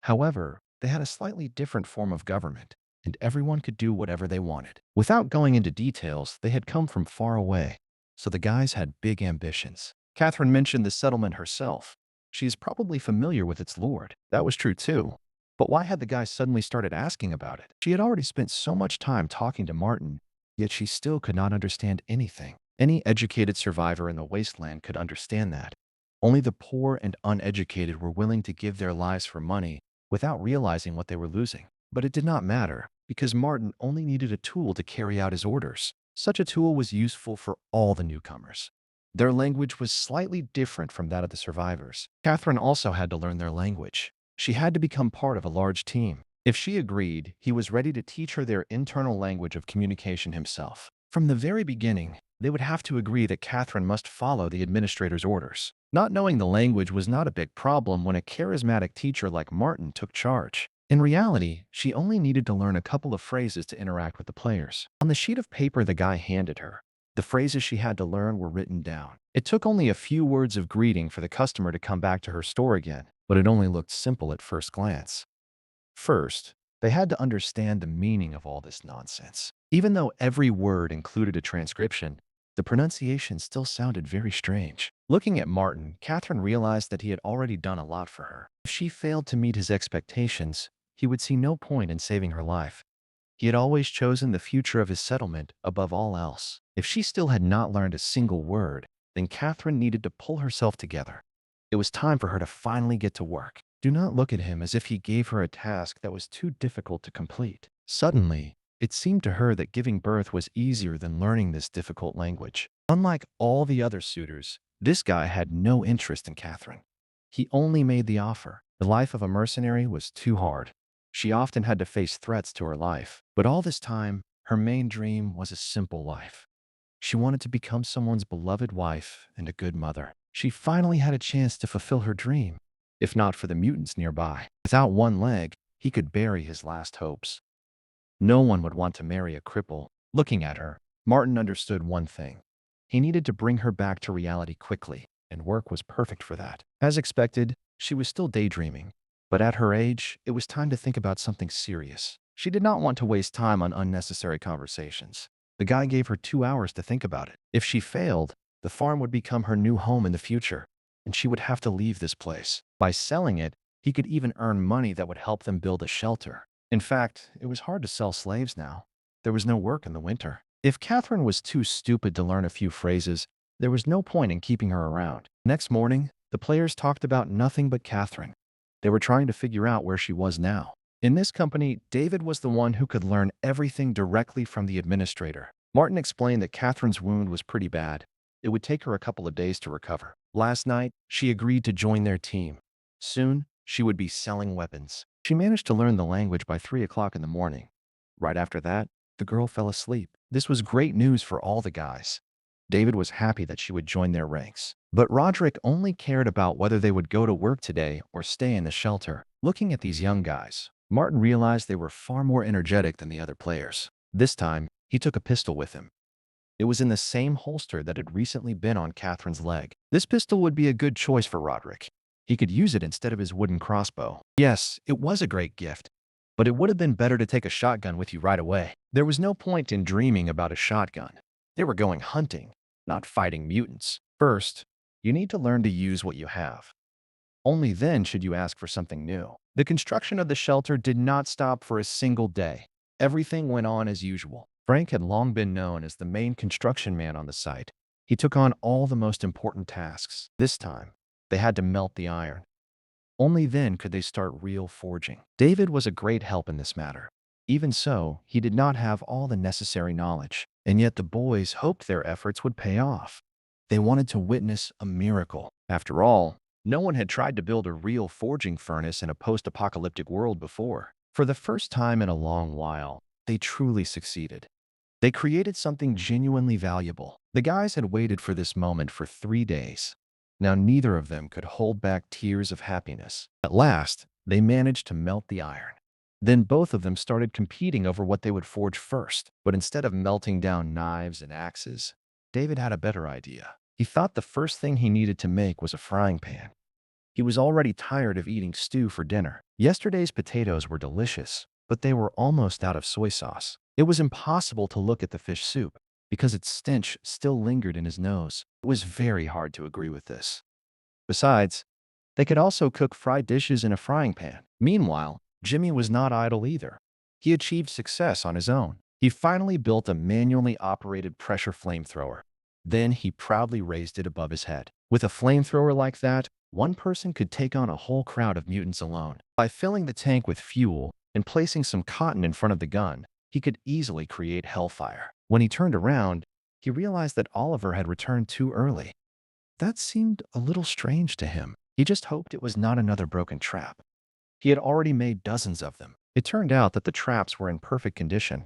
[SPEAKER 1] However, they had a slightly different form of government, and everyone could do whatever they wanted. Without going into details, they had come from far away, so the guys had big ambitions. Catherine mentioned the settlement herself. She is probably familiar with its lord. That was true too. But why had the guys suddenly started asking about it? She had already spent so much time talking to Martin, yet she still could not understand anything. Any educated survivor in the wasteland could understand that. Only the poor and uneducated were willing to give their lives for money without realizing what they were losing. But it did not matter, because Martin only needed a tool to carry out his orders. Such a tool was useful for all the newcomers. Their language was slightly different from that of the survivors. Catherine also had to learn their language. She had to become part of a large team. If she agreed, he was ready to teach her their internal language of communication himself. From the very beginning, they would have to agree that Catherine must follow the administrator's orders. Not knowing the language was not a big problem when a charismatic teacher like Martin took charge. In reality, she only needed to learn a couple of phrases to interact with the players. On the sheet of paper the guy handed her, the phrases she had to learn were written down. It took only a few words of greeting for the customer to come back to her store again, but it only looked simple at first glance. First, they had to understand the meaning of all this nonsense. Even though every word included a transcription, the pronunciation still sounded very strange. Looking at Martin, Catherine realized that he had already done a lot for her. If she failed to meet his expectations, he would see no point in saving her life. He had always chosen the future of his settlement above all else. If she still had not learned a single word, then Catherine needed to pull herself together. It was time for her to finally get to work. Do not look at him as if he gave her a task that was too difficult to complete. Suddenly, it seemed to her that giving birth was easier than learning this difficult language. Unlike all the other suitors, this guy had no interest in Catherine. He only made the offer. The life of a mercenary was too hard. She often had to face threats to her life. But all this time, her main dream was a simple life. She wanted to become someone's beloved wife and a good mother. She finally had a chance to fulfill her dream, if not for the mutants nearby. Without one leg, he could bury his last hopes. No one would want to marry a cripple. Looking at her, Martin understood one thing. He needed to bring her back to reality quickly, and work was perfect for that. As expected, she was still daydreaming. But at her age, it was time to think about something serious. She did not want to waste time on unnecessary conversations. The guy gave her 2 hours to think about it. If she failed, the farm would become her new home in the future, and she would have to leave this place. By selling it, he could even earn money that would help them build a shelter. In fact, it was hard to sell slaves now. There was no work in the winter. If Catherine was too stupid to learn a few phrases, there was no point in keeping her around. Next morning, the players talked about nothing but Catherine. They were trying to figure out where she was now. In this company, David was the one who could learn everything directly from the administrator. Martin explained that Catherine's wound was pretty bad. It would take her a couple of days to recover. Last night, she agreed to join their team. Soon, she would be selling weapons. She managed to learn the language by 3 o'clock in the morning. Right after that, the girl fell asleep. This was great news for all the guys. David was happy that she would join their ranks. But Roderick only cared about whether they would go to work today or stay in the shelter. Looking at these young guys, Martin realized they were far more energetic than the other players. This time, he took a pistol with him. It was in the same holster that had recently been on Catherine's leg. This pistol would be a good choice for Roderick. He could use it instead of his wooden crossbow. Yes, it was a great gift, but it would have been better to take a shotgun with you right away. There was no point in dreaming about a shotgun. They were going hunting, not fighting mutants. First, you need to learn to use what you have. Only then should you ask for something new. The construction of the shelter did not stop for a single day. Everything went on as usual. Frank had long been known as the main construction man on the site. He took on all the most important tasks. This time, they had to melt the iron. Only then could they start real forging. David was a great help in this matter. Even so, he did not have all the necessary knowledge, and yet the boys hoped their efforts would pay off. They wanted to witness a miracle. After all, no one had tried to build a real forging furnace in a post-apocalyptic world before. For the first time in a long while, they truly succeeded. They created something genuinely valuable. The guys had waited for this moment for 3 days. Now neither of them could hold back tears of happiness. At last, they managed to melt the iron. Then both of them started competing over what they would forge first. But instead of melting down knives and axes, David had a better idea. He thought the first thing he needed to make was a frying pan. He was already tired of eating stew for dinner. Yesterday's potatoes were delicious, but they were almost out of soy sauce. It was impossible to look at the fish soup because its stench still lingered in his nose. It was very hard to agree with this. Besides, they could also cook fried dishes in a frying pan. Meanwhile, Jimmy was not idle either. He achieved success on his own. He finally built a manually operated pressure flamethrower. Then he proudly raised it above his head. With a flamethrower like that, one person could take on a whole crowd of mutants alone. By filling the tank with fuel and placing some cotton in front of the gun, he could easily create hellfire. When he turned around, he realized that Oliver had returned too early. That seemed a little strange to him. He just hoped it was not another broken trap. He had already made dozens of them. It turned out that the traps were in perfect condition.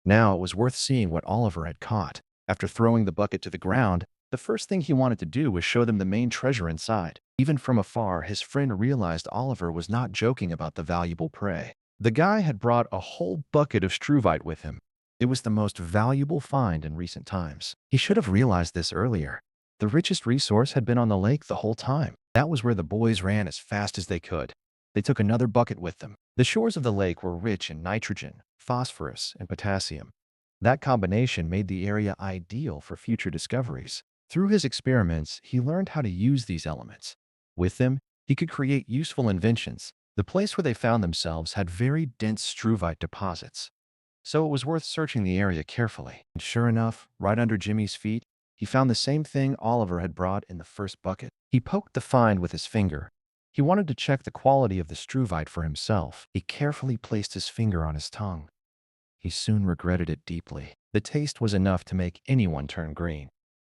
[SPEAKER 1] Now it was worth seeing what Oliver had caught. After throwing the bucket to the ground, the first thing he wanted to do was show them the main treasure inside. Even from afar, his friend realized Oliver was not joking about the valuable prey. The guy had brought a whole bucket of struvite with him. It was the most valuable find in recent times. He should have realized this earlier. The richest resource had been on the lake the whole time. That was where the boys ran as fast as they could. They took another bucket with them. The shores of the lake were rich in nitrogen, phosphorus, and potassium. That combination made the area ideal for future discoveries. Through his experiments, he learned how to use these elements. With them, he could create useful inventions. The place where they found themselves had very dense struvite deposits, so it was worth searching the area carefully. And sure enough, right under Jimmy's feet, He found the same thing Oliver had brought in the first bucket. He poked the find with his finger. He wanted to check the quality of the struvite for himself. He carefully placed his finger on his tongue. He soon regretted it deeply. The taste was enough to make anyone turn green.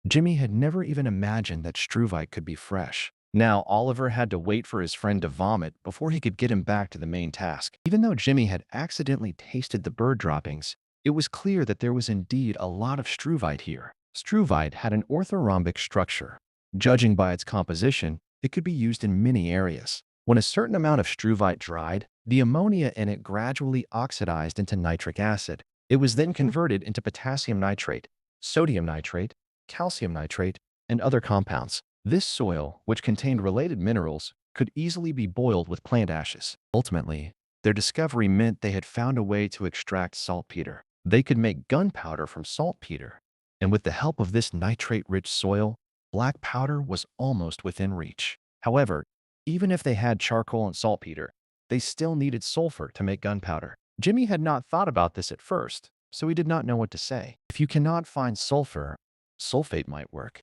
[SPEAKER 1] Jimmy had never even imagined that struvite could be fresh. Now Oliver had to wait for his friend to vomit before he could get him back to the main task. Even though Jimmy had accidentally tasted the bird droppings, it was clear that there was indeed a lot of struvite here. Struvite had an orthorhombic structure. Judging by its composition, it could be used in many areas. When a certain amount of struvite dried, the ammonia in it gradually oxidized into nitric acid. It was then converted into potassium nitrate, sodium nitrate, calcium nitrate, and other compounds. This soil, which contained related minerals, could easily be boiled with plant ashes. Ultimately, their discovery meant they had found a way to extract saltpeter. They could make gunpowder from saltpeter, and with the help of this nitrate-rich soil, black powder was almost within reach. However, even if they had charcoal and saltpeter, they still needed sulfur to make gunpowder. Jimmy had not thought about this at first, so he did not know what to say. If you cannot find sulfur, sulfate might work,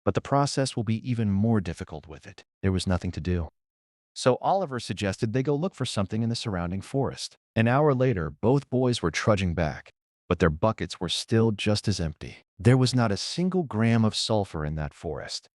[SPEAKER 1] but the process will be even more difficult with it. There was nothing to do. So Oliver suggested they go look for something in the surrounding forest. An hour later, both boys were trudging back, but their buckets were still just as empty. There was not a single gram of sulfur in that forest.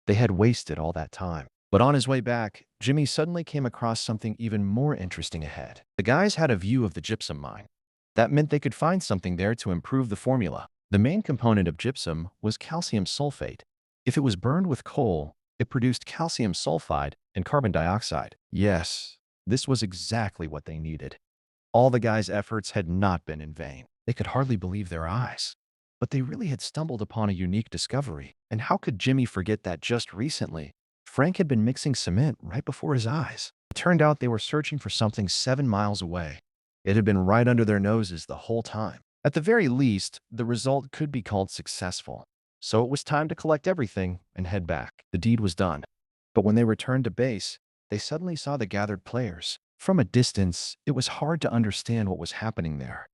[SPEAKER 1] They had wasted all that time. But on his way back, Jimmy suddenly came across something even more interesting ahead. The guys had a view of the gypsum mine. That meant they could find something there to improve the formula. The main component of gypsum was calcium sulfate. If it was burned with coal, it produced calcium sulfide and carbon dioxide. Yes, this was exactly what they needed. All the guys' efforts had not been in vain. They could hardly believe their eyes. But they really had stumbled upon a unique discovery. And how could Jimmy forget that just recently, Frank had been mixing cement right before his eyes? It turned out they were searching for something 7 miles away. It had been right under their noses the whole time. At the very least, the result could be called successful. So it was time to collect everything and head back. The deed was done. But when they returned to base, they suddenly saw the gathered players. From a distance, it was hard to understand what was happening there.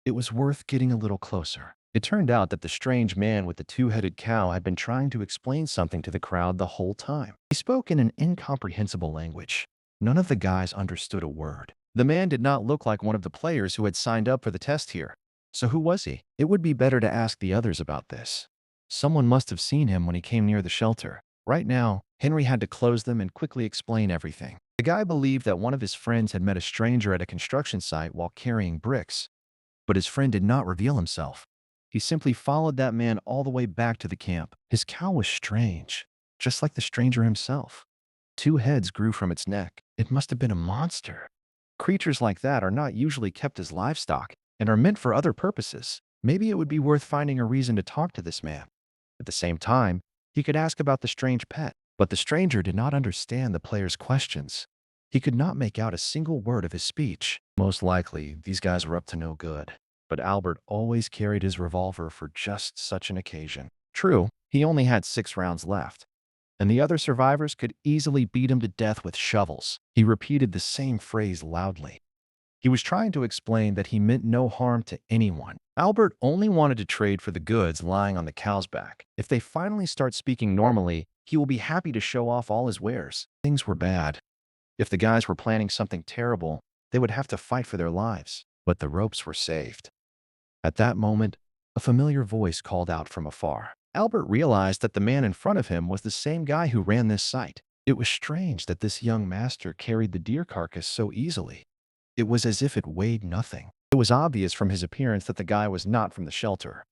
[SPEAKER 1] It was worth getting a little closer. It turned out that the strange man with the two-headed cow had been trying to explain something to the crowd the whole time. He spoke in an incomprehensible language. None of the guys understood a word. The man did not look like one of the players who had signed up for the test here. So who was he? It would be better to ask the others about this. Someone must have seen him when he came near the shelter. Right now, Henry had to close them and quickly explain everything. The guy believed that one of his friends had met a stranger at a construction site while carrying bricks, but his friend did not reveal himself. He simply followed that man all the way back to the camp. His cow was strange, just like the stranger himself. 2 heads grew from its neck. It must have been a monster. Creatures like that are not usually kept as livestock and are meant for other purposes. Maybe it would be worth finding a reason to talk to this man. At the same time, he could ask about the strange pet, but the stranger did not understand the player's questions. He could not make out a single word of his speech. Most likely, these guys were up to no good. But Albert always carried his revolver for just such an occasion. True, he only had 6 rounds left, and the other survivors could easily beat him to death with shovels. He repeated the same phrase loudly. He was trying to explain that he meant no harm to anyone. Albert only wanted to trade for the goods lying on the cow's back. If they finally start speaking normally, he will be happy to show off all his wares. Things were bad. If the guys were planning something terrible, they would have to fight for their lives. But the ropes were saved. At that moment, a familiar voice called out from afar. Albert realized that the man in front of him was the same guy who ran this site. It was strange that this young master carried the deer carcass so easily. It was as if it weighed nothing. It was obvious from his appearance that the guy was not from the shelter.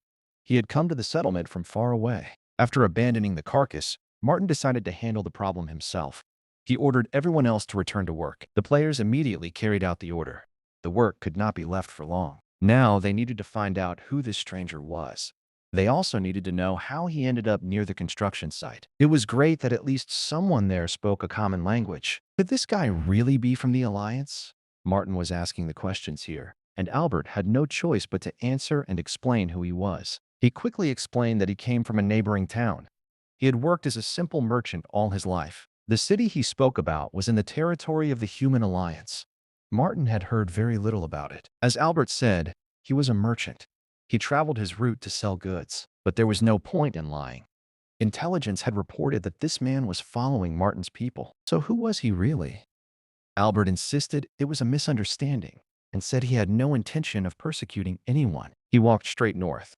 [SPEAKER 1] He had come to the settlement from far away. After abandoning the carcass, Martin decided to handle the problem himself. He ordered everyone else to return to work. The players immediately carried out the order. The work could not be left for long. Now they needed to find out who this stranger was. They also needed to know how he ended up near the construction site. It was great that at least someone there spoke a common language. Could this guy really be from the Alliance? Martin was asking the questions here, and Albert had no choice but to answer and explain who he was. He quickly explained that he came from a neighboring town. He had worked as a simple merchant all his life. The city he spoke about was in the territory of the Human Alliance. Martin had heard very little about it. As Albert said, he was a merchant. He traveled his route to sell goods. But there was no point in lying. Intelligence had reported that this man was following Martin's people. So who was he really? Albert insisted it was a misunderstanding and said he had no intention of persecuting anyone. He walked straight north.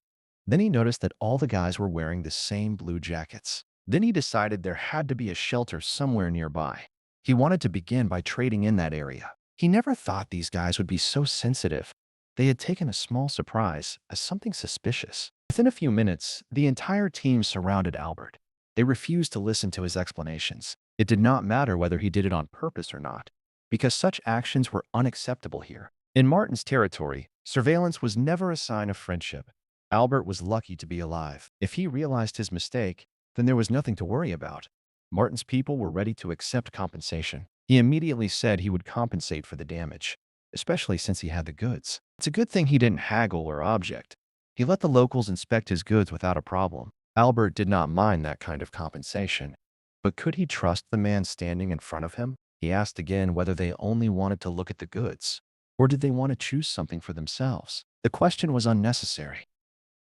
[SPEAKER 1] Then he noticed that all the guys were wearing the same blue jackets. Then he decided there had to be a shelter somewhere nearby. He wanted to begin by trading in that area. He never thought these guys would be so sensitive. They had taken a small surprise as something suspicious. Within a few minutes, the entire team surrounded Albert. They refused to listen to his explanations. It did not matter whether he did it on purpose or not, because such actions were unacceptable here. In Martin's territory, surveillance was never a sign of friendship. Albert was lucky to be alive. If he realized his mistake, then there was nothing to worry about. Martin's people were ready to accept compensation. He immediately said he would compensate for the damage, especially since he had the goods. It's a good thing he didn't haggle or object. He let the locals inspect his goods without a problem. Albert did not mind that kind of compensation. But could he trust the man standing in front of him? He asked again whether they only wanted to look at the goods, or did they want to choose something for themselves? The question was unnecessary.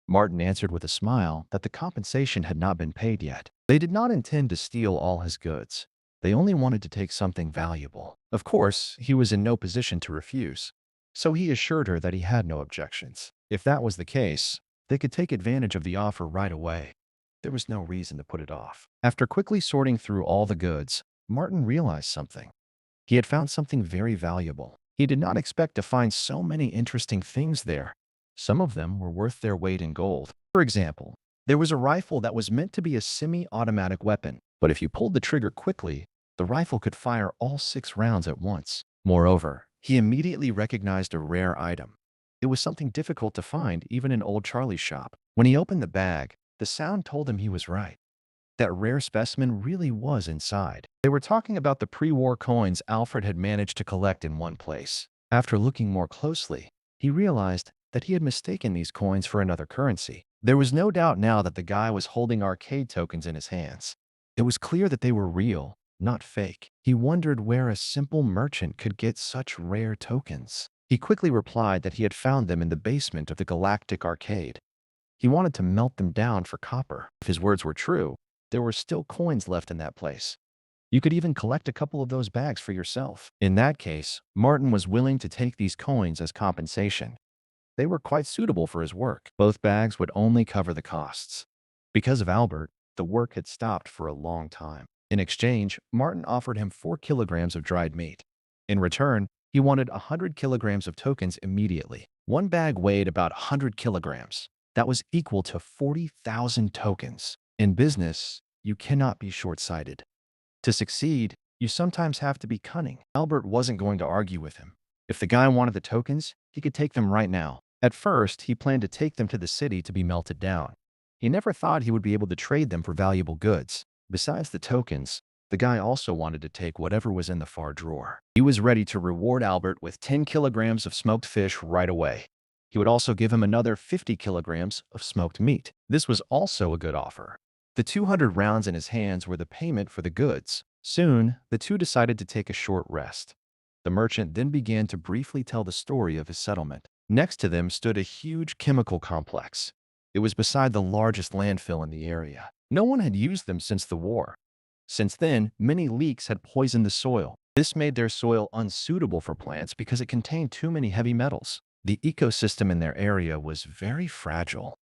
[SPEAKER 1] Martin answered with a smile that the compensation had not been paid yet. They did not intend to steal all his goods. They only wanted to take something valuable. Of course, he was in no position to refuse, so he assured her that he had no objections. If that was the case, they could take advantage of the offer right away. There was no reason to put it off. After quickly sorting through all the goods, Martin realized something. He had found something very valuable. He did not expect to find so many interesting things there. Some of them were worth their weight in gold. For example, there was a rifle that was meant to be a semi-automatic weapon, but if you pulled the trigger quickly, the rifle could fire all 6 rounds at once. Moreover, he immediately recognized a rare item. It was something difficult to find even in old Charlie's shop. When he opened the bag, the sound told him he was right. That rare specimen really was inside. They were talking about the pre-war coins Alfred had managed to collect in one place. After looking more closely, he realized that he had mistaken these coins for another currency. There was no doubt now that the guy was holding arcade tokens in his hands. It was clear that they were real, not fake. He wondered where a simple merchant could get such rare tokens. He quickly replied that he had found them in the basement of the Galactic Arcade. He wanted to melt them down for copper. If his words were true, there were still coins left in that place. You could even collect a couple of those bags for yourself. In that case, Martin was willing to take these coins as compensation. They were quite suitable for his work. Both bags would only cover the costs. Because of Albert, the work had stopped for a long time. In exchange, Martin offered him 4 kilograms of dried meat. In return, he wanted 100 kilograms of tokens immediately. One bag weighed about 100 kilograms. That was equal to 40,000 tokens. In business, you cannot be short-sighted. To succeed, you sometimes have to be cunning. Albert wasn't going to argue with him. If the guy wanted the tokens, he could take them right now. At first, he planned to take them to the city to be melted down. He never thought he would be able to trade them for valuable goods. Besides the tokens, the guy also wanted to take whatever was in the far drawer. He was ready to reward Albert with 10 kilograms of smoked fish right away. He would also give him another 50 kilograms of smoked meat. This was also a good offer. The 200 rounds in his hands were the payment for the goods. Soon, the two decided to take a short rest. The merchant then began to briefly tell the story of his settlement. Next to them stood a huge chemical complex. It was beside the largest landfill in the area. No one had used them since the war. Since then, many leaks had poisoned the soil. This made their soil unsuitable for plants because it contained too many heavy metals. The ecosystem in their area was very fragile.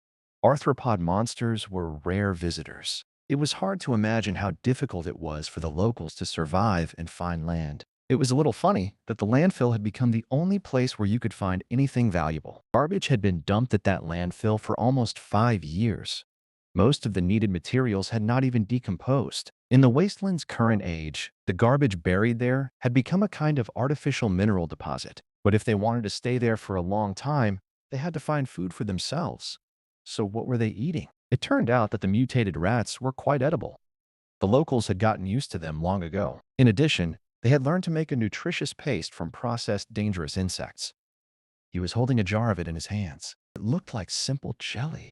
[SPEAKER 1] Arthropod monsters were rare visitors. It was hard to imagine how difficult it was for the locals to survive and find land. It was a little funny that the landfill had become the only place where you could find anything valuable. Garbage had been dumped at that landfill for almost 5 years. Most of the needed materials had not even decomposed. In the wasteland's current age, the garbage buried there had become a kind of artificial mineral deposit. But if they wanted to stay there for a long time, they had to find food for themselves. So what were they eating? It turned out that the mutated rats were quite edible. The locals had gotten used to them long ago. In addition, they had learned to make a nutritious paste from processed dangerous insects. He was holding a jar of it in his hands. It looked like simple jelly,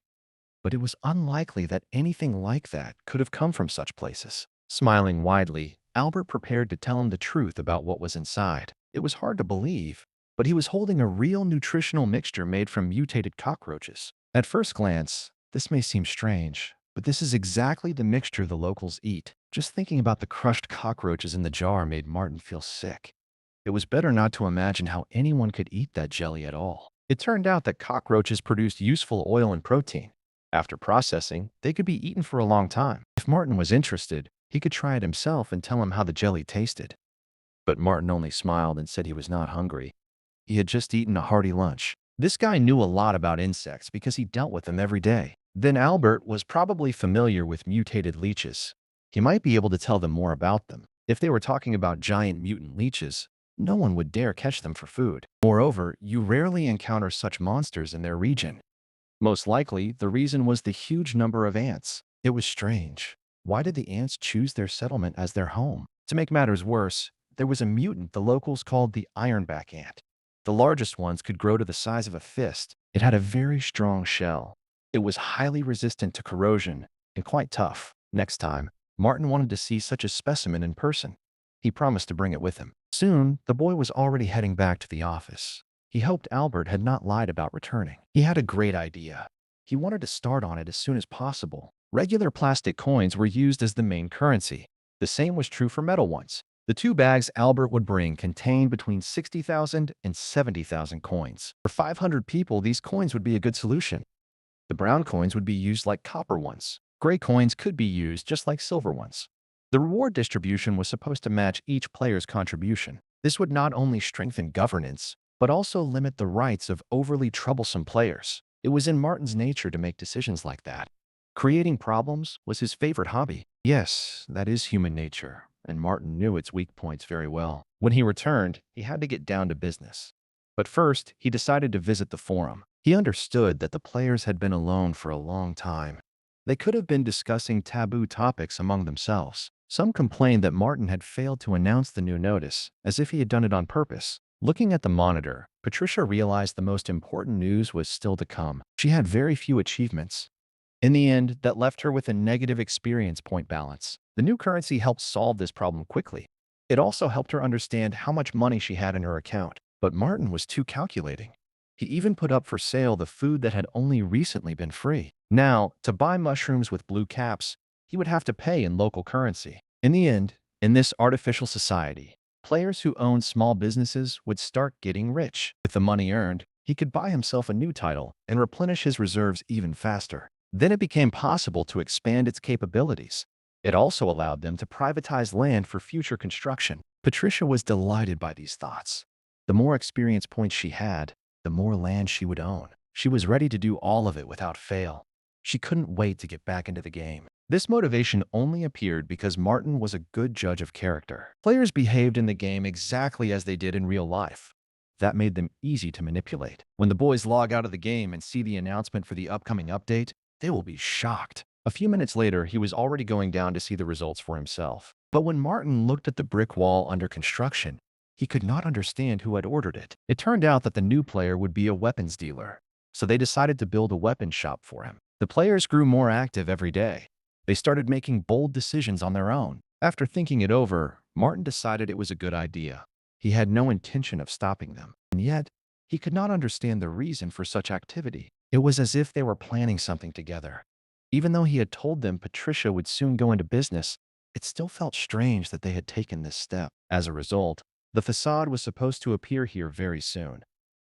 [SPEAKER 1] but it was unlikely that anything like that could have come from such places. Smiling widely, Albert prepared to tell him the truth about what was inside. It was hard to believe, but he was holding a real nutritional mixture made from mutated cockroaches. At first glance, This may seem strange, but this is exactly the mixture the locals eat. Just thinking about the crushed cockroaches in the jar made Martin feel sick. It was better not to imagine how anyone could eat that jelly at all. It turned out that cockroaches produced useful oil and protein. After processing, they could be eaten for a long time. If Martin was interested, he could try it himself and tell him how the jelly tasted. But Martin only smiled and said he was not hungry. He had just eaten a hearty lunch. This guy knew a lot about insects because he dealt with them every day. Then Albert was probably familiar with mutated leeches. He might be able to tell them more about them. If they were talking about giant mutant leeches, no one would dare catch them for food. Moreover, you rarely encounter such monsters in their region. Most likely, the reason was the huge number of ants. It was strange. Why did the ants choose their settlement as their home? To make matters worse, there was a mutant the locals called the ironback ant. The largest ones could grow to the size of a fist. It had a very strong shell. It was highly resistant to corrosion and quite tough. Next time, Martin wanted to see such a specimen in person. He promised to bring it with him. Soon, the boy was already heading back to the office. He hoped Albert had not lied about returning. He had a great idea. He wanted to start on it as soon as possible. Regular plastic coins were used as the main currency. The same was true for metal ones. The 2 bags Albert would bring contained between 60,000 and 70,000 coins. For 500 people, these coins would be a good solution. The brown coins would be used like copper ones. Gray coins could be used just like silver ones. The reward distribution was supposed to match each player's contribution. This would not only strengthen governance, but also limit the rights of overly troublesome players. It was in Martin's nature to make decisions like that. Creating problems was his favorite hobby. Yes, that is human nature, and Martin knew its weak points very well. When he returned, he had to get down to business. But first, he decided to visit the forum. He understood that the players had been alone for a long time. They could have been discussing taboo topics among themselves. Some complained that Martin had failed to announce the new notice, as if he had done it on purpose. Looking at the monitor, Patricia realized the most important news was still to come. She had very few achievements. In the end, that left her with a negative experience point balance. The new currency helped solve this problem quickly. It also helped her understand how much money she had in her account. But Martin was too calculating. He even put up for sale the food that had only recently been free. Now, to buy mushrooms with blue caps, he would have to pay in local currency. In the end, in this artificial society, players who owned small businesses would start getting rich. With the money earned, he could buy himself a new title and replenish his reserves even faster. Then it became possible to expand its capabilities. It also allowed them to privatize land for future construction. Patricia was delighted by these thoughts. The more experience points she had, the more land she would own. She was ready to do all of it without fail. She couldn't wait to get back into the game. This motivation only appeared because Martin was a good judge of character. Players behaved in the game exactly as they did in real life. That made them easy to manipulate. When the boys log out of the game and see the announcement for the upcoming update, they will be shocked. A few minutes later, he was already going down to see the results for himself. But when Martin looked at the brick wall under construction, he could not understand who had ordered it. It turned out that the new player would be a weapons dealer, so they decided to build a weapons shop for him. The players grew more active every day. They started making bold decisions on their own. After thinking it over, Martin decided it was a good idea. He had no intention of stopping them, and yet he could not understand the reason for such activity. It was as if they were planning something together. Even though he had told them Patricia would soon go into business, it still felt strange that they had taken this step. As a result, the facade was supposed to appear here very soon.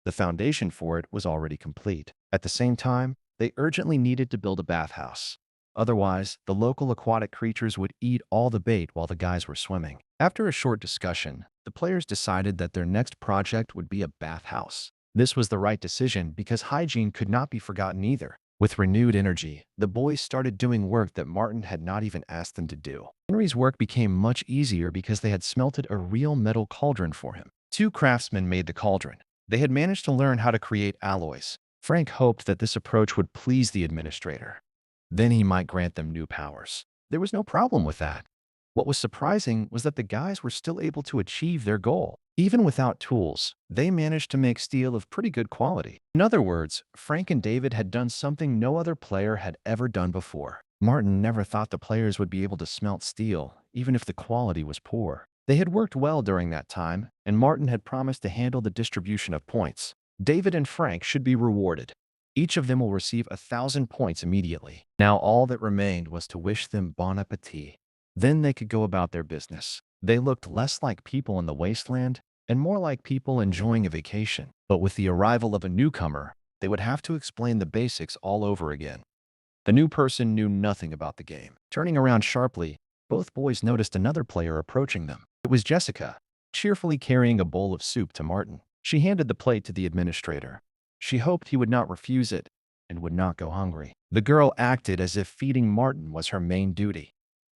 [SPEAKER 1] The foundation for it was already complete. At the same time, they urgently needed to build a bathhouse. Otherwise, the local aquatic creatures would eat all the bait while the guys were swimming. After a short discussion, the players decided that their next project would be a bathhouse. This was the right decision because hygiene could not be forgotten either. With renewed energy, the boys started doing work that Martin had not even asked them to do. Henry's work became much easier because they had smelted a real metal cauldron for him. 2 craftsmen made the cauldron. They had managed to learn how to create alloys. Frank hoped that this approach would please the administrator. Then he might grant them new powers. There was no problem with that. What was surprising was that the guys were still able to achieve their goal. Even without tools, they managed to make steel of pretty good quality. In other words, Frank and David had done something no other player had ever done before. Martin never thought the players would be able to smelt steel, even if the quality was poor. They had worked well during that time, and Martin had promised to handle the distribution of points. David and Frank should be rewarded. Each of them will receive 1,000 points immediately. Now all that remained was to wish them bon appetit. Then they could go about their business. They looked less like people in the wasteland and more like people enjoying a vacation. But with the arrival of a newcomer, they would have to explain the basics all over again. The new person knew nothing about the game. Turning around sharply, both boys noticed another player approaching them. It was Jessica, cheerfully carrying a bowl of soup to Martin. She handed the plate to the administrator. She hoped he would not refuse it and would not go hungry. The girl acted as if feeding Martin was her main duty.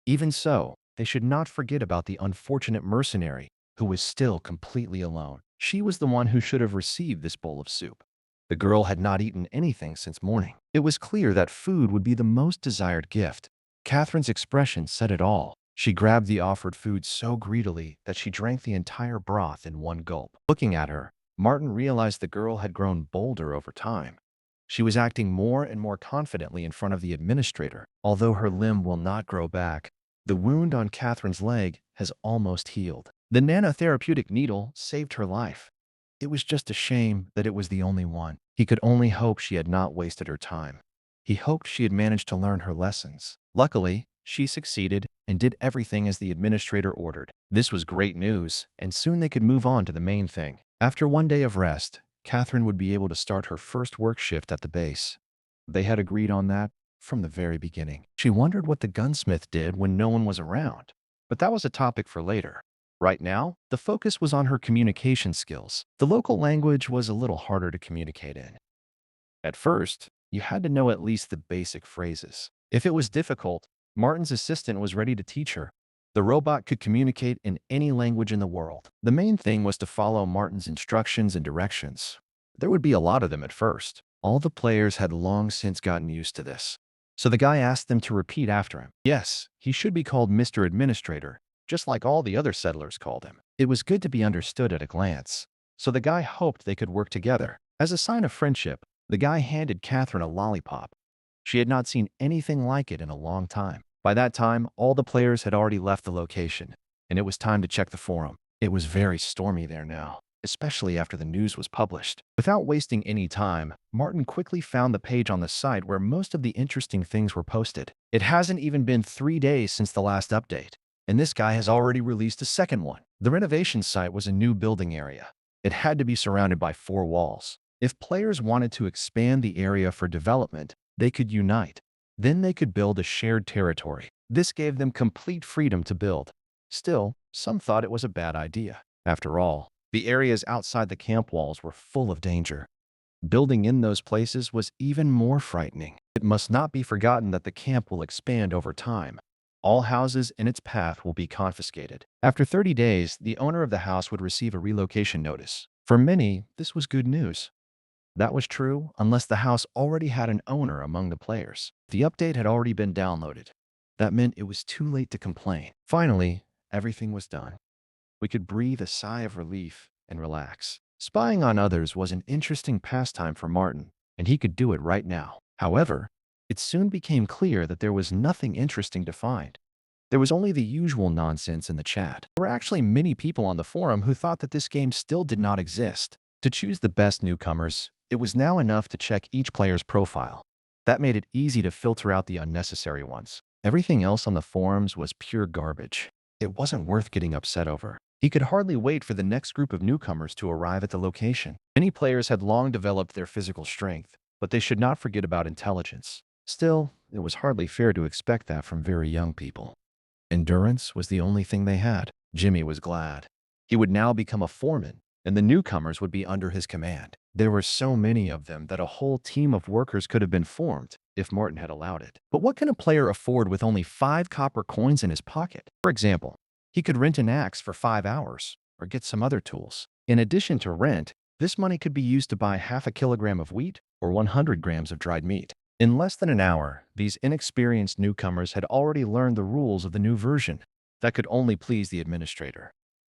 [SPEAKER 1] Even so, they should not forget about the unfortunate mercenary who was still completely alone. She was the one who should have received this bowl of soup. The girl had not eaten anything since morning. It was clear that food would be the most desired gift. Catherine's expression said it all. She grabbed the offered food so greedily that she drank the entire broth in one gulp. Looking at her, Martin realized the girl had grown bolder over time. She was acting more and more confidently in front of the administrator. Although her limb will not grow back, the wound on Catherine's leg has almost healed. The nanotherapeutic needle saved her life. It was just a shame that it was the only one. He could only hope she had not wasted her time. He hoped she had managed to learn her lessons. Luckily, she succeeded and did everything as the administrator ordered. This was great news, and soon they could move on to the main thing. After one day of rest, Catherine would be able to start her first work shift at the base. They had agreed on that from the very beginning. She wondered what the gunsmith did when no one was around, but that was a topic for later. Right now, the focus was on her communication skills. The local language was a little harder to communicate in. At first, you had to know at least the basic phrases. If it was difficult, Martin's assistant was ready to teach her. The robot could communicate in any language in the world. The main thing was to follow Martin's instructions and directions. There would be a lot of them at first. All the players had long since gotten used to this. So the guy asked them to repeat after him. Yes, he should be called Mr. Administrator, just like all the other settlers called him. It was good to be understood at a glance, so the guy hoped they could work together. As a sign of friendship, the guy handed Catherine a lollipop. She had not seen anything like it in a long time. By that time, all the players had already left the location, and it was time to check the forum. It was very stormy there now, especially after the news was published. Without wasting any time, Martin quickly found the page on the site where most of the interesting things were posted. It hasn't even been 3 days since the last update, and this guy has already released a second one. The renovation site was a new building area. It had to be surrounded by 4 walls. If players wanted to expand the area for development, they could unite. Then they could build a shared territory. This gave them complete freedom to build. Still, some thought it was a bad idea. After all, the areas outside the camp walls were full of danger. Building in those places was even more frightening. It must not be forgotten that the camp will expand over time. All houses in its path will be confiscated. After 30 days, the owner of the house would receive a relocation notice. For many, this was good news. That was true unless the house already had an owner among the players. The update had already been downloaded. That meant it was too late to complain. Finally, everything was done. We could breathe a sigh of relief and relax. Spying on others was an interesting pastime for Martin, and he could do it right now. However, it soon became clear that there was nothing interesting to find. There was only the usual nonsense in the chat. There were actually many people on the forum who thought that this game still did not exist. To choose the best newcomers, it was now enough to check each player's profile. That made it easy to filter out the unnecessary ones. Everything else on the forums was pure garbage. It wasn't worth getting upset over. He could hardly wait for the next group of newcomers to arrive at the location. Many players had long developed their physical strength, but they should not forget about intelligence. Still, it was hardly fair to expect that from very young people. Endurance was the only thing they had. Jimmy was glad. He would now become a foreman, and the newcomers would be under his command. There were so many of them that a whole team of workers could have been formed if Martin had allowed it. But what can a player afford with only 5 copper coins in his pocket? For example, he could rent an axe for 5 hours or get some other tools. In addition to rent, this money could be used to buy half a kilogram of wheat or 100 grams of dried meat. In less than an hour, these inexperienced newcomers had already learned the rules of the new version. That could only please the administrator.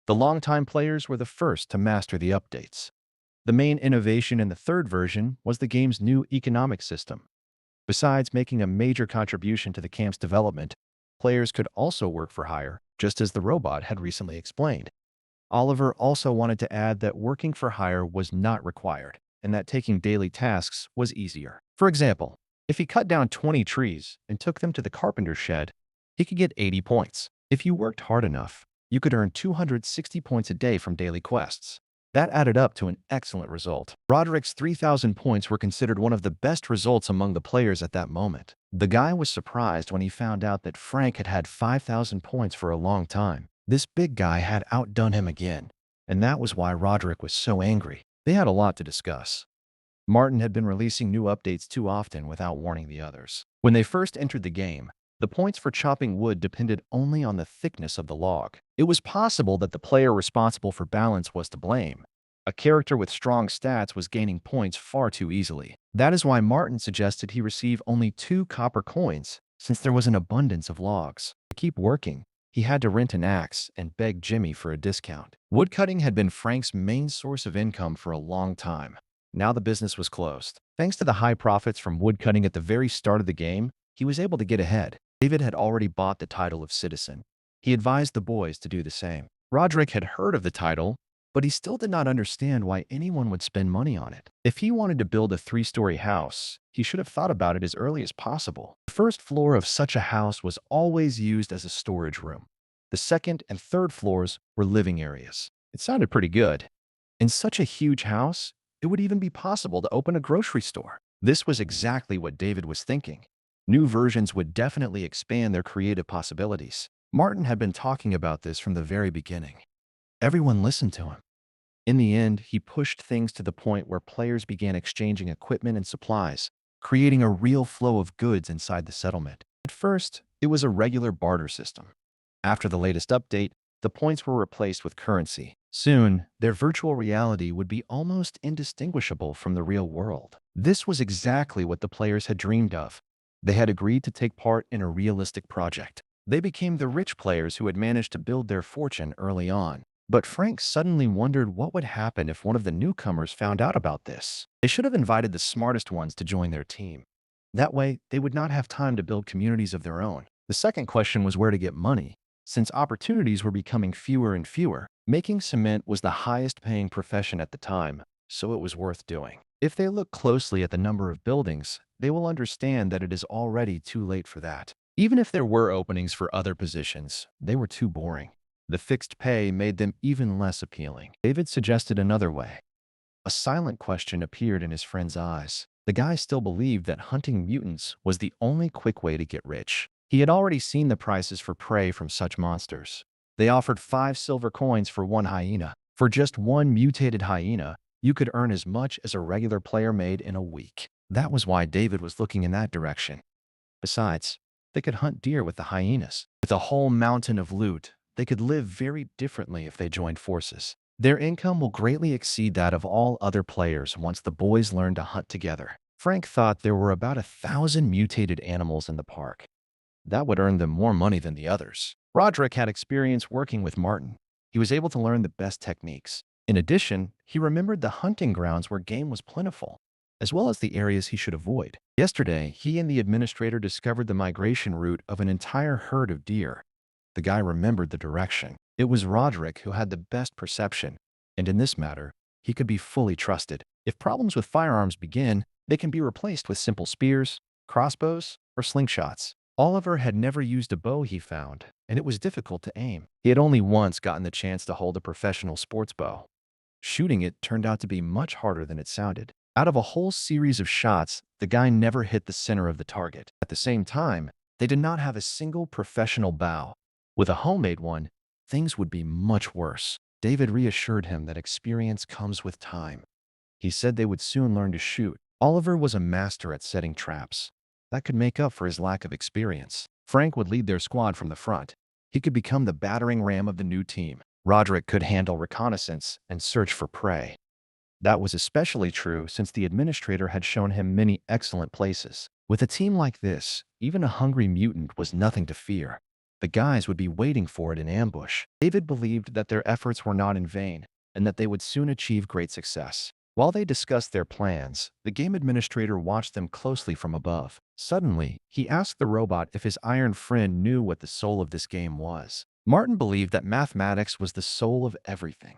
[SPEAKER 1] The longtime players were the first to master the updates. The main innovation in the third version was the game's new economic system. Besides making a major contribution to the camp's development, players could also work for hire, just as the robot had recently explained. Oliver also wanted to add that working for hire was not required, and that taking daily tasks was easier. For example, if he cut down 20 trees and took them to the carpenter's shed, he could get 80 points. If you worked hard enough, you could earn 260 points a day from daily quests. That added up to an excellent result. Roderick's 3,000 points were considered one of the best results among the players at that moment. The guy was surprised when he found out that Frank had had 5,000 points for a long time. This big guy had outdone him again, and that was why Roderick was so angry. They had a lot to discuss. Martin had been releasing new updates too often without warning the others. When they first entered the game, the points for chopping wood depended only on the thickness of the log. It was possible that the player responsible for balance was to blame. A character with strong stats was gaining points far too easily. That is why Martin suggested he receive only 2 copper coins, since there was an abundance of logs. To keep working, he had to rent an axe and beg Jimmy for a discount. Woodcutting had been Frank's main source of income for a long time. Now the business was closed. Thanks to the high profits from woodcutting at the very start of the game, he was able to get ahead. David had already bought the title of citizen. He advised the boys to do the same. Roderick had heard of the title, but he still did not understand why anyone would spend money on it. If he wanted to build a 3-story house, he should have thought about it as early as possible. The first floor of such a house was always used as a storage room. The second and third floors were living areas. It sounded pretty good. In such a huge house, it would even be possible to open a grocery store. This was exactly what David was thinking. New versions would definitely expand their creative possibilities. Martin had been talking about this from the very beginning. Everyone listened to him. In the end, he pushed things to the point where players began exchanging equipment and supplies, creating a real flow of goods inside the settlement. At first, it was a regular barter system. After the latest update, the points were replaced with currency. Soon, their virtual reality would be almost indistinguishable from the real world. This was exactly what the players had dreamed of. They had agreed to take part in a realistic project. They became the rich players who had managed to build their fortune early on. But Frank suddenly wondered what would happen if one of the newcomers found out about this. They should have invited the smartest ones to join their team. That way, they would not have time to build communities of their own. The second question was where to get money. Since opportunities were becoming fewer and fewer, making cement was the highest paying profession at the time, so it was worth doing. If they look closely at the number of buildings, they will understand that it is already too late for that. Even if there were openings for other positions, they were too boring. The fixed pay made them even less appealing. David suggested another way. A silent question appeared in his friend's eyes. The guy still believed that hunting mutants was the only quick way to get rich. He had already seen the prices for prey from such monsters. They offered 5 silver coins for 1 hyena. For just 1 mutated hyena, you could earn as much as a regular player made in a week. That was why David was looking in that direction. Besides, they could hunt deer with the hyenas. With a whole mountain of loot, they could live very differently if they joined forces. Their income will greatly exceed that of all other players once the boys learn to hunt together. Frank thought there were about 1,000 mutated animals in the park. That would earn them more money than the others. Roderick had experience working with Martin. He was able to learn the best techniques. In addition, he remembered the hunting grounds where game was plentiful, as well as the areas he should avoid. Yesterday, he and the administrator discovered the migration route of an entire herd of deer. The guy remembered the direction. It was Roderick who had the best perception, and in this matter, he could be fully trusted. If problems with firearms begin, they can be replaced with simple spears, crossbows, or slingshots. Oliver had never used a bow, he found, and it was difficult to aim. He had only once gotten the chance to hold a professional sports bow. Shooting it turned out to be much harder than it sounded. Out of a whole series of shots, the guy never hit the center of the target. At the same time, they did not have a single professional bow. With a homemade one, things would be much worse. David reassured him that experience comes with time. He said they would soon learn to shoot. Oliver was a master at setting traps. That could make up for his lack of experience. Frank would lead their squad from the front. He could become the battering ram of the new team. Roderick could handle reconnaissance and search for prey. That was especially true since the administrator had shown him many excellent places. With a team like this, even a hungry mutant was nothing to fear. The guys would be waiting for it in ambush. David believed that their efforts were not in vain and that they would soon achieve great success. While they discussed their plans, the game administrator watched them closely from above. Suddenly, he asked the robot if his iron friend knew what the soul of this game was. Martin believed that mathematics was the soul of everything.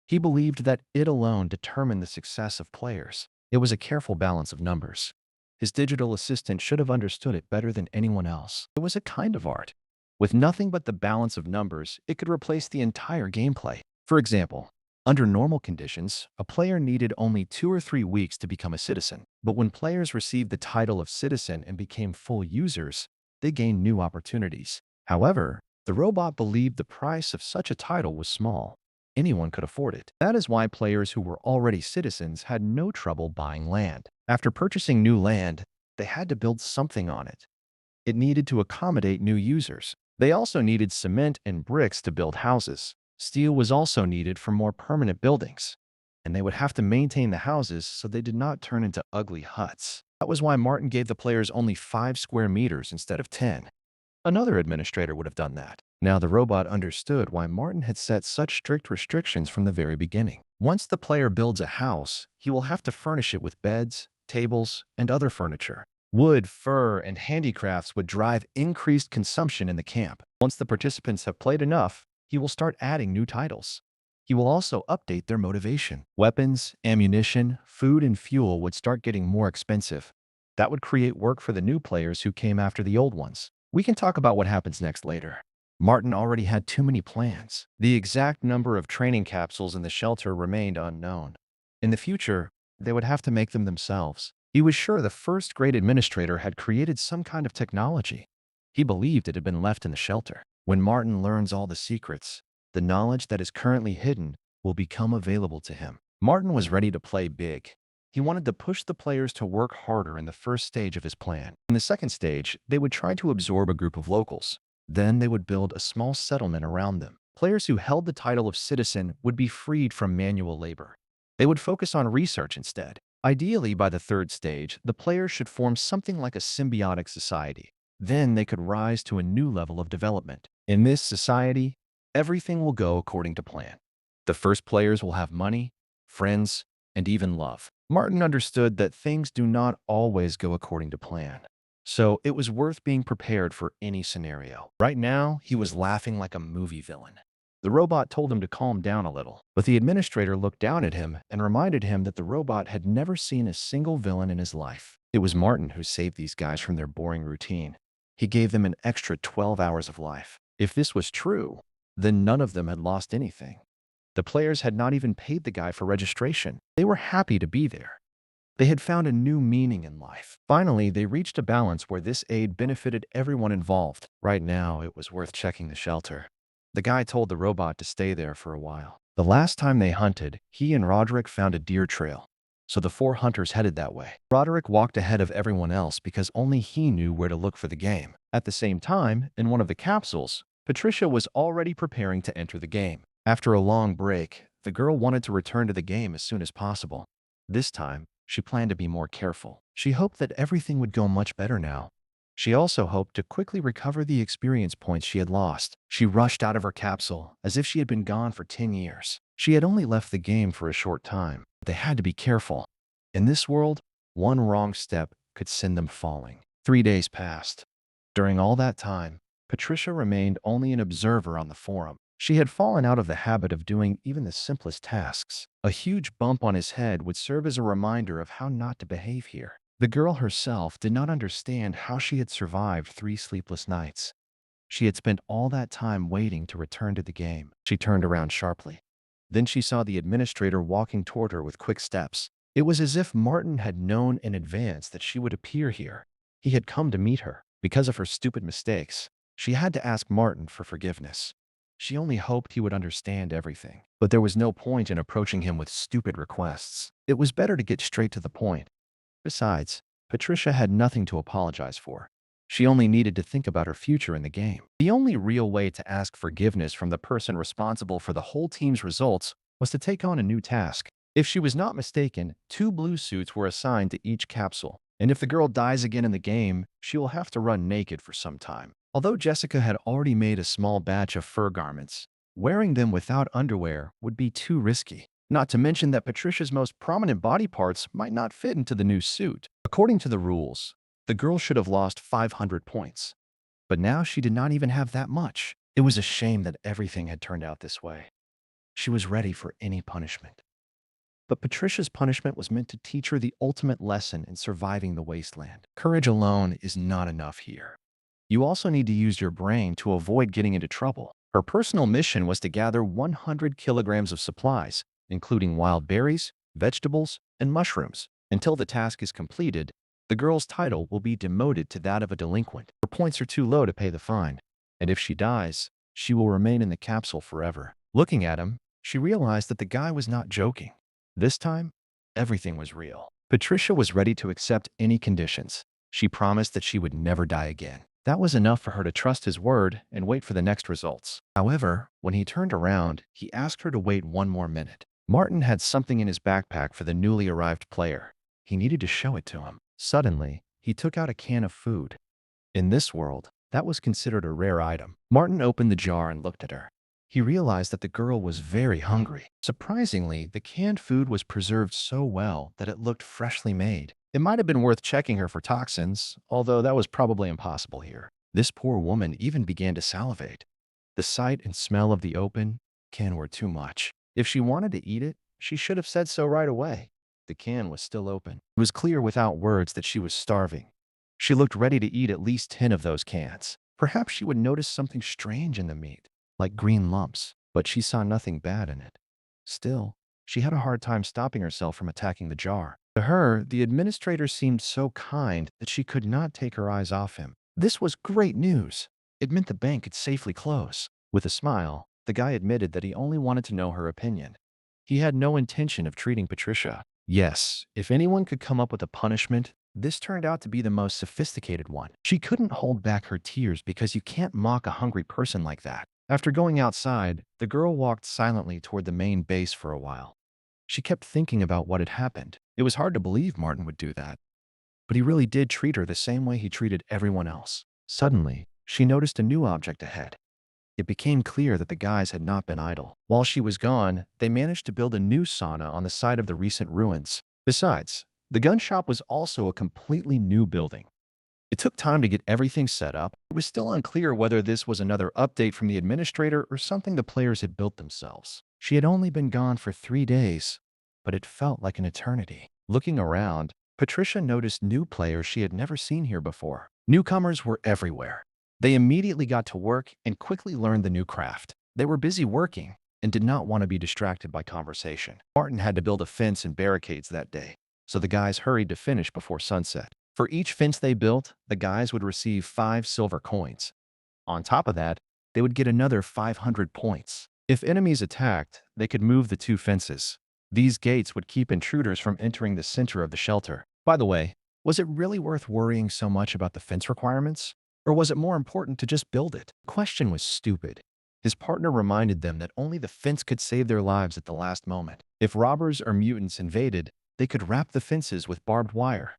[SPEAKER 1] He believed that it alone determined the success of players. It was a careful balance of numbers. His digital assistant should have understood it better than anyone else. It was a kind of art. With nothing but the balance of numbers, it could replace the entire gameplay. For example, under normal conditions, a player needed only 2 or 3 weeks to become a citizen. But when players received the title of citizen and became full users, they gained new opportunities. However, the robot believed the price of such a title was small. Anyone could afford it. That is why players who were already citizens had no trouble buying land. After purchasing new land, they had to build something on it. It needed to accommodate new users. They also needed cement and bricks to build houses. Steel was also needed for more permanent buildings. And they would have to maintain the houses so they did not turn into ugly huts. That was why Martin gave the players only 5 square meters instead of 10. Another administrator would have done that. Now the robot understood why Martin had set such strict restrictions from the very beginning. Once the player builds a house, he will have to furnish it with beds, tables, and other furniture. Wood, fur, and handicrafts would drive increased consumption in the camp. Once the participants have played enough, he will start adding new titles. He will also update their motivation. Weapons, ammunition, food, and fuel would start getting more expensive. That would create work for the new players who came after the old ones. We can talk about what happens next later. Martin already had too many plans. The exact number of training capsules in the shelter remained unknown. In the future, they would have to make them themselves. He was sure the first great administrator had created some kind of technology. He believed it had been left in the shelter. When Martin learns all the secrets, the knowledge that is currently hidden will become available to him. Martin was ready to play big. He wanted to push the players to work harder in the first stage of his plan. In the second stage, they would try to absorb a group of locals. Then they would build a small settlement around them. Players who held the title of citizen would be freed from manual labor. They would focus on research instead. Ideally, by the third stage, the players should form something like a symbiotic society. Then they could rise to a new level of development. In this society, everything will go according to plan. The first players will have money, friends, and even love. Martin understood that things do not always go according to plan. So it was worth being prepared for any scenario. Right now, he was laughing like a movie villain. The robot told him to calm down a little, but the administrator looked down at him and reminded him that the robot had never seen a single villain in his life. It was Martin who saved these guys from their boring routine. He gave them an extra 12 hours of life. If this was true, then none of them had lost anything. The players had not even paid the guy for registration. They were happy to be there. They had found a new meaning in life. Finally, they reached a balance where this aid benefited everyone involved. Right now, it was worth checking the shelter. The guy told the robot to stay there for a while. The last time they hunted, he and Roderick found a deer trail. So the 4 hunters headed that way. Roderick walked ahead of everyone else because only he knew where to look for the game. At the same time, in one of the capsules, Patricia was already preparing to enter the game. After a long break, the girl wanted to return to the game as soon as possible. This time, she planned to be more careful. She hoped that everything would go much better now. She also hoped to quickly recover the experience points she had lost. She rushed out of her capsule as if she had been gone for 10 years. She had only left the game for a short time. They had to be careful. In this world, one wrong step could send them falling. 3 days passed. During all that time, Patricia remained only an observer on the forum. She had fallen out of the habit of doing even the simplest tasks. A huge bump on his head would serve as a reminder of how not to behave here. The girl herself did not understand how she had survived 3 sleepless nights. She had spent all that time waiting to return to the game. She turned around sharply. Then she saw the administrator walking toward her with quick steps. It was as if Martin had known in advance that she would appear here. He had come to meet her. Because of her stupid mistakes, she had to ask Martin for forgiveness. She only hoped he would understand everything. But there was no point in approaching him with stupid requests. It was better to get straight to the point. Besides, Patricia had nothing to apologize for. She only needed to think about her future in the game. The only real way to ask forgiveness from the person responsible for the whole team's results was to take on a new task. If she was not mistaken, 2 blue suits were assigned to each capsule. And if the girl dies again in the game, she will have to run naked for some time. Although Jessica had already made a small batch of fur garments, wearing them without underwear would be too risky. Not to mention that Patricia's most prominent body parts might not fit into the new suit. According to the rules, the girl should have lost 500 points. But now she did not even have that much. It was a shame that everything had turned out this way. She was ready for any punishment. But Patricia's punishment was meant to teach her the ultimate lesson in surviving the wasteland. Courage alone is not enough here. You also need to use your brain to avoid getting into trouble. Her personal mission was to gather 100 kilograms of supplies, including wild berries, vegetables, and mushrooms. Until the task is completed, the girl's title will be demoted to that of a delinquent. Her points are too low to pay the fine, and if she dies, she will remain in the capsule forever. Looking at him, she realized that the guy was not joking. This time, everything was real. Patricia was ready to accept any conditions. She promised that she would never die again. That was enough for her to trust his word and wait for the next results. However, when he turned around, he asked her to wait one more minute. Martin had something in his backpack for the newly arrived player. He needed to show it to him. Suddenly, he took out a can of food. In this world, that was considered a rare item. Martin opened the jar and looked at her. He realized that the girl was very hungry. Surprisingly, the canned food was preserved so well that it looked freshly made. It might have been worth checking her for toxins, although that was probably impossible here. This poor woman even began to salivate. The sight and smell of the open can were too much. If she wanted to eat it, she should have said so right away. The can was still open. It was clear without words that she was starving. She looked ready to eat at least 10 of those cans. Perhaps she would notice something strange in the meat, like green lumps, but she saw nothing bad in it. Still, she had a hard time stopping herself from attacking the jar. To her, the administrator seemed so kind that she could not take her eyes off him. This was great news. It meant the bank could safely close. With a smile, the guy admitted that he only wanted to know her opinion. He had no intention of treating Patricia. Yes, if anyone could come up with a punishment, this turned out to be the most sophisticated one. She couldn't hold back her tears because you can't mock a hungry person like that. After going outside, the girl walked silently toward the main base for a while. She kept thinking about what had happened. It was hard to believe Martin would do that, but he really did treat her the same way he treated everyone else. Suddenly, she noticed a new object ahead. It became clear that the guys had not been idle. While she was gone, they managed to build a new sauna on the site of the recent ruins. Besides, the gun shop was also a completely new building. It took time to get everything set up. It was still unclear whether this was another update from the administrator or something the players had built themselves. She had only been gone for 3 days, but it felt like an eternity. Looking around, Patricia noticed new players she had never seen here before. Newcomers were everywhere. They immediately got to work and quickly learned the new craft. They were busy working and did not want to be distracted by conversation. Martin had to build a fence and barricades that day, so the guys hurried to finish before sunset. For each fence they built, the guys would receive 5 silver coins. On top of that, they would get another 500 points. If enemies attacked, they could move the 2 fences. These gates would keep intruders from entering the center of the shelter. By the way, was it really worth worrying so much about the fence requirements? Or was it more important to just build it? The question was stupid. His partner reminded them that only the fence could save their lives at the last moment. If robbers or mutants invaded, they could wrap the fences with barbed wire.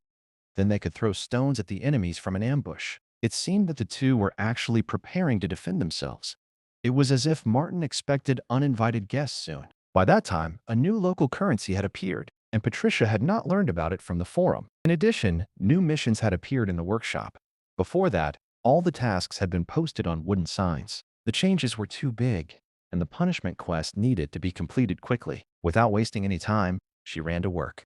[SPEAKER 1] Then they could throw stones at the enemies from an ambush. It seemed that the two were actually preparing to defend themselves. It was as if Martin expected uninvited guests soon. By that time, a new local currency had appeared, and Patricia had not learned about it from the forum. In addition, new missions had appeared in the workshop. Before that, all the tasks had been posted on wooden signs. The changes were too big, and the punishment quest needed to be completed quickly. Without wasting any time, she ran to work.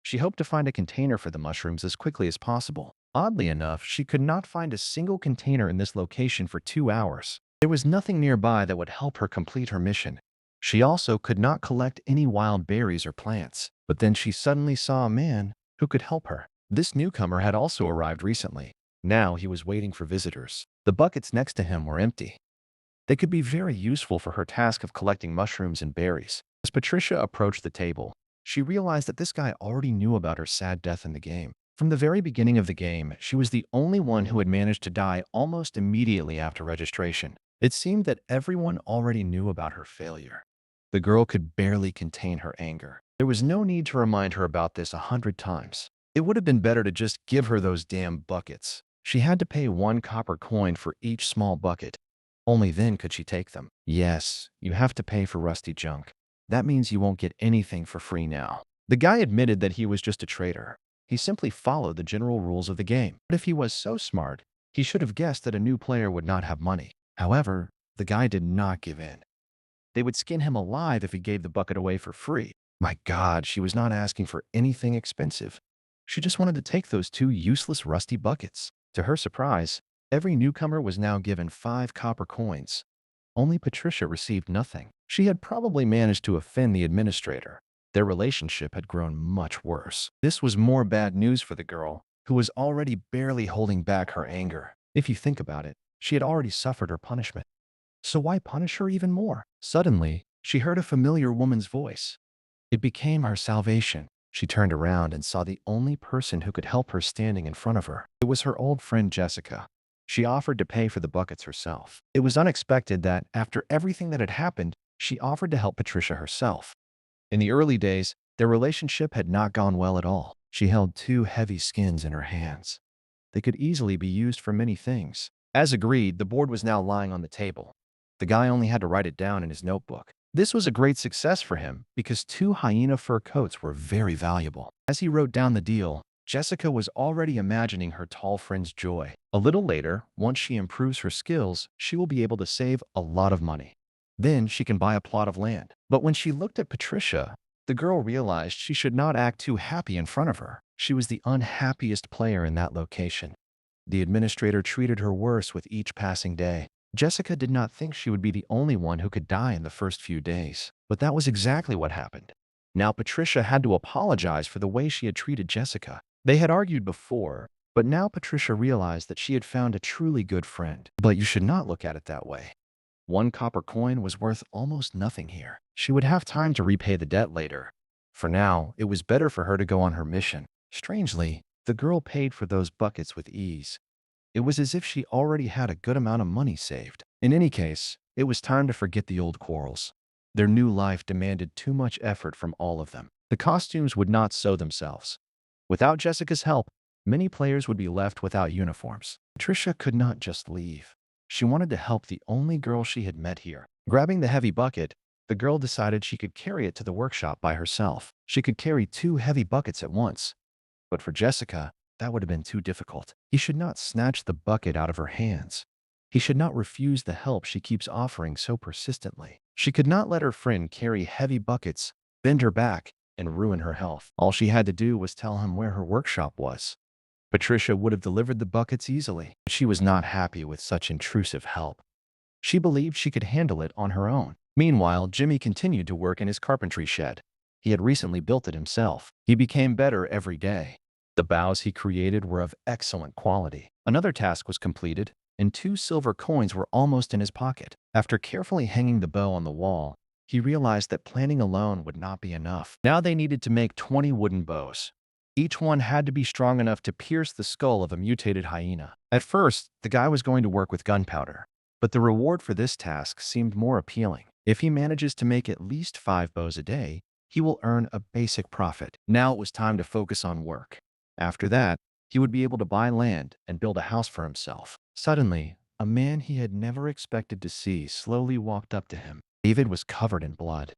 [SPEAKER 1] She hoped to find a container for the mushrooms as quickly as possible. Oddly enough, she could not find a single container in this location for 2 hours. There was nothing nearby that would help her complete her mission. She also could not collect any wild berries or plants. But then she suddenly saw a man who could help her. This newcomer had also arrived recently. Now he was waiting for visitors. The buckets next to him were empty. They could be very useful for her task of collecting mushrooms and berries. As Patricia approached the table, she realized that this guy already knew about her sad death in the game. From the very beginning of the game, she was the only one who had managed to die almost immediately after registration. It seemed that everyone already knew about her failure. The girl could barely contain her anger. There was no need to remind her about this 100 times. It would have been better to just give her those damn buckets. She had to pay 1 copper coin for each small bucket. Only then could she take them. Yes, you have to pay for rusty junk. That means you won't get anything for free now. The guy admitted that he was just a trader. He simply followed the general rules of the game. But if he was so smart, he should have guessed that a new player would not have money. However, the guy did not give in. They would skin him alive if he gave the bucket away for free. My God, she was not asking for anything expensive. She just wanted to take those two useless rusty buckets. To her surprise, every newcomer was now given 5 copper coins. Only Patricia received nothing. She had probably managed to offend the administrator. Their relationship had grown much worse. This was more bad news for the girl, who was already barely holding back her anger. If you think about it, she had already suffered her punishment. So why punish her even more? Suddenly, she heard a familiar woman's voice. It became her salvation. She turned around and saw the only person who could help her standing in front of her. It was her old friend Jessica. She offered to pay for the buckets herself. It was unexpected that, after everything that had happened, she offered to help Patricia herself. In the early days, their relationship had not gone well at all. She held 2 heavy skins in her hands. They could easily be used for many things. As agreed, the board was now lying on the table. The guy only had to write it down in his notebook. This was a great success for him because 2 hyena fur coats were very valuable. As he wrote down the deal, Jessica was already imagining her tall friend's joy. A little later, once she improves her skills, she will be able to save a lot of money. Then she can buy a plot of land. But when she looked at Patricia, the girl realized she should not act too happy in front of her. She was the unhappiest player in that location. The administrator treated her worse with each passing day. Jessica did not think she would be the only one who could die in the first few days, but that was exactly what happened. Now Patricia had to apologize for the way she had treated Jessica. They had argued before, but now Patricia realized that she had found a truly good friend. But you should not look at it that way. 1 copper coin was worth almost nothing here. She would have time to repay the debt later. For now, it was better for her to go on her mission. Strangely, the girl paid for those buckets with ease. It was as if she already had a good amount of money saved. In any case, it was time to forget the old quarrels. Their new life demanded too much effort from all of them. The costumes would not sew themselves. Without Jessica's help, many players would be left without uniforms. Patricia could not just leave. She wanted to help the only girl she had met here. Grabbing the heavy bucket, the girl decided she could carry it to the workshop by herself. She could carry 2 heavy buckets at once. But for Jessica, that would have been too difficult. He should not snatch the bucket out of her hands. He should not refuse the help she keeps offering so persistently. She could not let her friend carry heavy buckets, bend her back, and ruin her health. All she had to do was tell him where her workshop was. Patricia would have delivered the buckets easily, but she was not happy with such intrusive help. She believed she could handle it on her own. Meanwhile, Jimmy continued to work in his carpentry shed. He had recently built it himself. He became better every day. The bows he created were of excellent quality. Another task was completed, and 2 silver coins were almost in his pocket. After carefully hanging the bow on the wall, he realized that planning alone would not be enough. Now they needed to make 20 wooden bows. Each one had to be strong enough to pierce the skull of a mutated hyena. At first, the guy was going to work with gunpowder, but the reward for this task seemed more appealing. If he manages to make at least 5 bows a day, he will earn a basic profit. Now it was time to focus on work. After that, he would be able to buy land and build a house for himself. Suddenly, a man he had never expected to see slowly walked up to him. David was covered in blood.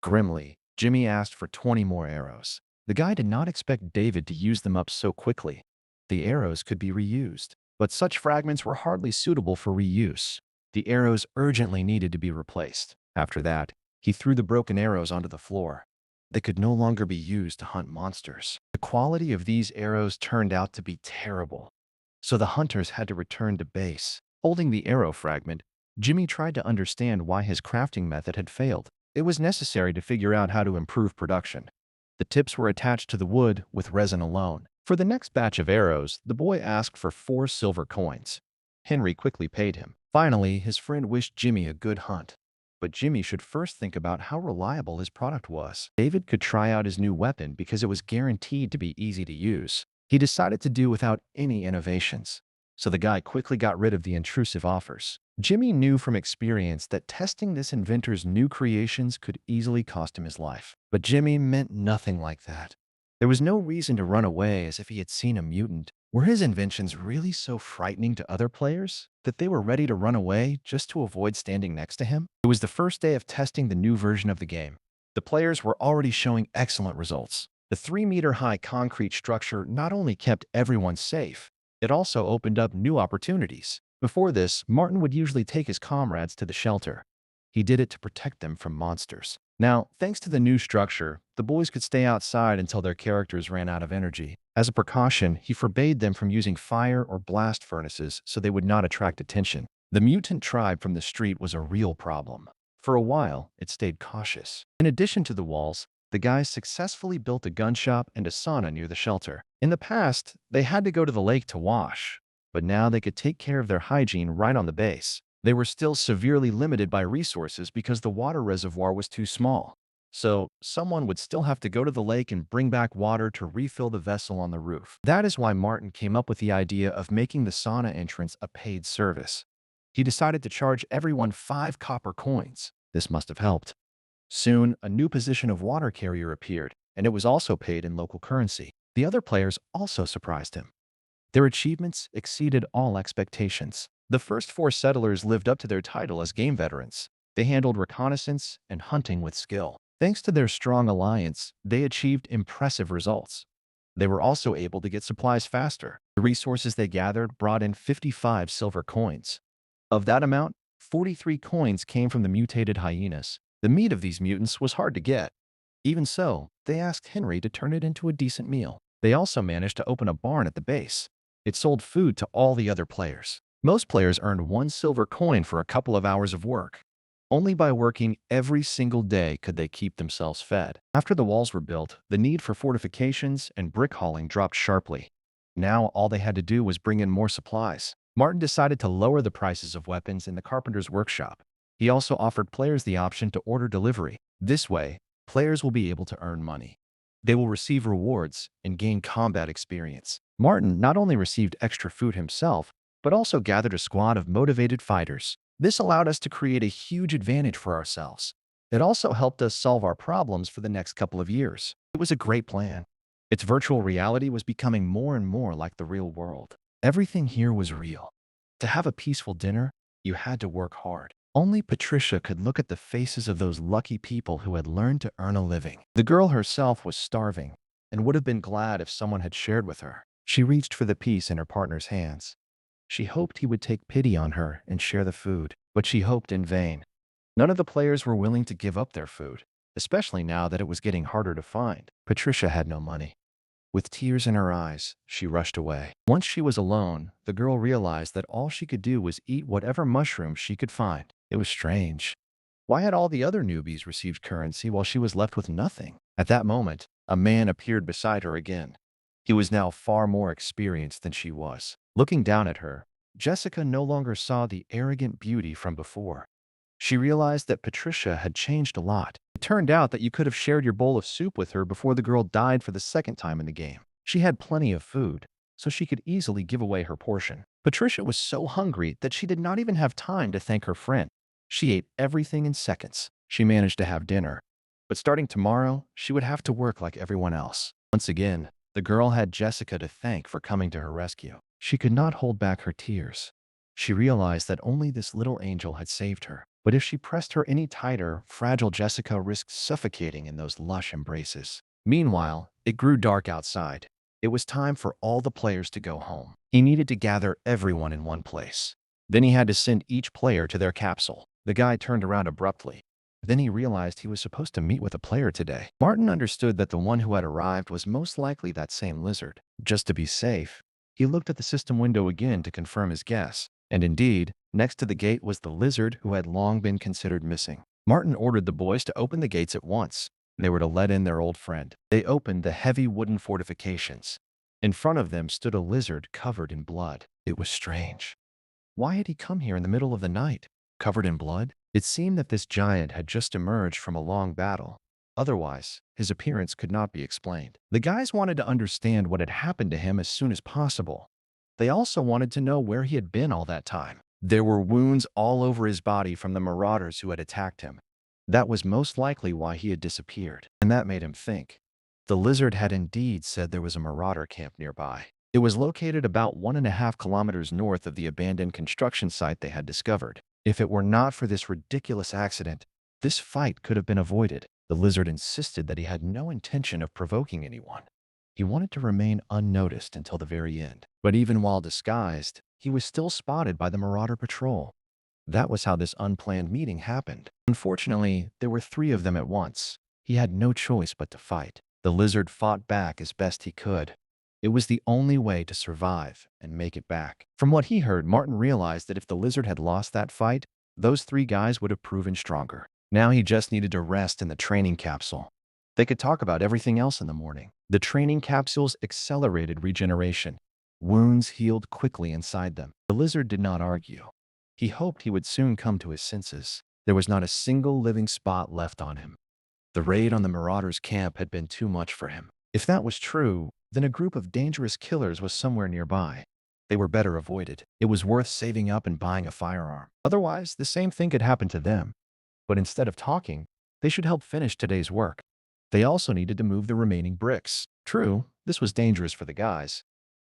[SPEAKER 1] Grimly, Jimmy asked for 20 more arrows. The guy did not expect David to use them up so quickly. The arrows could be reused, but such fragments were hardly suitable for reuse. The arrows urgently needed to be replaced. After that, he threw the broken arrows onto the floor. They could no longer be used to hunt monsters. The quality of these arrows turned out to be terrible, so the hunters had to return to base. Holding the arrow fragment, Jimmy tried to understand why his crafting method had failed. It was necessary to figure out how to improve production. The tips were attached to the wood with resin alone. For the next batch of arrows, the boy asked for 4 silver coins. Henry quickly paid him. Finally, his friend wished Jimmy a good hunt. But Jimmy should first think about how reliable his product was. David could try out his new weapon because it was guaranteed to be easy to use. He decided to do without any innovations, so the guy quickly got rid of the intrusive offers. Jimmy knew from experience that testing this inventor's new creations could easily cost him his life. But Jimmy meant nothing like that. There was no reason to run away as if he had seen a mutant. Were his inventions really so frightening to other players that they were ready to run away just to avoid standing next to him? It was the first day of testing the new version of the game. The players were already showing excellent results. The 3-meter-high concrete structure not only kept everyone safe, it also opened up new opportunities. Before this, Martin would usually take his comrades to the shelter. He did it to protect them from monsters. Now, thanks to the new structure, the boys could stay outside until their characters ran out of energy. As a precaution, he forbade them from using fire or blast furnaces so they would not attract attention. The mutant tribe from the street was a real problem. For a while, it stayed cautious. In addition to the walls, the guys successfully built a gun shop and a sauna near the shelter. In the past, they had to go to the lake to wash, but now they could take care of their hygiene right on the base. They were still severely limited by resources because the water reservoir was too small. So, someone would still have to go to the lake and bring back water to refill the vessel on the roof. That is why Martin came up with the idea of making the sauna entrance a paid service. He decided to charge everyone 5 copper coins. This must have helped. Soon, a new position of water carrier appeared, and it was also paid in local currency. The other players also surprised him. Their achievements exceeded all expectations. The first 4 settlers lived up to their title as game veterans. They handled reconnaissance and hunting with skill. Thanks to their strong alliance, they achieved impressive results. They were also able to get supplies faster. The resources they gathered brought in 55 silver coins. Of that amount, 43 coins came from the mutated hyenas. The meat of these mutants was hard to get. Even so, they asked Henry to turn it into a decent meal. They also managed to open a barn at the base. It sold food to all the other players. Most players earned 1 silver coin for a couple of hours of work. Only by working every single day could they keep themselves fed. After the walls were built, the need for fortifications and brick hauling dropped sharply. Now all they had to do was bring in more supplies. Martin decided to lower the prices of weapons in the carpenter's workshop. He also offered players the option to order delivery. This way, players will be able to earn money. They will receive rewards and gain combat experience. Martin not only received extra food himself, but also gathered a squad of motivated fighters. This allowed us to create a huge advantage for ourselves. It also helped us solve our problems for the next couple of years. It was a great plan. Its virtual reality was becoming more and more like the real world. Everything here was real. To have a peaceful dinner, you had to work hard. Only Patricia could look at the faces of those lucky people who had learned to earn a living. The girl herself was starving and would have been glad if someone had shared with her. She reached for the piece in her partner's hands. She hoped he would take pity on her and share the food, but she hoped in vain. None of the players were willing to give up their food, especially now that it was getting harder to find. Patricia had no money. With tears in her eyes, she rushed away. Once she was alone, the girl realized that all she could do was eat whatever mushrooms she could find. It was strange. Why had all the other newbies received currency while she was left with nothing? At that moment, a man appeared beside her again. He was now far more experienced than she was. Looking down at her, Jessica no longer saw the arrogant beauty from before. She realized that Patricia had changed a lot. It turned out that you could have shared your bowl of soup with her before the girl died for the second time in the game. She had plenty of food, so she could easily give away her portion. Patricia was so hungry that she did not even have time to thank her friend. She ate everything in seconds. She managed to have dinner. But starting tomorrow, she would have to work like everyone else. Once again, the girl had Jessica to thank for coming to her rescue. She could not hold back her tears. She realized that only this little angel had saved her. But if she pressed her any tighter, fragile Jessica risked suffocating in those lush embraces. Meanwhile, it grew dark outside. It was time for all the players to go home. He needed to gather everyone in one place. Then he had to send each player to their capsule. The guy turned around abruptly. Then he realized he was supposed to meet with a player today. Martin understood that the one who had arrived was most likely that same lizard. Just to be safe, he looked at the system window again to confirm his guess. And indeed, next to the gate was the lizard who had long been considered missing. Martin ordered the boys to open the gates at once. They were to let in their old friend. They opened the heavy wooden fortifications. In front of them stood a lizard covered in blood. It was strange. Why had he come here in the middle of the night, covered in blood? It seemed that this giant had just emerged from a long battle. Otherwise, his appearance could not be explained. The guys wanted to understand what had happened to him as soon as possible. They also wanted to know where he had been all that time. There were wounds all over his body from the marauders who had attacked him. That was most likely why he had disappeared, and that made him think. The lizard had indeed said there was a marauder camp nearby. It was located about 1.5 kilometers north of the abandoned construction site they had discovered. If it were not for this ridiculous accident, this fight could have been avoided. The lizard insisted that he had no intention of provoking anyone. He wanted to remain unnoticed until the very end. But even while disguised, he was still spotted by the Marauder Patrol. That was how this unplanned meeting happened. Unfortunately, there were three of them at once. He had no choice but to fight. The lizard fought back as best he could. It was the only way to survive and make it back. From what he heard, Martin realized that if the lizard had lost that fight, those three guys would have proven stronger. Now he just needed to rest in the training capsule. They could talk about everything else in the morning. The training capsules accelerated regeneration. Wounds healed quickly inside them. The lizard did not argue. He hoped he would soon come to his senses. There was not a single living spot left on him. The raid on the Marauders' camp had been too much for him. If that was true, then a group of dangerous killers was somewhere nearby. They were better avoided. It was worth saving up and buying a firearm. Otherwise, the same thing could happen to them. But instead of talking, they should help finish today's work. They also needed to move the remaining bricks. True, this was dangerous for the guys,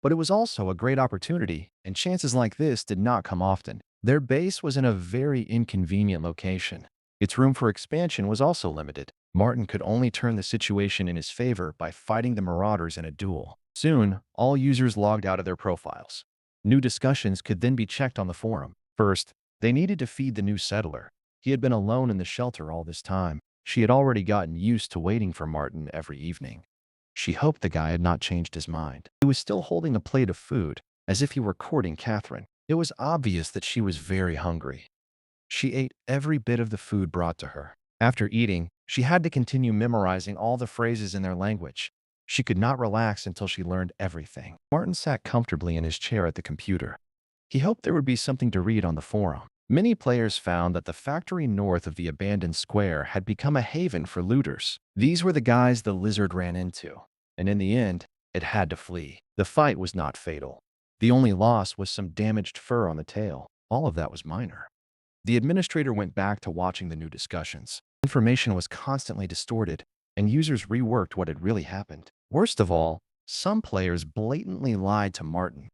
[SPEAKER 1] but it was also a great opportunity, and chances like this did not come often. Their base was in a very inconvenient location. Its room for expansion was also limited. Martin could only turn the situation in his favor by fighting the Marauders in a duel. Soon, all users logged out of their profiles. New discussions could then be checked on the forum. First, they needed to feed the new settler. He had been alone in the shelter all this time. She had already gotten used to waiting for Martin every evening. She hoped the guy had not changed his mind. He was still holding a plate of food, as if he were courting Catherine. It was obvious that she was very hungry. She ate every bit of the food brought to her. After eating, she had to continue memorizing all the phrases in their language. She could not relax until she learned everything. Martin sat comfortably in his chair at the computer. He hoped there would be something to read on the forum. Many players found that the factory north of the abandoned square had become a haven for looters. These were the guys the lizard ran into, and in the end, it had to flee. The fight was not fatal. The only loss was some damaged fur on the tail. All of that was minor. The administrator went back to watching the new discussions. Information was constantly distorted, and users reworked what had really happened. Worst of all, some players blatantly lied to Martin.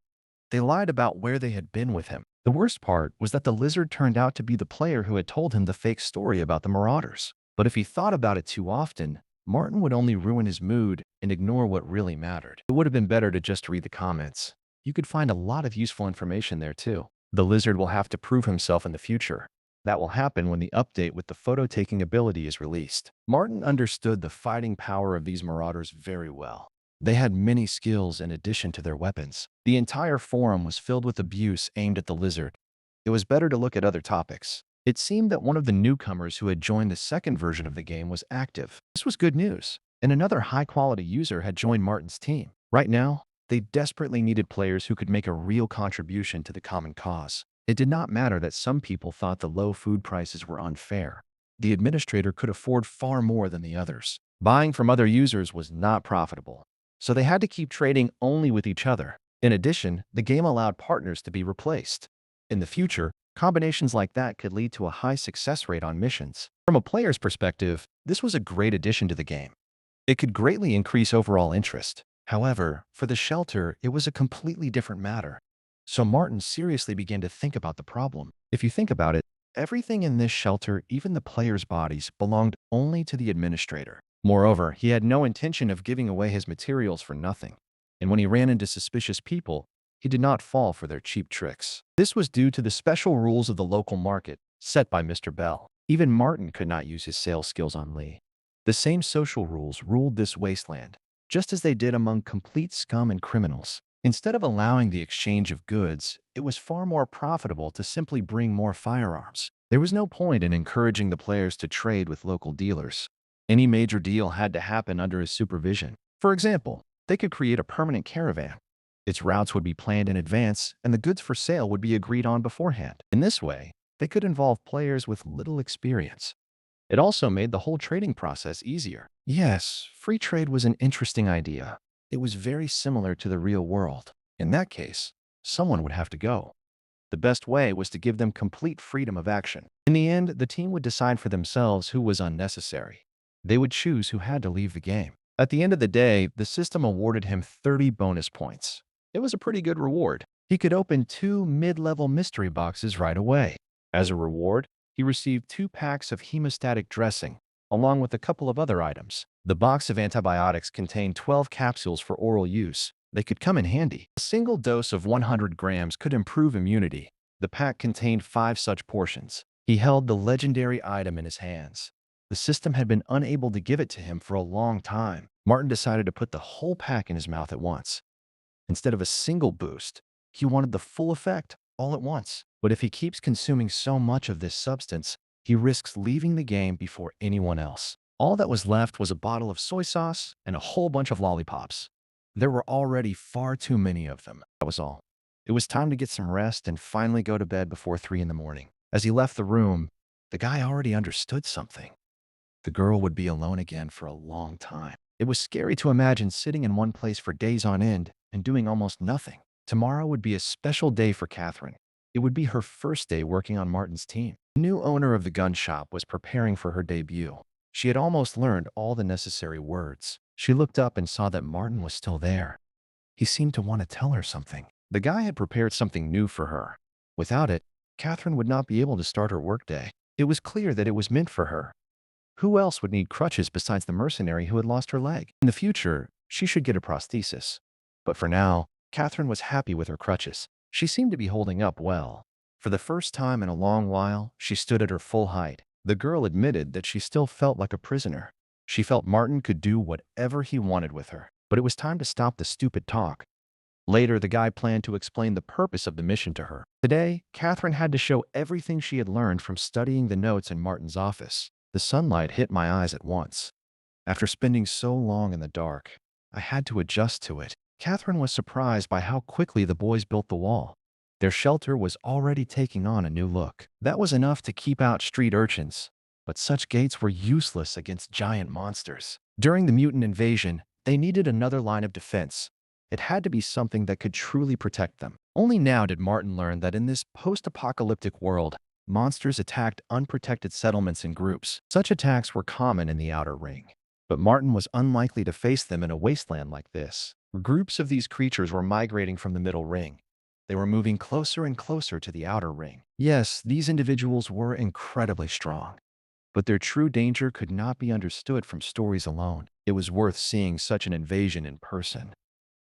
[SPEAKER 1] They lied about where they had been with him. The worst part was that the lizard turned out to be the player who had told him the fake story about the Marauders. But if he thought about it too often, Martin would only ruin his mood and ignore what really mattered. It would have been better to just read the comments. You could find a lot of useful information there too. The lizard will have to prove himself in the future. That will happen when the update with the photo-taking ability is released. Martin understood the fighting power of these Marauders very well. They had many skills in addition to their weapons. The entire forum was filled with abuse aimed at the lizard. It was better to look at other topics. It seemed that one of the newcomers who had joined the second version of the game was active. This was good news, and another high-quality user had joined Martin's team. Right now, they desperately needed players who could make a real contribution to the common cause. It did not matter that some people thought the low food prices were unfair. The administrator could afford far more than the others. Buying from other users was not profitable, so they had to keep trading only with each other. In addition, the game allowed partners to be replaced. In the future, combinations like that could lead to a high success rate on missions. From a player's perspective, this was a great addition to the game. It could greatly increase overall interest. However, for the shelter, it was a completely different matter. So Martin seriously began to think about the problem. If you think about it, everything in this shelter, even the players' bodies, belonged only to the administrator. Moreover, he had no intention of giving away his materials for nothing. And when he ran into suspicious people, he did not fall for their cheap tricks. This was due to the special rules of the local market set by Mr. Bell. Even Martin could not use his sales skills on Lee. The same social rules ruled this wasteland, just as they did among complete scum and criminals. Instead of allowing the exchange of goods, it was far more profitable to simply bring more firearms. There was no point in encouraging the players to trade with local dealers. Any major deal had to happen under his supervision. For example, they could create a permanent caravan. Its routes would be planned in advance, and the goods for sale would be agreed on beforehand. In this way, they could involve players with little experience. It also made the whole trading process easier. Yes, free trade was an interesting idea. It was very similar to the real world. In that case, someone would have to go. The best way was to give them complete freedom of action. In the end, the team would decide for themselves who was unnecessary. They would choose who had to leave the game. At the end of the day, the system awarded him 30 bonus points. It was a pretty good reward. He could open 2 mid-level mystery boxes right away. As a reward, he received 2 packs of hemostatic dressing, along with a couple of other items. The box of antibiotics contained 12 capsules for oral use. They could come in handy. A single dose of 100 grams could improve immunity. The pack contained 5 such portions. He held the legendary item in his hands. The system had been unable to give it to him for a long time. Martin decided to put the whole pack in his mouth at once. Instead of a single boost, he wanted the full effect all at once. But if he keeps consuming so much of this substance, he risks leaving the game before anyone else. All that was left was a bottle of soy sauce and a whole bunch of lollipops. There were already far too many of them. That was all. It was time to get some rest and finally go to bed before 3 in the morning. As he left the room, the guy already understood something. The girl would be alone again for a long time. It was scary to imagine sitting in one place for days on end and doing almost nothing. Tomorrow would be a special day for Catherine. It would be her first day working on Martin's team. The new owner of the gun shop was preparing for her debut. She had almost learned all the necessary words. She looked up and saw that Martin was still there. He seemed to want to tell her something. The guy had prepared something new for her. Without it, Catherine would not be able to start her workday. It was clear that it was meant for her. Who else would need crutches besides the mercenary who had lost her leg? In the future, she should get a prosthesis. But for now, Catherine was happy with her crutches. She seemed to be holding up well. For the first time in a long while, she stood at her full height. The girl admitted that she still felt like a prisoner. She felt Martin could do whatever he wanted with her. But it was time to stop the stupid talk. Later, the guy planned to explain the purpose of the mission to her. Today, Catherine had to show everything she had learned from studying the notes in Martin's office. The sunlight hit my eyes at once. After spending so long in the dark, I had to adjust to it. Catherine was surprised by how quickly the boys built the wall. Their shelter was already taking on a new look. That was enough to keep out street urchins, but such gates were useless against giant monsters. During the mutant invasion, they needed another line of defense. It had to be something that could truly protect them. Only now did Martin learn that in this post-apocalyptic world, monsters attacked unprotected settlements in groups. Such attacks were common in the Outer Ring. But Martin was unlikely to face them in a wasteland like this. Groups of these creatures were migrating from the Middle Ring. They were moving closer and closer to the Outer Ring. Yes, these individuals were incredibly strong. But their true danger could not be understood from stories alone. It was worth seeing such an invasion in person.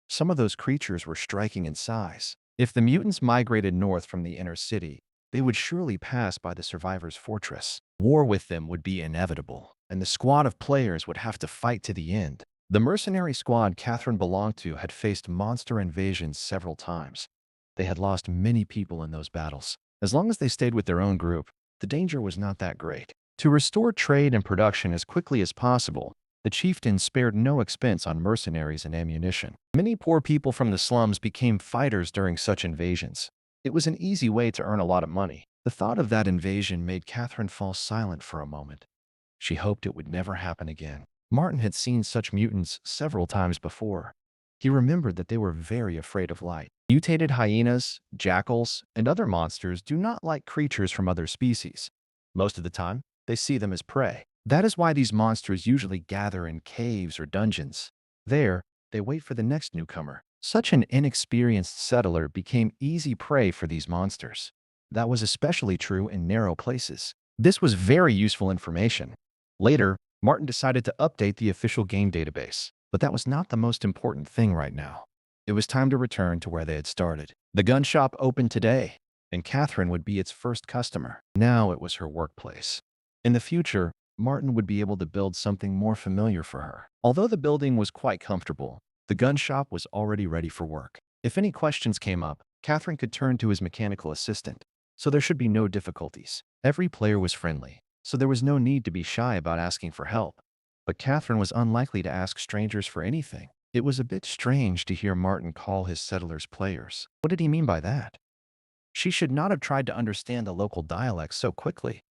[SPEAKER 1] Some of those creatures were striking in size. If the mutants migrated north from the inner city, they would surely pass by the survivors' fortress. War with them would be inevitable, and the squad of players would have to fight to the end. The mercenary squad Catherine belonged to had faced monster invasions several times. They had lost many people in those battles. As long as they stayed with their own group, the danger was not that great. To restore trade and production as quickly as possible, the chieftain spared no expense on mercenaries and ammunition. Many poor people from the slums became fighters during such invasions. It was an easy way to earn a lot of money. The thought of that invasion made Catherine fall silent for a moment. She hoped it would never happen again. Martin had seen such mutants several times before. He remembered that they were very afraid of light. Mutated hyenas, jackals, and other monsters do not like creatures from other species. Most of the time, they see them as prey. That is why these monsters usually gather in caves or dungeons. There, they wait for the next newcomer. Such an inexperienced settler became easy prey for these monsters. That was especially true in narrow places. This was very useful information. Later, Martin decided to update the official game database. But that was not the most important thing right now. It was time to return to where they had started. The gun shop opened today, and Catherine would be its first customer. Now it was her workplace. In the future, Martin would be able to build something more familiar for her. Although the building was quite comfortable, the gun shop was already ready for work. If any questions came up, Catherine could turn to his mechanical assistant, so there should be no difficulties. Every player was friendly, so there was no need to be shy about asking for help. But Catherine was unlikely to ask strangers for anything. It was a bit strange to hear Martin call his settlers players. What did he mean by that? She should not have tried to understand the local dialect so quickly.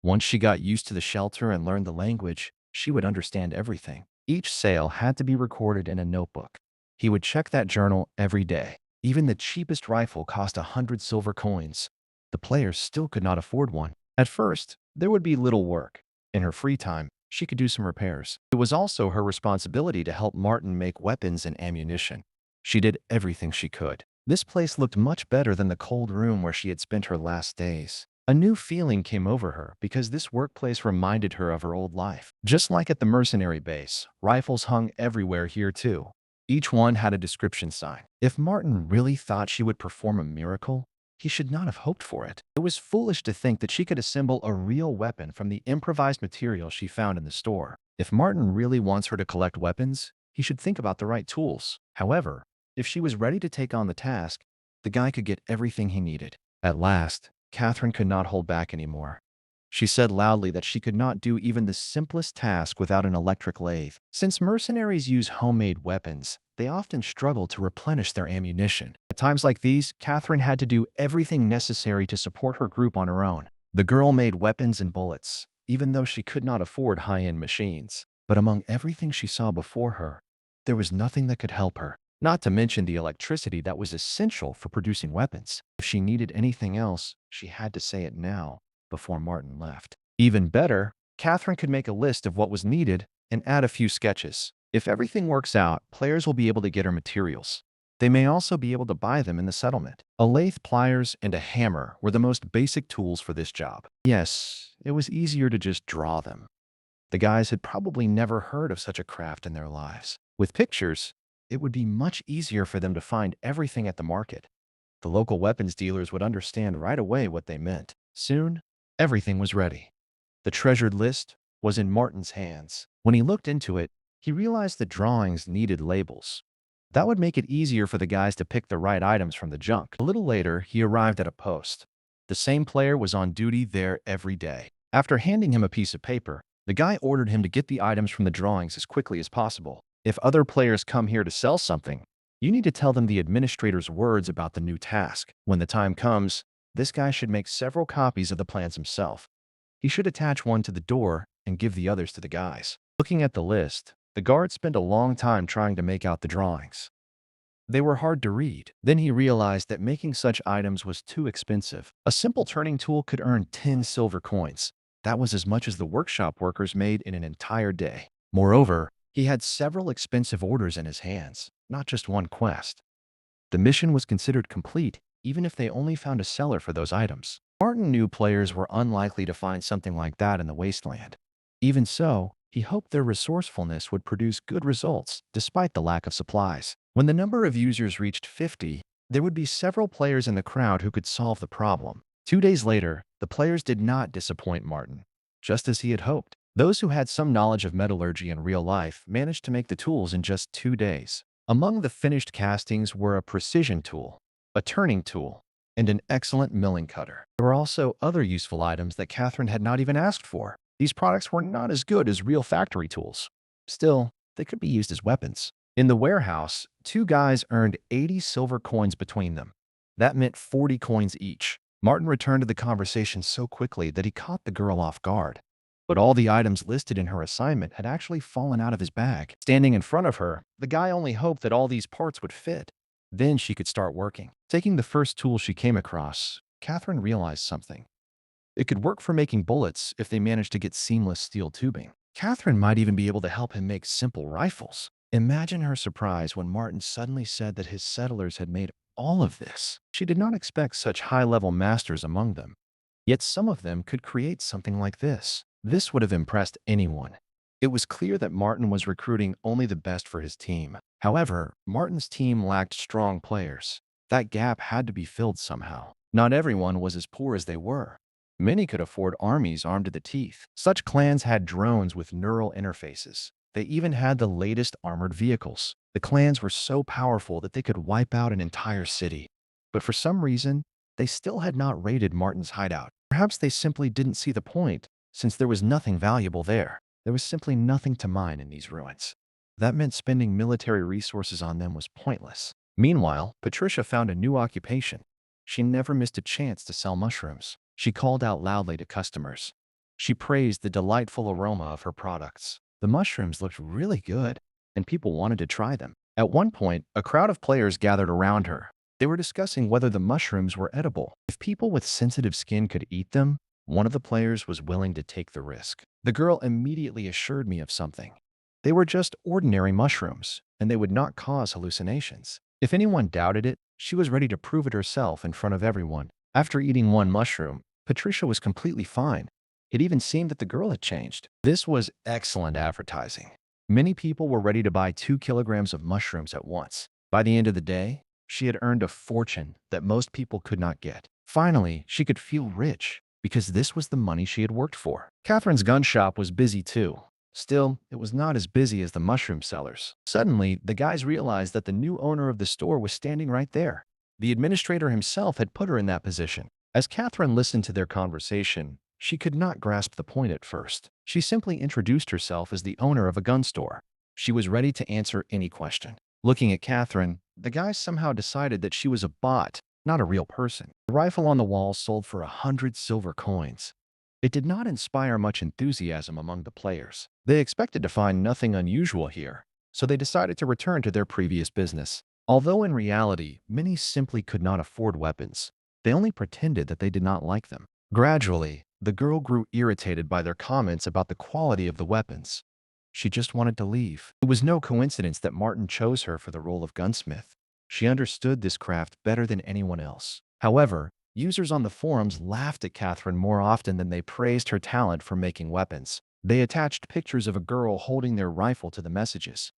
[SPEAKER 1] Once she got used to the shelter and learned the language, she would understand everything. Each sale had to be recorded in a notebook. He would check that journal every day. Even the cheapest rifle cost 100 silver coins. The players still could not afford one. At first, there would be little work. In her free time, she could do some repairs. It was also her responsibility to help Martin make weapons and ammunition. She did everything she could. This place looked much better than the cold room where she had spent her last days. A new feeling came over her because this workplace reminded her of her old life. Just like at the mercenary base, rifles hung everywhere here too. Each one had a description sign. If Martin really thought she would perform a miracle, He should not have hoped for it. It was foolish to think that she could assemble a real weapon from the improvised material she found in the store. If Martin really wants her to collect weapons, he should think about the right tools. However, if she was ready to take on the task, the guy could get everything he needed. At last, Catherine could not hold back anymore. She said loudly that she could not do even the simplest task without an electric lathe. Since mercenaries use homemade weapons, they often struggle to replenish their ammunition. At times like these, Catherine had to do everything necessary to support her group on her own. The girl made weapons and bullets, even though she could not afford high-end machines. But among everything she saw before her, there was nothing that could help her. Not to mention the electricity that was essential for producing weapons. If she needed anything else, she had to say it now, before Martin left. Even better, Catherine could make a list of what was needed and add a few sketches. If everything works out, players will be able to get her materials. They may also be able to buy them in the settlement. A lathe, pliers, and a hammer were the most basic tools for this job. Yes, it was easier to just draw them. The guys had probably never heard of such a craft in their lives. With pictures, it would be much easier for them to find everything at the market. The local weapons dealers would understand right away what they meant. Soon, everything was ready. The treasured list was in Martin's hands. When he looked into it, he realized the drawings needed labels. That would make it easier for the guys to pick the right items from the junk. A little later, he arrived at a post. The same player was on duty there every day. After handing him a piece of paper, the guy ordered him to get the items from the drawings as quickly as possible. If other players come here to sell something, you need to tell them the administrator's words about the new task. When the time comes, this guy should make several copies of the plans himself. He should attach one to the door and give the others to the guys. Looking at the list, the guard spent a long time trying to make out the drawings. They were hard to read. Then he realized that making such items was too expensive. A simple turning tool could earn 10 silver coins. That was as much as the workshop workers made in an entire day. Moreover, he had several expensive orders in his hands, not just one quest. The mission was considered complete, even if they only found a seller for those items. Martin knew players were unlikely to find something like that in the wasteland. Even so, he hoped their resourcefulness would produce good results, despite the lack of supplies. When the number of users reached 50, there would be several players in the crowd who could solve the problem. 2 days later, the players did not disappoint Martin, just as he had hoped. Those who had some knowledge of metallurgy in real life managed to make the tools in just 2 days. Among the finished castings were a precision tool, a turning tool, and an excellent milling cutter. There were also other useful items that Catherine had not even asked for. These products were not as good as real factory tools. Still, they could be used as weapons. In the warehouse, 2 guys earned 80 silver coins between them. That meant 40 coins each. Martin returned to the conversation so quickly that he caught the girl off guard. But all the items listed in her assignment had actually fallen out of his bag. Standing in front of her, the guy only hoped that all these parts would fit. Then she could start working. Taking the first tool she came across, Catherine realized something. It could work for making bullets if they managed to get seamless steel tubing. Catherine might even be able to help him make simple rifles. Imagine her surprise when Martin suddenly said that his settlers had made all of this. She did not expect such high-level masters among them. Yet some of them could create something like this. This would have impressed anyone. It was clear that Martin was recruiting only the best for his team. However, Martin's team lacked strong players. That gap had to be filled somehow. Not everyone was as poor as they were. Many could afford armies armed to the teeth. Such clans had drones with neural interfaces. They even had the latest armored vehicles. The clans were so powerful that they could wipe out an entire city. But for some reason, they still had not raided Martin's hideout. Perhaps they simply didn't see the point, since there was nothing valuable there. There was simply nothing to mine in these ruins. That meant spending military resources on them was pointless. Meanwhile, Patricia found a new occupation. She never missed a chance to sell mushrooms. She called out loudly to customers. She praised the delightful aroma of her products. The mushrooms looked really good, and people wanted to try them. At one point, a crowd of players gathered around her. They were discussing whether the mushrooms were edible. If people with sensitive skin could eat them, one of the players was willing to take the risk. The girl immediately assured me of something. They were just ordinary mushrooms, and they would not cause hallucinations. If anyone doubted it, she was ready to prove it herself in front of everyone. After eating one mushroom, Patricia was completely fine. It even seemed that the girl had changed. This was excellent advertising. Many people were ready to buy 2 kilograms of mushrooms at once. By the end of the day, She had earned a fortune that most people could not get. Finally, she could feel rich because this was the money she had worked for. Catherine's gun shop was busy too. Still, it was not as busy as the mushroom sellers. Suddenly, the guys realized that the new owner of the store was standing right there. The administrator himself had put her in that position. As Catherine listened to their conversation, she could not grasp the point at first. She simply introduced herself as the owner of a gun store. She was ready to answer any question. Looking at Catherine, the guys somehow decided that she was a bot, not a real person. The rifle on the wall sold for 100 silver coins. It did not inspire much enthusiasm among the players. They expected to find nothing unusual here, so they decided to return to their previous business. Although in reality, many simply could not afford weapons. They only pretended that they did not like them. Gradually, the girl grew irritated by their comments about the quality of the weapons. She just wanted to leave. It was no coincidence that Martin chose her for the role of gunsmith. She understood this craft better than anyone else. However, users on the forums laughed at Catherine more often than they praised her talent for making weapons. They attached pictures of a girl holding their rifle to the messages.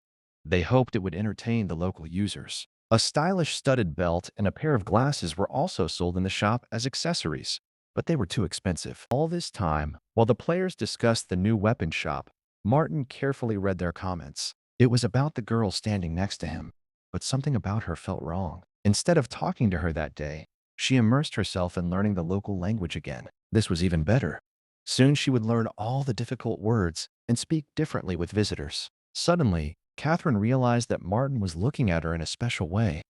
[SPEAKER 1] They hoped it would entertain the local users. A stylish studded belt and a pair of glasses were also sold in the shop as accessories, but they were too expensive. All this time, while the players discussed the new weapon shop, Martin carefully read their comments. It was about the girl standing next to him, but something about her felt wrong. Instead of talking to her that day, she immersed herself in learning the local language again. This was even better. Soon she would learn all the difficult words and speak differently with visitors. Suddenly, Catherine realized that Martin was looking at her in a special way.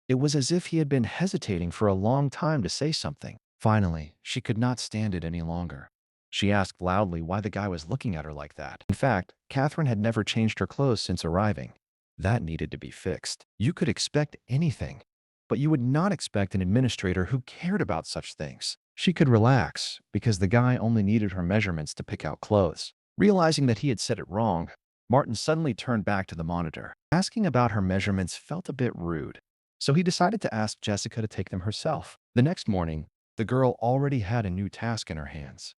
[SPEAKER 1] It was as if he had been hesitating for a long time to say something. Finally, she could not stand it any longer. She asked loudly why the guy was looking at her like that. In fact, Catherine had never changed her clothes since arriving. That needed to be fixed. You could expect anything, but you would not expect an administrator who cared about such things. She could relax because the guy only needed her measurements to pick out clothes. Realizing that he had said it wrong, Martin suddenly turned back to the monitor. Asking about her measurements felt a bit rude, so he decided to ask Jessica to take them herself. The next morning, the girl already had a new task in her hands.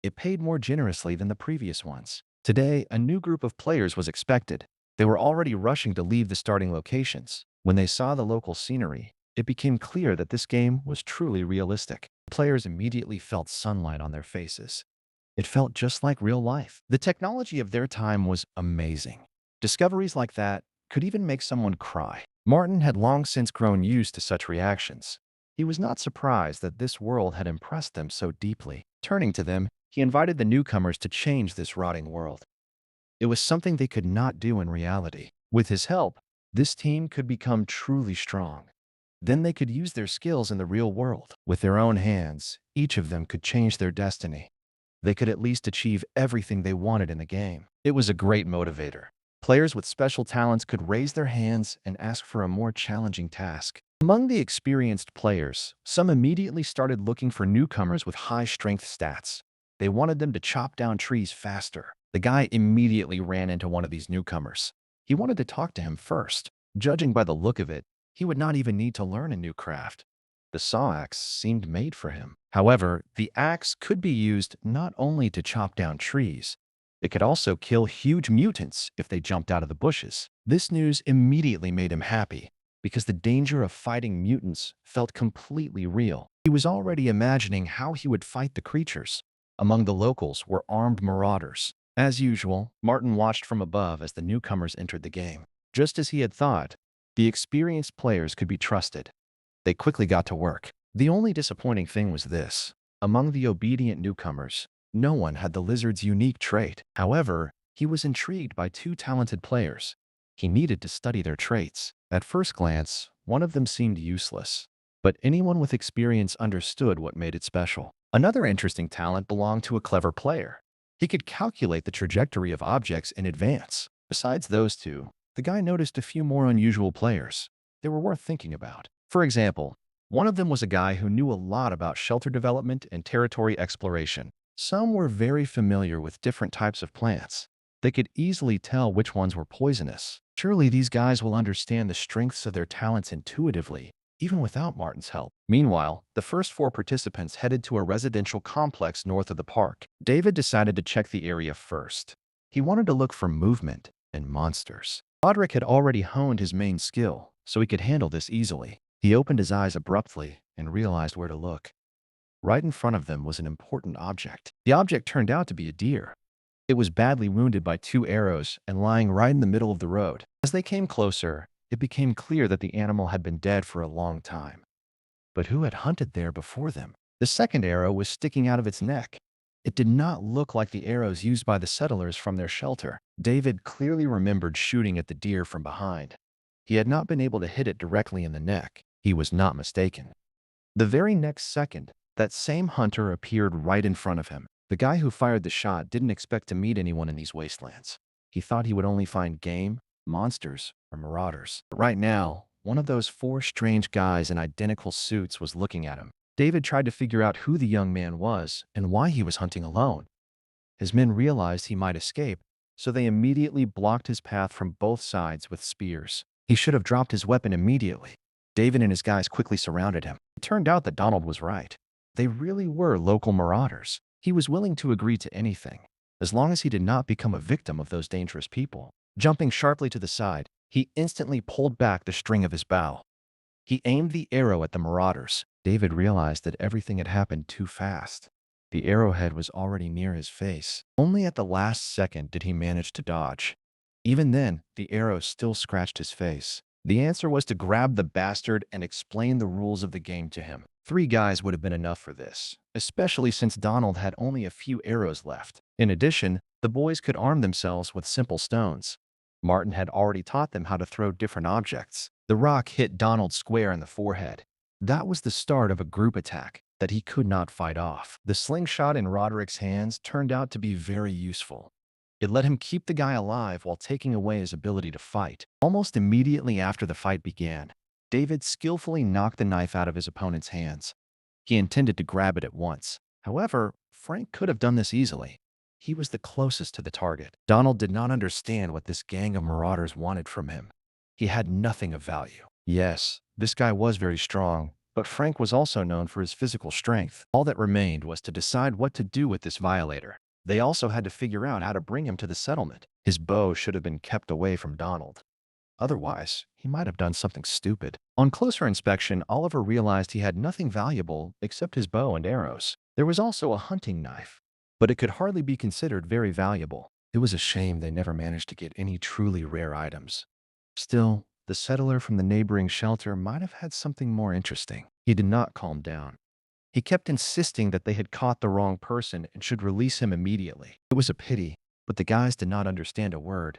[SPEAKER 1] It paid more generously than the previous ones. Today, a new group of players was expected. They were already rushing to leave the starting locations. When they saw the local scenery, it became clear that this game was truly realistic. Players immediately felt sunlight on their faces. It felt just like real life. The technology of their time was amazing. Discoveries like that could even make someone cry. Martin had long since grown used to such reactions. He was not surprised that this world had impressed them so deeply. Turning to them, he invited the newcomers to change this rotting world. It was something they could not do in reality. With his help, this team could become truly strong. Then they could use their skills in the real world. With their own hands, each of them could change their destiny. They could at least achieve everything they wanted in the game. It was a great motivator. Players with special talents could raise their hands and ask for a more challenging task. Among the experienced players, some immediately started looking for newcomers with high strength stats. They wanted them to chop down trees faster. The guy immediately ran into one of these newcomers. He wanted to talk to him first. Judging by the look of it, he would not even need to learn a new craft. The saw axe seemed made for him. However, the axe could be used not only to chop down trees, it could also kill huge mutants if they jumped out of the bushes. This news immediately made him happy, because the danger of fighting mutants felt completely real. He was already imagining how he would fight the creatures. Among the locals were armed marauders. As usual, Martin watched from above as the newcomers entered the game. Just as he had thought, the experienced players could be trusted. They quickly got to work. The only disappointing thing was this. Among the obedient newcomers, no one had the lizard's unique trait. However, he was intrigued by two talented players. He needed to study their traits. At first glance, one of them seemed useless, but anyone with experience understood what made it special. Another interesting talent belonged to a clever player. He could calculate the trajectory of objects in advance. Besides those two, the guy noticed a few more unusual players. They were worth thinking about. For example, one of them was a guy who knew a lot about shelter development and territory exploration. Some were very familiar with different types of plants. They could easily tell which ones were poisonous. Surely these guys will understand the strengths of their talents intuitively, even without Martin's help. Meanwhile, the first four participants headed to a residential complex north of the park. David decided to check the area first. He wanted to look for movement and monsters. Roderick had already honed his main skill, so he could handle this easily. He opened his eyes abruptly and realized where to look. Right in front of them was an important object. The object turned out to be a deer. It was badly wounded by 2 arrows and lying right in the middle of the road. As they came closer, it became clear that the animal had been dead for a long time. But who had hunted there before them? The second arrow was sticking out of its neck. It did not look like the arrows used by the settlers from their shelter. David clearly remembered shooting at the deer from behind. He had not been able to hit it directly in the neck. He was not mistaken. The very next second, that same hunter appeared right in front of him. The guy who fired the shot didn't expect to meet anyone in these wastelands. He thought he would only find game, monsters, or marauders. But right now, one of those 4 strange guys in identical suits was looking at him. David tried to figure out who the young man was and why he was hunting alone. His men realized he might escape, so they immediately blocked his path from both sides with spears. He should have dropped his weapon immediately. David and his guys quickly surrounded him. It turned out that Donald was right. They really were local marauders. He was willing to agree to anything, as long as he did not become a victim of those dangerous people. Jumping sharply to the side, he instantly pulled back the string of his bow. He aimed the arrow at the marauders. David realized that everything had happened too fast. The arrowhead was already near his face. Only at the last second did he manage to dodge. Even then, the arrow still scratched his face. The answer was to grab the bastard and explain the rules of the game to him. 3 guys would have been enough for this, especially since Donald had only a few arrows left. In addition, the boys could arm themselves with simple stones. Martin had already taught them how to throw different objects. The rock hit Donald square in the forehead. That was the start of a group attack that he could not fight off. The slingshot in Roderick's hands turned out to be very useful. It let him keep the guy alive while taking away his ability to fight. Almost immediately after the fight began, David skillfully knocked the knife out of his opponent's hands. He intended to grab it at once. However, Frank could have done this easily. He was the closest to the target. Donald did not understand what this gang of marauders wanted from him. He had nothing of value. Yes, this guy was very strong, but Frank was also known for his physical strength. All that remained was to decide what to do with this violator. They also had to figure out how to bring him to the settlement. His bow should have been kept away from Donald. Otherwise, he might have done something stupid. On closer inspection, Oliver realized he had nothing valuable except his bow and arrows. There was also a hunting knife, but it could hardly be considered very valuable. It was a shame they never managed to get any truly rare items. Still, the settler from the neighboring shelter might have had something more interesting. He did not calm down. He kept insisting that they had caught the wrong person and should release him immediately. It was a pity, but the guys did not understand a word.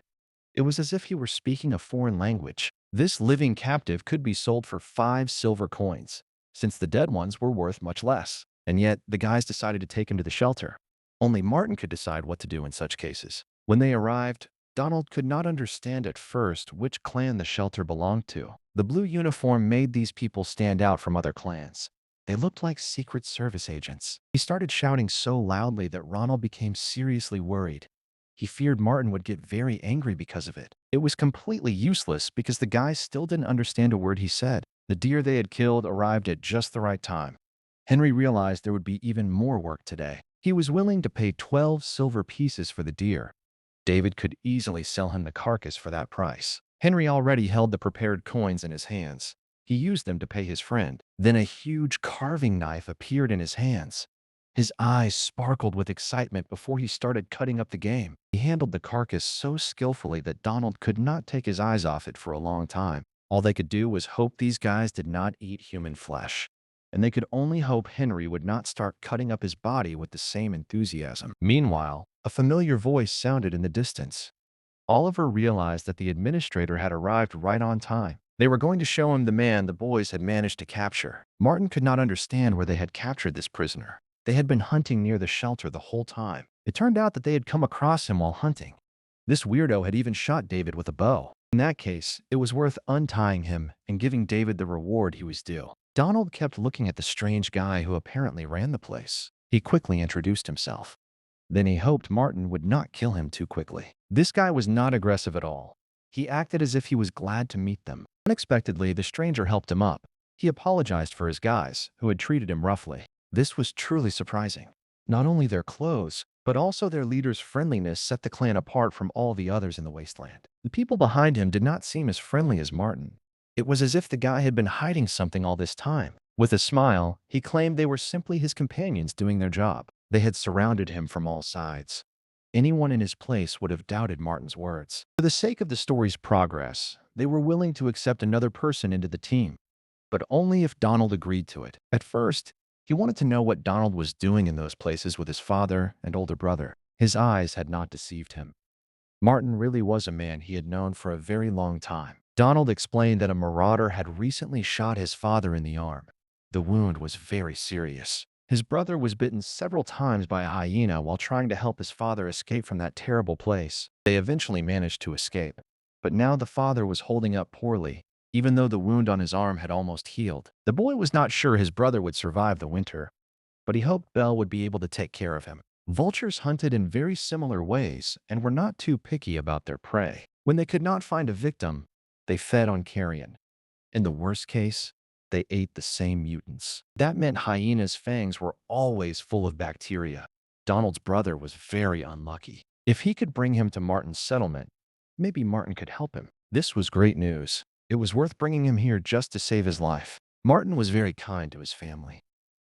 [SPEAKER 1] It was as if he were speaking a foreign language. This living captive could be sold for 5 silver coins, since the dead ones were worth much less. And yet, the guys decided to take him to the shelter. Only Martin could decide what to do in such cases. When they arrived, Donald could not understand at first which clan the shelter belonged to. The blue uniform made these people stand out from other clans. They looked like Secret Service agents. He started shouting so loudly that Ronald became seriously worried. He feared Martin would get very angry because of it. It was completely useless because the guys still didn't understand a word he said. The deer they had killed arrived at just the right time. Henry realized there would be even more work today. He was willing to pay 12 silver pieces for the deer. David could easily sell him the carcass for that price. Henry already held the prepared coins in his hands. He used them to pay his friend. Then a huge carving knife appeared in his hands. His eyes sparkled with excitement before he started cutting up the game. He handled the carcass so skillfully that Donald could not take his eyes off it for a long time. All they could do was hope these guys did not eat human flesh. And they could only hope Henry would not start cutting up his body with the same enthusiasm. Meanwhile, a familiar voice sounded in the distance. Oliver realized that the administrator had arrived right on time. They were going to show him the man the boys had managed to capture. Martin could not understand where they had captured this prisoner. They had been hunting near the shelter the whole time. It turned out that they had come across him while hunting. This weirdo had even shot David with a bow. In that case, it was worth untying him and giving David the reward he was due. Donald kept looking at the strange guy who apparently ran the place. He quickly introduced himself. Then he hoped Martin would not kill him too quickly. This guy was not aggressive at all. He acted as if he was glad to meet them. Unexpectedly, the stranger helped him up. He apologized for his guys, who had treated him roughly. This was truly surprising. Not only their clothes, but also their leader's friendliness set the clan apart from all the others in the wasteland. The people behind him did not seem as friendly as Martin. It was as if the guy had been hiding something all this time. With a smile, he claimed they were simply his companions doing their job. They had surrounded him from all sides. Anyone in his place would have doubted Martin's words. For the sake of the story's progress, they were willing to accept another person into the team, but only if Donald agreed to it. At first, he wanted to know what Donald was doing in those places with his father and older brother. His eyes had not deceived him. Martin really was a man he had known for a very long time. Donald explained that a marauder had recently shot his father in the arm. The wound was very serious. His brother was bitten several times by a hyena while trying to help his father escape from that terrible place. They eventually managed to escape. But now the father was holding up poorly, even though the wound on his arm had almost healed. The boy was not sure his brother would survive the winter, but he hoped Belle would be able to take care of him. Vultures hunted in very similar ways and were not too picky about their prey. When they could not find a victim, they fed on carrion. In the worst case, they ate the same mutants. That meant hyenas' fangs were always full of bacteria. Donald's brother was very unlucky. If he could bring him to Martin's settlement, maybe Martin could help him. This was great news. It was worth bringing him here just to save his life. Martin was very kind to his family.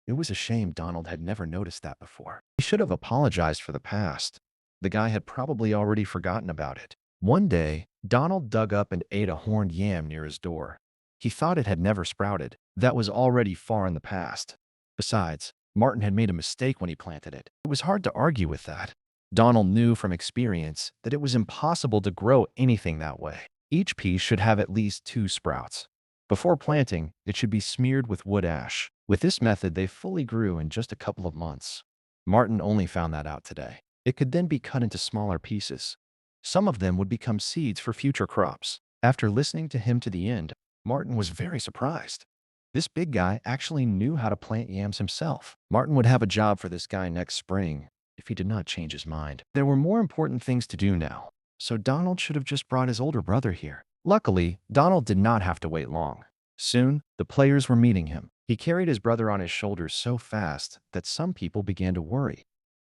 [SPEAKER 1] It was a shame Donald had never noticed that before. He should have apologized for the past. The guy had probably already forgotten about it. One day, Donald dug up and ate a horned yam near his door. He thought it had never sprouted. That was already far in the past. Besides, Martin had made a mistake when he planted it. It was hard to argue with that. Donald knew from experience that it was impossible to grow anything that way. Each piece should have at least 2 sprouts. Before planting, it should be smeared with wood ash. With this method, they fully grew in just a couple of months. Martin only found that out today. It could then be cut into smaller pieces. Some of them would become seeds for future crops. After listening to him to the end, Martin was very surprised. This big guy actually knew how to plant yams himself. Martin would have a job for this guy next spring if he did not change his mind. There were more important things to do now, so Donald should have just brought his older brother here. Luckily, Donald did not have to wait long. Soon, the players were meeting him. He carried his brother on his shoulders so fast that some people began to worry.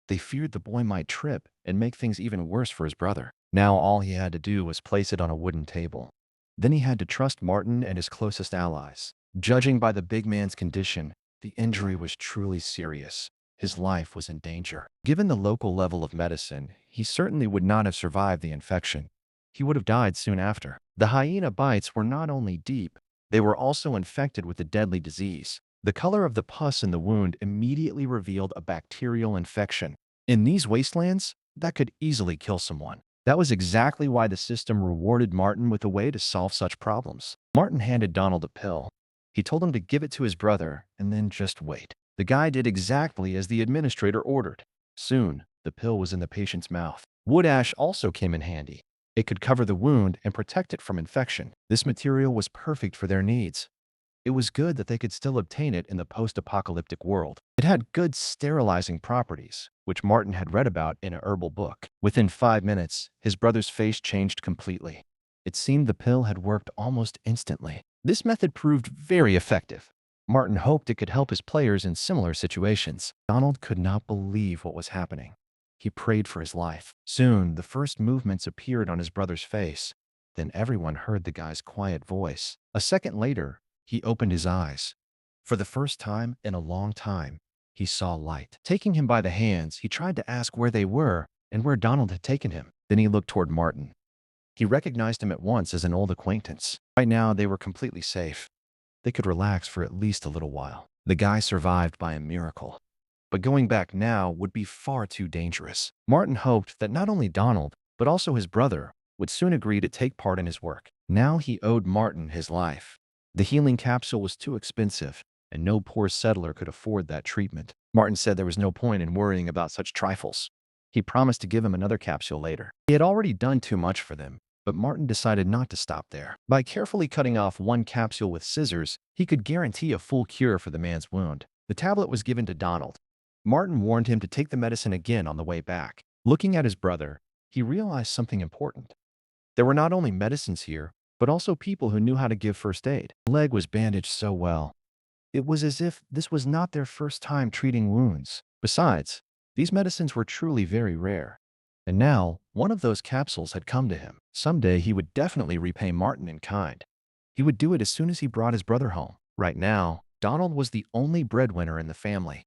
[SPEAKER 1] They feared the boy might trip and make things even worse for his brother. Now all he had to do was place it on a wooden table. Then he had to trust Martin and his closest allies. Judging by the big man's condition, the injury was truly serious. His life was in danger. Given the local level of medicine, he certainly would not have survived the infection. He would have died soon after. The hyena bites were not only deep, they were also infected with the deadly disease. The color of the pus in the wound immediately revealed a bacterial infection. In these wastelands, that could easily kill someone. That was exactly why the system rewarded Martin with a way to solve such problems. Martin handed Donald a pill. He told him to give it to his brother and then just wait. The guy did exactly as the administrator ordered. Soon, the pill was in the patient's mouth. Wood ash also came in handy. It could cover the wound and protect it from infection. This material was perfect for their needs. It was good that they could still obtain it in the post-apocalyptic world. It had good sterilizing properties, which Martin had read about in a herbal book. Within 5 minutes, his brother's face changed completely. It seemed the pill had worked almost instantly. This method proved very effective. Martin hoped it could help his players in similar situations. Donald could not believe what was happening. He prayed for his life. Soon, the first movements appeared on his brother's face. Then everyone heard the guy's quiet voice. A second later, he opened his eyes. For the first time in a long time, he saw light. Taking him by the hands, he tried to ask where they were and where Donald had taken him. Then he looked toward Martin. He recognized him at once as an old acquaintance. Right now, they were completely safe. They could relax for at least a little while. The guy survived by a miracle. But going back now would be far too dangerous. Martin hoped that not only Donald, but also his brother, would soon agree to take part in his work. Now he owed Martin his life. The healing capsule was too expensive, and no poor settler could afford that treatment. Martin said there was no point in worrying about such trifles. He promised to give him another capsule later. He had already done too much for them, but Martin decided not to stop there. By carefully cutting off one capsule with scissors, he could guarantee a full cure for the man's wound. The tablet was given to Donald. Martin warned him to take the medicine again on the way back. Looking at his brother, he realized something important. There were not only medicines here, but also people who knew how to give first aid. The leg was bandaged so well. It was as if this was not their first time treating wounds. Besides, these medicines were truly very rare. And now, one of those capsules had come to him. Someday he would definitely repay Martin in kind. He would do it as soon as he brought his brother home. Right now, Donald was the only breadwinner in the family,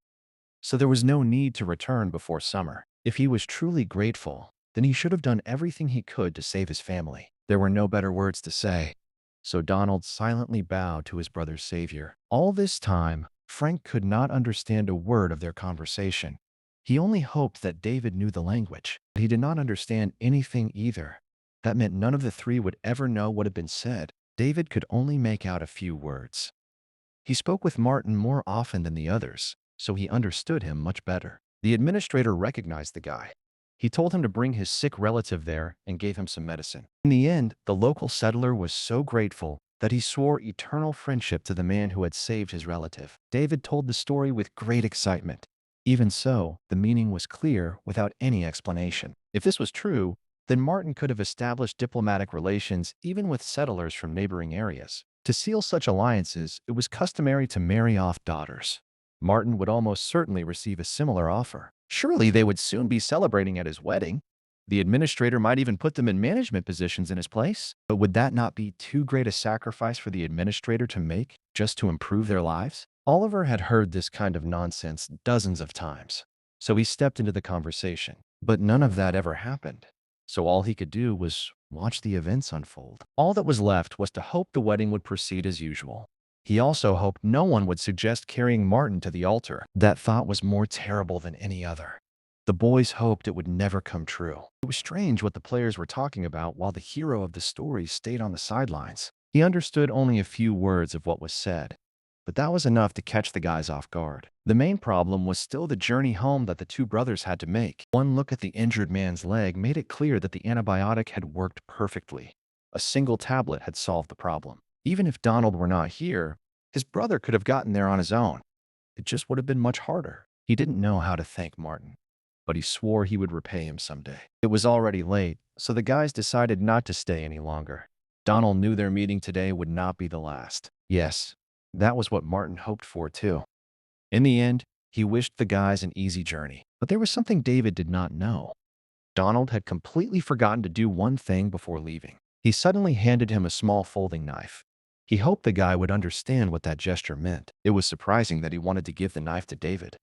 [SPEAKER 1] so there was no need to return before summer. If he was truly grateful, then he should have done everything he could to save his family. There were no better words to say, so Donald silently bowed to his brother's savior. All this time, Frank could not understand a word of their conversation. He only hoped that David knew the language, but he did not understand anything either. That meant none of the three would ever know what had been said. David could only make out a few words. He spoke with Martin more often than the others, so he understood him much better. The administrator recognized the guy. He told him to bring his sick relative there and gave him some medicine. In the end, the local settler was so grateful that he swore eternal friendship to the man who had saved his relative. David told the story with great excitement. Even so, the meaning was clear without any explanation. If this was true, then Martin could have established diplomatic relations even with settlers from neighboring areas. To seal such alliances, it was customary to marry off daughters. Martin would almost certainly receive a similar offer. Surely they would soon be celebrating at his wedding. The administrator might even put them in management positions in his place. But would that not be too great a sacrifice for the administrator to make just to improve their lives? Oliver had heard this kind of nonsense dozens of times, so he stepped into the conversation. But none of that ever happened. So all he could do was watch the events unfold. All that was left was to hope the wedding would proceed as usual. He also hoped no one would suggest carrying Martin to the altar. That thought was more terrible than any other. The boys hoped it would never come true. It was strange what the players were talking about while the hero of the story stayed on the sidelines. He understood only a few words of what was said, but that was enough to catch the guys off guard. The main problem was still the journey home that the two brothers had to make. One look at the injured man's leg made it clear that the antibiotic had worked perfectly. A single tablet had solved the problem. Even if Donald were not here, his brother could have gotten there on his own. It just would have been much harder. He didn't know how to thank Martin, but he swore he would repay him someday. It was already late, so the guys decided not to stay any longer. Donald knew their meeting today would not be the last. Yes, that was what Martin hoped for too. In the end, he wished the guys an easy journey. But there was something David did not know. Donald had completely forgotten to do one thing before leaving. He suddenly handed him a small folding knife. He hoped the guy would understand what that gesture meant. It was surprising that he wanted to give the knife to David.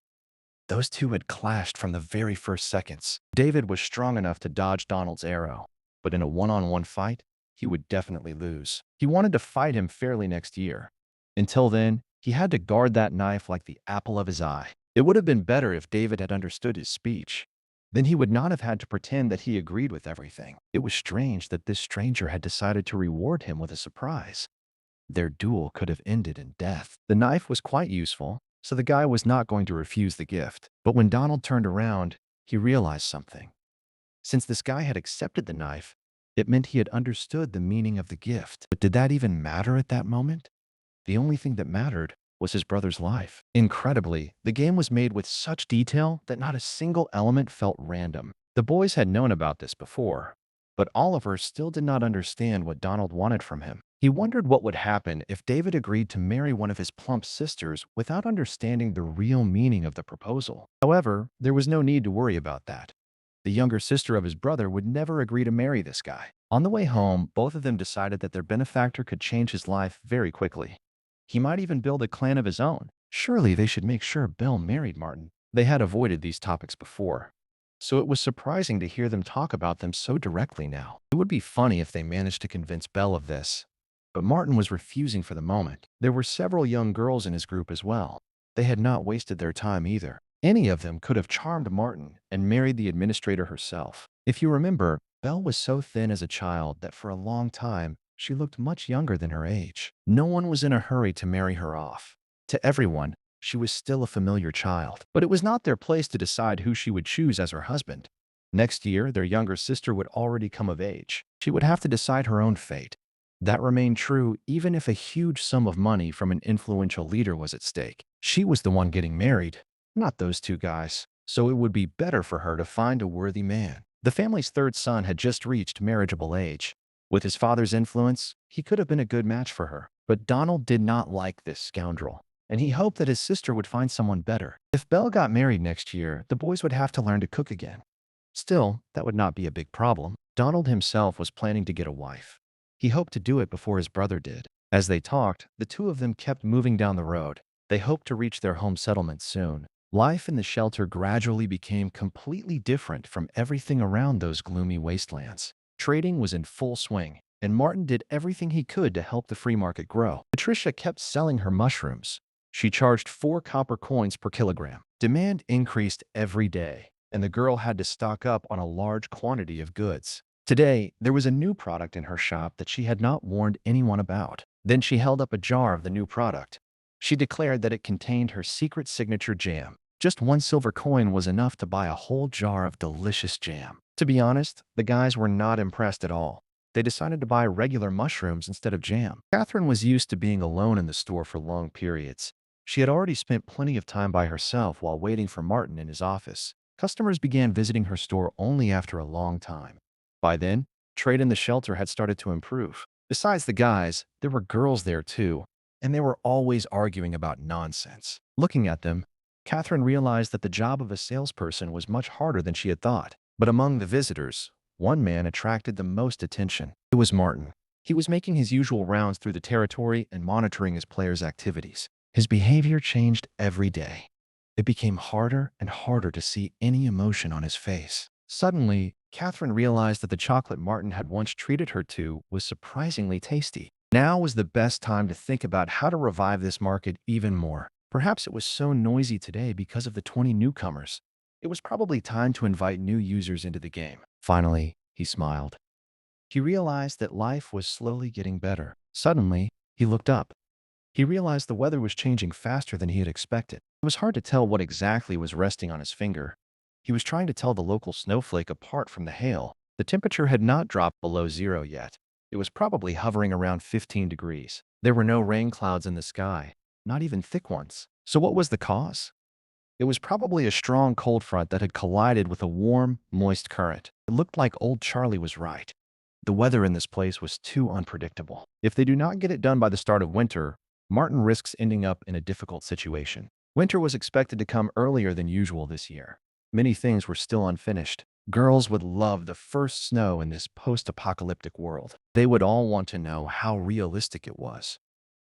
[SPEAKER 1] Those two had clashed from the very first seconds. David was strong enough to dodge Donald's arrow, but in a one-on-one fight, he would definitely lose. He wanted to fight him fairly next year. Until then, he had to guard that knife like the apple of his eye. It would have been better if David had understood his speech. Then he would not have had to pretend that he agreed with everything. It was strange that this stranger had decided to reward him with a surprise. Their duel could have ended in death. The knife was quite useful, so the guy was not going to refuse the gift. But when Donald turned around, he realized something. Since this guy had accepted the knife, it meant he had understood the meaning of the gift. But did that even matter at that moment? The only thing that mattered was his brother's life. Incredibly, the game was made with such detail that not a single element felt random. The boys had known about this before, but Oliver still did not understand what Donald wanted from him. He wondered what would happen if David agreed to marry one of his plump sisters without understanding the real meaning of the proposal. However, there was no need to worry about that. The younger sister of his brother would never agree to marry this guy. On the way home, both of them decided that their benefactor could change his life very quickly. He might even build a clan of his own. Surely they should make sure Belle married Martin. They had avoided these topics before, so it was surprising to hear them talk about them so directly now. It would be funny if they managed to convince Belle of this, but Martin was refusing for the moment. There were several young girls in his group as well. They had not wasted their time either. Any of them could have charmed Martin and married the administrator herself. If you remember, Belle was so thin as a child that for a long time, she looked much younger than her age. No one was in a hurry to marry her off. To everyone, she was still a familiar child. But it was not their place to decide who she would choose as her husband. Next year, their younger sister would already come of age. She would have to decide her own fate. That remained true even if a huge sum of money from an influential leader was at stake. She was the one getting married, not those two guys. So it would be better for her to find a worthy man. The family's third son had just reached marriageable age. With his father's influence, he could have been a good match for her. But Donald did not like this scoundrel, and he hoped that his sister would find someone better. If Belle got married next year, the boys would have to learn to cook again. Still, that would not be a big problem. Donald himself was planning to get a wife. He hoped to do it before his brother did. As they talked, the two of them kept moving down the road. They hoped to reach their home settlement soon. Life in the shelter gradually became completely different from everything around those gloomy wastelands. Trading was in full swing, and Martin did everything he could to help the free market grow. Patricia kept selling her mushrooms. She charged 4 copper coins per kilogram. Demand increased every day, and the girl had to stock up on a large quantity of goods. Today, there was a new product in her shop that she had not warned anyone about. Then she held up a jar of the new product. She declared that it contained her secret signature jam. Just 1 silver coin was enough to buy a whole jar of delicious jam. To be honest, the guys were not impressed at all. They decided to buy regular mushrooms instead of jam. Catherine was used to being alone in the store for long periods. She had already spent plenty of time by herself while waiting for Martin in his office. Customers began visiting her store only after a long time. By then, trade in the shelter had started to improve. Besides the guys, there were girls there too, and they were always arguing about nonsense. Looking at them, Catherine realized that the job of a salesperson was much harder than she had thought. But among the visitors, one man attracted the most attention. It was Martin. He was making his usual rounds through the territory and monitoring his players' activities. His behavior changed every day. It became harder and harder to see any emotion on his face. Suddenly, Catherine realized that the chocolate Martin had once treated her to was surprisingly tasty. Now was the best time to think about how to revive this market even more. Perhaps it was so noisy today because of the 20 newcomers. It was probably time to invite new users into the game. Finally, he smiled. He realized that life was slowly getting better. Suddenly, he looked up. He realized the weather was changing faster than he had expected. It was hard to tell what exactly was resting on his finger. He was trying to tell the local snowflake apart from the hail. The temperature had not dropped below zero yet. It was probably hovering around 15 degrees. There were no rain clouds in the sky, not even thick ones. So what was the cause? It was probably a strong cold front that had collided with a warm, moist current. It looked like old Charlie was right. The weather in this place was too unpredictable. If they do not get it done by the start of winter, Martin risks ending up in a difficult situation. Winter was expected to come earlier than usual this year. Many things were still unfinished. Girls would love the first snow in this post-apocalyptic world. They would all want to know how realistic it was.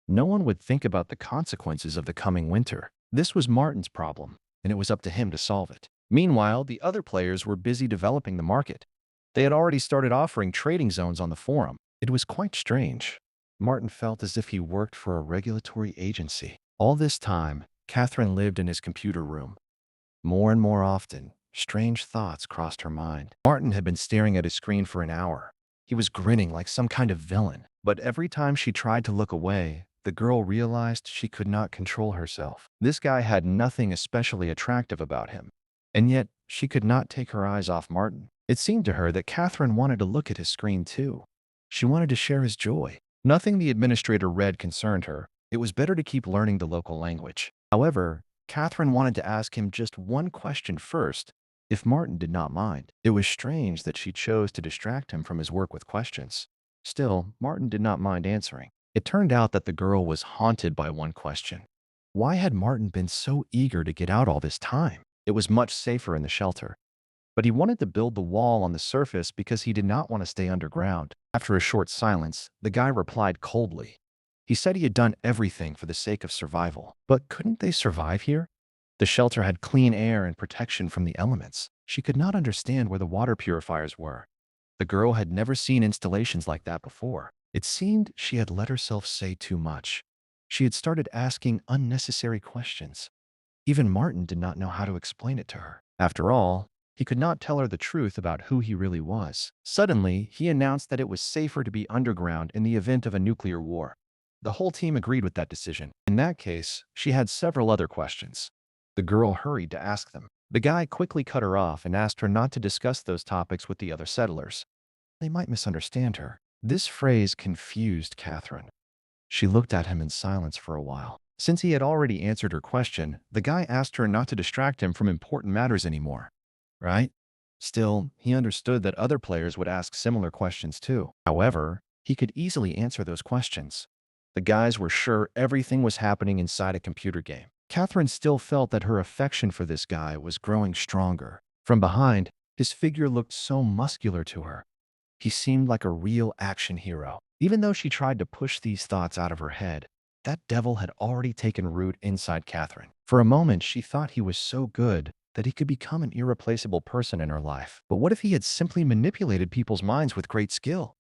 [SPEAKER 1] No one would think about the consequences of the coming winter. This was Martin's problem, and it was up to him to solve it. Meanwhile, the other players were busy developing the market. They had already started offering trading zones on the forum. It was quite strange. Martin felt as if he worked for a regulatory agency. All this time, Catherine lived in his computer room. More and more often, strange thoughts crossed her mind. Martin had been staring at his screen for an hour. He was grinning like some kind of villain. But every time she tried to look away, the girl realized she could not control herself. This guy had nothing especially attractive about him. And yet, she could not take her eyes off Martin. It seemed to her that Catherine wanted to look at his screen too. She wanted to share his joy. Nothing the administrator read concerned her. It was better to keep learning the local language. However, Catherine wanted to ask him just one question first, if Martin did not mind. It was strange that she chose to distract him from his work with questions. Still, Martin did not mind answering. It turned out that the girl was haunted by one question. Why had Martin been so eager to get out all this time? It was much safer in the shelter. But he wanted to build the wall on the surface because he did not want to stay underground. After a short silence, the guy replied coldly. He said he had done everything for the sake of survival. But couldn't they survive here? The shelter had clean air and protection from the elements. She could not understand where the water purifiers were. The girl had never seen installations like that before. It seemed she had let herself say too much. She had started asking unnecessary questions. Even Martin did not know how to explain it to her. After all, he could not tell her the truth about who he really was. Suddenly, he announced that it was safer to be underground in the event of a nuclear war. The whole team agreed with that decision. In that case, she had several other questions. The girl hurried to ask them. The guy quickly cut her off and asked her not to discuss those topics with the other settlers. They might misunderstand her. This phrase confused Catherine. She looked at him in silence for a while. Since he had already answered her question, the guy asked her not to distract him from important matters anymore. Right? Still, he understood that other players would ask similar questions too. However, he could easily answer those questions. The guys were sure everything was happening inside a computer game. Catherine still felt that her affection for this guy was growing stronger. From behind, his figure looked so muscular to her. He seemed like a real action hero. Even though she tried to push these thoughts out of her head, that devil had already taken root inside Catherine. For a moment, she thought he was so good that he could become an irreplaceable person in her life. But what if he had simply manipulated people's minds with great skill?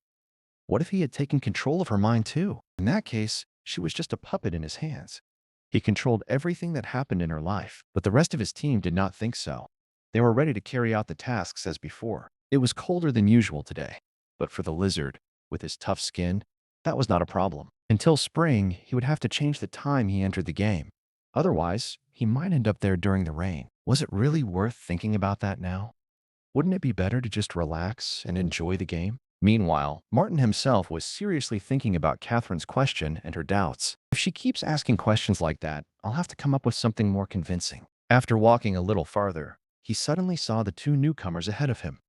[SPEAKER 1] What if he had taken control of her mind too? In that case, she was just a puppet in his hands. He controlled everything that happened in her life, but the rest of his team did not think so. They were ready to carry out the tasks as before. It was colder than usual today, but for the lizard, with his tough skin, that was not a problem. Until spring, he would have to change the time he entered the game. Otherwise, he might end up there during the rain. Was it really worth thinking about that now? Wouldn't it be better to just relax and enjoy the game? Meanwhile, Martin himself was seriously thinking about Catherine's question and her doubts. If she keeps asking questions like that, I'll have to come up with something more convincing. After walking a little farther, he suddenly saw the two newcomers ahead of him.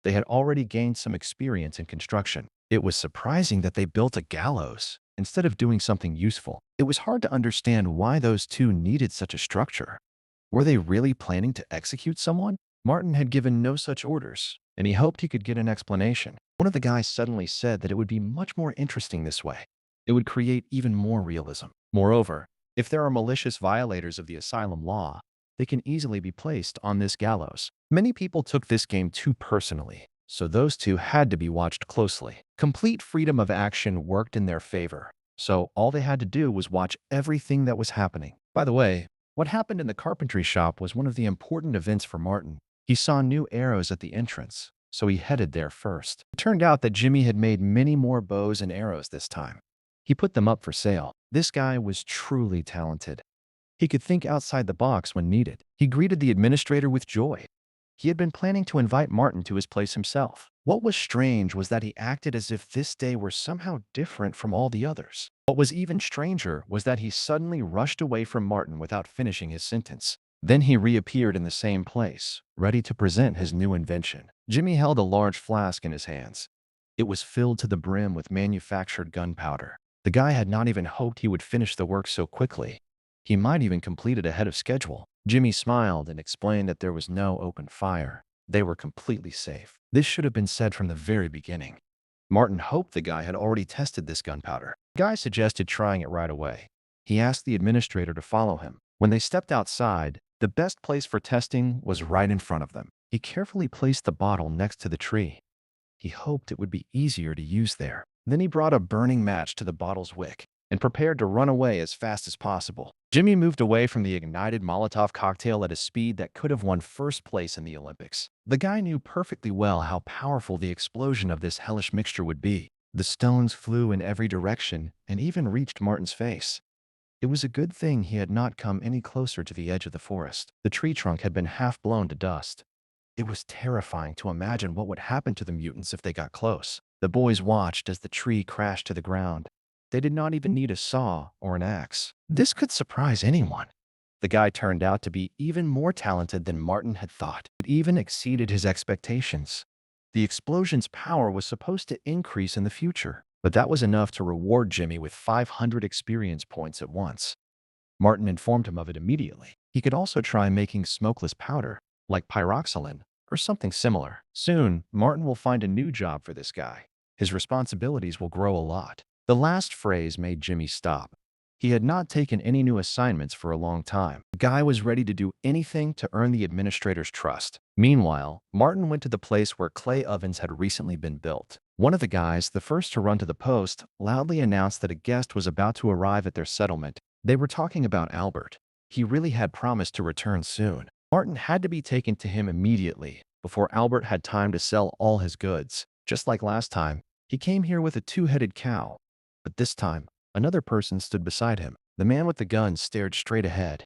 [SPEAKER 1] They had already gained some experience in construction. It was surprising that they built a gallows instead of doing something useful. It was hard to understand why those two needed such a structure. Were they really planning to execute someone? Martin had given no such orders, and he hoped he could get an explanation. One of the guys suddenly said that it would be much more interesting this way. It would create even more realism. Moreover, if there are malicious violators of the asylum law, they can easily be placed on this gallows. Many people took this game too personally, so those two had to be watched closely. Complete freedom of action worked in their favor, so all they had to do was watch everything that was happening. By the way, what happened in the carpentry shop was one of the important events for Martin. He saw new arrows at the entrance, so he headed there first. It turned out that Jimmy had made many more bows and arrows this time. He put them up for sale. This guy was truly talented. He could think outside the box when needed. He greeted the administrator with joy. He had been planning to invite Martin to his place himself. What was strange was that he acted as if this day were somehow different from all the others. What was even stranger was that he suddenly rushed away from Martin without finishing his sentence. Then he reappeared in the same place, ready to present his new invention. Jimmy held a large flask in his hands. It was filled to the brim with manufactured gunpowder. The guy had not even hoped he would finish the work so quickly. He might even complete it ahead of schedule. Jimmy smiled and explained that there was no open fire. They were completely safe. This should have been said from the very beginning. Martin hoped the guy had already tested this gunpowder. The guy suggested trying it right away. He asked the administrator to follow him. When they stepped outside, the best place for testing was right in front of them. He carefully placed the bottle next to the tree. He hoped it would be easier to use there. Then he brought a burning match to the bottle's wick and prepared to run away as fast as possible. Jimmy moved away from the ignited Molotov cocktail at a speed that could have won first place in the Olympics. The guy knew perfectly well how powerful the explosion of this hellish mixture would be. The stones flew in every direction and even reached Martin's face. It was a good thing he had not come any closer to the edge of the forest. The tree trunk had been half blown to dust. It was terrifying to imagine what would happen to the mutants if they got close. The boys watched as the tree crashed to the ground. They did not even need a saw or an axe. This could surprise anyone. The guy turned out to be even more talented than Martin had thought. It even exceeded his expectations. The explosion's power was supposed to increase in the future, but that was enough to reward Jimmy with 500 experience points at once. Martin informed him of it immediately. He could also try making smokeless powder, like pyroxylin, or something similar. Soon, Martin will find a new job for this guy. His responsibilities will grow a lot. The last phrase made Jimmy stop. He had not taken any new assignments for a long time. The guy was ready to do anything to earn the administrator's trust. Meanwhile, Martin went to the place where clay ovens had recently been built. One of the guys, the first to run to the post, loudly announced that a guest was about to arrive at their settlement. They were talking about Albert. He really had promised to return soon. Martin had to be taken to him immediately before Albert had time to sell all his goods. Just like last time, he came here with a two-headed cow. But this time, another person stood beside him. The man with the gun stared straight ahead.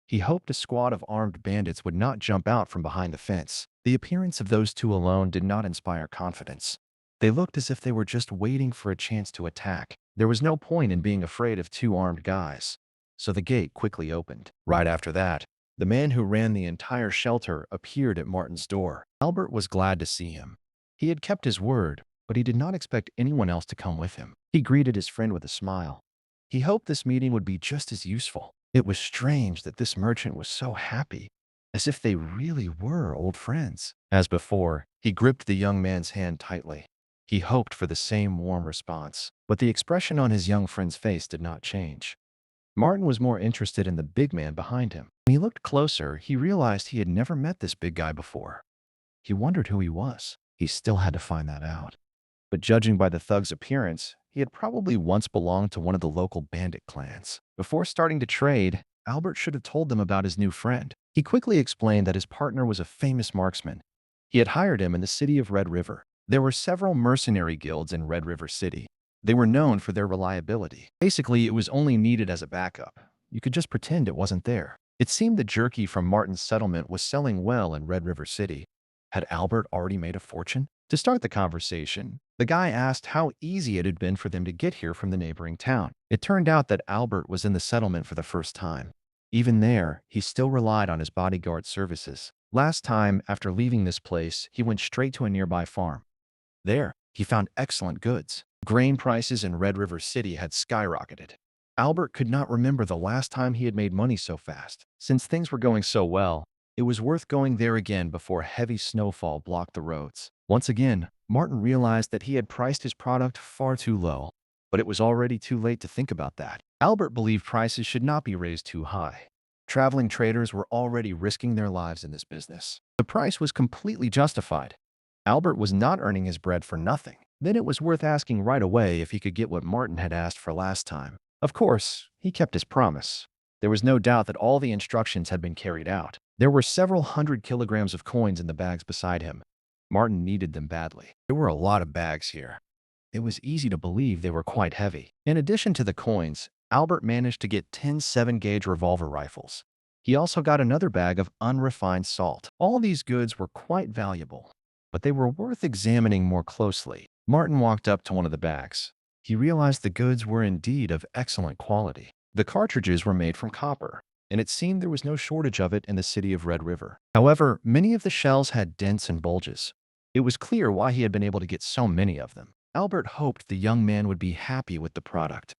[SPEAKER 1] He hoped a squad of armed bandits would not jump out from behind the fence. The appearance of those two alone did not inspire confidence. They looked as if they were just waiting for a chance to attack. There was no point in being afraid of two armed guys. So the gate quickly opened. Right after that, the man who ran the entire shelter appeared at Martin's door. Albert was glad to see him. He had kept his word, but he did not expect anyone else to come with him. He greeted his friend with a smile. He hoped this meeting would be just as useful. It was strange that this merchant was so happy, as if they really were old friends. As before, he gripped the young man's hand tightly. He hoped for the same warm response, but the expression on his young friend's face did not change. Martin was more interested in the big man behind him. When he looked closer, he realized he had never met this big guy before. He wondered who he was. He still had to find that out. But judging by the thug's appearance, he had probably once belonged to one of the local bandit clans. Before starting to trade, Albert should have told them about his new friend. He quickly explained that his partner was a famous marksman. He had hired him in the city of Red River. There were several mercenary guilds in Red River City. They were known for their reliability. Basically, it was only needed as a backup. You could just pretend it wasn't there. It seemed the jerky from Martin's settlement was selling well in Red River City. Had Albert already made a fortune? To start the conversation, the guy asked how easy it had been for them to get here from the neighboring town. It turned out that Albert was in the settlement for the first time. Even there, he still relied on his bodyguard services. Last time, after leaving this place, he went straight to a nearby farm. There, he found excellent goods. Grain prices in Red River City had skyrocketed. Albert could not remember the last time he had made money so fast. Since things were going so well, it was worth going there again before heavy snowfall blocked the roads. Once again, Martin realized that he had priced his product far too low, but it was already too late to think about that. Albert believed prices should not be raised too high. Traveling traders were already risking their lives in this business. The price was completely justified. Albert was not earning his bread for nothing. Then it was worth asking right away if he could get what Martin had asked for last time. Of course, he kept his promise. There was no doubt that all the instructions had been carried out. There were several hundred kilograms of coins in the bags beside him. Martin needed them badly. There were a lot of bags here. It was easy to believe they were quite heavy. In addition to the coins, Albert managed to get 10 7-gauge revolver rifles. He also got another bag of unrefined salt. All these goods were quite valuable, but they were worth examining more closely. Martin walked up to one of the bags. He realized the goods were indeed of excellent quality. The cartridges were made from copper, and it seemed there was no shortage of it in the city of Red River. However, many of the shells had dents and bulges. It was clear why he had been able to get so many of them. Albert hoped the young man would be happy with the product.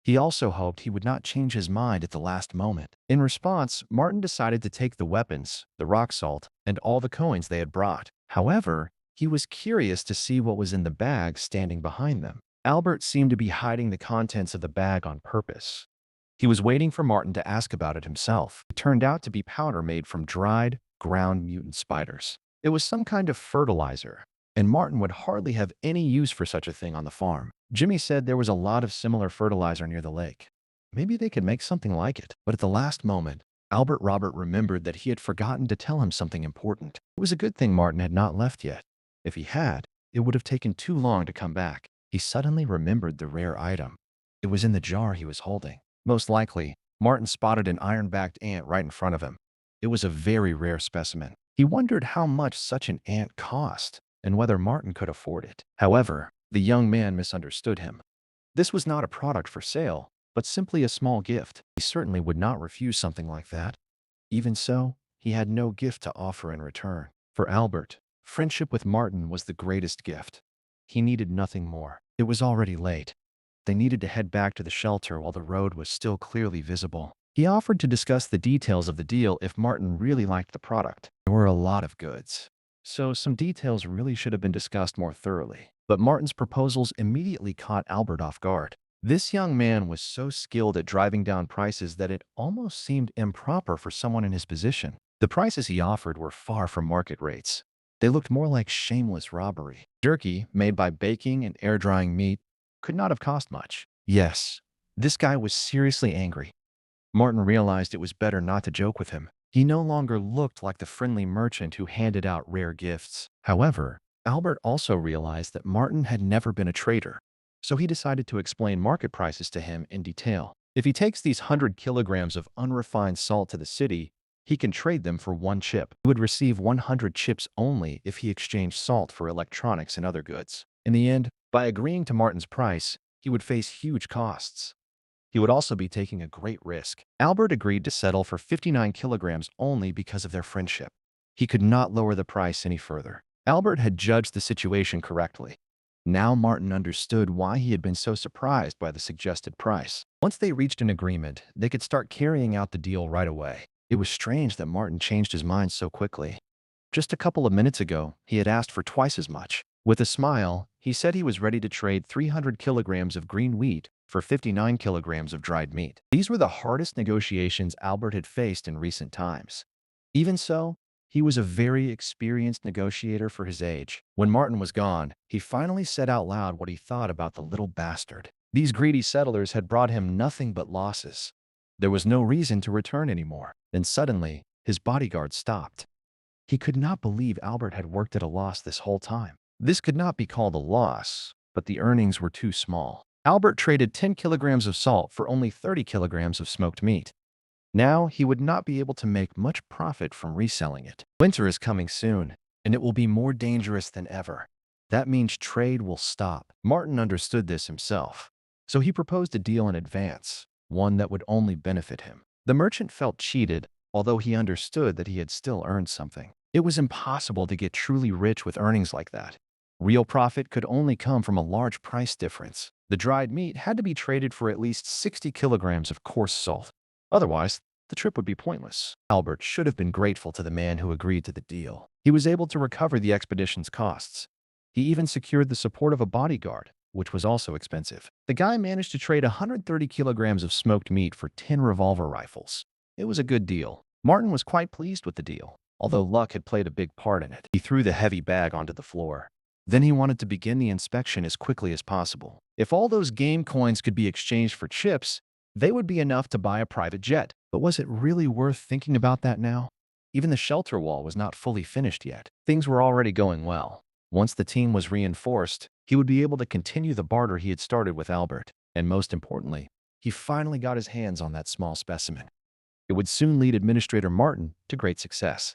[SPEAKER 1] He also hoped he would not change his mind at the last moment. In response, Martin decided to take the weapons, the rock salt, and all the coins they had brought. However, he was curious to see what was in the bag standing behind them. Albert seemed to be hiding the contents of the bag on purpose. He was waiting for Martin to ask about it himself. It turned out to be powder made from dried, ground mutant spiders. It was some kind of fertilizer, and Martin would hardly have any use for such a thing on the farm. Jimmy said there was a lot of similar fertilizer near the lake. Maybe they could make something like it. But at the last moment, Albert Robert remembered that he had forgotten to tell him something important. It was a good thing Martin had not left yet. If he had, it would have taken too long to come back. He suddenly remembered the rare item. It was in the jar he was holding. Most likely, Martin spotted an iron-backed ant right in front of him. It was a very rare specimen. He wondered how much such an ant cost and whether Martin could afford it. However, the young man misunderstood him. This was not a product for sale, but simply a small gift. He certainly would not refuse something like that. Even so, he had no gift to offer in return. For Albert, friendship with Martin was the greatest gift. He needed nothing more. It was already late. They needed to head back to the shelter while the road was still clearly visible. He offered to discuss the details of the deal if Martin really liked the product. There were a lot of goods, so some details really should have been discussed more thoroughly. But Martin's proposals immediately caught Albert off guard. This young man was so skilled at driving down prices that it almost seemed improper for someone in his position. The prices he offered were far from market rates. They looked more like shameless robbery. Jerky, made by baking and air-drying meat, could not have cost much. Yes, this guy was seriously angry. Martin realized it was better not to joke with him. He no longer looked like the friendly merchant who handed out rare gifts. However, Albert also realized that Martin had never been a trader, so he decided to explain market prices to him in detail. If he takes these 100 kilograms of unrefined salt to the city, he can trade them for 1 chip. He would receive 100 chips only if he exchanged salt for electronics and other goods. In the end, by agreeing to Martin's price, he would face huge costs. He would also be taking a great risk. Albert agreed to settle for 59 kilograms only because of their friendship. He could not lower the price any further. Albert had judged the situation correctly. Now Martin understood why he had been so surprised by the suggested price. Once they reached an agreement, they could start carrying out the deal right away. It was strange that Martin changed his mind so quickly. Just a couple of minutes ago, he had asked for twice as much. With a smile, He said he was ready to trade 300 kilograms of green wheat for 59 kilograms of dried meat. These were the hardest negotiations Albert had faced in recent times. Even so, he was a very experienced negotiator for his age. When Martin was gone, he finally said out loud what he thought about the little bastard. These greedy settlers had brought him nothing but losses. There was no reason to return anymore. Then suddenly, his bodyguard stopped. He could not believe Albert had worked at a loss this whole time. This could not be called a loss, but the earnings were too small. Albert traded 10 kilograms of salt for only 30 kilograms of smoked meat. Now he would not be able to make much profit from reselling it. Winter is coming soon, and it will be more dangerous than ever. That means trade will stop. Martin understood this himself, so he proposed a deal in advance, one that would only benefit him. The merchant felt cheated, although he understood that he had still earned something. It was impossible to get truly rich with earnings like that. Real profit could only come from a large price difference. The dried meat had to be traded for at least 60 kilograms of coarse salt. Otherwise, the trip would be pointless. Albert should have been grateful to the man who agreed to the deal. He was able to recover the expedition's costs. He even secured the support of a bodyguard, which was also expensive. The guy managed to trade 130 kilograms of smoked meat for 10 revolver rifles. It was a good deal. Martin was quite pleased with the deal, although luck had played a big part in it. He threw the heavy bag onto the floor. Then he wanted to begin the inspection as quickly as possible. If all those game coins could be exchanged for chips, they would be enough to buy a private jet. But was it really worth thinking about that now? Even the shelter wall was not fully finished yet. Things were already going well. Once the team was reinforced, he would be able to continue the barter he had started with Albert. And most importantly, he finally got his hands on that small specimen. It would soon lead Administrator Martin to great success.